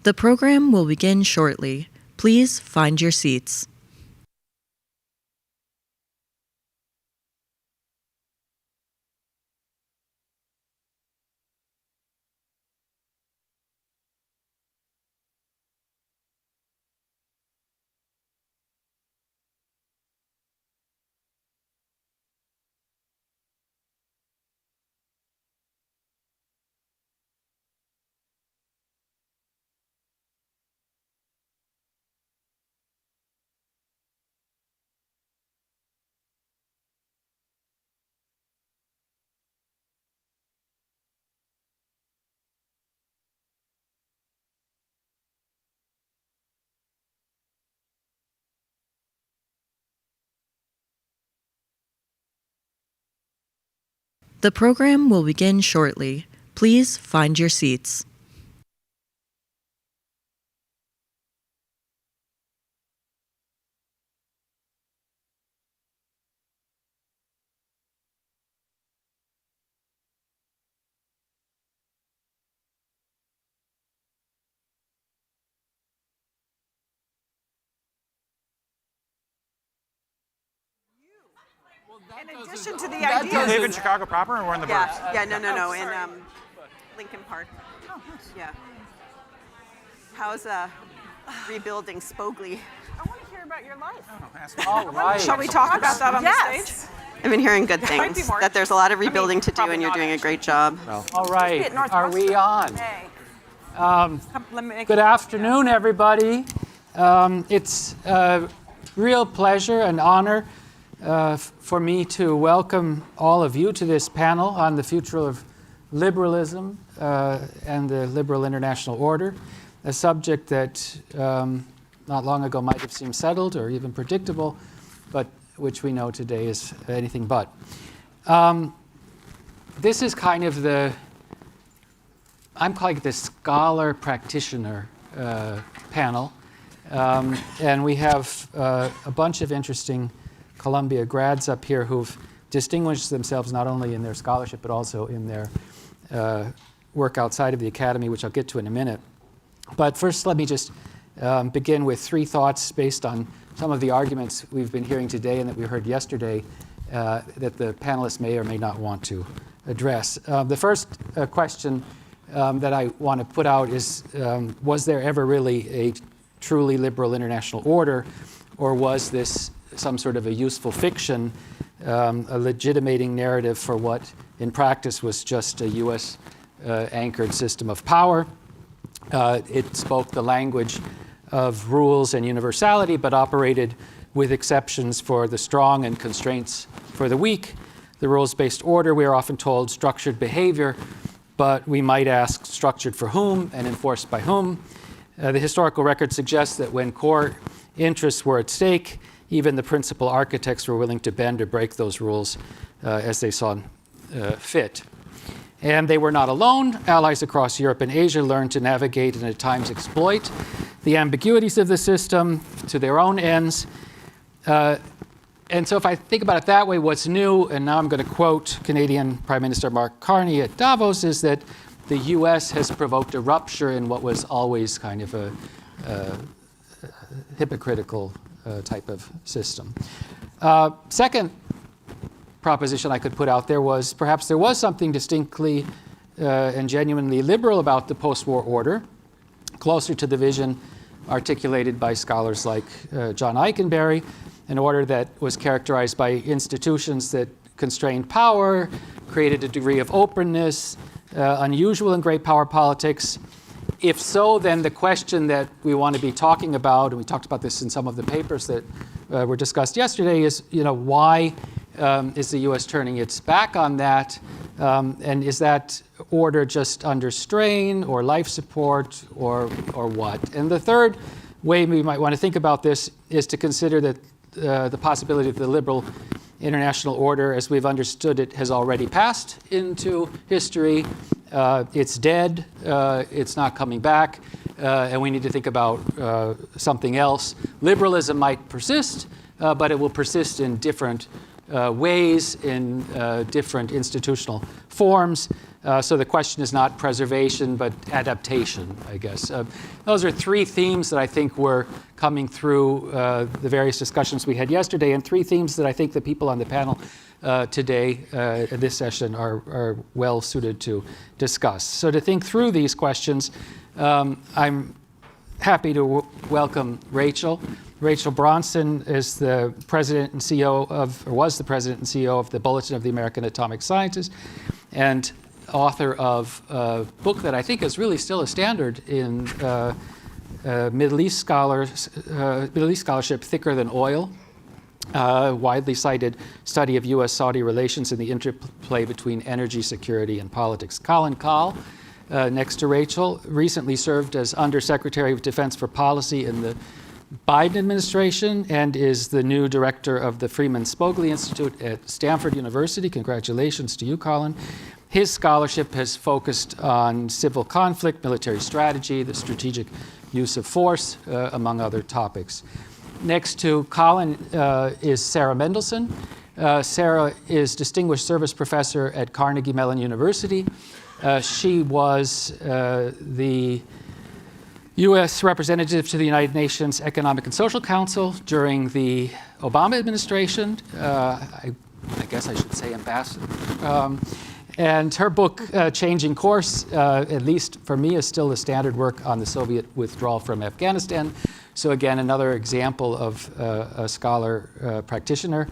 The program will begin shortly. Please find your seats. The program will begin shortly. Please find your seats. In addition to the That ideas. live in Chicago proper, or we're in the burbs? Yeah, no, in Lincoln Park. Yeah. How's rebuilding Spogli? I want to hear about your life. All right. Shall we talk about that on the stage? I've been hearing good Might be things, more that there's a lot of rebuilding to do, and you're doing a great job. All right, are we on? Good afternoon, everybody. It's a real pleasure and honor for me to welcome all of you to this panel on the future of liberalism and the liberal international order, a subject that not long ago might have seemed settled or even predictable, but which we know today is anything but. This is kind of I'm calling it the scholar practitioner panel, and we have a bunch of interesting Columbia grads up here who've distinguished themselves not only in their scholarship but also in their work outside of the academy, which I'll get to in a minute. But first, let me just begin with three thoughts based on some of the arguments we've been hearing today and that we heard yesterday that the panelists may or may not want to address. The first question that I want to put out is, was there ever really a truly liberal international order, or was this some sort of a useful fiction, a legitimating narrative for what in practice was just a US anchored system of power? It spoke the language of rules and universality, but operated with exceptions for the strong and constraints for the weak. The rules-based order, we are often told, structured behavior, but we might ask, structured for whom and enforced by whom? The historical record suggests that when core interests were at stake, even the principal architects were willing to bend or break those rules as they saw fit. And they were not alone. Allies across Europe and Asia learned to navigate and at times exploit the ambiguities of the system to their own ends. And so if I think about it that way, what's new, and now I'm going to quote Canadian Prime Minister Mark Carney at Davos, is that the US has provoked a rupture in what was always kind of hypocritical type of system. Second proposition I could put out there was perhaps there was something distinctly and genuinely liberal about the post-war order, closer to the vision articulated by scholars like John Eikenberry, an order that was characterized by institutions that constrained power, created a degree of openness, unusual in great power politics. If so, then the question that we want to be talking about, and we talked about this in some of the papers that were discussed yesterday, is why is the U.S. turning its back on that? And is that order just under strain or life support or what? And the third way we might want to think about this is to consider that the possibility that the liberal international order, as we've understood it, has already passed into history. It's dead. It's not coming back. And we need to think about something else. Liberalism might persist, but it will persist in different ways, in different institutional forms. So the question is not preservation, but adaptation, I guess. Those are three themes that I think were coming through the various discussions we had yesterday, and three themes that I think the people on the panel today in this session are well suited to discuss. So to think through these questions, I'm happy to welcome Rachel. Rachel Bronson is the president and CEO of, or was the president and CEO of the Bulletin of the American Atomic Sciences, and author of a book that I think is really still a standard in Middle East scholarship, Thicker Than Oil, widely cited study of U.S.-Saudi relations and the interplay between energy security and politics. Colin Kahl, next to Rachel, recently served as Undersecretary of Defense for Policy in the Biden administration and is the new director of the Freeman Spogli Institute at Stanford University. Congratulations to you, Colin. His scholarship has focused on civil conflict, military strategy, the strategic use of force, among other topics. Next to Colin is Sarah Mendelson. Sarah is Distinguished Service Professor at Carnegie Mellon University. She was the U.S. representative to the United Nations Economic and Social Council during the Obama administration. I guess I should say ambassador. And her book, Changing Course, at least for me, is still the standard work on the Soviet withdrawal from Afghanistan. So again, another example of a scholar practitioner.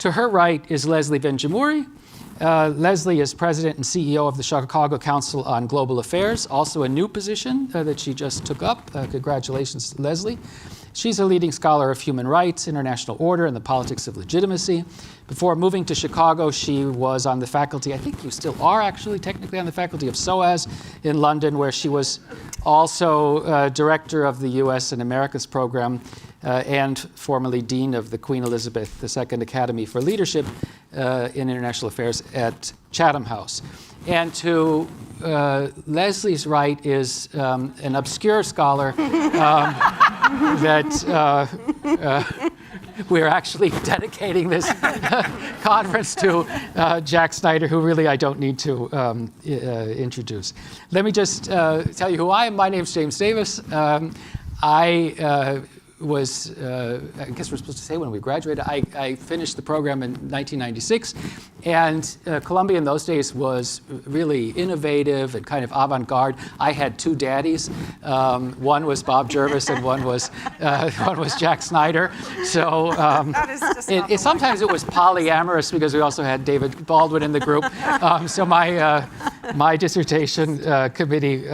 To her right is Leslie Benjamouri. Leslie is president and CEO of the Chicago Council on Global Affairs, also a new position that she just took up. Congratulations, Leslie. She's a leading scholar of human rights, international order, and the politics of legitimacy. Before moving to Chicago, she was on the faculty, I think you still are actually technically on the faculty of SOAS in London, where she was also director of the U.S. and Americas program and formerly dean of the Queen Elizabeth II Academy for Leadership in International Affairs at Chatham House. And to Leslie's right is an obscure scholar that we're actually dedicating this conference to, Jack Snyder, who really I don't need to introduce. Let me just tell you who I am. My name's James Davis. I was, I guess we're supposed to say when we graduated, I finished the program in 1996, and Columbia in those days was really innovative and kind of avant-garde. I had two daddies. One was Bob Jervis and one was Jack Snyder. So sometimes it was polyamorous because we also had David Baldwin in the group. So my dissertation committee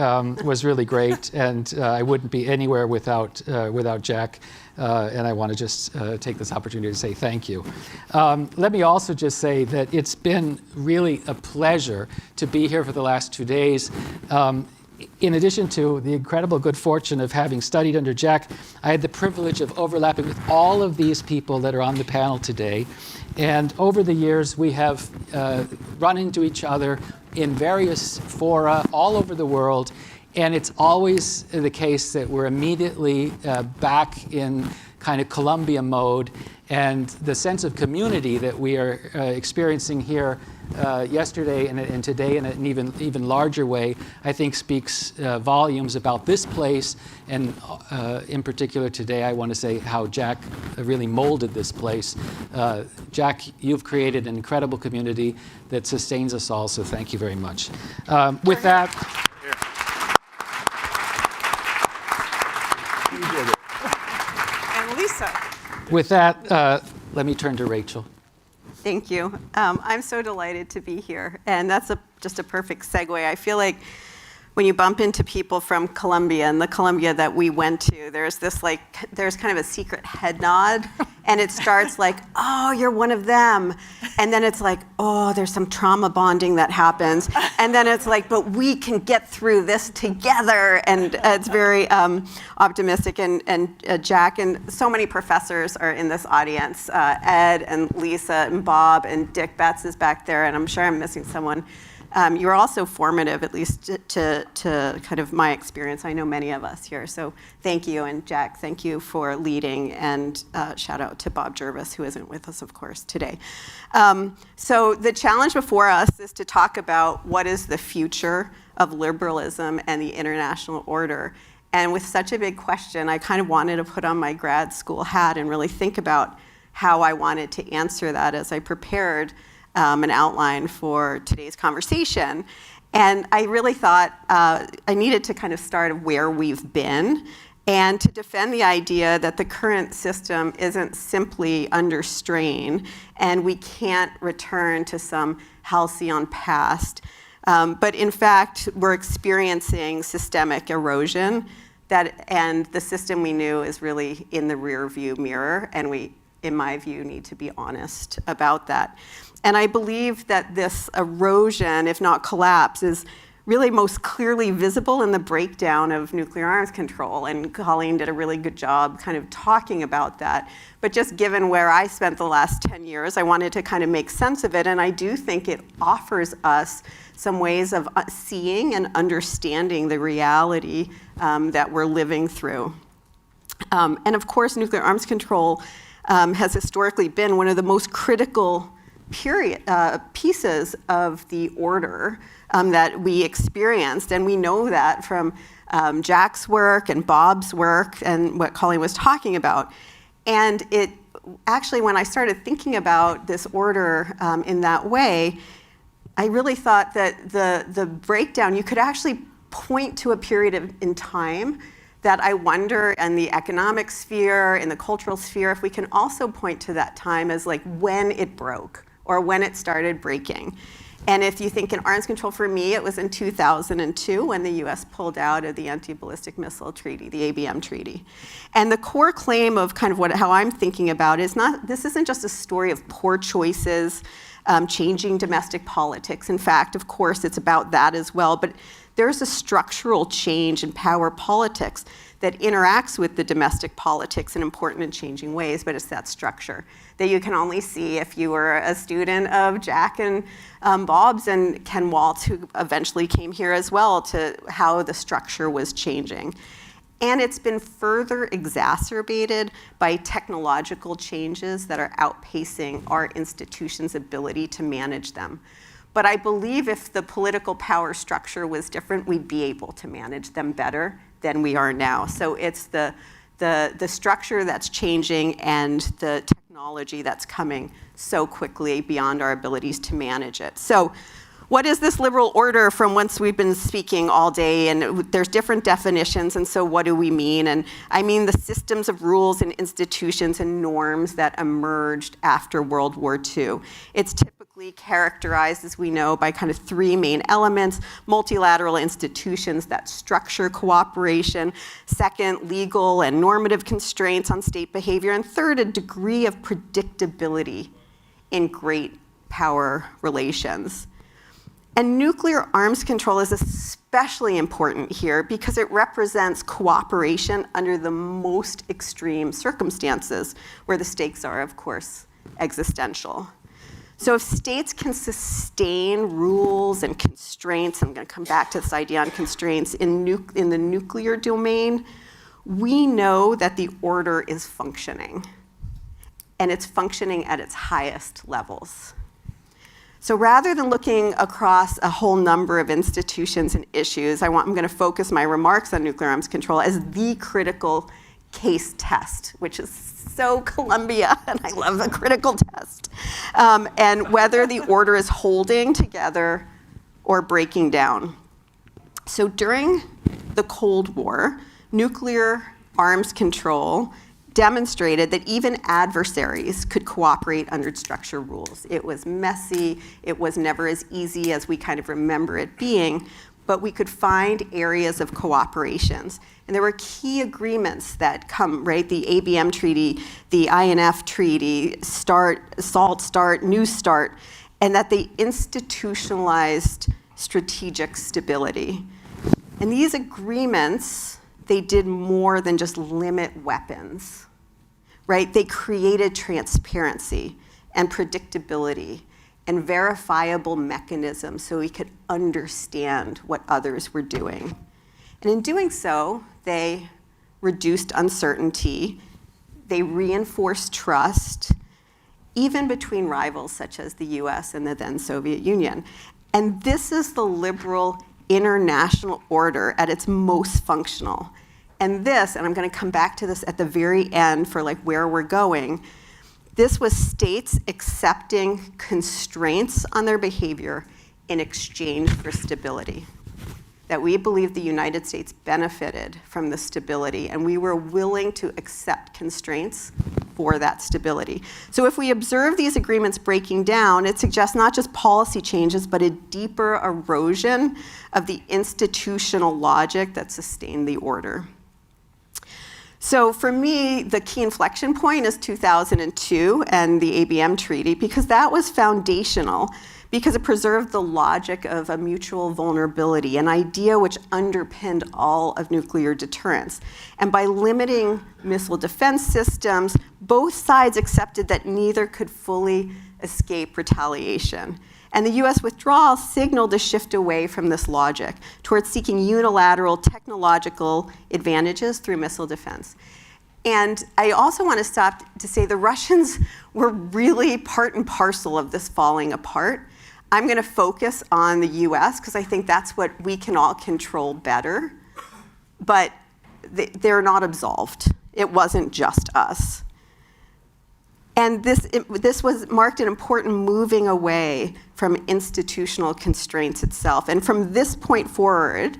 was really great, and I wouldn't be anywhere without Jack. And I want to just take this opportunity to say thank you. Let me also just say that it's been really a pleasure to be here for the last 2 days. In addition to the incredible good fortune of having studied under Jack, I had the privilege of overlapping with all of these people that are on the panel today. And over the years, we have run into each other in various fora all over the world. And it's always the case that we're immediately back in kind of Columbia mode, and the sense of community that we are experiencing here yesterday and today in an even larger way, I think speaks volumes about this place. And in particular today, I want to say how Jack really molded this place. Jack, you've created an incredible community that sustains us all, so thank you very much. With that, And Lisa. with that, let me turn to Rachel. Thank you. I'm so delighted to be here. And that's just a perfect segue. I feel like when you bump into people from Columbia and the Columbia that we went to, there's kind of a secret head nod. And it starts like, oh, you're one of them. And then it's like, oh, there's some trauma bonding that happens. And then it's like, but we can get through this together. And it's very optimistic. And Jack and so many professors are in this audience. Ed and Lisa and Bob and Dick Betts is back there. And I'm sure I'm missing someone. You're also formative, at least to kind of my experience. I know many of us here. So thank you. And Jack, thank you for leading. And shout out to Bob Jervis, who isn't with us, of course, today. So the challenge before us is to talk about what is the future of liberalism and the international order. And with such a big question, I kind of wanted to put on my grad school hat and really think about how I wanted to answer that as I prepared an outline for today's conversation. And I really thought I needed to kind of start where we've been and to defend the idea that the current system isn't simply under strain and we can't return to some halcyon past. But in fact, we're experiencing systemic erosion and the system we knew is really in the rear view mirror, and we, in my view, need to be honest about that. And I believe that this erosion, if not collapse, is really most clearly visible in the breakdown of nuclear arms control. And Colleen did a really good job kind of talking about that. But just given where I spent the last 10 years, I wanted to kind of make sense of it. And I do think it offers us some ways of seeing and understanding the reality that we're living through. And of course, nuclear arms control has historically been one of the most critical pieces of the order that we experienced. And we know that from Jack's work and Bob's work and what Colleen was talking about. And it actually, when I started thinking about this order in that way, I really thought that the breakdown, you could actually point to a period in time that I wonder in the economic sphere, in the cultural sphere, if we can also point to that time as like when it broke or when it started breaking. And if you think in arms control, for me, it was in 2002 when the US pulled out of the Anti-Ballistic Missile Treaty, the ABM Treaty. And the core claim of kind of how I'm thinking about is this isn't just a story of poor choices, changing domestic politics. In fact, of course, it's about that as well. But there's a structural change in power politics that interacts with the domestic politics in important and changing ways, but it's that structure that you can only see if you were a student of Jack and Bob's and Ken Waltz, who eventually came here as well, to how the structure was changing. And it's been further exacerbated by technological changes that are outpacing our institutions' ability to manage them. But I believe if the political power structure was different, we'd be able to manage them better than we are now. So it's the structure that's changing and the technology that's coming so quickly beyond our abilities to manage it. So what is this liberal order from whence we've been speaking all day? And there's different definitions, and so what do we mean? And I mean the systems of rules and institutions and norms that emerged after World War II. It's typically characterized, as we know, by kind of three main elements: multilateral institutions that structure cooperation, second, legal and normative constraints on state behavior, and third, a degree of predictability in great power relations. And nuclear arms control is especially important here because it represents cooperation under the most extreme circumstances, where the stakes are, of course, existential. So if states can sustain rules and constraints, I'm going to come back to this idea on constraints, in the nuclear domain, we know that the order is functioning, and it's functioning at its highest levels. So rather than looking across a whole number of institutions and issues, I'm going to focus my remarks on nuclear arms control as the critical case test, which is so Columbia, and I love a critical test, and whether the order is holding together or breaking down. So during the Cold War, nuclear arms control demonstrated that even adversaries could cooperate under structure rules. It was messy, it was never as easy as we kind of remember it being, but we could find areas of cooperations. And there were key agreements that come, right? The ABM Treaty, the INF Treaty, SALT, START, New START, and that they institutionalized strategic stability. And these agreements, they did more than just limit weapons, right? They created transparency and predictability and verifiable mechanisms so we could understand what others were doing. And in doing so, they reduced uncertainty, they reinforced trust, even between rivals such as the US and the then Soviet Union. And this is the liberal international order at its most functional. And this, and I'm going to come back to this at the very end for like where we're going, this was states accepting constraints on their behavior in exchange for stability. That we believe the United States benefited from the stability, and we were willing to accept constraints for that stability. So if we observe these agreements breaking down, it suggests not just policy changes, but a deeper erosion of the institutional logic that sustained the order. So for me, the key inflection point is 2002 and the ABM Treaty, because that was foundational, because it preserved the logic of a mutual vulnerability, an idea which underpinned all of nuclear deterrence. And by limiting missile defense systems, both sides accepted that neither could fully escape retaliation. And the US withdrawal signaled a shift away from this logic towards seeking unilateral technological advantages through missile defense. And I also want to stop to say the Russians were really part and parcel of this falling apart. I'm going to focus on the US because I think that's what we can all control better. But they're not absolved. It wasn't just us. And this was marked an important moving away from institutional constraints itself. And from this point forward,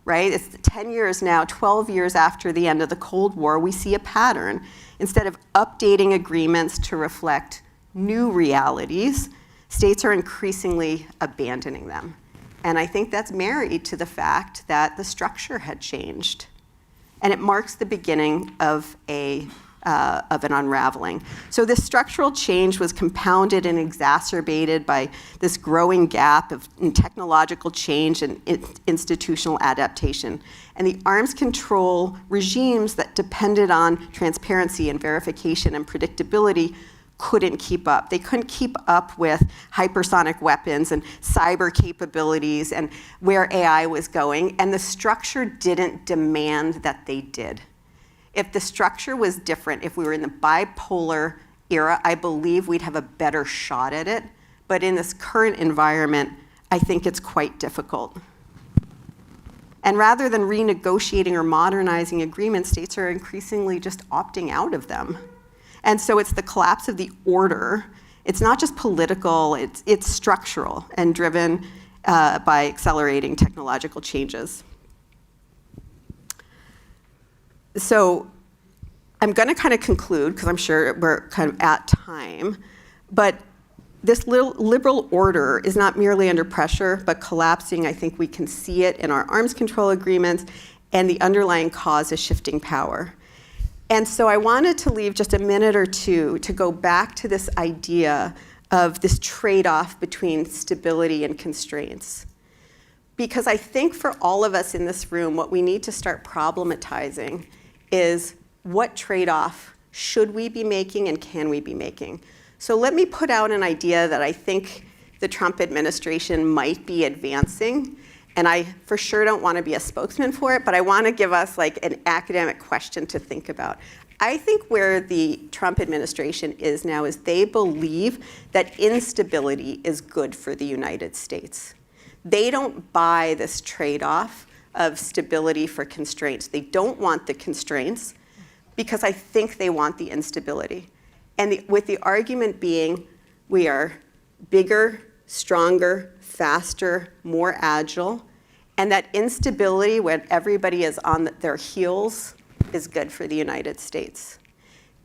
right, it's 10 years now, 12 years after the end of the Cold War, we see a pattern. Instead of updating agreements to reflect new realities, states are increasingly abandoning them. And I think that's married to the fact that the structure had changed. And it marks the beginning of an unraveling. So this structural change was compounded and exacerbated by this growing gap in technological change and institutional adaptation. And the arms control regimes that depended on transparency and verification and predictability couldn't keep up. They couldn't keep up with hypersonic weapons and cyber capabilities and where AI was going, and the structure didn't demand that they did. If the structure was different, if we were in the bipolar era, I believe we'd have a better shot at it. But in this current environment, I think it's quite difficult. And rather than renegotiating or modernizing agreements, states are increasingly just opting out of them. And so it's the collapse of the order. It's not just political, it's structural and driven by accelerating technological changes. So I'm going to kind of conclude, because I'm sure we're kind of at time, but this liberal order is not merely under pressure, but collapsing. I think we can see it in our arms control agreements, and the underlying cause is shifting power. And so I wanted to leave just a minute or two to go back to this idea of this trade-off between stability and constraints. Because I think for all of us in this room, what we need to start problematizing is what trade-off should we be making and can we be making? So let me put out an idea that I think the Trump administration might be advancing. And I for sure don't want to be a spokesman for it, but I want to give us like an academic question to think about. I think where the Trump administration is now is they believe that instability is good for the United States. They don't buy this trade-off of stability for constraints. They don't want the constraints because I think they want the instability. And with the argument being we are bigger, stronger, faster, more agile, and that instability when everybody is on their heels is good for the United States.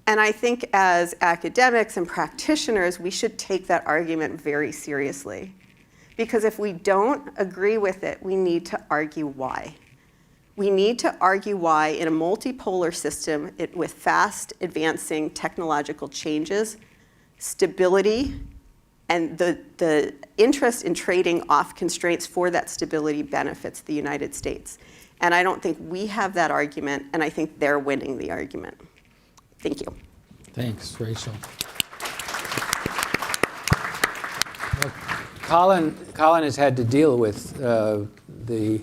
And I think as academics and practitioners, we should take that argument very seriously. Because if we don't agree with it, we need to argue why. We need to argue why in a multipolar system with fast advancing technological changes, stability, and the interest in trading off constraints for that stability benefits the United States. And I don't think we have that argument, and I think they're winning the argument. Thank you. Thanks, Rachel. Well, Colin has had to deal with the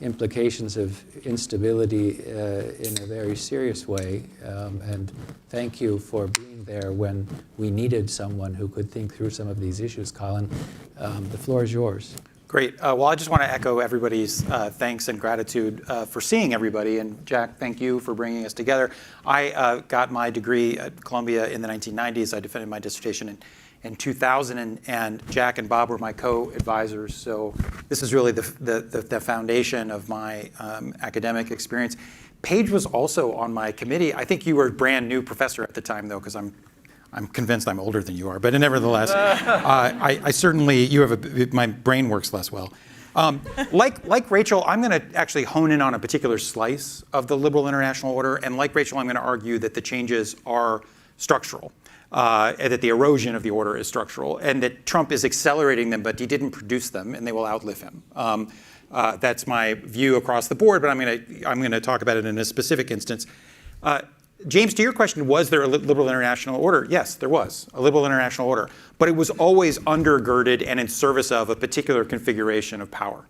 implications of instability in a very serious way, and thank you for being there when we needed someone who could think through some of these issues. Colin, the floor is yours. Great. Well, I just want to echo everybody's thanks and gratitude for seeing everybody. And Jack, thank you for bringing us together. I got my degree at Columbia in the 1990s. I defended my dissertation in 2000, and Jack and Bob were my co-advisors. So this is really the foundation of my academic experience. Paige was also on my committee. I think you were a brand new professor at the time, though, because I'm convinced I'm older than you are, but nevertheless, I certainly, my brain works less well. Like Rachel, I'm going to actually hone in on a particular slice of the liberal international order, and like Rachel, I'm going to argue that the changes are structural, and that the erosion of the order is structural, and that Trump is accelerating them, but he didn't produce them, and they will outlive him. That's my view across the board, but I'm going to talk about it in a specific instance. James, to your question, was there a liberal international order? Yes, there was a liberal international order, but it was always undergirded and in service of a particular configuration of power.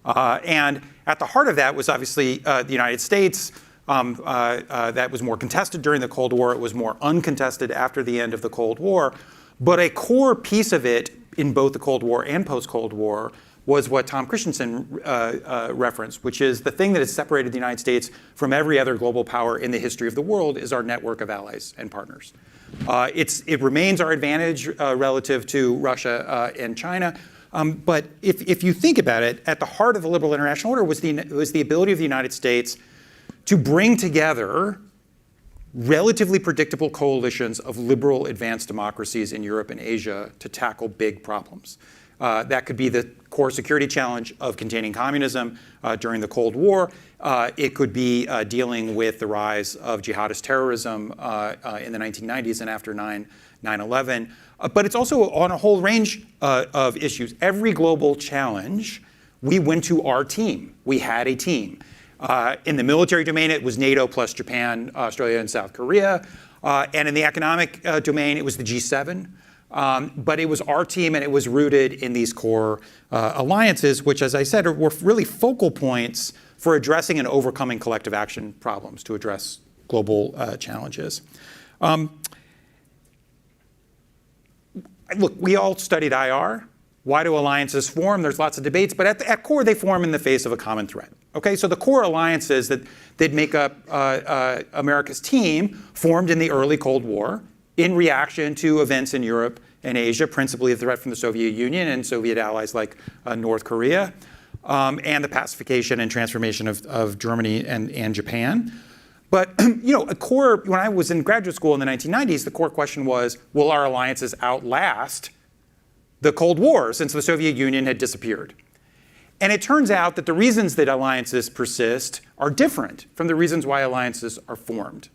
And at the heart of that was obviously the United States. That was more contested during the Cold War. It was more uncontested after the end of the Cold War. But a core piece of it in both the Cold War and post-Cold War was what Tom Christensen referenced, which is the thing that has separated the United States from every other global power in the history of the world is our network of allies and partners. It remains our advantage relative to Russia and China. But if you think about it, at the heart of the liberal international order was the ability of the United States to bring together relatively predictable coalitions of liberal advanced democracies in Europe and Asia to tackle big problems. That could be the core security challenge of containing communism during the Cold War. It could be dealing with the rise of jihadist terrorism in the 1990s and after 9/11. But it's also on a whole range of issues. Every global challenge, we went to our team. We had a team. In the military domain, it was NATO plus Japan, Australia, and South Korea. And in the economic domain, it was the G7. But it was our team, and it was rooted in these core alliances, which, as I said, were really focal points for addressing and overcoming collective action problems to address global challenges. Look, we all studied IR. Why do alliances form? There's lots of debates, but at core, they form in the face of a common threat. Okay, so the core alliances that make up America's team formed in the early Cold War in reaction to events in Europe and Asia, principally the threat from the Soviet Union and Soviet allies like North Korea, and the pacification and transformation of Germany and Japan. But a core, when I was in graduate school in the 1990s, the core question was, will our alliances outlast the Cold War since the Soviet Union had disappeared? And it turns out that the reasons that alliances persist are different from the reasons why alliances are formed.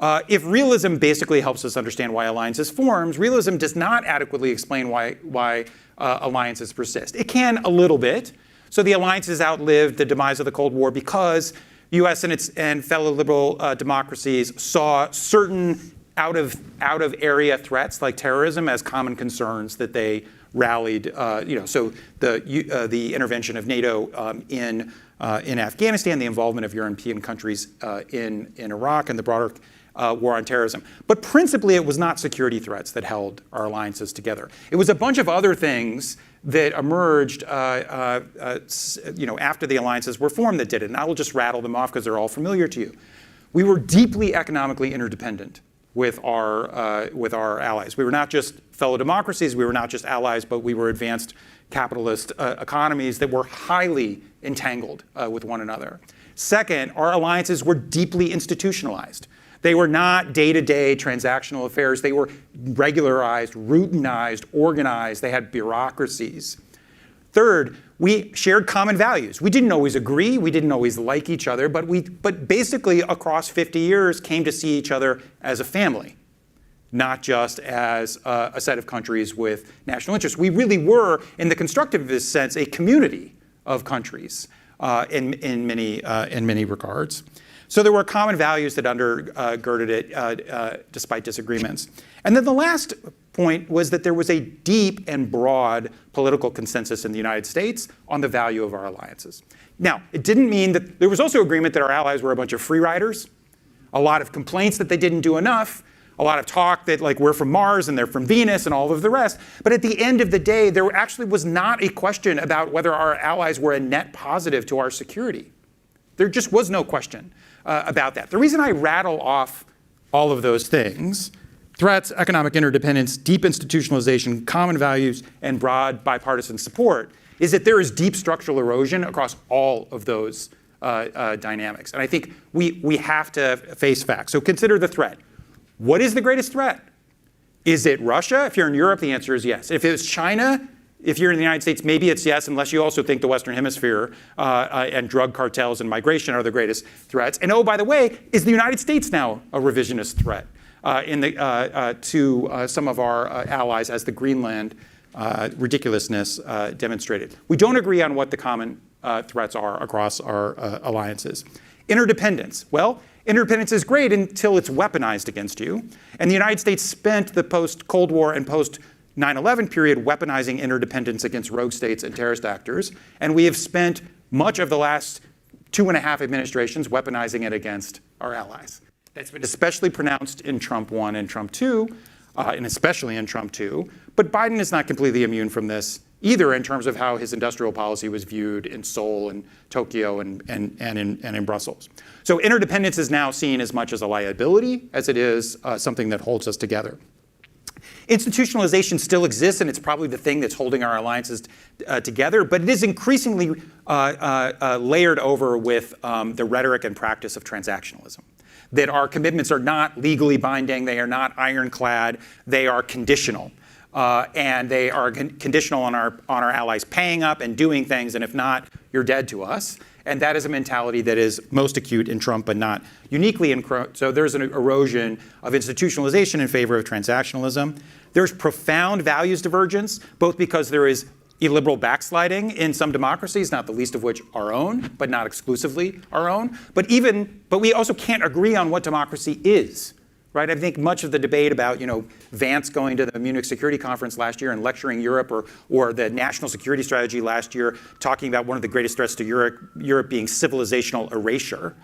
If realism basically helps us understand why alliances form, realism does not adequately explain why alliances persist. It can a little bit. So the alliances outlived the demise of the Cold War because U.S. and fellow liberal democracies saw certain out of area threats like terrorism as common concerns that they rallied. So the intervention of NATO in Afghanistan, the involvement of European countries in Iraq, and the broader war on terrorism. But principally, it was not security threats that held our alliances together. It was a bunch of other things that emerged after the alliances were formed that did it. And I will just rattle them off because they're all familiar to you. We were deeply economically interdependent with our allies. We were not just fellow democracies, we were not just allies, but we were advanced capitalist economies that were highly entangled with one another. Second, our alliances were deeply institutionalized. They were not day-to-day transactional affairs. They were regularized, routinized, organized. They had bureaucracies. Third, we shared common values. We didn't always agree. We didn't always like each other, but basically across 50 years came to see each other as a family, not just as a set of countries with national interests. We really were, in the constructivist sense, a community of countries in many regards. So there were common values that undergirded it despite disagreements. And then the last point was that there was a deep and broad political consensus in the United States on the value of our alliances. Now, it didn't mean that there was also agreement that our allies were a bunch of free riders, a lot of complaints that they didn't do enough, a lot of talk that like we're from Mars and they're from Venus and all of the rest. But at the end of the day, there actually was not a question about whether our allies were a net positive to our security. There just was no question about that. The reason I rattle off all of those things, threats, economic interdependence, deep institutionalization, common values, and broad bipartisan support, is that there is deep structural erosion across all of those dynamics. And I think we have to face facts. So consider the threat. What is the greatest threat? Is it Russia? If you're in Europe, the answer is yes. If it's China, if you're in the United States, maybe it's yes, unless you also think the Western Hemisphere and drug cartels and migration are the greatest threats. And oh, by the way, is the United States now a revisionist threat to some of our allies, as the Greenland ridiculousness demonstrated? We don't agree on what the common threats are across our alliances. Interdependence. Well, interdependence is great until it's weaponized against you. And the United States spent the post-Cold War and post-9/11 period weaponizing interdependence against rogue states and terrorist actors. And we have spent much of the last 2.5 administrations weaponizing it against our allies. That's been especially pronounced in Trump 1 and Trump 2, and especially in Trump 2. But Biden is not completely immune from this either in terms of how his industrial policy was viewed in Seoul and Tokyo and in Brussels. So interdependence is now seen as much as a liability as it is something that holds us together. Institutionalization still exists, and it's probably the thing that's holding our alliances together, but it is increasingly layered over with the rhetoric and practice of transactionalism. That our commitments are not legally binding, they are not ironclad, they are conditional. And they are conditional on our allies paying up and doing things, and if not, you're dead to us. And that is a mentality that is most acute in Trump, but not uniquely in Trump. So there's an erosion of institutionalization in favor of transactionalism. There's profound values divergence, both because there is illiberal backsliding in some democracies, not the least of which our own, but not exclusively our own. But we also can't agree on what democracy is. Right? I think much of the debate about, Vance going to the Munich Security Conference last year and lecturing Europe, or the national security strategy last year, talking about one of the greatest threats to Europe being civilizational erasure,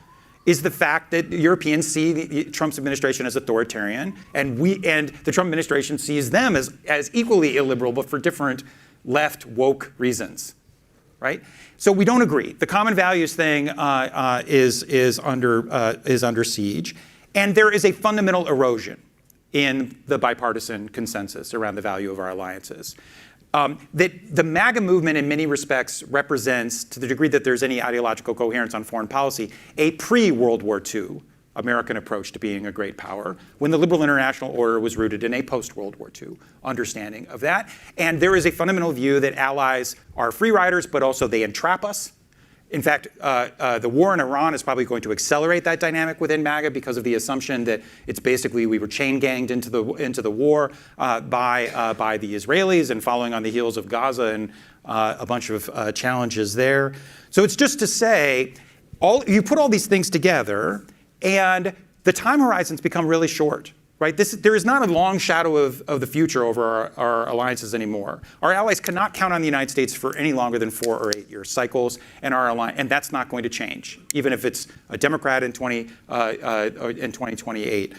is the fact that Europeans see Trump's administration as authoritarian, and the Trump administration sees them as equally illiberal, but for different left woke reasons. Right? So we don't agree. The common values thing is under siege. And there is a fundamental erosion in the bipartisan consensus around the value of our alliances. That the MAGA movement in many respects represents, to the degree that there's any ideological coherence on foreign policy, a pre-World War II American approach to being a great power, when the liberal international order was rooted in a post-World War II understanding of that. And there is a fundamental view that allies are free riders, but also they entrap us. In fact, the war in Iran is probably going to accelerate that dynamic within MAGA because of the assumption that it's basically we were chain ganged into the war by the Israelis, and following on the heels of Gaza and a bunch of challenges there. So it's just to say, you put all these things together, and the time horizons become really short. Right? right? There is not a long shadow of the future over our alliances anymore. Our allies cannot count on the United States for any longer than 4 or 8 year cycles, and that's not going to change, even if it's a Democrat in 2028.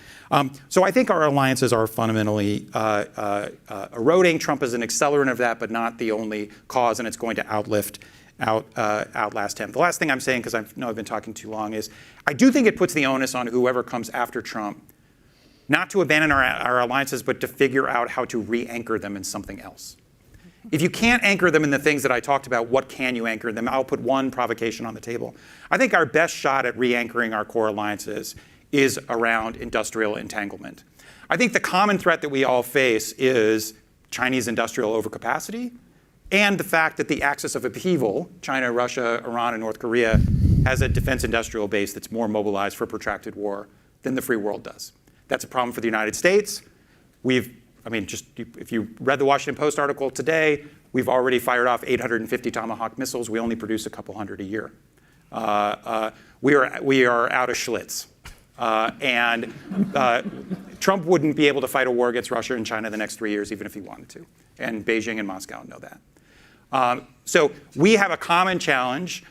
So I think our alliances are fundamentally eroding. Trump is an accelerant of that, but not the only cause, and it's going to outlast him. The last thing I'm saying, because I know I've been talking too long, is I do think it puts the onus on whoever comes after Trump not to abandon our alliances, but to figure out how to re-anchor them in something else. If you can't anchor them in the things that I talked about, what can you anchor them? I'll put one provocation on the table. I think our best shot at re-anchoring our core alliances is around industrial entanglement. I think the common threat that we all face is Chinese industrial overcapacity and the fact that the axis of upheaval, China, Russia, Iran, and North Korea, has a defense industrial base that's more mobilized for protracted war than the free world does. That's a problem for the United States. If you read the Washington Post article today, we've already fired off 850 Tomahawk missiles. We only produce a couple hundred a year. We are out of Schlitz. Trump wouldn't be able to fight a war against Russia and China the next 3 years, even if he wanted to. And Beijing and Moscow know that. So we have a common challenge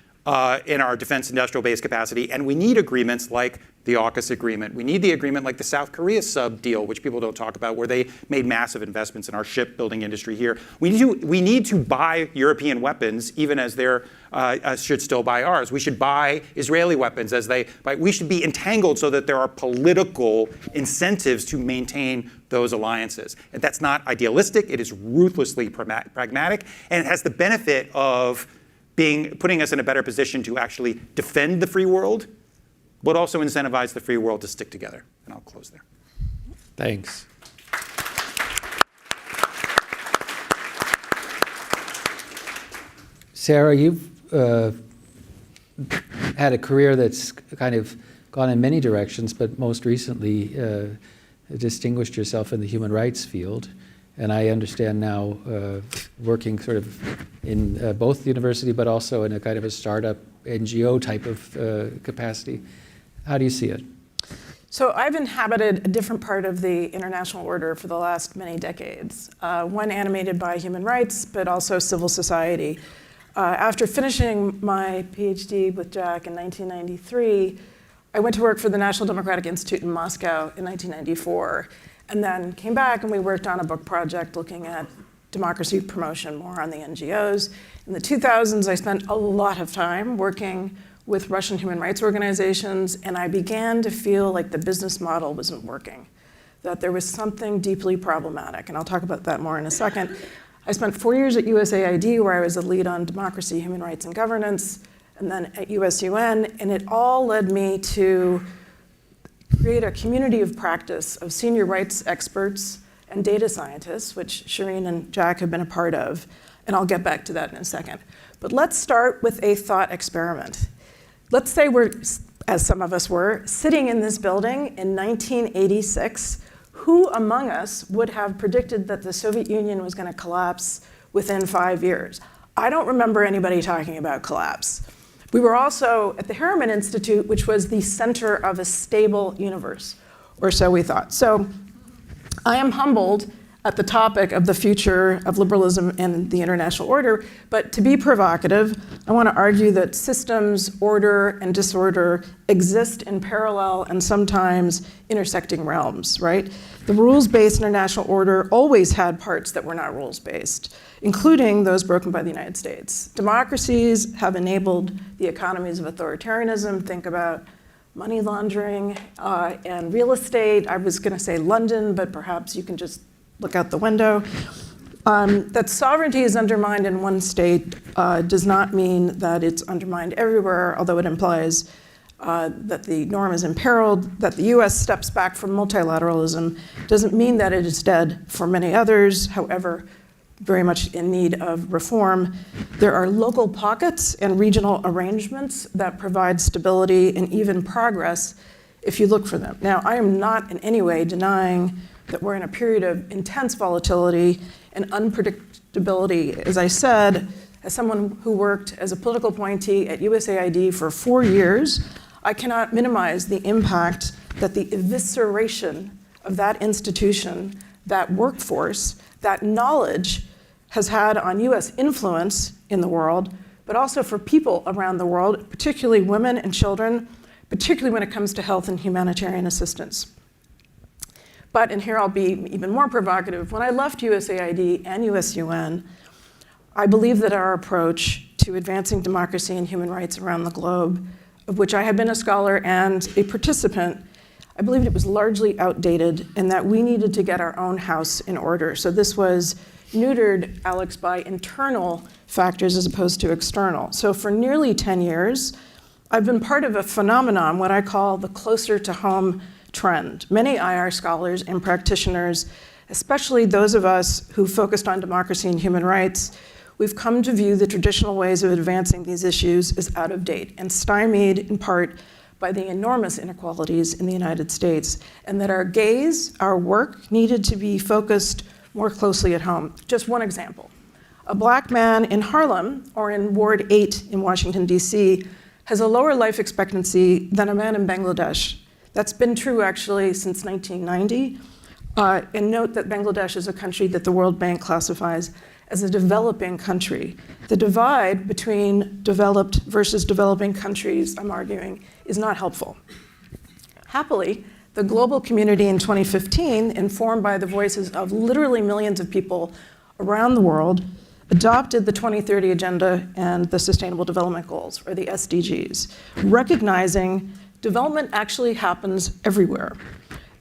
in our defense industrial base capacity, and we need agreements like the AUKUS agreement. We need the agreement like the South Korea sub deal, which people don't talk about, where they made massive investments in our shipbuilding industry here. We need to buy European weapons, even as they should still buy ours. We should buy Israeli weapons as they buy. We should be entangled so that there are political incentives to maintain those alliances. And that's not idealistic. It is ruthlessly pragmatic, and it has the benefit of putting us in a better position to actually defend the free world, but also incentivize the free world to stick together. And I'll close there. Thanks. Sarah, you've had a career that's kind of gone in many directions, but most recently distinguished yourself in the human rights field. And I understand now working sort of in both the university, but also in a kind of a startup NGO type of capacity. How do you see it? So I've inhabited a different part of the international order for the last many decades, one animated by human rights, but also civil society. After finishing my PhD with Jack in 1993, I went to work for the National Democratic Institute in Moscow in 1994, and then came back and we worked on a book project looking at democracy promotion, more on the NGOs. In the 2000s, I spent a lot of time working with Russian human rights organizations, and I began to feel like the business model wasn't working, that there was something deeply problematic, and I'll talk about that more in a second. I spent 4 years at USAID, where I was a lead on democracy, human rights, and governance, and then at USUN, and it all led me to create a community of practice of senior rights experts and data scientists, which Shireen and Jack have been a part of, and I'll get back to that in a second. But let's start with a thought experiment. Let's say we're, as some of us were, sitting in this building in 1986. Who among us would have predicted that the Soviet Union was going to collapse within 5 years? I don't remember anybody talking about collapse. We were also at the Harriman Institute, which was the center of a stable universe, or so we thought. So I am humbled at the topic of the future of liberalism and the international order, but to be provocative, I want to argue that systems, order, and disorder exist in parallel and sometimes intersecting realms, right? The rules-based international order always had parts that were not rules-based, including those broken by the United States. Democracies have enabled the economies of authoritarianism. Think about money laundering and real estate. I was going to say London, but perhaps you can just look out the window. That sovereignty is undermined in one state does not mean that it's undermined everywhere, although it implies that the norm is imperiled. That the US steps back from multilateralism doesn't mean that it is dead for many others, however, very much in need of reform. There are local pockets and regional arrangements that provide stability and even progress if you look for them. Now, I am not in any way denying that we're in a period of intense volatility and unpredictability. As I said, as someone who worked as a political appointee at USAID for 4 years, I cannot minimize the impact that the evisceration of that institution, that workforce, that knowledge has had on US influence in the world, but also for people around the world, particularly women and children, particularly when it comes to health and humanitarian assistance. But, and here I'll be even more provocative, when I left USAID and USUN, I believe that our approach to advancing democracy and human rights around the globe, of which I have been a scholar and a participant, I believed it was largely outdated and that we needed to get our own house in order. So this was neutered, Alex, by internal factors as opposed to external. So for nearly 10 years, I've been part of a phenomenon, what I call the closer to home trend. Many IR scholars and practitioners, especially those of us who focused on democracy and human rights, we've come to view the traditional ways of advancing these issues as out of date and stymied in part by the enormous inequalities in the United States, and that our gaze, our work, needed to be focused more closely at home. Just one example. A black man in Harlem or in Ward 8 in Washington, D.C. has a lower life expectancy than a man in Bangladesh. That's been true actually since 1990. And note that Bangladesh is a country that the World Bank classifies as a developing country. The divide between developed versus developing countries, I'm arguing, is not helpful. Happily, the global community in 2015, informed by the voices of literally millions of people around the world, adopted the 2030 Agenda and the Sustainable Development Goals, or the SDGs, recognizing development actually happens everywhere.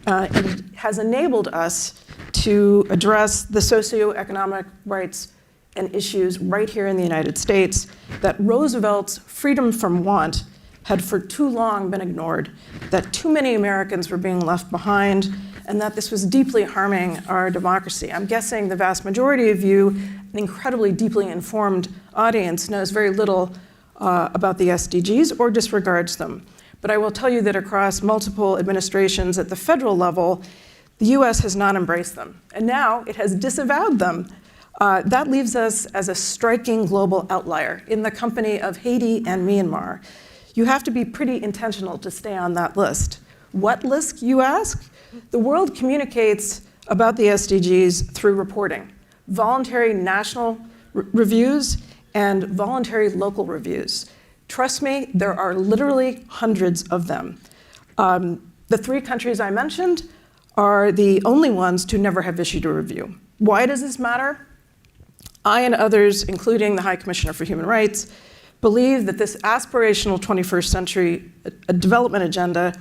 It has enabled us to address the socioeconomic rights and issues right here in the United States that Roosevelt's freedom from want had for too long been ignored, that too many Americans were being left behind, and that this was deeply harming our democracy. I'm guessing the vast majority of you, an incredibly deeply informed audience, knows very little about the SDGs or disregards them. But I will tell you that across multiple administrations at the federal level, the US has not embraced them. And now it has disavowed them. That leaves us as a striking global outlier in the company of Haiti and Myanmar. You have to be pretty intentional to stay on that list. What list, you ask? The world communicates about the SDGs through reporting, voluntary national reviews and voluntary local reviews. Trust me, there are literally hundreds of them. The 3 countries I mentioned are the only ones to never have issued a review. Why does this matter? I and others, including the High Commissioner for Human Rights, believe that this aspirational 21st century development agenda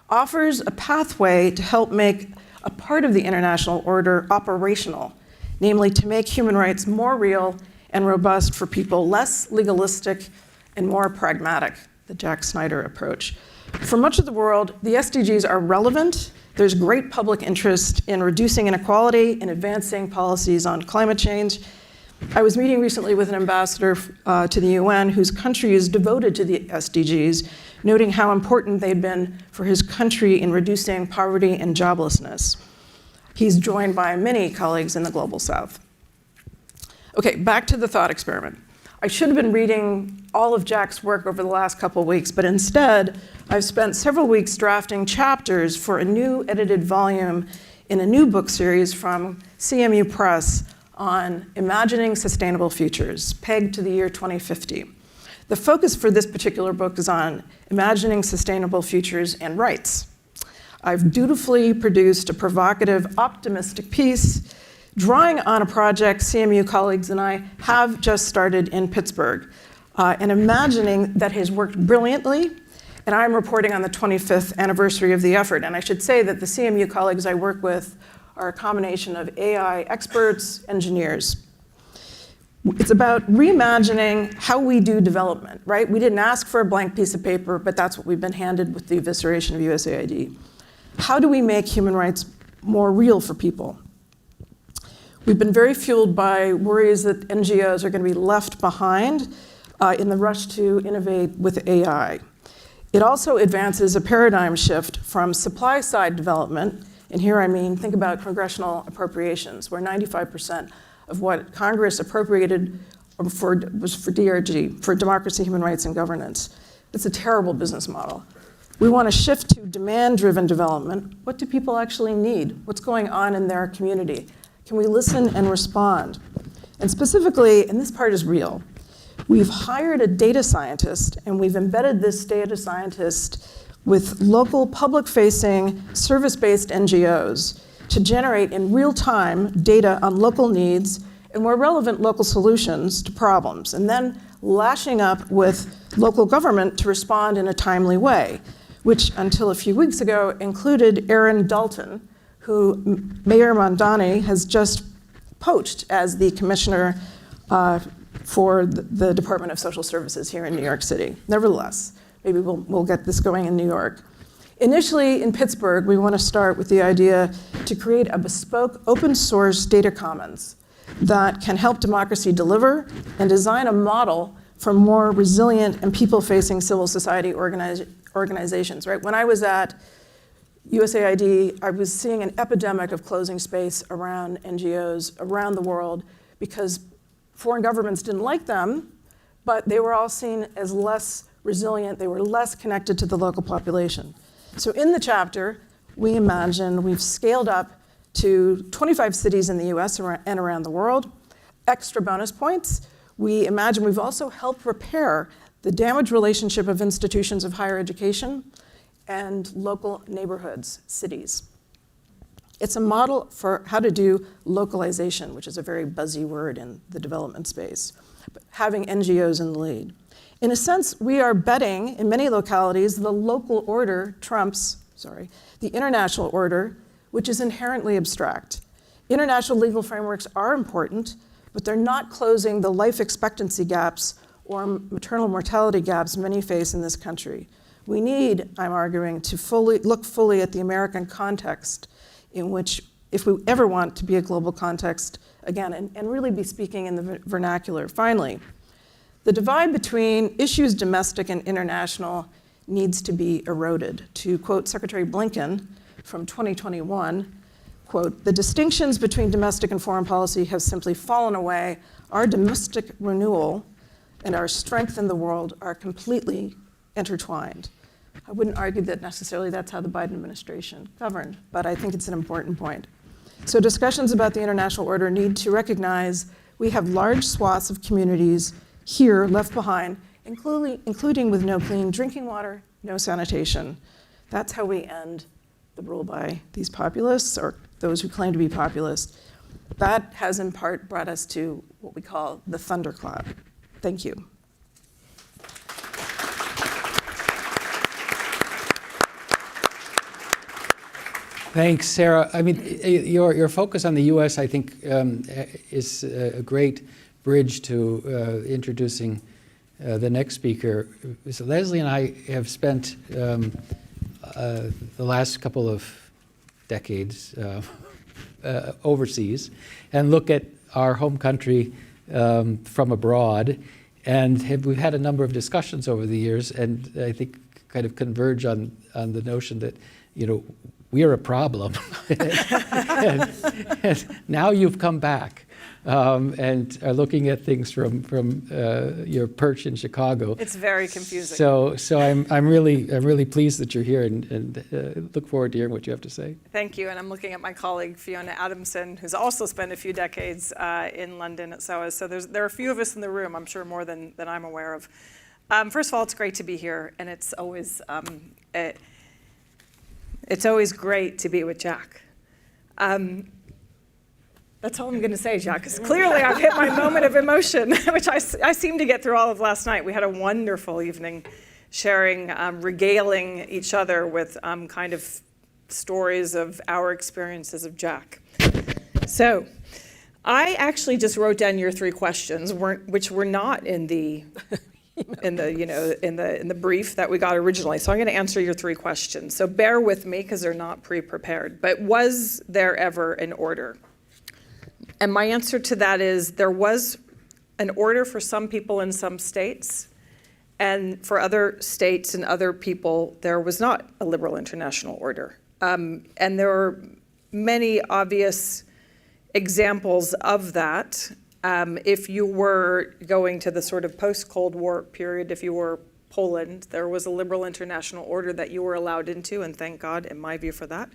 offers a pathway to help make a part of the international order operational, namely to make human rights more real and robust for people, less legalistic and more pragmatic, the Jack Snyder approach. For much of the world, the SDGs are relevant. There's great public interest in reducing inequality and advancing policies on climate change. I was meeting recently with an ambassador to the UN whose country is devoted to the SDGs, noting how important they've been for his country in reducing poverty and joblessness. He's joined by many colleagues in the Global South. Okay, back to the thought experiment. I should have been reading all of Jack's work over the last couple of weeks, but instead, I've spent several weeks drafting chapters for a new edited volume in a new book series from CMU Press on imagining sustainable futures, pegged to the year 2050. The focus for this particular book is on imagining sustainable futures and rights. I've dutifully produced a provocative, optimistic piece drawing on a project CMU colleagues and I have just started in Pittsburgh, and imagining that has worked brilliantly, and I'm reporting on the 25th anniversary of the effort. And I should say that the CMU colleagues I work with are a combination of AI experts, engineers. It's about reimagining how we do development, right? We didn't ask for a blank piece of paper, but that's what we've been handed with the evisceration of USAID. How do we make human rights more real for people? We've been very fueled by worries that NGOs are going to be left behind in the rush to innovate with AI. It also advances a paradigm shift from supply-side development, and here I mean, think about congressional appropriations, where 95% of what Congress appropriated was for DRG, for democracy, human rights, and governance. It's a terrible business model. We want to shift to demand-driven development. What do people actually need? What's going on in their community? Can we listen and respond? And specifically, and this part is real, we've hired a data scientist, and we've embedded this data scientist with local public-facing, service-based NGOs to generate in real time data on local needs and more relevant local solutions to problems, and then lashing up with local government to respond in a timely way, which until a few weeks ago included Aaron Dalton, who Mayor Mamdani has just poached as the commissioner for the Department of Social Services here in New York City. Nevertheless, maybe we'll get this going in New York. Initially in Pittsburgh, we want to start with the idea to create a bespoke open source data commons that can help democracy deliver and design a model for more resilient and people-facing civil society organizations, right? When I was at USAID, I was seeing an epidemic of closing space around NGOs around the world because foreign governments didn't like them, but they were all seen as less resilient, they were less connected to the local population. So in the chapter, we imagine we've scaled up to 25 cities in the US and around the world. Extra bonus points, we imagine we've also helped repair the damaged relationship of institutions of higher education and local neighborhoods, cities. It's a model for how to do localization, which is a very buzzy word in the development space, but having NGOs in the lead. In a sense, we are betting in many localities the local order trumps, the international order, which is inherently abstract. International legal frameworks are important, but they're not closing the life expectancy gaps or maternal mortality gaps many face in this country. We need, I'm arguing, to look fully at the American context in which, if we ever want to be a global context, again, and really be speaking in the vernacular. Finally, the divide between issues domestic and international needs to be eroded. To quote Secretary Blinken from 2021, quote, "The distinctions between domestic and foreign policy have simply fallen away. Our domestic renewal and our strength in the world are completely intertwined." I wouldn't argue that necessarily that's how the Biden administration governed, but I think it's an important point. So discussions about the international order need to recognize we have large swaths of communities here left behind, including with no clean drinking water, no sanitation. That's how we end the rule by these populists, or those who claim to be populists. That has in part brought us to what we call the thunderclap. Thank you. Thanks, Sarah. I mean, your focus on the U.S., I think, is a great bridge to introducing the next speaker. So Leslie and I have spent the last couple of decades overseas and look at our home country from abroad, and we've had a number of discussions over the years, and I think kind of converge on the notion that, you know, we are a problem. and now you've come back and are looking at things from your perch in Chicago. It's very confusing. So I'm really pleased that you're here, and look forward to hearing what you have to say. Thank you, and I'm looking at my colleague Fiona Adamson, who's also spent a few decades in London at SOAS. So there are a few of us in the room, I'm sure more than I'm aware of. First of all, it's great to be here, and it's always great to be with Jack. That's all I'm going to say, Jack, because clearly I've hit my moment of emotion, which I seem to get through all of last night. We had a wonderful evening sharing, regaling each other with kind of stories of our experiences of Jack. So I actually just wrote down your three questions, which were not in the in the brief that we got originally. So I'm going to answer your three questions. So bear with me because they're not pre-prepared. But was there ever an order? And my answer to that is there was an order for some people in some states, and for other states and other people, there was not a liberal international order. And there are many obvious examples of that. If you were going to the sort of post-Cold War period, if you were Poland, there was a liberal international order that you were allowed into, and thank God, in my view, for that.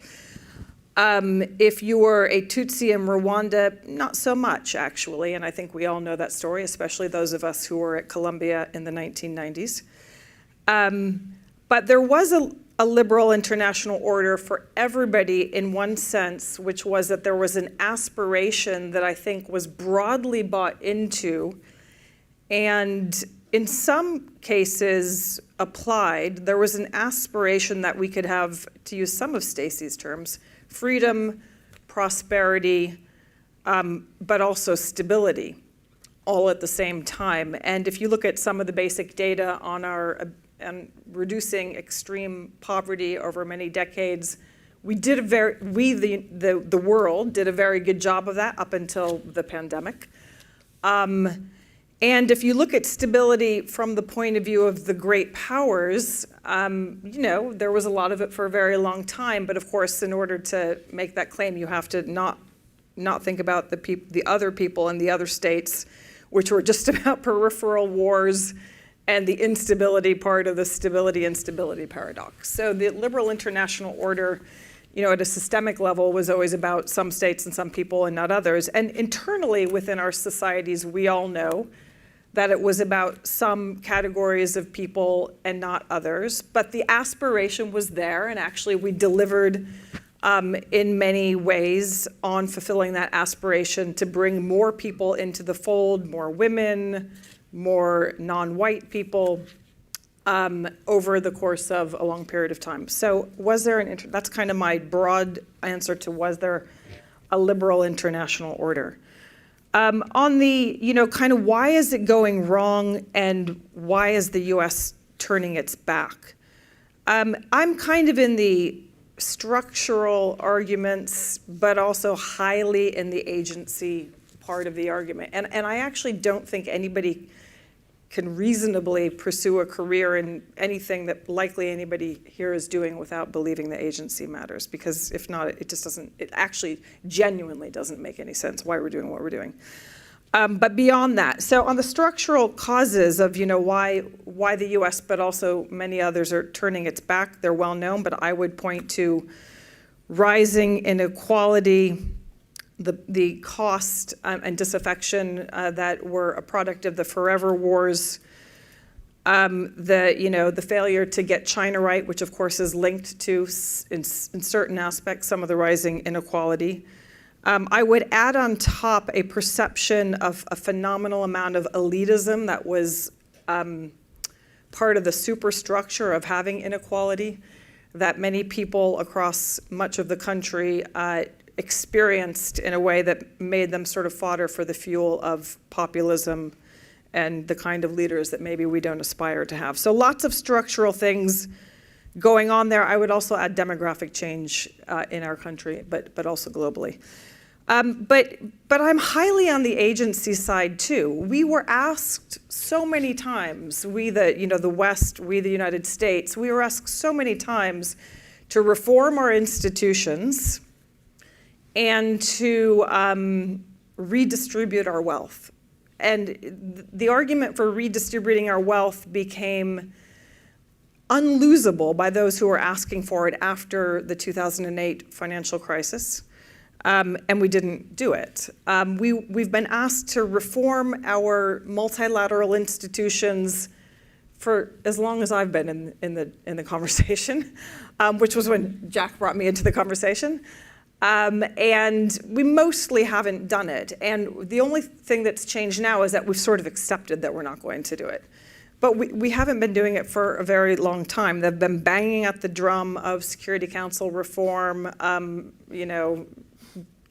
If you were a Tutsi in Rwanda, not so much, actually, and I think we all know that story, especially those of us who were at Columbia in the 1990s. But there was a liberal international order for everybody in one sense, which was that there was an aspiration that I think was broadly bought into, and in some cases applied. There was an aspiration that we could have, to use some of Stacy's terms, freedom, prosperity, but also stability, all at the same time. And if you look at some of the basic data on and reducing extreme poverty over many decades, the world did a very good job of that up until the pandemic. And if you look at stability from the point of view of the great powers, there was a lot of it for a very long time. But of course, in order to make that claim, you have to not think about the other people and the other states, which were just about peripheral wars and the instability part of the stability-instability paradox. So the liberal international order, at a systemic level, was always about some states and some people and not others. And internally within our societies, we all know that it was about some categories of people and not others. But the aspiration was there, and actually we delivered in many ways on fulfilling that aspiration to bring more people into the fold, more women, more non-white people, over the course of a long period of time. So was there that's kind of my broad answer to was there a liberal international order. On the, kind of why is it going wrong and why is the US turning its back? I'm kind of in the structural arguments, but also highly in the agency part of the argument. And I actually don't think anybody can reasonably pursue a career in anything that likely anybody here is doing without believing the agency matters, because if not, it actually genuinely doesn't make any sense why we're doing what we're doing. But beyond that, so on the structural causes of, why the US, but also many others are turning its back, they're well known, but I would point to rising inequality, the cost and disaffection that were a product of the forever wars, the failure to get China right, which of course is linked to, in certain aspects, some of the rising inequality. I would add on top a perception of a phenomenal amount of elitism that was part of the superstructure of having inequality, that many people across much of the country experienced in a way that made them sort of fodder for the fuel of populism and the kind of leaders that maybe we don't aspire to have. So lots of structural things going on there. I would also add demographic change in our country, but also globally. But I'm highly on the agency side too. We were asked so many times, the West, we the United States, we were asked so many times to reform our institutions and to redistribute our wealth. And the argument for redistributing our wealth became unlosable by those who were asking for it after the 2008 financial crisis, and we didn't do it. We've been asked to reform our multilateral institutions for as long as I've been in the conversation, which was when Jack brought me into the conversation. And we mostly haven't done it. And the only thing that's changed now is that we've sort of accepted that we're not going to do it. But we haven't been doing it for a very long time. They've been banging at the drum of Security Council reform,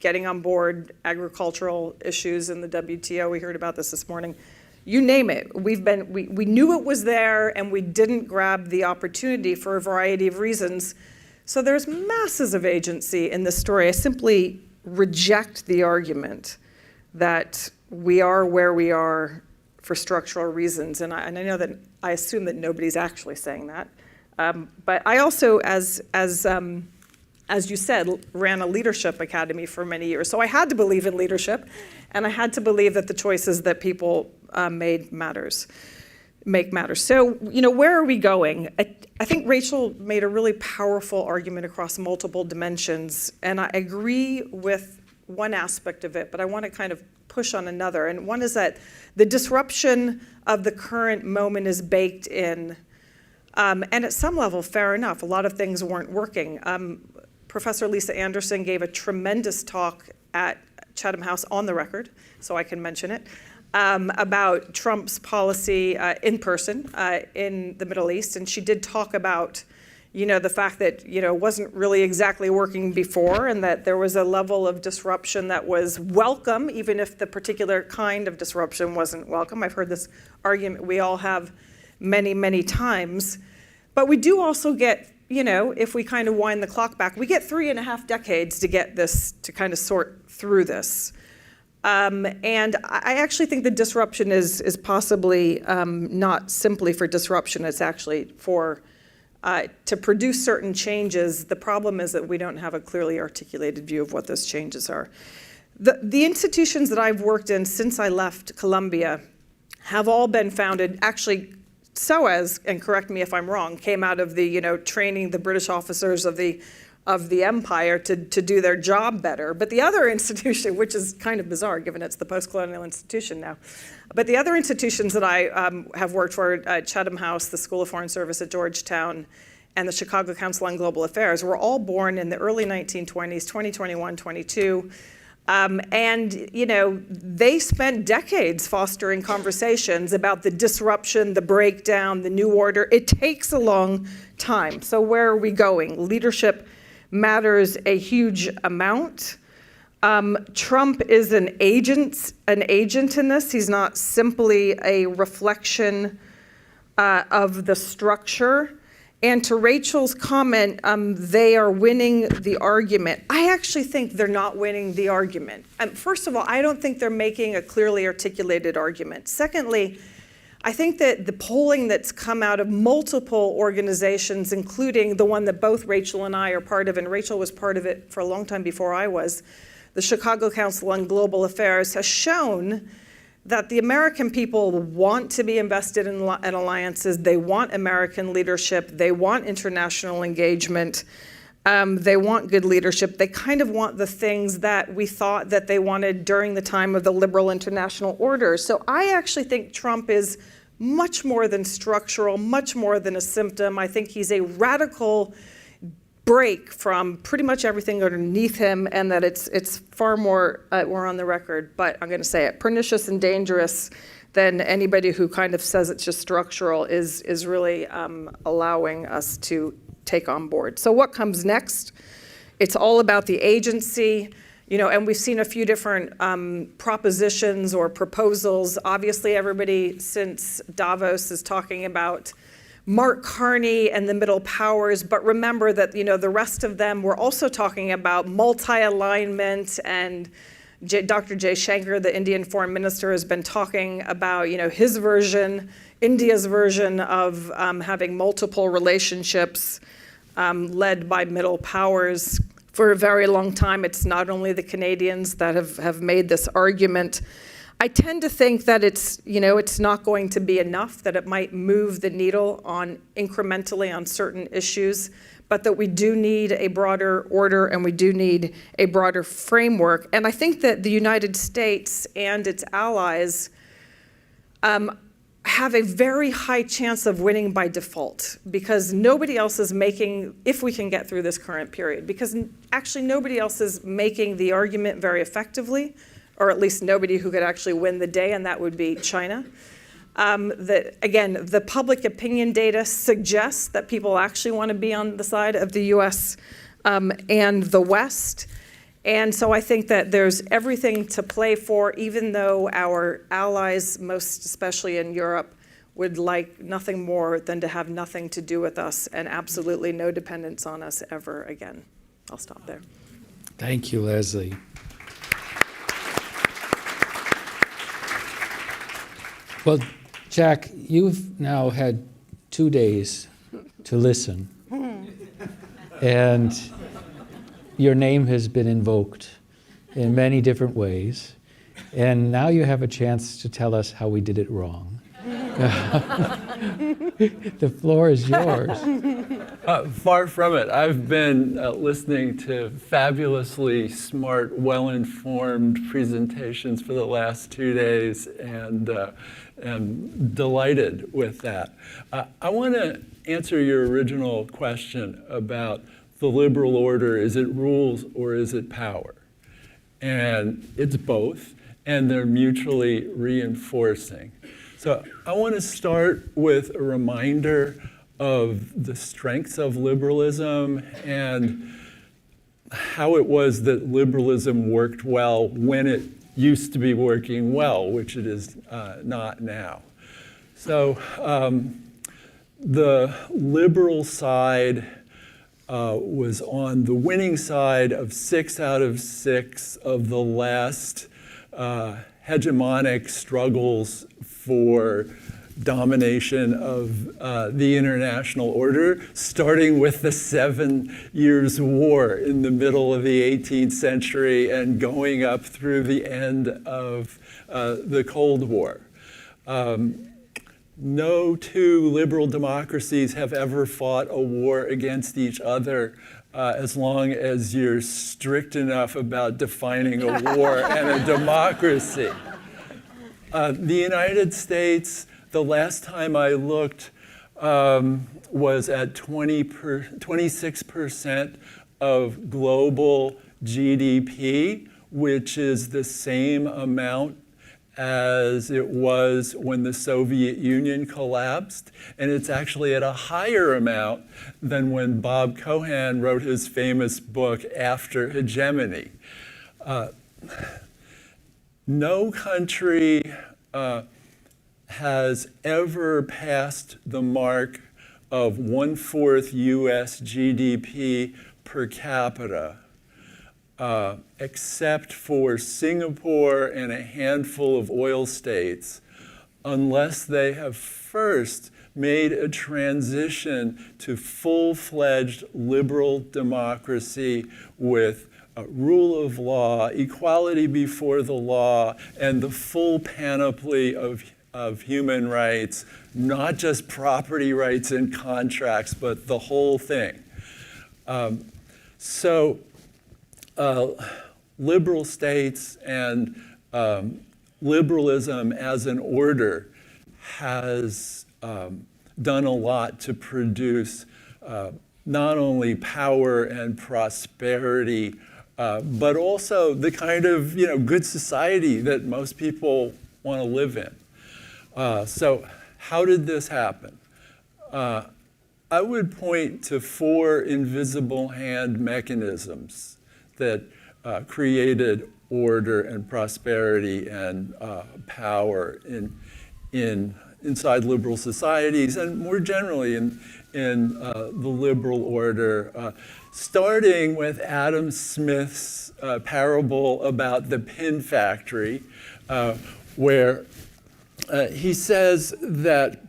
getting on board agricultural issues in the WTO. We heard about this morning. You name it. We knew it was there, and we didn't grab the opportunity for a variety of reasons. So there's masses of agency in this story. I simply reject the argument that we are where we are for structural reasons. And I know that I assume that nobody's actually saying that. But I also, as you said, ran a leadership academy for many years. So I had to believe in leadership, and I had to believe that the choices that people made matters. make matters. So, where are we going? I think Rachel made a really powerful argument across multiple dimensions, and I agree with one aspect of it, but I want to kind of push on another. And one is that the disruption of the current moment is baked in. And at some level, fair enough, a lot of things weren't working. Professor Lisa Anderson gave a tremendous talk at Chatham House on the record, so I can mention it, about Trump's policy in person in the Middle East. And she did talk about, the fact that, it wasn't really exactly working before, and that there was a level of disruption that was welcome, even if the particular kind of disruption wasn't welcome. I've heard this argument we all have many, many times. But we do also get, if we kind of wind the clock back, we get 3.5 decades to get this, to kind of sort through this. And I actually think the disruption is possibly not simply for disruption, it's actually for to produce certain changes. The problem is that we don't have a clearly articulated view of what those changes are. The institutions that I've worked in since I left Columbia have all been founded, actually, SOAS, and correct me if I'm wrong, came out of the, training the British officers of the empire to do their job better. But the other institution, which is kind of bizarre given it's the post-colonial institution now, but the other institutions that I have worked for, Chatham House, the School of Foreign Service at Georgetown, and the Chicago Council on Global Affairs, were all born in the early 1920s, 2021, 22. And, they spent decades fostering conversations about the disruption, the breakdown, the new order. It takes a long time. So where are we going? Leadership matters a huge amount. Trump is an agent in this. He's not simply a reflection of the structure. And to Rachel's comment, they are winning the argument. I actually think they're not winning the argument. First of all, I don't think they're making a clearly articulated argument. Secondly, I think that the polling that's come out of multiple organizations, including the one that both Rachel and I are part of, and Rachel was part of it for a long time before I was, the Chicago Council on Global Affairs, has shown that the American people want to be invested in alliances. They want American leadership. They want international engagement. They want good leadership. They kind of want the things that we thought that they wanted during the time of the liberal international order. So I actually think Trump is much more than structural, much more than a symptom. I think he's a radical break from pretty much everything underneath him, and that it's far more, we're on the record, but I'm going to say it, pernicious and dangerous than anybody who kind of says it's just structural is really allowing us to take on board. So what comes next? It's all about the agency, and we've seen a few different propositions or proposals. Obviously, everybody since Davos is talking about Mark Carney and the middle powers, but remember that the rest of them were also talking about multi-alignment, and Dr. Jay Shankar, the Indian foreign minister, has been talking about his version, India's version of having multiple relationships led by middle powers. For a very long time, it's not only the Canadians that have made this argument. I tend to think that it's not going to be enough, that it might move the needle incrementally on certain issues, but that we do need a broader order and we do need a broader framework. And I think that the United States and its allies have a very high chance of winning by default, because nobody else is making, if we can get through this current period, because actually nobody else is making the argument very effectively, or at least nobody who could actually win the day, and that would be China. Again, the public opinion data suggests that people actually want to be on the side of the US and the West. And so I think that there's everything to play for, even though our allies, most especially in Europe, would like nothing more than to have nothing to do with us and absolutely no dependence on us ever again. I'll stop there. Thank you, Leslie. Well, Jack, you've now had 2 days to listen, and your name has been invoked in many different ways, and now you have a chance to tell us how we did it wrong. The floor is yours. Far from it. I've been listening to fabulously smart, well-informed presentations for the last 2 days, and am delighted with that. I want to answer your original question about the liberal order. Is it rules or is it power? And it's both, and they're mutually reinforcing. So I want to start with a reminder of the strengths of liberalism and how it was that liberalism worked well when it used to be working well, which it is not now. So the liberal side was on the winning side of 6 out of 6 of the last hegemonic struggles for domination of the international order, starting with the 7 Years' War in the middle of the 18th century and going up through the end of the Cold War. No two liberal democracies have ever fought a war against each other as long as you're strict enough about defining a war and a democracy. The United States, the last time I looked, was at 26% of global GDP, which is the same amount as it was when the Soviet Union collapsed. And it's actually at a higher amount than when Bob Cohan wrote his famous book, After Hegemony. No country has ever passed the mark of 1/4 US GDP per capita, except for Singapore and a handful of oil states, unless they have first made a transition to full-fledged liberal democracy with rule of law, equality before the law, and the full panoply of human rights, not just property rights and contracts, but the whole thing. Liberal states and liberalism as an order has done a lot to produce not only power and prosperity, but also the kind of good society that most people want to live in. So how did this happen? I would point to 4 invisible hand mechanisms that created order and prosperity and power inside liberal societies and more generally in the liberal order, starting with Adam Smith's parable about the pin factory, where he says that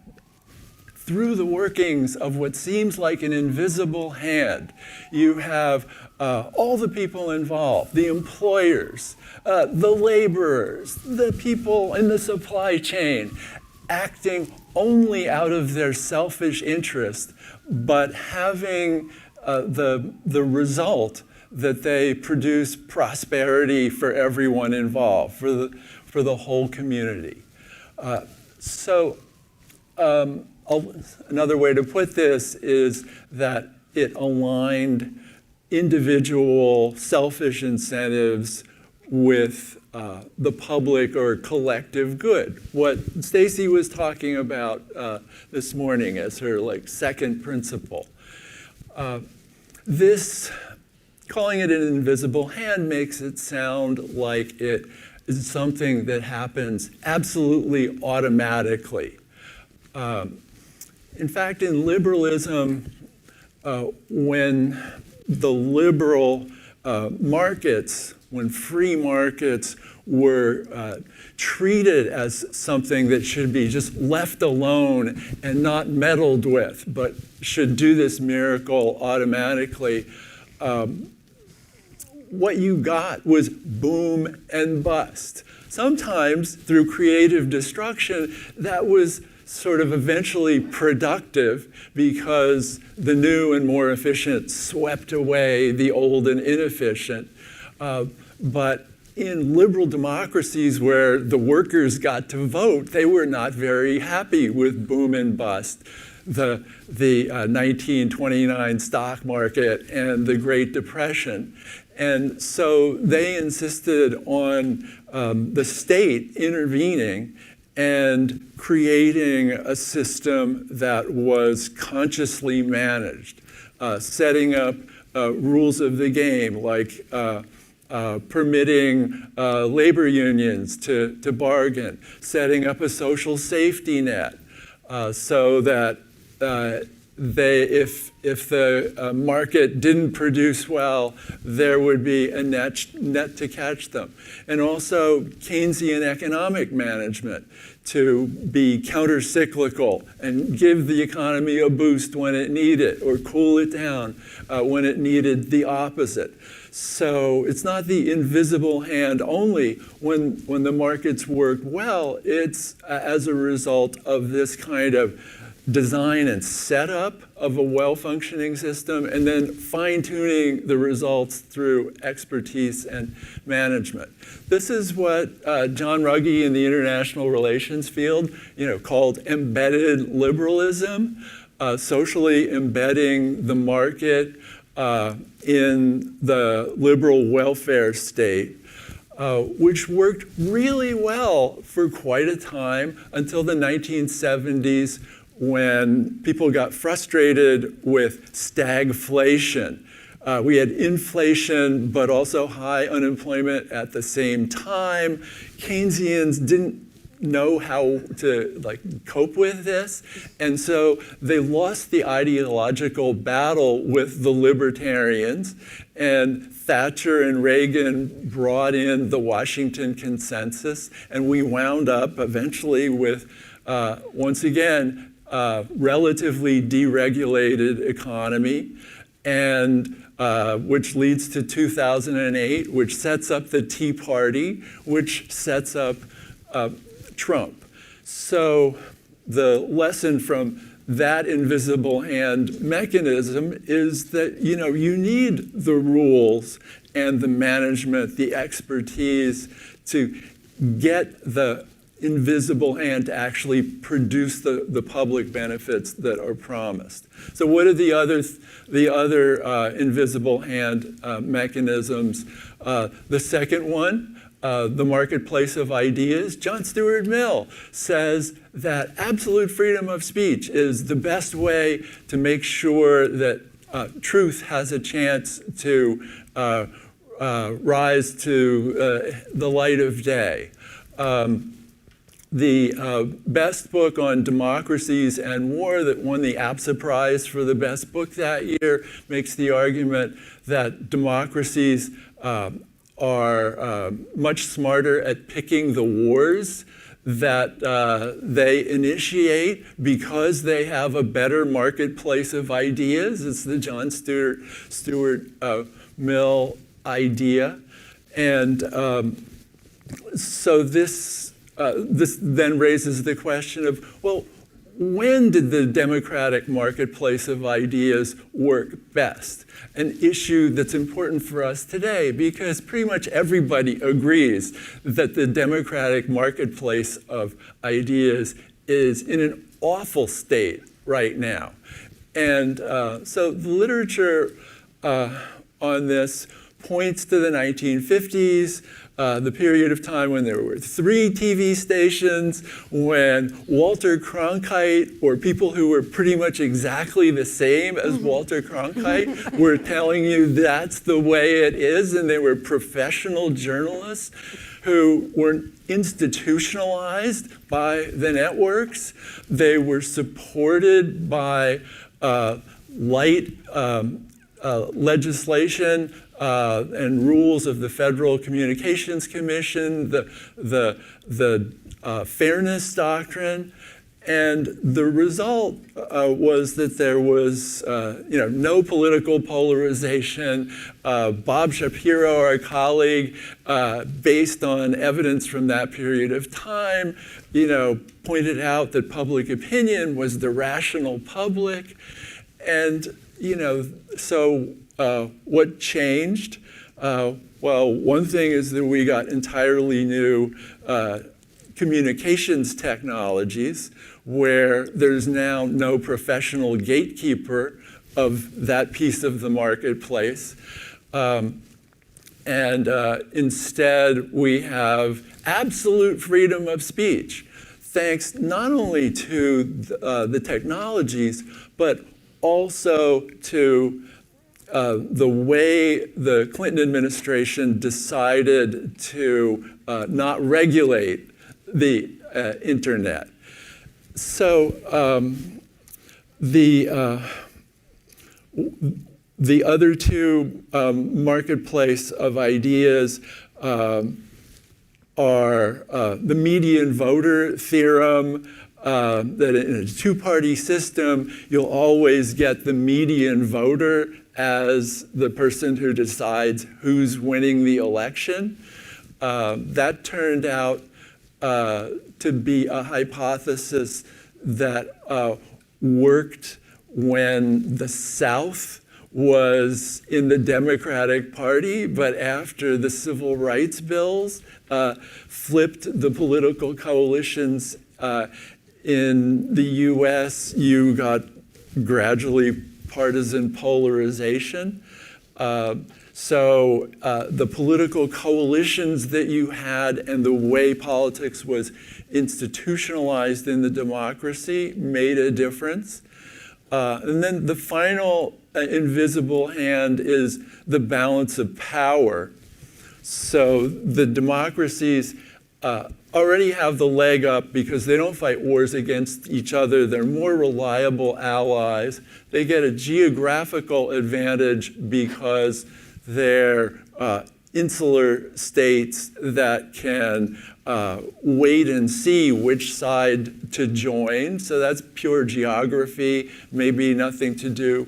through the workings of what seems like an invisible hand, you have all the people involved, the employers, the laborers, the people in the supply chain, acting only out of their selfish interest, but having the result that they produce prosperity for everyone involved, for the whole community. Another way to put this is that it aligned individual selfish incentives with the public or collective good. What Stacy was talking about this morning as her second principle. This, calling it an invisible hand, makes it sound like it is something that happens absolutely automatically. In fact, in liberalism, when the liberal markets, when free markets were treated as something that should be just left alone and not meddled with, but should do this miracle automatically, what you got was boom and bust. Sometimes through creative destruction, that was sort of eventually productive because the new and more efficient swept away the old and inefficient. But in liberal democracies where the workers got to vote, they were not very happy with boom and bust, the 1929 stock market and the Great Depression. And so they insisted on the state intervening and creating a system that was consciously managed, setting up rules of the game, like permitting labor unions to bargain, setting up a social safety net so that if the market didn't produce well, there would be a net to catch them. And also Keynesian economic management to be counter-cyclical and give the economy a boost when it needed, or cool it down when it needed the opposite. So it's not the invisible hand only when the markets work well, it's as a result of this kind of design and setup of a well-functioning system, and then fine-tuning the results through expertise and management. This is what John Ruggie in the international relations field, called embedded liberalism, socially embedding the market in the liberal welfare state, which worked really well for quite a time until the 1970s, when people got frustrated with stagflation. We had inflation, but also high unemployment at the same time. Keynesians didn't know how to cope with this, and so they lost the ideological battle with the libertarians, and Thatcher and Reagan brought in the Washington Consensus, and we wound up eventually with, once again, relatively deregulated economy, and which leads to 2008, which sets up the Tea Party, which sets up Trump. So the lesson from that invisible hand mechanism is that you need the rules and the management, the expertise to get the invisible hand to actually produce the public benefits that are promised. So what are the other invisible hand mechanisms? The second one, the marketplace of ideas. John Stuart Mill says that absolute freedom of speech is the best way to make sure that truth has a chance to rise to the light of day. The best book on democracies and war that won the APSA Prize for the best book that year makes the argument that democracies are much smarter at picking the wars that they initiate because they have a better marketplace of ideas. It's the John Stuart Mill idea. And so this then raises the question of, well, when did the democratic marketplace of ideas work best? An issue that's important for us today, because pretty much everybody agrees that the democratic marketplace of ideas is in an awful state right now. And so the literature on this points to the 1950s, the period of time when there were 3 TV stations, when Walter Cronkite, or people who were pretty much exactly the same as Walter Cronkite, were telling you that's the way it is, and they were professional journalists who were institutionalized by the networks. They were supported by light legislation and rules of the Federal Communications Commission, the Fairness Doctrine, And the result was that there was no political polarization. Bob Shapiro, our colleague, based on evidence from that period of time, pointed out that public opinion was the rational public. And so what changed? Well, one thing is that we got entirely new communications technologies where there's now no professional gatekeeper of that piece of the marketplace. Instead, we have absolute freedom of speech, thanks not only to the technologies, but also to the way the Clinton administration decided to not regulate the internet. So the other two marketplace of ideas are the median voter theorem, that in a two-party system, you'll always get the median voter as the person who decides who's winning the election. That turned out to be a hypothesis that worked when the South was in the Democratic Party, but after the civil rights bills flipped the political coalitions in the US, you got gradually partisan polarization. So the political coalitions that you had and the way politics was institutionalized in the democracy made a difference. And then the final invisible hand is the balance of power. So the democracies already have the leg up because they don't fight wars against each other. They're more reliable allies. They get a geographical advantage because they're insular states that can wait and see which side to join. So that's pure geography, maybe nothing to do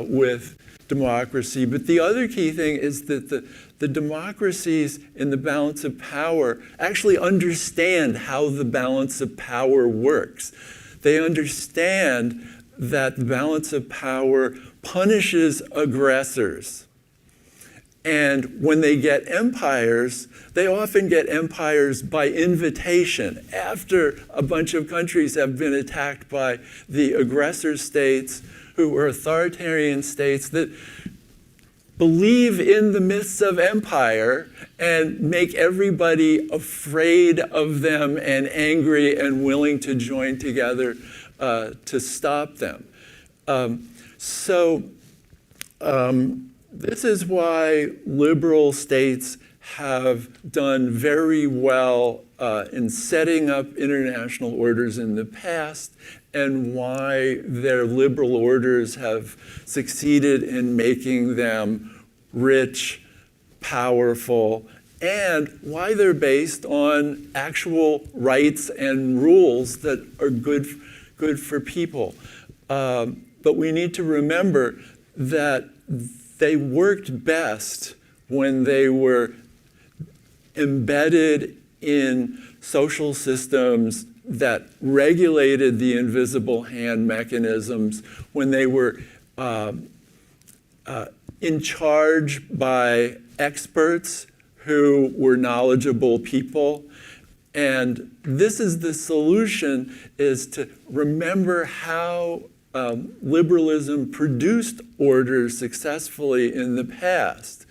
with democracy. But the other key thing is that the democracies in the balance of power actually understand how the balance of power works. They understand that the balance of power punishes aggressors. And when they get empires, they often get empires by invitation. After a bunch of countries have been attacked by the aggressor states, who are authoritarian states that believe in the myths of empire and make everybody afraid of them and angry and willing to join together to stop them. This is why liberal states have done very well in setting up international orders in the past, and why their liberal orders have succeeded in making them rich, powerful, and why they're based on actual rights and rules that are good for people. But we need to remember that they worked best when they were embedded in social systems that regulated the invisible hand mechanisms, when they were in charge by experts who were knowledgeable people. And this is the solution, is to remember how liberalism produced orders successfully in the past.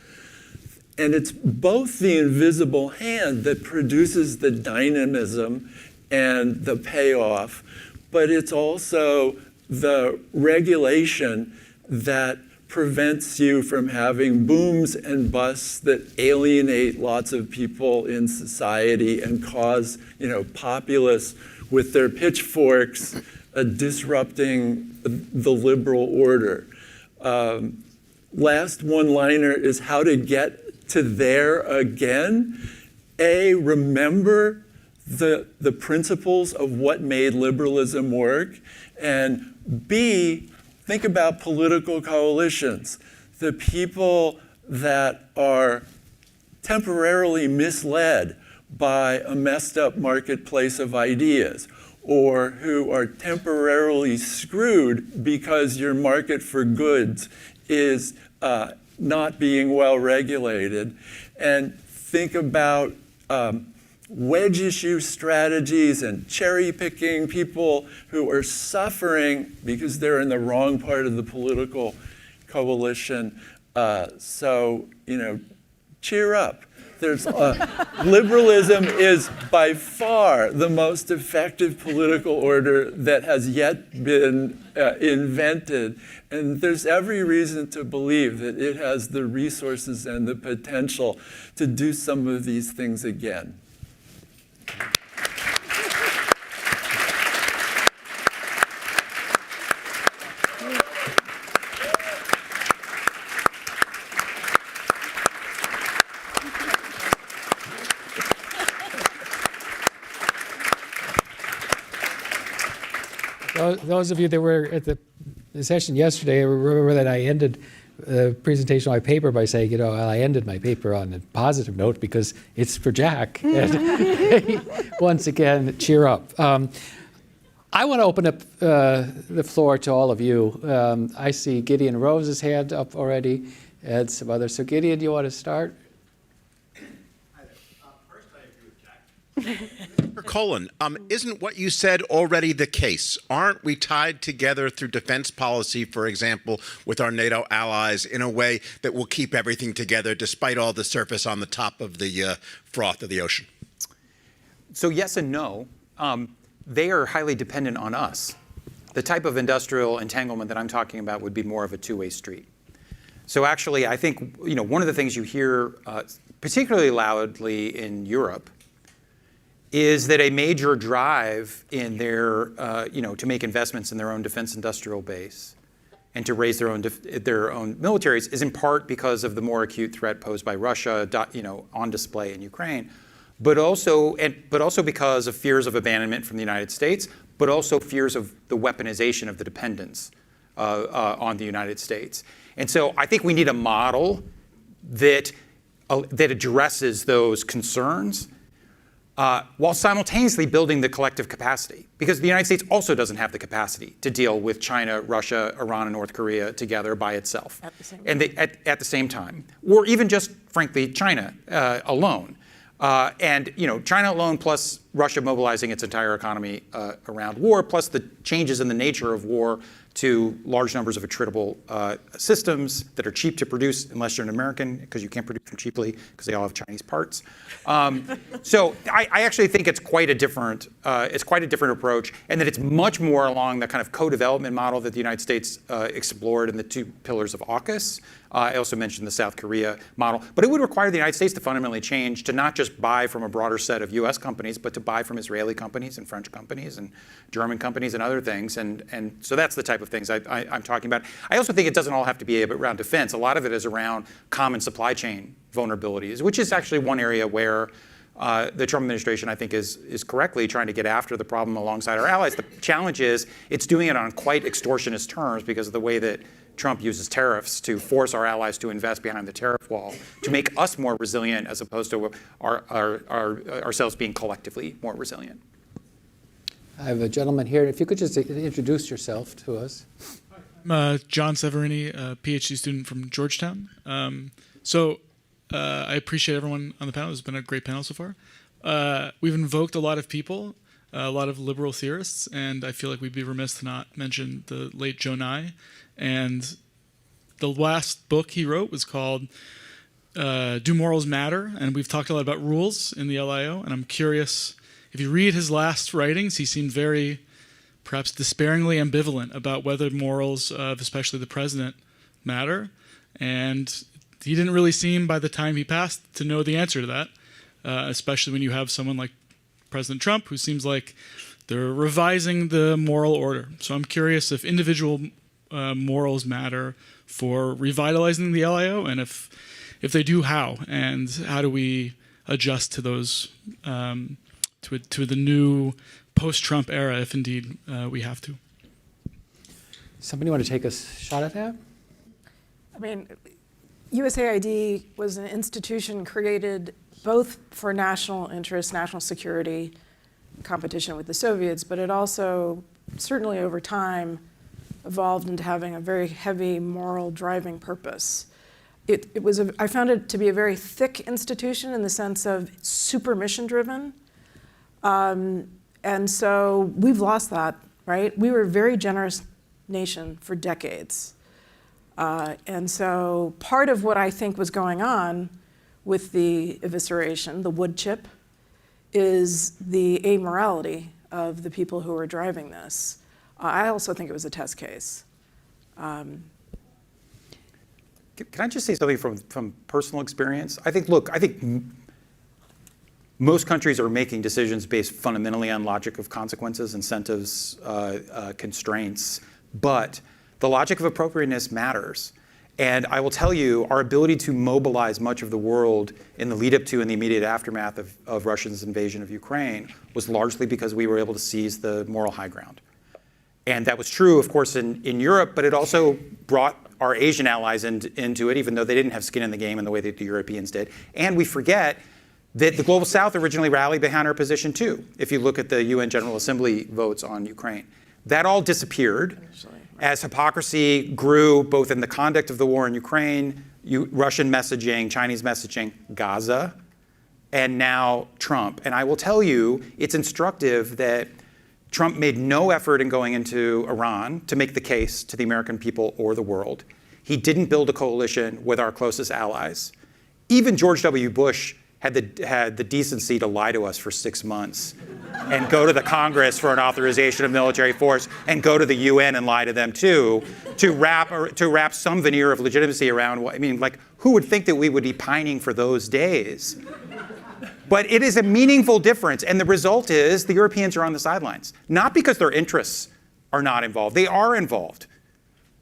And it's both the invisible hand that produces the dynamism and the payoff, but it's also the regulation that prevents you from having booms and busts that alienate lots of people in society and cause, populists with their pitchforks disrupting the liberal order. Last one-liner is how to get to there again. Remember the principles of what made liberalism work, and B, think about political coalitions. The people that are temporarily misled by a messed up marketplace of ideas, or who are temporarily screwed because your market for goods is not being well regulated. And think about wedge issue strategies and cherry picking, people who are suffering because they're in the wrong part of the political coalition. So, cheer up. Liberalism is by far the most effective political order that has yet been invented. And there's every reason to believe that it has the resources and the potential to do some of these things again. Those of you that were at the session yesterday remember that I ended the presentation of my paper by saying, I ended my paper on a positive note because it's for Jack. And once again, cheer up. I want to open up the floor to all of you. I see Gideon Rose's hand up already and some others. So Gideon, do you want to start? First, I agree with Jack. Colin, isn't what you said already the case? Aren't we tied together through defense policy, for example, with our NATO allies in a way that will keep everything together despite all the surface on the top of the froth of the ocean? So yes and no. They are highly dependent on us. The type of industrial entanglement that I'm talking about would be more of a two-way street. So actually, I think one of the things you hear particularly loudly in Europe is that a major drive in their, to make investments in their own defense industrial base and to raise their own militaries is in part because of the more acute threat posed by Russia, on display in Ukraine, but also because of fears of abandonment from the United States, but also fears of the weaponization of the dependence on the United States. And so I think we need a model that addresses those concerns, while simultaneously building the collective capacity. Because the United States also doesn't have the capacity to deal with China, Russia, Iran, and North Korea together by itself. At the same time. Or even just, frankly, China alone. China alone plus Russia mobilizing its entire economy around war, plus the changes in the nature of war to large numbers of attritable systems that are cheap to produce unless you're an American, because you can't produce them cheaply because they all have Chinese parts. So I actually think it's quite a different approach, and that it's much more along the kind of co-development model that the United States explored in the two pillars of AUKUS. I also mentioned the South Korea model, but it would require the United States to fundamentally change to not just buy from a broader set of U.S. companies, but to buy from Israeli companies and French companies and German companies and other things. And so that's the type of things I'm talking about. I also think it doesn't all have to be around defense. A lot of it is around common supply chain vulnerabilities, which is actually one area where the Trump administration, I think, is correctly trying to get after the problem alongside our allies. The challenge is it's doing it on quite extortionist terms because of the way that Trump uses tariffs to force our allies to invest behind the tariff wall to make us more resilient as opposed to ourselves being collectively more resilient. I have a gentleman here. If you could just introduce yourself to us. I'm John Severini, a PhD student from Georgetown. I appreciate everyone on the panel. It's been a great panel so far. We've invoked a lot of people, a lot of liberal theorists, and I feel like we'd be remiss to not mention the late Joe Nye. And the last book he wrote was called Do Morals Matter? And we've talked a lot about rules in the LIO, and I'm curious, if you read his last writings, he seemed very, perhaps despairingly ambivalent about whether morals of especially the president matter. And he didn't really seem, by the time he passed, to know the answer to that, especially when you have someone like President Trump, who seems like they're revising the moral order. So I'm curious if individual morals matter for revitalizing the LIO, and if they do, how? And how do we adjust to those to the new post-Trump era, if indeed we have to. Somebody want to take a shot at that? I mean, USAID was an institution created both for national interest, national security, competition with the Soviets, but it also certainly over time evolved into having a very heavy moral driving purpose. I found it to be a very thick institution in the sense of super mission driven. And so we've lost that, right? We were a very generous nation for decades. And so part of what I think was going on with the evisceration, the wood chip, is the amorality of the people who were driving this. I also think it was a test case. Can I just say something from personal experience? I think most countries are making decisions based fundamentally on logic of consequences, incentives, constraints, but the logic of appropriateness matters. And I will tell you, our ability to mobilize much of the world in the lead up to and the immediate aftermath of Russia's invasion of Ukraine was largely because we were able to seize the moral high ground. And that was true, of course, in Europe, but it also brought our Asian allies into it, even though they didn't have skin in the game in the way that the Europeans did. And we forget that the Global South originally rallied behind our position too, if you look at the UN General Assembly votes on Ukraine. That all disappeared as hypocrisy grew both in the conduct of the war in Ukraine, Russian messaging, Chinese messaging, Gaza, and now Trump. And I will tell you, it's instructive that Trump made no effort in going into Iran to make the case to the American people or the world. He didn't build a coalition with our closest allies. Even George W. Bush had the decency to lie to us for 6 months and go to the Congress for an authorization of military force and go to the UN and lie to them too, to wrap some veneer of legitimacy around what, I mean, like, who would think that we would be pining for those days? But it is a meaningful difference, and the result is the Europeans are on the sidelines. Not because their interests are not involved. They are involved,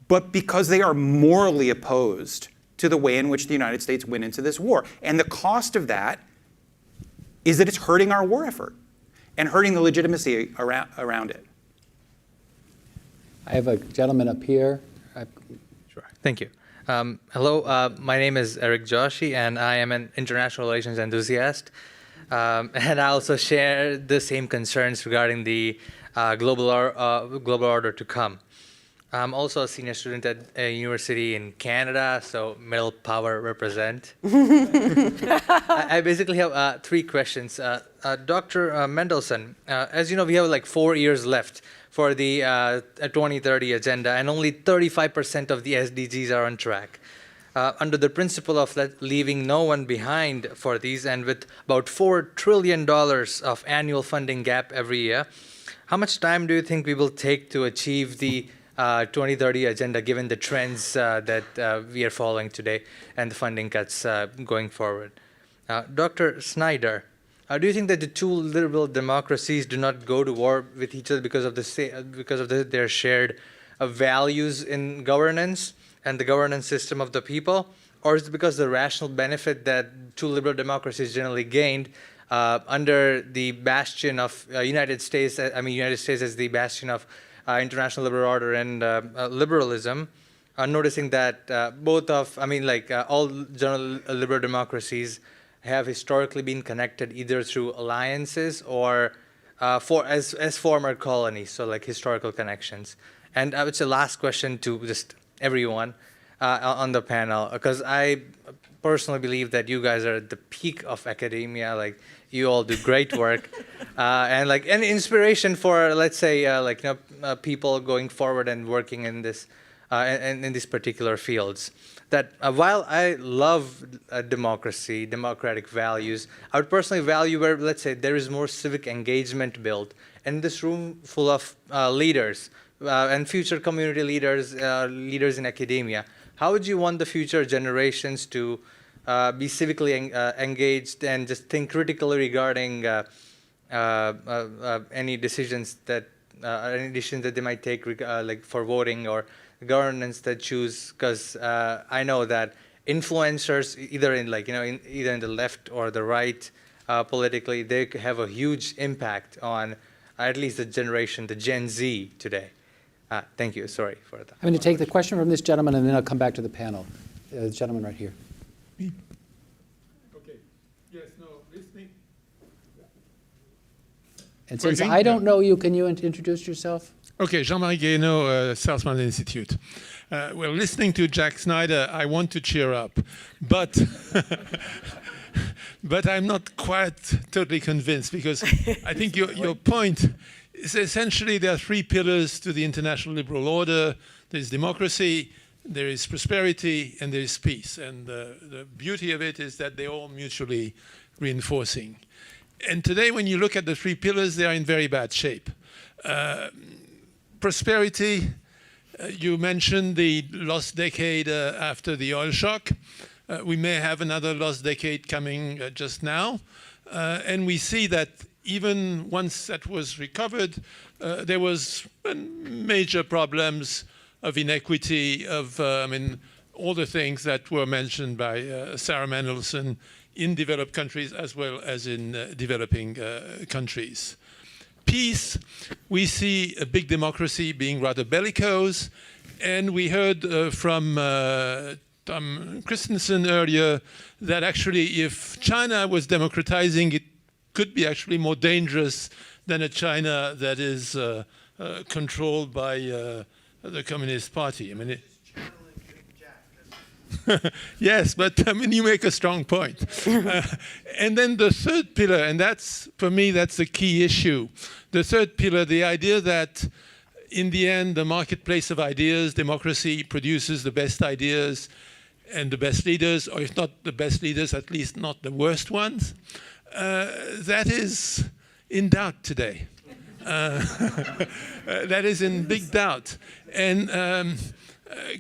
but because they are morally opposed to the way in which the United States went into this war. And the cost of that is that it's hurting our war effort and hurting the legitimacy around it. I have a gentleman up here. Sure. Thank you. Hello, my name is Eric Joshi, and I am an international relations enthusiast. And I also share the same concerns regarding the global order to come. I'm also a senior student at a university in Canada, so middle power represent. I basically have 3 questions. Dr. Mendelson, as you know, we have like 4 years left for the 2030 agenda, and only 35% of the SDGs are on track. Under the principle of leaving no one behind for these, and with about $4 trillion of annual funding gap every year, how much time do you think we will take to achieve the 2030 agenda, given the trends that we are following today and the funding cuts going forward? Dr. Snyder, do you think that the 2 liberal democracies do not go to war with each other because of their shared values in governance and the governance system of the people? Or is it because the rational benefit that 2 liberal democracies generally gained under the bastion of United States as the bastion of international liberal order and liberalism, noticing that all general liberal democracies have historically been connected either through alliances or as former colonies, so like historical connections. And it's a last question to just everyone on the panel, because I personally believe that you guys are at the peak of academia. Like, you all do great work, and inspiration for, let's say, people going forward and working in this in these particular fields. That while I love democracy, democratic values, I would personally value where, let's say, there is more civic engagement built. And this room full of leaders and future community leaders, leaders in academia, how would you want the future generations to be civically engaged and just think critically regarding any decisions that they might take, like for voting or governance that choose? Because I know that influencers, either in the left or the right, politically, they have a huge impact on at least the generation, the Gen Z today. Thank you. Sorry for that. I'm going to take the question from this gentleman, and then I'll come back to the panel. The gentleman right here. Okay. Yes, no, listening. And since I don't know you, can you introduce yourself? Okay, Jean-Marie Guéhenno, Southmont Institute. Well, listening to Jack Snyder, I want to cheer up, but but I'm not quite totally convinced, because I think your point is essentially there are three pillars to the international liberal order. There is democracy, there is prosperity, and there is peace. And the beauty of it is that they're all mutually reinforcing. And today, when you look at the three pillars, they are in very bad shape. Prosperity, you mentioned the lost decade after the oil shock. We may have another lost decade coming just now. And we see that even once that was recovered, there was major problems of inequity, of all the things that were mentioned by Sarah Mandelson in developed countries as well as in developing countries. Peace, we see a big democracy being rather bellicose, and we heard from Tom Christensen earlier that actually if China was democratizing, it could be actually more dangerous than a China that is controlled by the Communist Party. I mean, yes, but you make a strong point. And then the third pillar, and that's, for me, that's the key issue. The third pillar, the idea that in the end, the marketplace of ideas, democracy produces the best ideas and the best leaders, or if not the best leaders, at least not the worst ones. That is in doubt today. That is in big doubt. And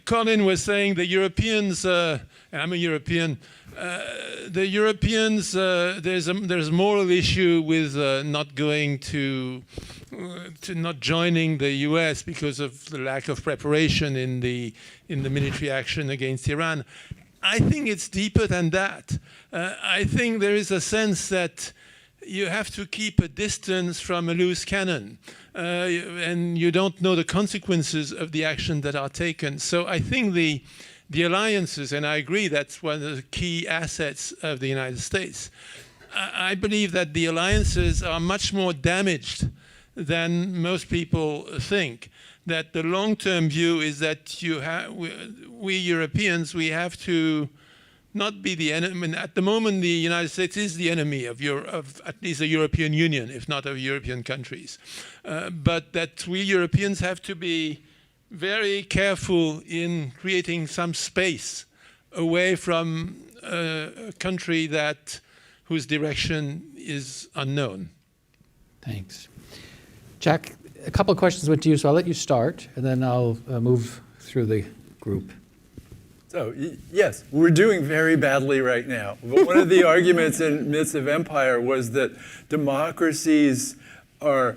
Colin was saying the Europeans, and I'm a European, the Europeans, there's a moral issue with not going to not joining the US because of the lack of preparation in the military action against Iran. I think it's deeper than that. I think there is a sense that you have to keep a distance from a loose cannon, and you don't know the consequences of the action that are taken. So I think the alliances, and I agree that's one of the key assets of the United States. I believe that the alliances are much more damaged than most people think. That the long-term view is that we Europeans, we have to not be the enemy. I mean, at the moment, the United States is the enemy of at least the European Union, if not of European countries. But that we Europeans have to be very careful in creating some space away from a country whose direction is unknown. Thanks. Jack, a couple of questions went to you, so I'll let you start, and then I'll move through the group. So, yes, we're doing very badly right now. But one of the arguments in Myths of Empire was that democracies are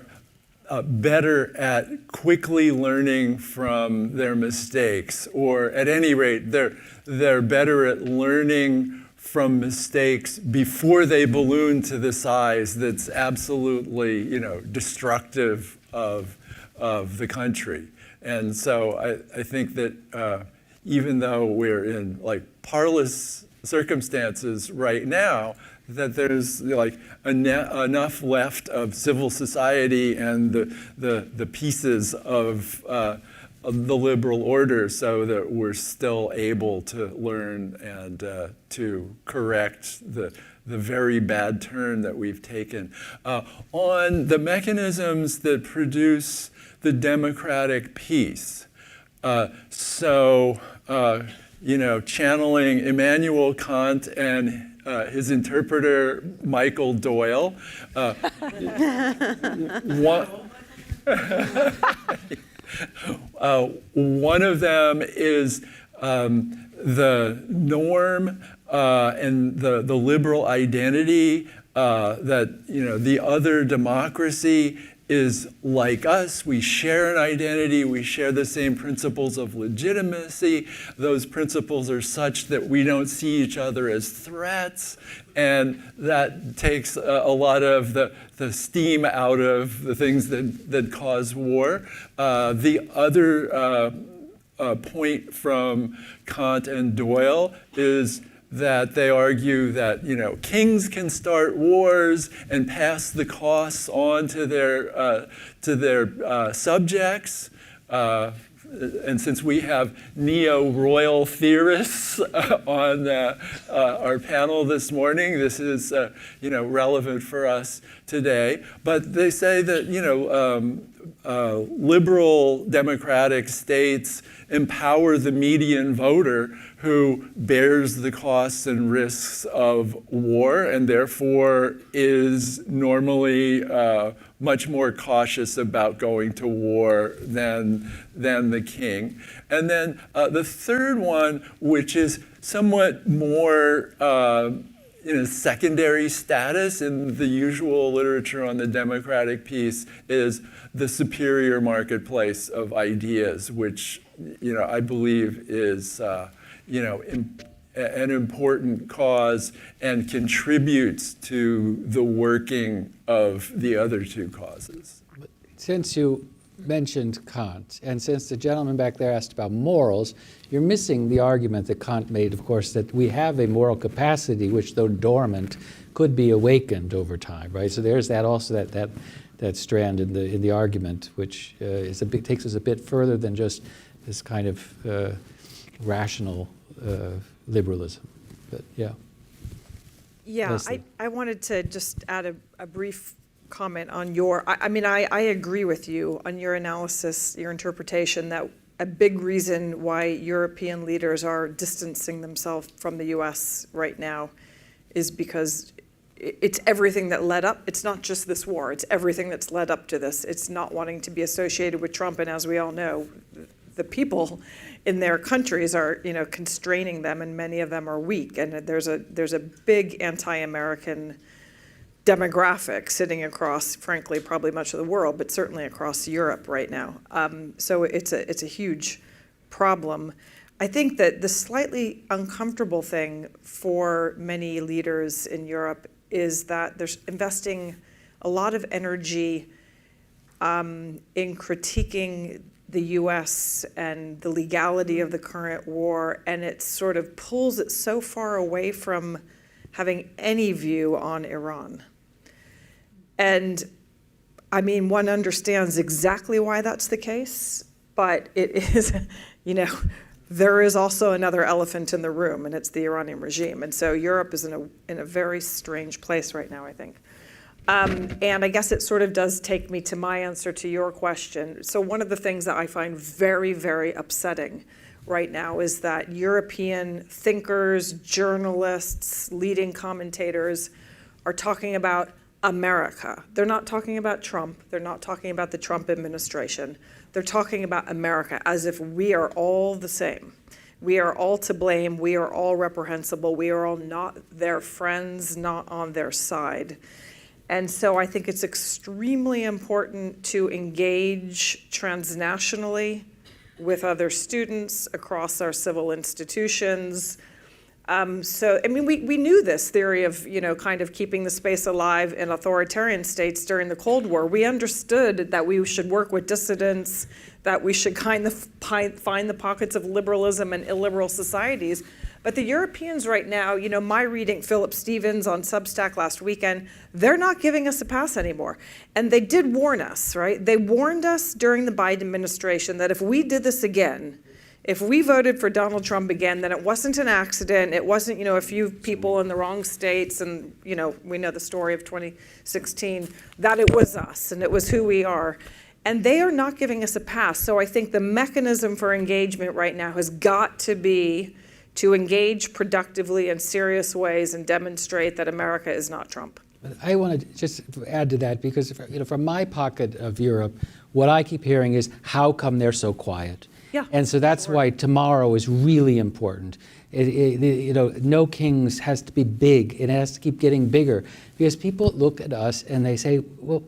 better at quickly learning from their mistakes, or at any rate, they're better at learning from mistakes before they balloon to the size that's absolutely, destructive of the country. And so I think that even though we're in parlous circumstances right now, that there's enough left of civil society and the pieces of the liberal order so that we're still able to learn and to correct the very bad turn that we've taken. On the mechanisms that produce the democratic peace, channeling Immanuel Kant and his interpreter, Michael Doyle. One of them is the norm and the liberal identity that the other democracy is like us. We share an identity. We share the same principles of legitimacy. Those principles are such that we don't see each other as threats. And that takes a lot of the steam out of the things that cause war. The other point from Kant and Doyle is that they argue that, you know, kings can start wars and pass the costs on to their subjects. And since we have neo-royal theorists on our panel this morning, this is you know, relevant for us today. But they say that, you know, liberal democratic states empower the median voter who bears the costs and risks of war and therefore is normally much more cautious about going to war than the king. And then the third one, which is somewhat more in a secondary status in the usual literature on the democratic piece, is the superior marketplace of ideas, which, you know, I believe is you know, an important cause and contributes to the working of the other two causes. Since you mentioned Kant, and since the gentleman back there asked about morals, you're missing the argument that Kant made, of course, that we have a moral capacity which, though dormant, could be awakened over time, right? So there's that also that strand in the argument, which takes us a bit further than just this kind of rational liberalism. But yeah. Yeah, Leslie. I wanted to just add a brief comment on your, I mean, I agree with you on your analysis, your interpretation that a big reason why European leaders are distancing themselves from the US right now is because it's everything that led up. It's not just this war, it's everything that's led up to this. It's not wanting to be associated with Trump, and as we all know, the people in their countries are, you know, constraining them, and many of them are weak. And there's a big anti-American demographic sitting across, frankly, probably much of the world, but certainly across Europe right now. So it's a huge problem. I think that the slightly uncomfortable thing for many leaders in Europe is that they're investing a lot of energy in critiquing the US and the legality of the current war, and it sort of pulls it so far away from having any view on Iran. And I mean, one understands exactly why that's the case, but it is, you know, there is also another elephant in the room, and it's the Iranian regime. And so Europe is in a very strange place right now, I think. And I guess it sort of does take me to my answer to your question. So one of the things that I find very, very upsetting right now is that European thinkers, journalists, leading commentators are talking about America. They're not talking about Trump. They're not talking about the Trump administration. They're talking about America as if we are all the same. We are all to blame. We are all reprehensible. We are all not their friends, not on their side. And so I think it's extremely important to engage transnationally with other students across our civil institutions. So, I mean, we knew this theory of, you know, kind of keeping the space alive in authoritarian states during the Cold War. We understood that we should work with dissidents, that we should kind of find the pockets of liberalism in illiberal societies. But the Europeans right now, you know, my reading Philip Stevens on Substack last weekend, they're not giving us a pass anymore. And they did warn us, right? They warned us during the Biden administration that if we did this again, if we voted for Donald Trump again, then it wasn't an accident. It wasn't, you know, a few people in the wrong states and, you know, we know the story of 2016, that it was us and it was who we are. And they are not giving us a pass. So I think the mechanism for engagement right now has got to be to engage productively in serious ways and demonstrate that America is not Trump. I want to just add to that because, you know, from my pocket of Europe, what I keep hearing is, how come they're so quiet? Yeah. And so that's why tomorrow is really important. You know, No Kings has to be big, and it has to keep getting bigger because people look at us and they say, well,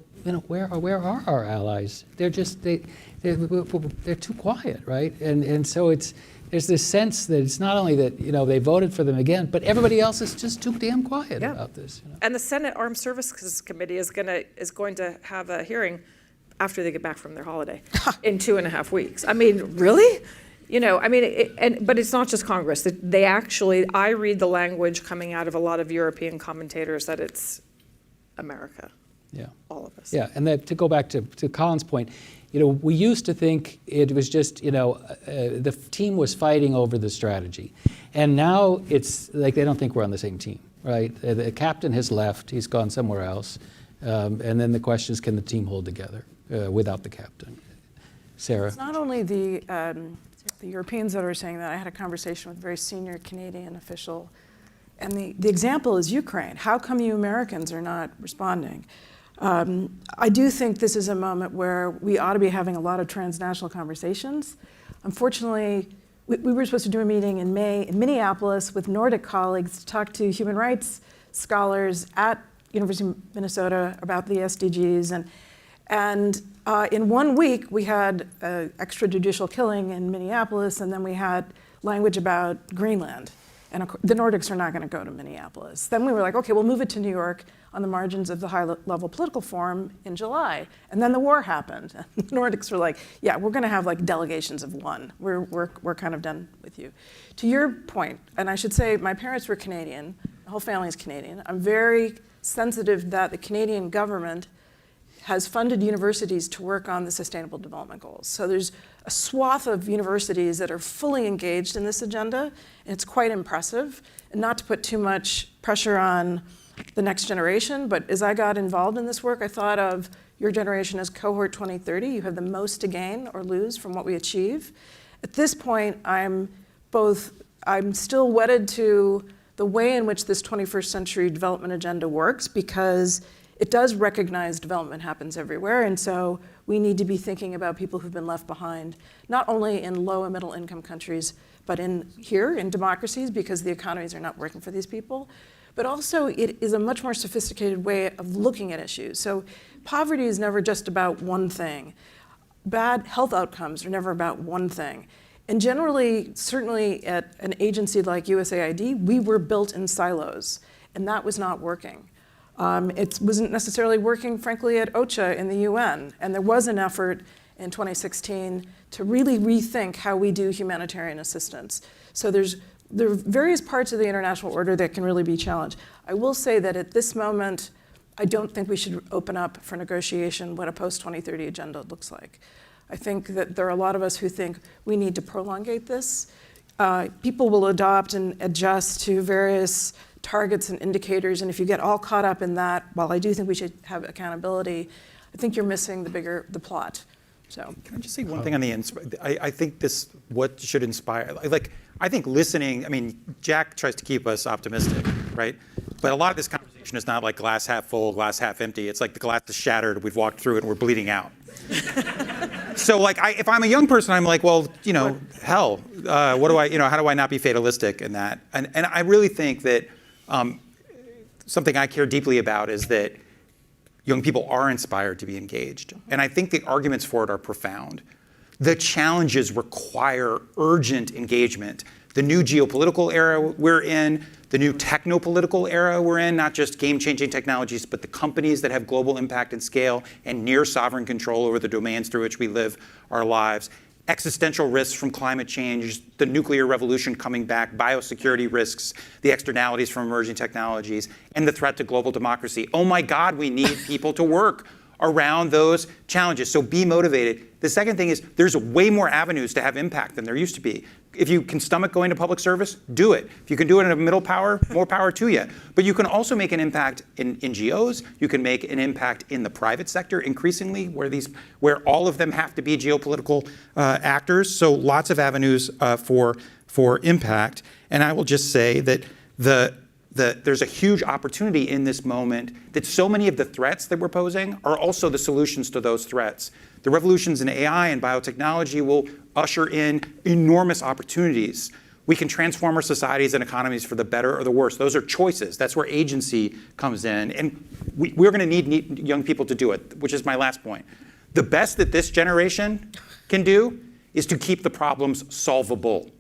where are our allies? They're too quiet, right? And so there's this sense that it's not only that they voted for them again, but everybody else is just too damn quiet about this. And the Senate Armed Services Committee is going to have a hearing after they get back from their holiday in 2.5 weeks. I mean, really? But it's not just Congress. They actually, I read the language coming out of a lot of European commentators that it's America. Yeah. All of us. Yeah, and to go back to Colin's point, we used to think it was just, the team was fighting over the strategy. And now it's like they don't think we're on the same team, right? The captain has left, he's gone somewhere else. And then the question is, can the team hold together without the captain? Sarah? It's not only the Europeans that are saying that. I had a conversation with a very senior Canadian official, and the example is Ukraine. How come you Americans are not responding? I do think this is a moment where we ought to be having a lot of transnational conversations. Unfortunately, we were supposed to do a meeting in May in Minneapolis with Nordic colleagues to talk to human rights scholars at University of Minnesota about the SDGs. And in 1 week, we had extrajudicial killing in Minneapolis, and then we had language about Greenland. And the Nordics are not going to go to Minneapolis. Then we were like, okay, we'll move it to New York on the margins of the high-level political forum in July. And then the war happened. The Nordics were like, yeah, we're going to have like delegations of one. We're kind of done with you. To your point, and I should say my parents were Canadian. The whole family is Canadian. I'm very sensitive that the Canadian government has funded universities to work on the Sustainable Development Goals. So there's a swath of universities that are fully engaged in this agenda, and it's quite impressive. And not to put too much pressure on the next generation, but as I got involved in this work, I thought of your generation as cohort 2030. You have the most to gain or lose from what we achieve. At this point, I'm still wedded to the way in which this 21st century development agenda works, because it does recognize development happens everywhere, and so we need to be thinking about people who've been left behind, not only in low and middle income countries, but in democracies, because the economies are not working for these people. But also, it is a much more sophisticated way of looking at issues. So poverty is never just about one thing. Bad health outcomes are never about one thing. And generally, certainly at an agency like USAID, we were built in silos, and that was not working. It wasn't necessarily working, frankly, at OCHA in the UN. And there was an effort in 2016 to really rethink how we do humanitarian assistance. So there are various parts of the international order that can really be challenged. I will say that at this moment, I don't think we should open up for negotiation what a post-2030 agenda looks like. I think that there are a lot of us who think we need to prolongate this. People will adopt and adjust to various targets and indicators, and if you get all caught up in that, while I do think we should have accountability, I think you're missing the plot. So can I just say one thing on the I think what should inspire, I think listening, I mean, Jack tries to keep us optimistic, right? But a lot of this conversation is not like glass half full, glass half empty. It's like the glass is shattered, we've walked through it, and we're bleeding out. So if I'm a young person, I'm like, well, hell, what do I, how do I not be fatalistic in that? And I really think that something I care deeply about is that young people are inspired to be engaged. And I think the arguments for it are profound. The challenges require urgent engagement. The new geopolitical era we're in, the new techno-political era we're in, not just game-changing technologies, but the companies that have global impact and scale and near sovereign control over the domains through which we live our lives. Existential risks from climate change, the nuclear revolution coming back, biosecurity risks, the externalities from emerging technologies, and the threat to global democracy. Oh my God, we need people to work around those challenges. So be motivated. The second thing is there's way more avenues to have impact than there used to be. If you can stomach going to public service, do it. If you can do it in a middle power, more power to you. But you can also make an impact in NGOs. You can make an impact in the private sector increasingly, where all of them have to be geopolitical actors. So lots of avenues for impact. And I will just say that there's a huge opportunity in this moment that so many of the threats that we're posing are also the solutions to those threats. The revolutions in AI and biotechnology will usher in enormous opportunities. We can transform our societies and economies for the better or the worse. Those are choices. That's where agency comes in. And we're going to need young people to do it, which is my last point. The best that this generation can do is to keep the problems solvable.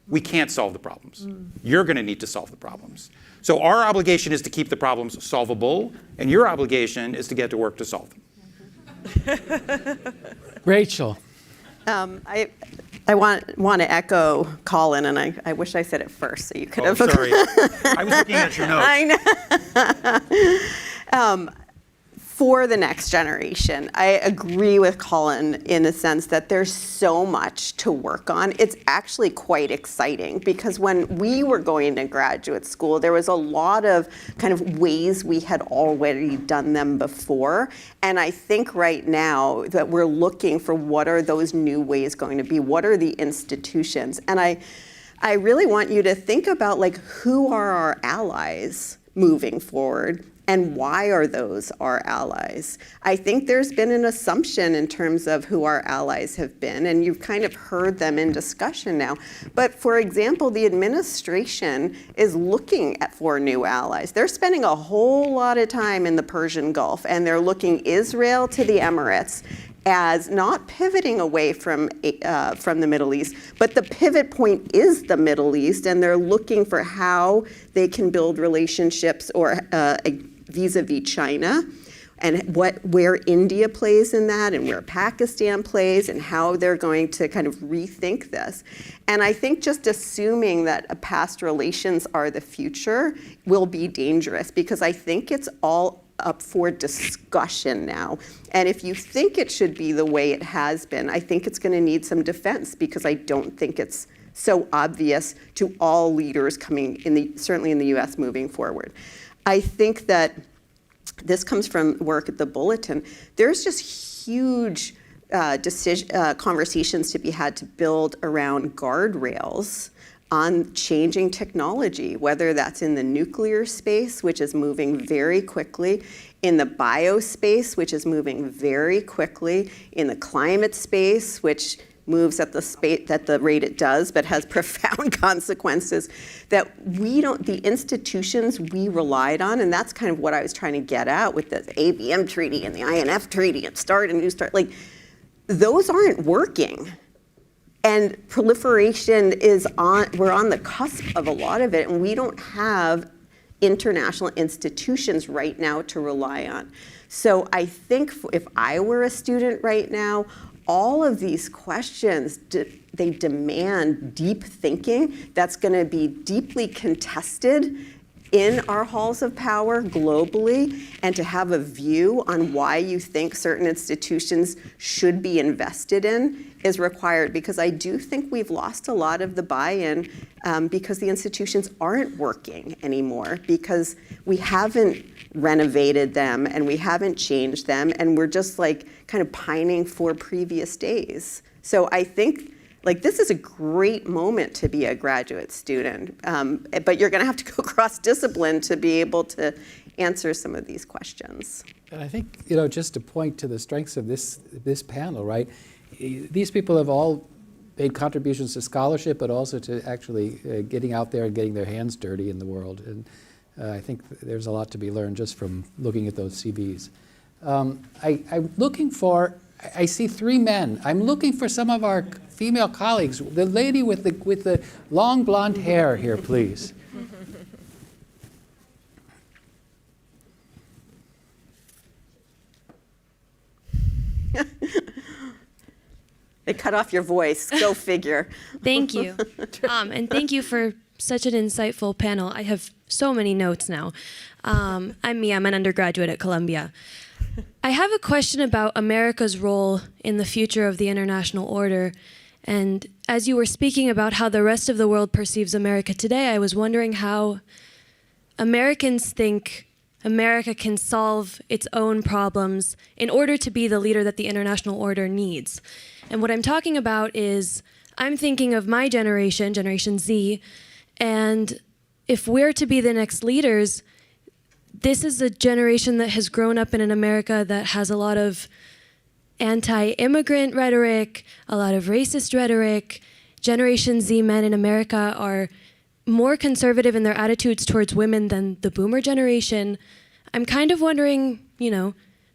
We can't solve the problems. You're going to need to solve the problems. So our obligation is to keep the problems solvable, and your obligation is to get to work to solve them. Rachel. I want to echo Colin, and I wish I said it first, so you could have. Sorry. I was looking at your notes. I know. For the next generation, I agree with Colin in the sense that there's so much to work on. It's actually quite exciting because when we were going to graduate school, there was a lot of kind of ways we had already done them before. And I think right now that we're looking for what are those new ways going to be? What are the institutions? And I really want you to think about like who are our allies moving forward? And why are those our allies? I think there's been an assumption in terms of who our allies have been, and you've kind of heard them in discussion now. But for example, the administration is looking for new allies. They're spending a whole lot of time in the Persian Gulf, and they're looking Israel to the Emirates as not pivoting away from the Middle East, but the pivot point is the Middle East, and they're looking for how they can build relationships or vis-a-vis China, and where India plays in that, and where Pakistan plays, and how they're going to kind of rethink this. And I think just assuming that past relations are the future will be dangerous, because I think it's all up for discussion now. And if you think it should be the way it has been, I think it's going to need some defense, because I don't think it's so obvious to all leaders coming certainly in the US moving forward. I think that this comes from work at the Bulletin. There's just huge conversations to be had to build around guardrails on changing technology, whether that's in the nuclear space, which is moving very quickly, in the biospace, which is moving very quickly, in the climate space, which moves at the rate it does, but has profound consequences that the institutions we relied on, and that's kind of what I was trying to get at with the ABM treaty and the INF treaty and START and New START, like those aren't working. And proliferation we're on the cusp of a lot of it, and we don't have international institutions right now to rely on. So I think if I were a student right now, all of these questions, they demand deep thinking that's going to be deeply contested in our halls of power globally, and to have a view on why you think certain institutions should be invested in is required, because I do think we've lost a lot of the buy-in because the institutions aren't working anymore, because we haven't renovated them and we haven't changed them, and we're just like kind of pining for previous days. So I think like this is a great moment to be a graduate student, but you're going to have to go cross-discipline to be able to answer some of these questions. And I think, just to point to the strengths of this panel, right? These people have all made contributions to scholarship, but also to actually getting out there and getting their hands dirty in the world. And I think there's a lot to be learned just from looking at those CVs. I'm looking for, I see 3 men. I'm looking for some of our female colleagues. The lady with the long blonde hair here, please. They cut off your voice. Go figure. Thank you. And thank you for such an insightful panel. I have so many notes now. I'm Mia. I'm an undergraduate at Columbia. I have a question about America's role in the future of the international order. And as you were speaking about how the rest of the world perceives America today, I was wondering how Americans think America can solve its own problems in order to be the leader that the international order needs. And what I'm talking about is, I'm thinking of my generation, Generation Z, and if we're to be the next leaders, this is a generation that has grown up in an America that has a lot of anti-immigrant rhetoric, a lot of racist rhetoric. Generation Z men in America are more conservative in their attitudes towards women than the boomer generation. I'm kind of wondering,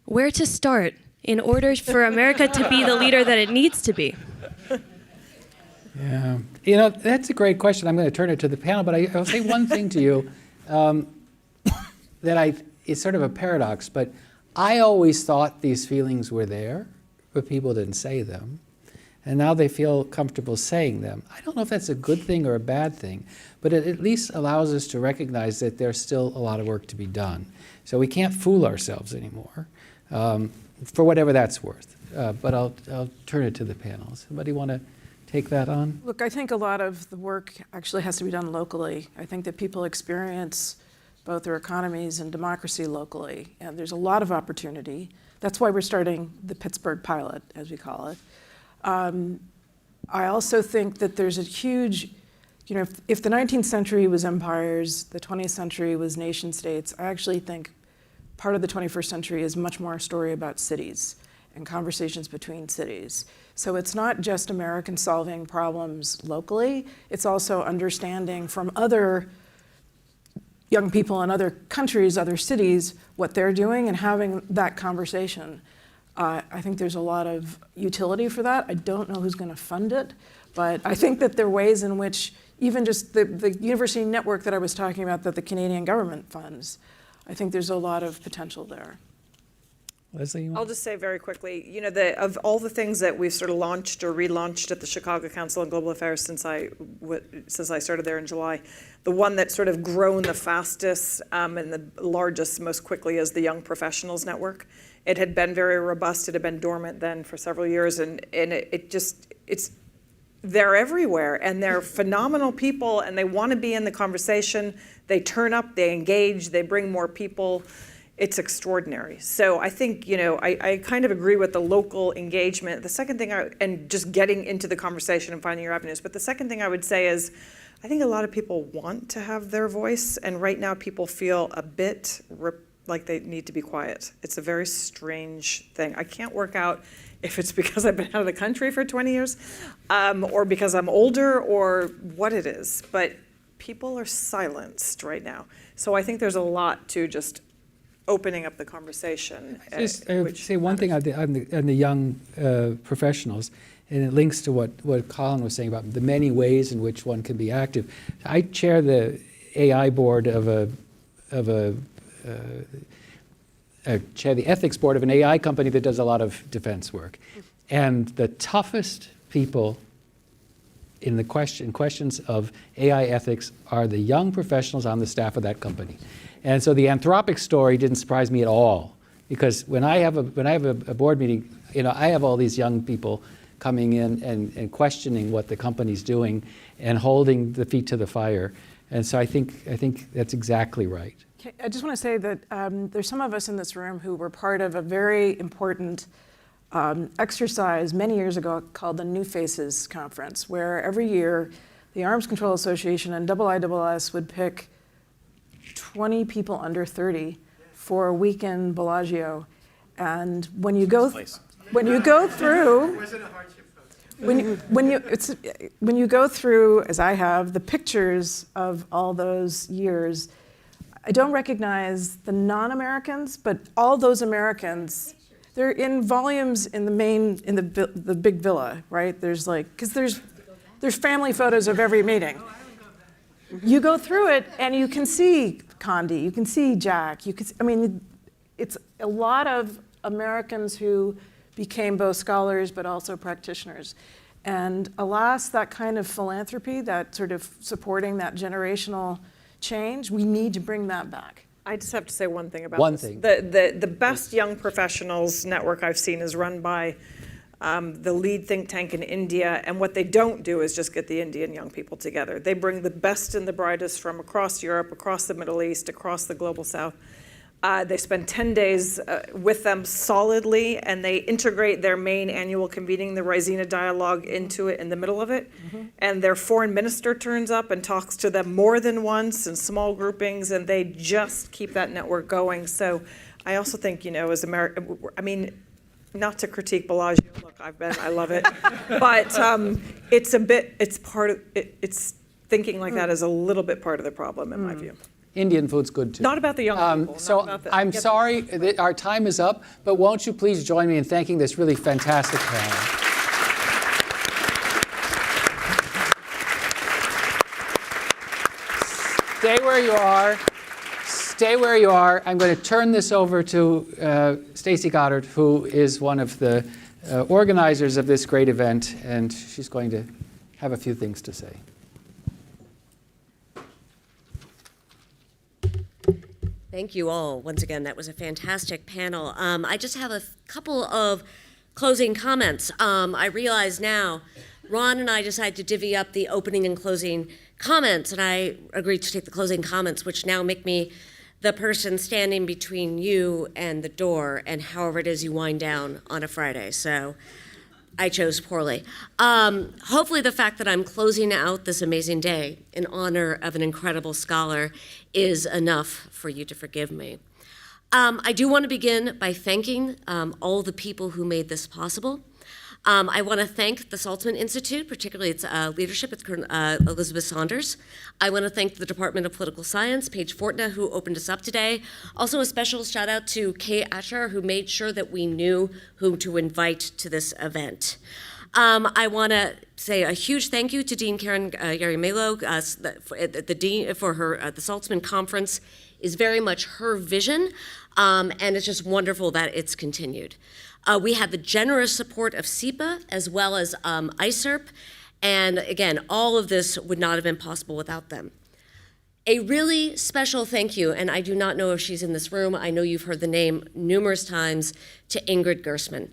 where to start in order for America to be the leader that it needs to be. Yeah, that's a great question. I'm going to turn it to the panel, but I'll say one thing to you it's sort of a paradox, but I always thought these feelings were there, but people didn't say them. And now they feel comfortable saying them. I don't know if that's a good thing or a bad thing, but it at least allows us to recognize that there's still a lot of work to be done. So we can't fool ourselves anymore, for whatever that's worth. But I'll turn it to the panel. Somebody want to take that on? Look, I think a lot of the work actually has to be done locally. I think that people experience both their economies and democracy locally, and there's a lot of opportunity. That's why we're starting the Pittsburgh pilot, as we call it. I also think that there's a huge, if the 19th century was empires, the 20th century was nation states, I actually think part of the 21st century is much more a story about cities and conversations between cities. So it's not just Americans solving problems locally, it's also understanding from other young people in other countries, other cities, what they're doing and having that conversation. I think there's a lot of utility for that. I don't know who's going to fund it, but I think that there are ways in which even just the university network that I was talking about that the Canadian government funds, I think there's a lot of potential there. Leslie, I'll just say very quickly, of all the things that we've sort of launched or relaunched at the Chicago Council on Global Affairs since I started there in July, the one that's sort of grown the fastest and the largest most quickly is the Young Professionals Network. It had been very robust. It had been dormant then for several years, and they're everywhere, and they're phenomenal people, and they want to be in the conversation. They turn up, they engage, they bring more people. It's extraordinary. So I think, I kind of agree with the local engagement. The second thing, and just getting into the conversation and finding your avenues. But the second thing I would say is, I think a lot of people want to have their voice, and right now people feel a bit like they need to be quiet. It's a very strange thing. I can't work out if it's because I've been out of the country for 20 years, or because I'm older, or what it is. But people are silenced right now. So I think there's a lot to just opening up the conversation. I would say one thing on the young professionals, and it links to what Colin was saying about the many ways in which one can be active. I chair the AI board chair the ethics board of an AI company that does a lot of defense work. And the toughest people in the questions of AI ethics are the young professionals on the staff of that company. And so the Anthropic story didn't surprise me at all, because when I have a board meeting, I have all these young people coming in and questioning what the company's doing and holding the feet to the fire. And so I think that's exactly right. I just want to say that there's some of us in this room who were part of a very important exercise many years ago called the New Faces Conference, where every year the Arms Control Association and IISS would pick 20 people under 30 for a week in Bellagio. And when you go through, when you go through, as I have, the pictures of all those years, I don't recognize the non-Americans, but all those Americans, they're in volumes in the big villa, right? There's because there's family photos of every meeting. You go through it and you can see Condi, you can see Jack, it's a lot of Americans who became both scholars but also practitioners. And alas, that kind of philanthropy, that sort of supporting that generational change, we need to bring that back. I just have to say one thing about this. The best young professionals network I've seen is run by the lead think tank in India, and what they don't do is just get the Indian young people together. They bring the best and the brightest from across Europe, across the Middle East, across the global South. They spend 10 days with them solidly, and they integrate their main annual convening, the Raisina Dialogue, into it in the middle of it. Mm-hmm. And their foreign minister turns up and talks to them more than once in small groupings, and they just keep that network going. So I also think, as America, not to critique Bellagio, look, I love it, but it's thinking like that is a little bit part of the problem, in my view. Indian food's good too. Not about the young people. So not about the, I'm sorry that our time is up, but won't you please join me in thanking this really fantastic panel? Stay where you are. Stay where you are. I'm going to turn this over to Stacey Goddard, who is one of the organizers of this great event, and she's going to have a few things to say. Thank you all. Once again, that was a fantastic panel. I just have a couple of closing comments. I realize now, Ron and I decided to divvy up the opening and closing comments, and I agreed to take the closing comments, which now make me the person standing between you and the door, and however it is you wind down on a Friday. So I chose poorly. Hopefully the fact that I'm closing out this amazing day in honor of an incredible scholar is enough for you to forgive me. I do want to begin by thanking all the people who made this possible. I want to thank the Saltzman Institute, particularly its leadership, its Elizabeth Saunders. I want to thank the Department of Political Science, Paige Fortna, who opened us up today. Also a special shout out to Kay Asher, who made sure that we knew whom to invite to this event. I want to say a huge thank you to Dean Karen Yaremelo, the dean for her. The Saltzman Conference is very much her vision, and it's just wonderful that it's continued. We had the generous support of SEPA as well as ICERP, and again, all of this would not have been possible without them. A really special thank you, and I do not know if she's in this room, I know you've heard the name numerous times, to Ingrid Gersman.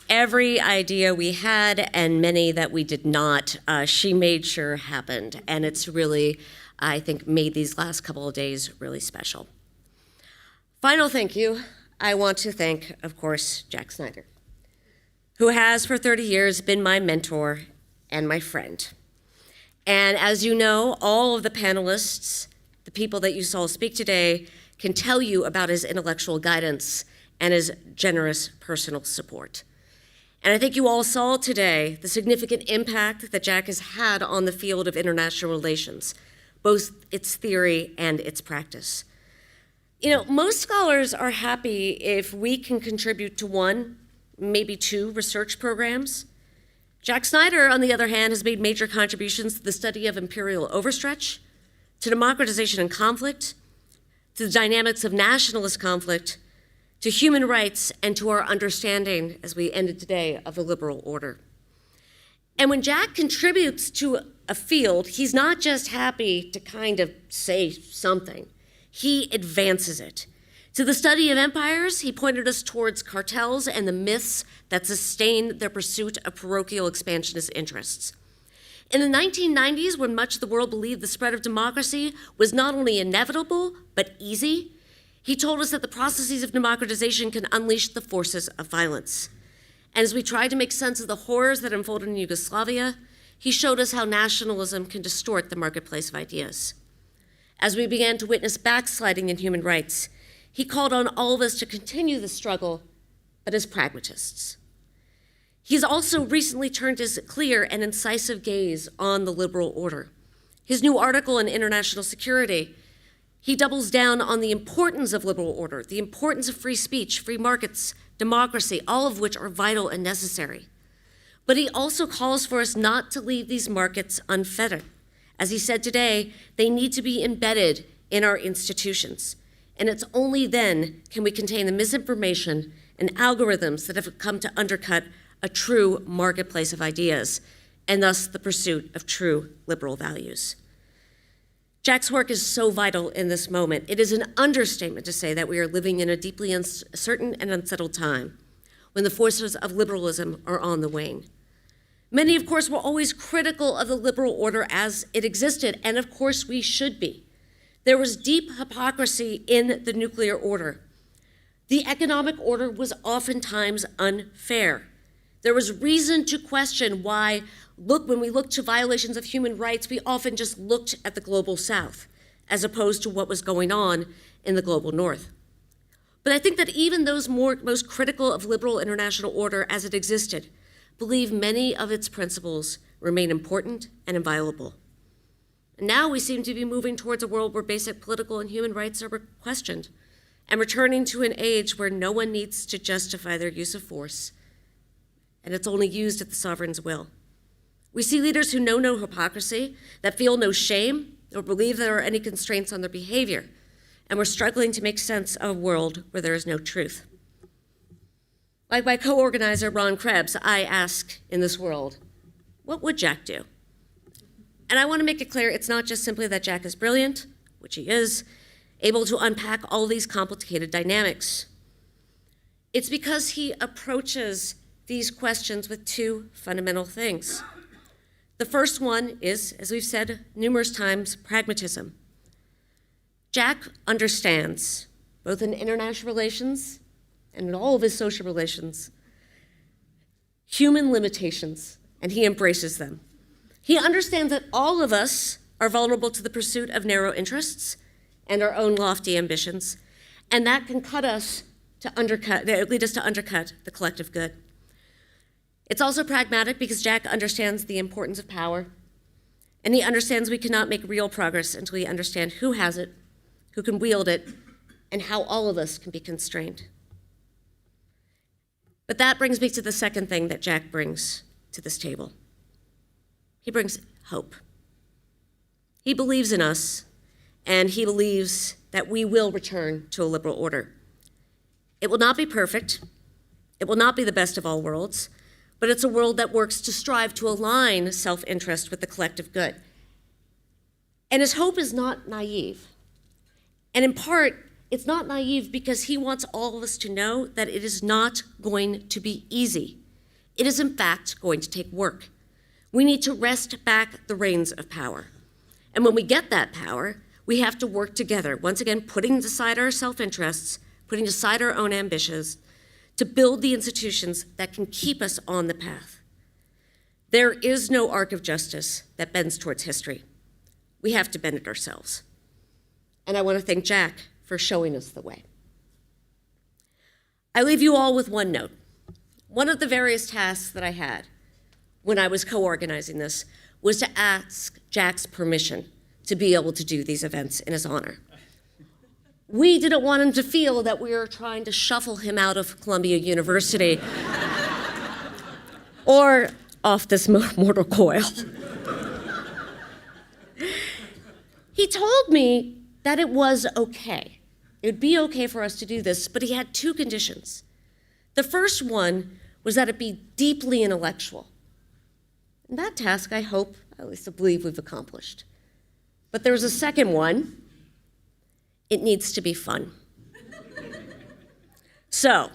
Every idea we had and many that we did not, she made sure happened. And it's really, I think, made these last couple of days really special. Final thank you. I want to thank, of course, Jack Snyder, who has for 30 years been my mentor and my friend. And as you know, all of the panelists, the people that you saw speak today, can tell you about his intellectual guidance and his generous personal support. And I think you all saw today the significant impact that Jack has had on the field of international relations, both its theory and its practice. You know, most scholars are happy if we can contribute to one, maybe two research programs. Jack Snyder, on the other hand, has made major contributions to the study of imperial overstretch, to democratization and conflict, to the dynamics of nationalist conflict, to human rights, and to our understanding, as we ended today, of the liberal order. And when Jack contributes to a field, he's not just happy to kind of say something, he advances it. To the study of empires, he pointed us towards cartels and the myths that sustain their pursuit of parochial expansionist interests. In the 1990s, when much of the world believed the spread of democracy was not only inevitable, but easy, he told us that the processes of democratization can unleash the forces of violence. And as we tried to make sense of the horrors that unfolded in Yugoslavia, he showed us how nationalism can distort the marketplace of ideas. As we began to witness backsliding in human rights, he called on all of us to continue the struggle, but as pragmatists. He's also recently turned his clear and incisive gaze on the liberal order. His new article in International Security, he doubles down on the importance of liberal order, the importance of free speech, free markets, democracy, all of which are vital and necessary. But he also calls for us not to leave these markets unfettered. As he said today, they need to be embedded in our institutions. And it's only then can we contain the misinformation and algorithms that have come to undercut a true marketplace of ideas, and thus the pursuit of true liberal values. Jack's work is so vital in this moment. It is an understatement to say that we are living in a deeply uncertain and unsettled time when the forces of liberalism are on the wane. Many, of course, were always critical of the liberal order as it existed, and of course we should be. There was deep hypocrisy in the nuclear order. The economic order was oftentimes unfair. There was reason to question why, when we look to violations of human rights, we often just looked at the global south, as opposed to what was going on in the global north. But I think that even those most critical of liberal international order as it existed believe many of its principles remain important and inviolable. And now we seem to be moving towards a world where basic political and human rights are questioned, and returning to an age where no one needs to justify their use of force, and it's only used at the sovereign's will. We see leaders who know no hypocrisy, that feel no shame, or believe there are any constraints on their behavior, and we're struggling to make sense of a world where there is no truth. Like my co-organizer, Ron Krebs, I ask in this world, what would Jack do? And I want to make it clear, it's not just simply that Jack is brilliant, which he is, able to unpack all these complicated dynamics. It's because he approaches these questions with two fundamental things. The first one is, as we've said numerous times, pragmatism. Jack understands, both in international relations and in all of his social relations, human limitations, and he embraces them. He understands that all of us are vulnerable to the pursuit of narrow interests and our own lofty ambitions, and that can lead us to undercut the collective good. It's also pragmatic because Jack understands the importance of power, and he understands we cannot make real progress until we understand who has it, who can wield it, and how all of us can be constrained. But that brings me to the second thing that Jack brings to this table. He brings hope. He believes in us, and he believes that we will return to a liberal order. It will not be perfect. It will not be the best of all worlds, but it's a world that works to strive to align self-interest with the collective good. And his hope is not naive. And in part, it's not naive because he wants all of us to know that it is not going to be easy. It is, in fact, going to take work. We need to wrest back the reins of power. And when we get that power, we have to work together, once again, putting aside our self-interests, putting aside our own ambitions, to build the institutions that can keep us on the path. There is no arc of justice that bends towards history. We have to bend it ourselves. And I want to thank Jack for showing us the way. I leave you all with one note. One of the various tasks that I had when I was co-organizing this was to ask Jack's permission to be able to do these events in his honor. We didn't want him to feel that we were trying to shuffle him out of Columbia University or off this mortal coil. He told me that it was okay. It would be okay for us to do this, but he had two conditions. The first one was that it be deeply intellectual. And that task, I hope, at least I believe we've accomplished. But there's a second one. It needs to be fun. So,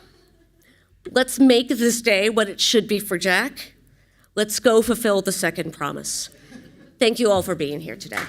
let's make this day what it should be for Jack. Let's go fulfill the second promise. Thank you all for being here today.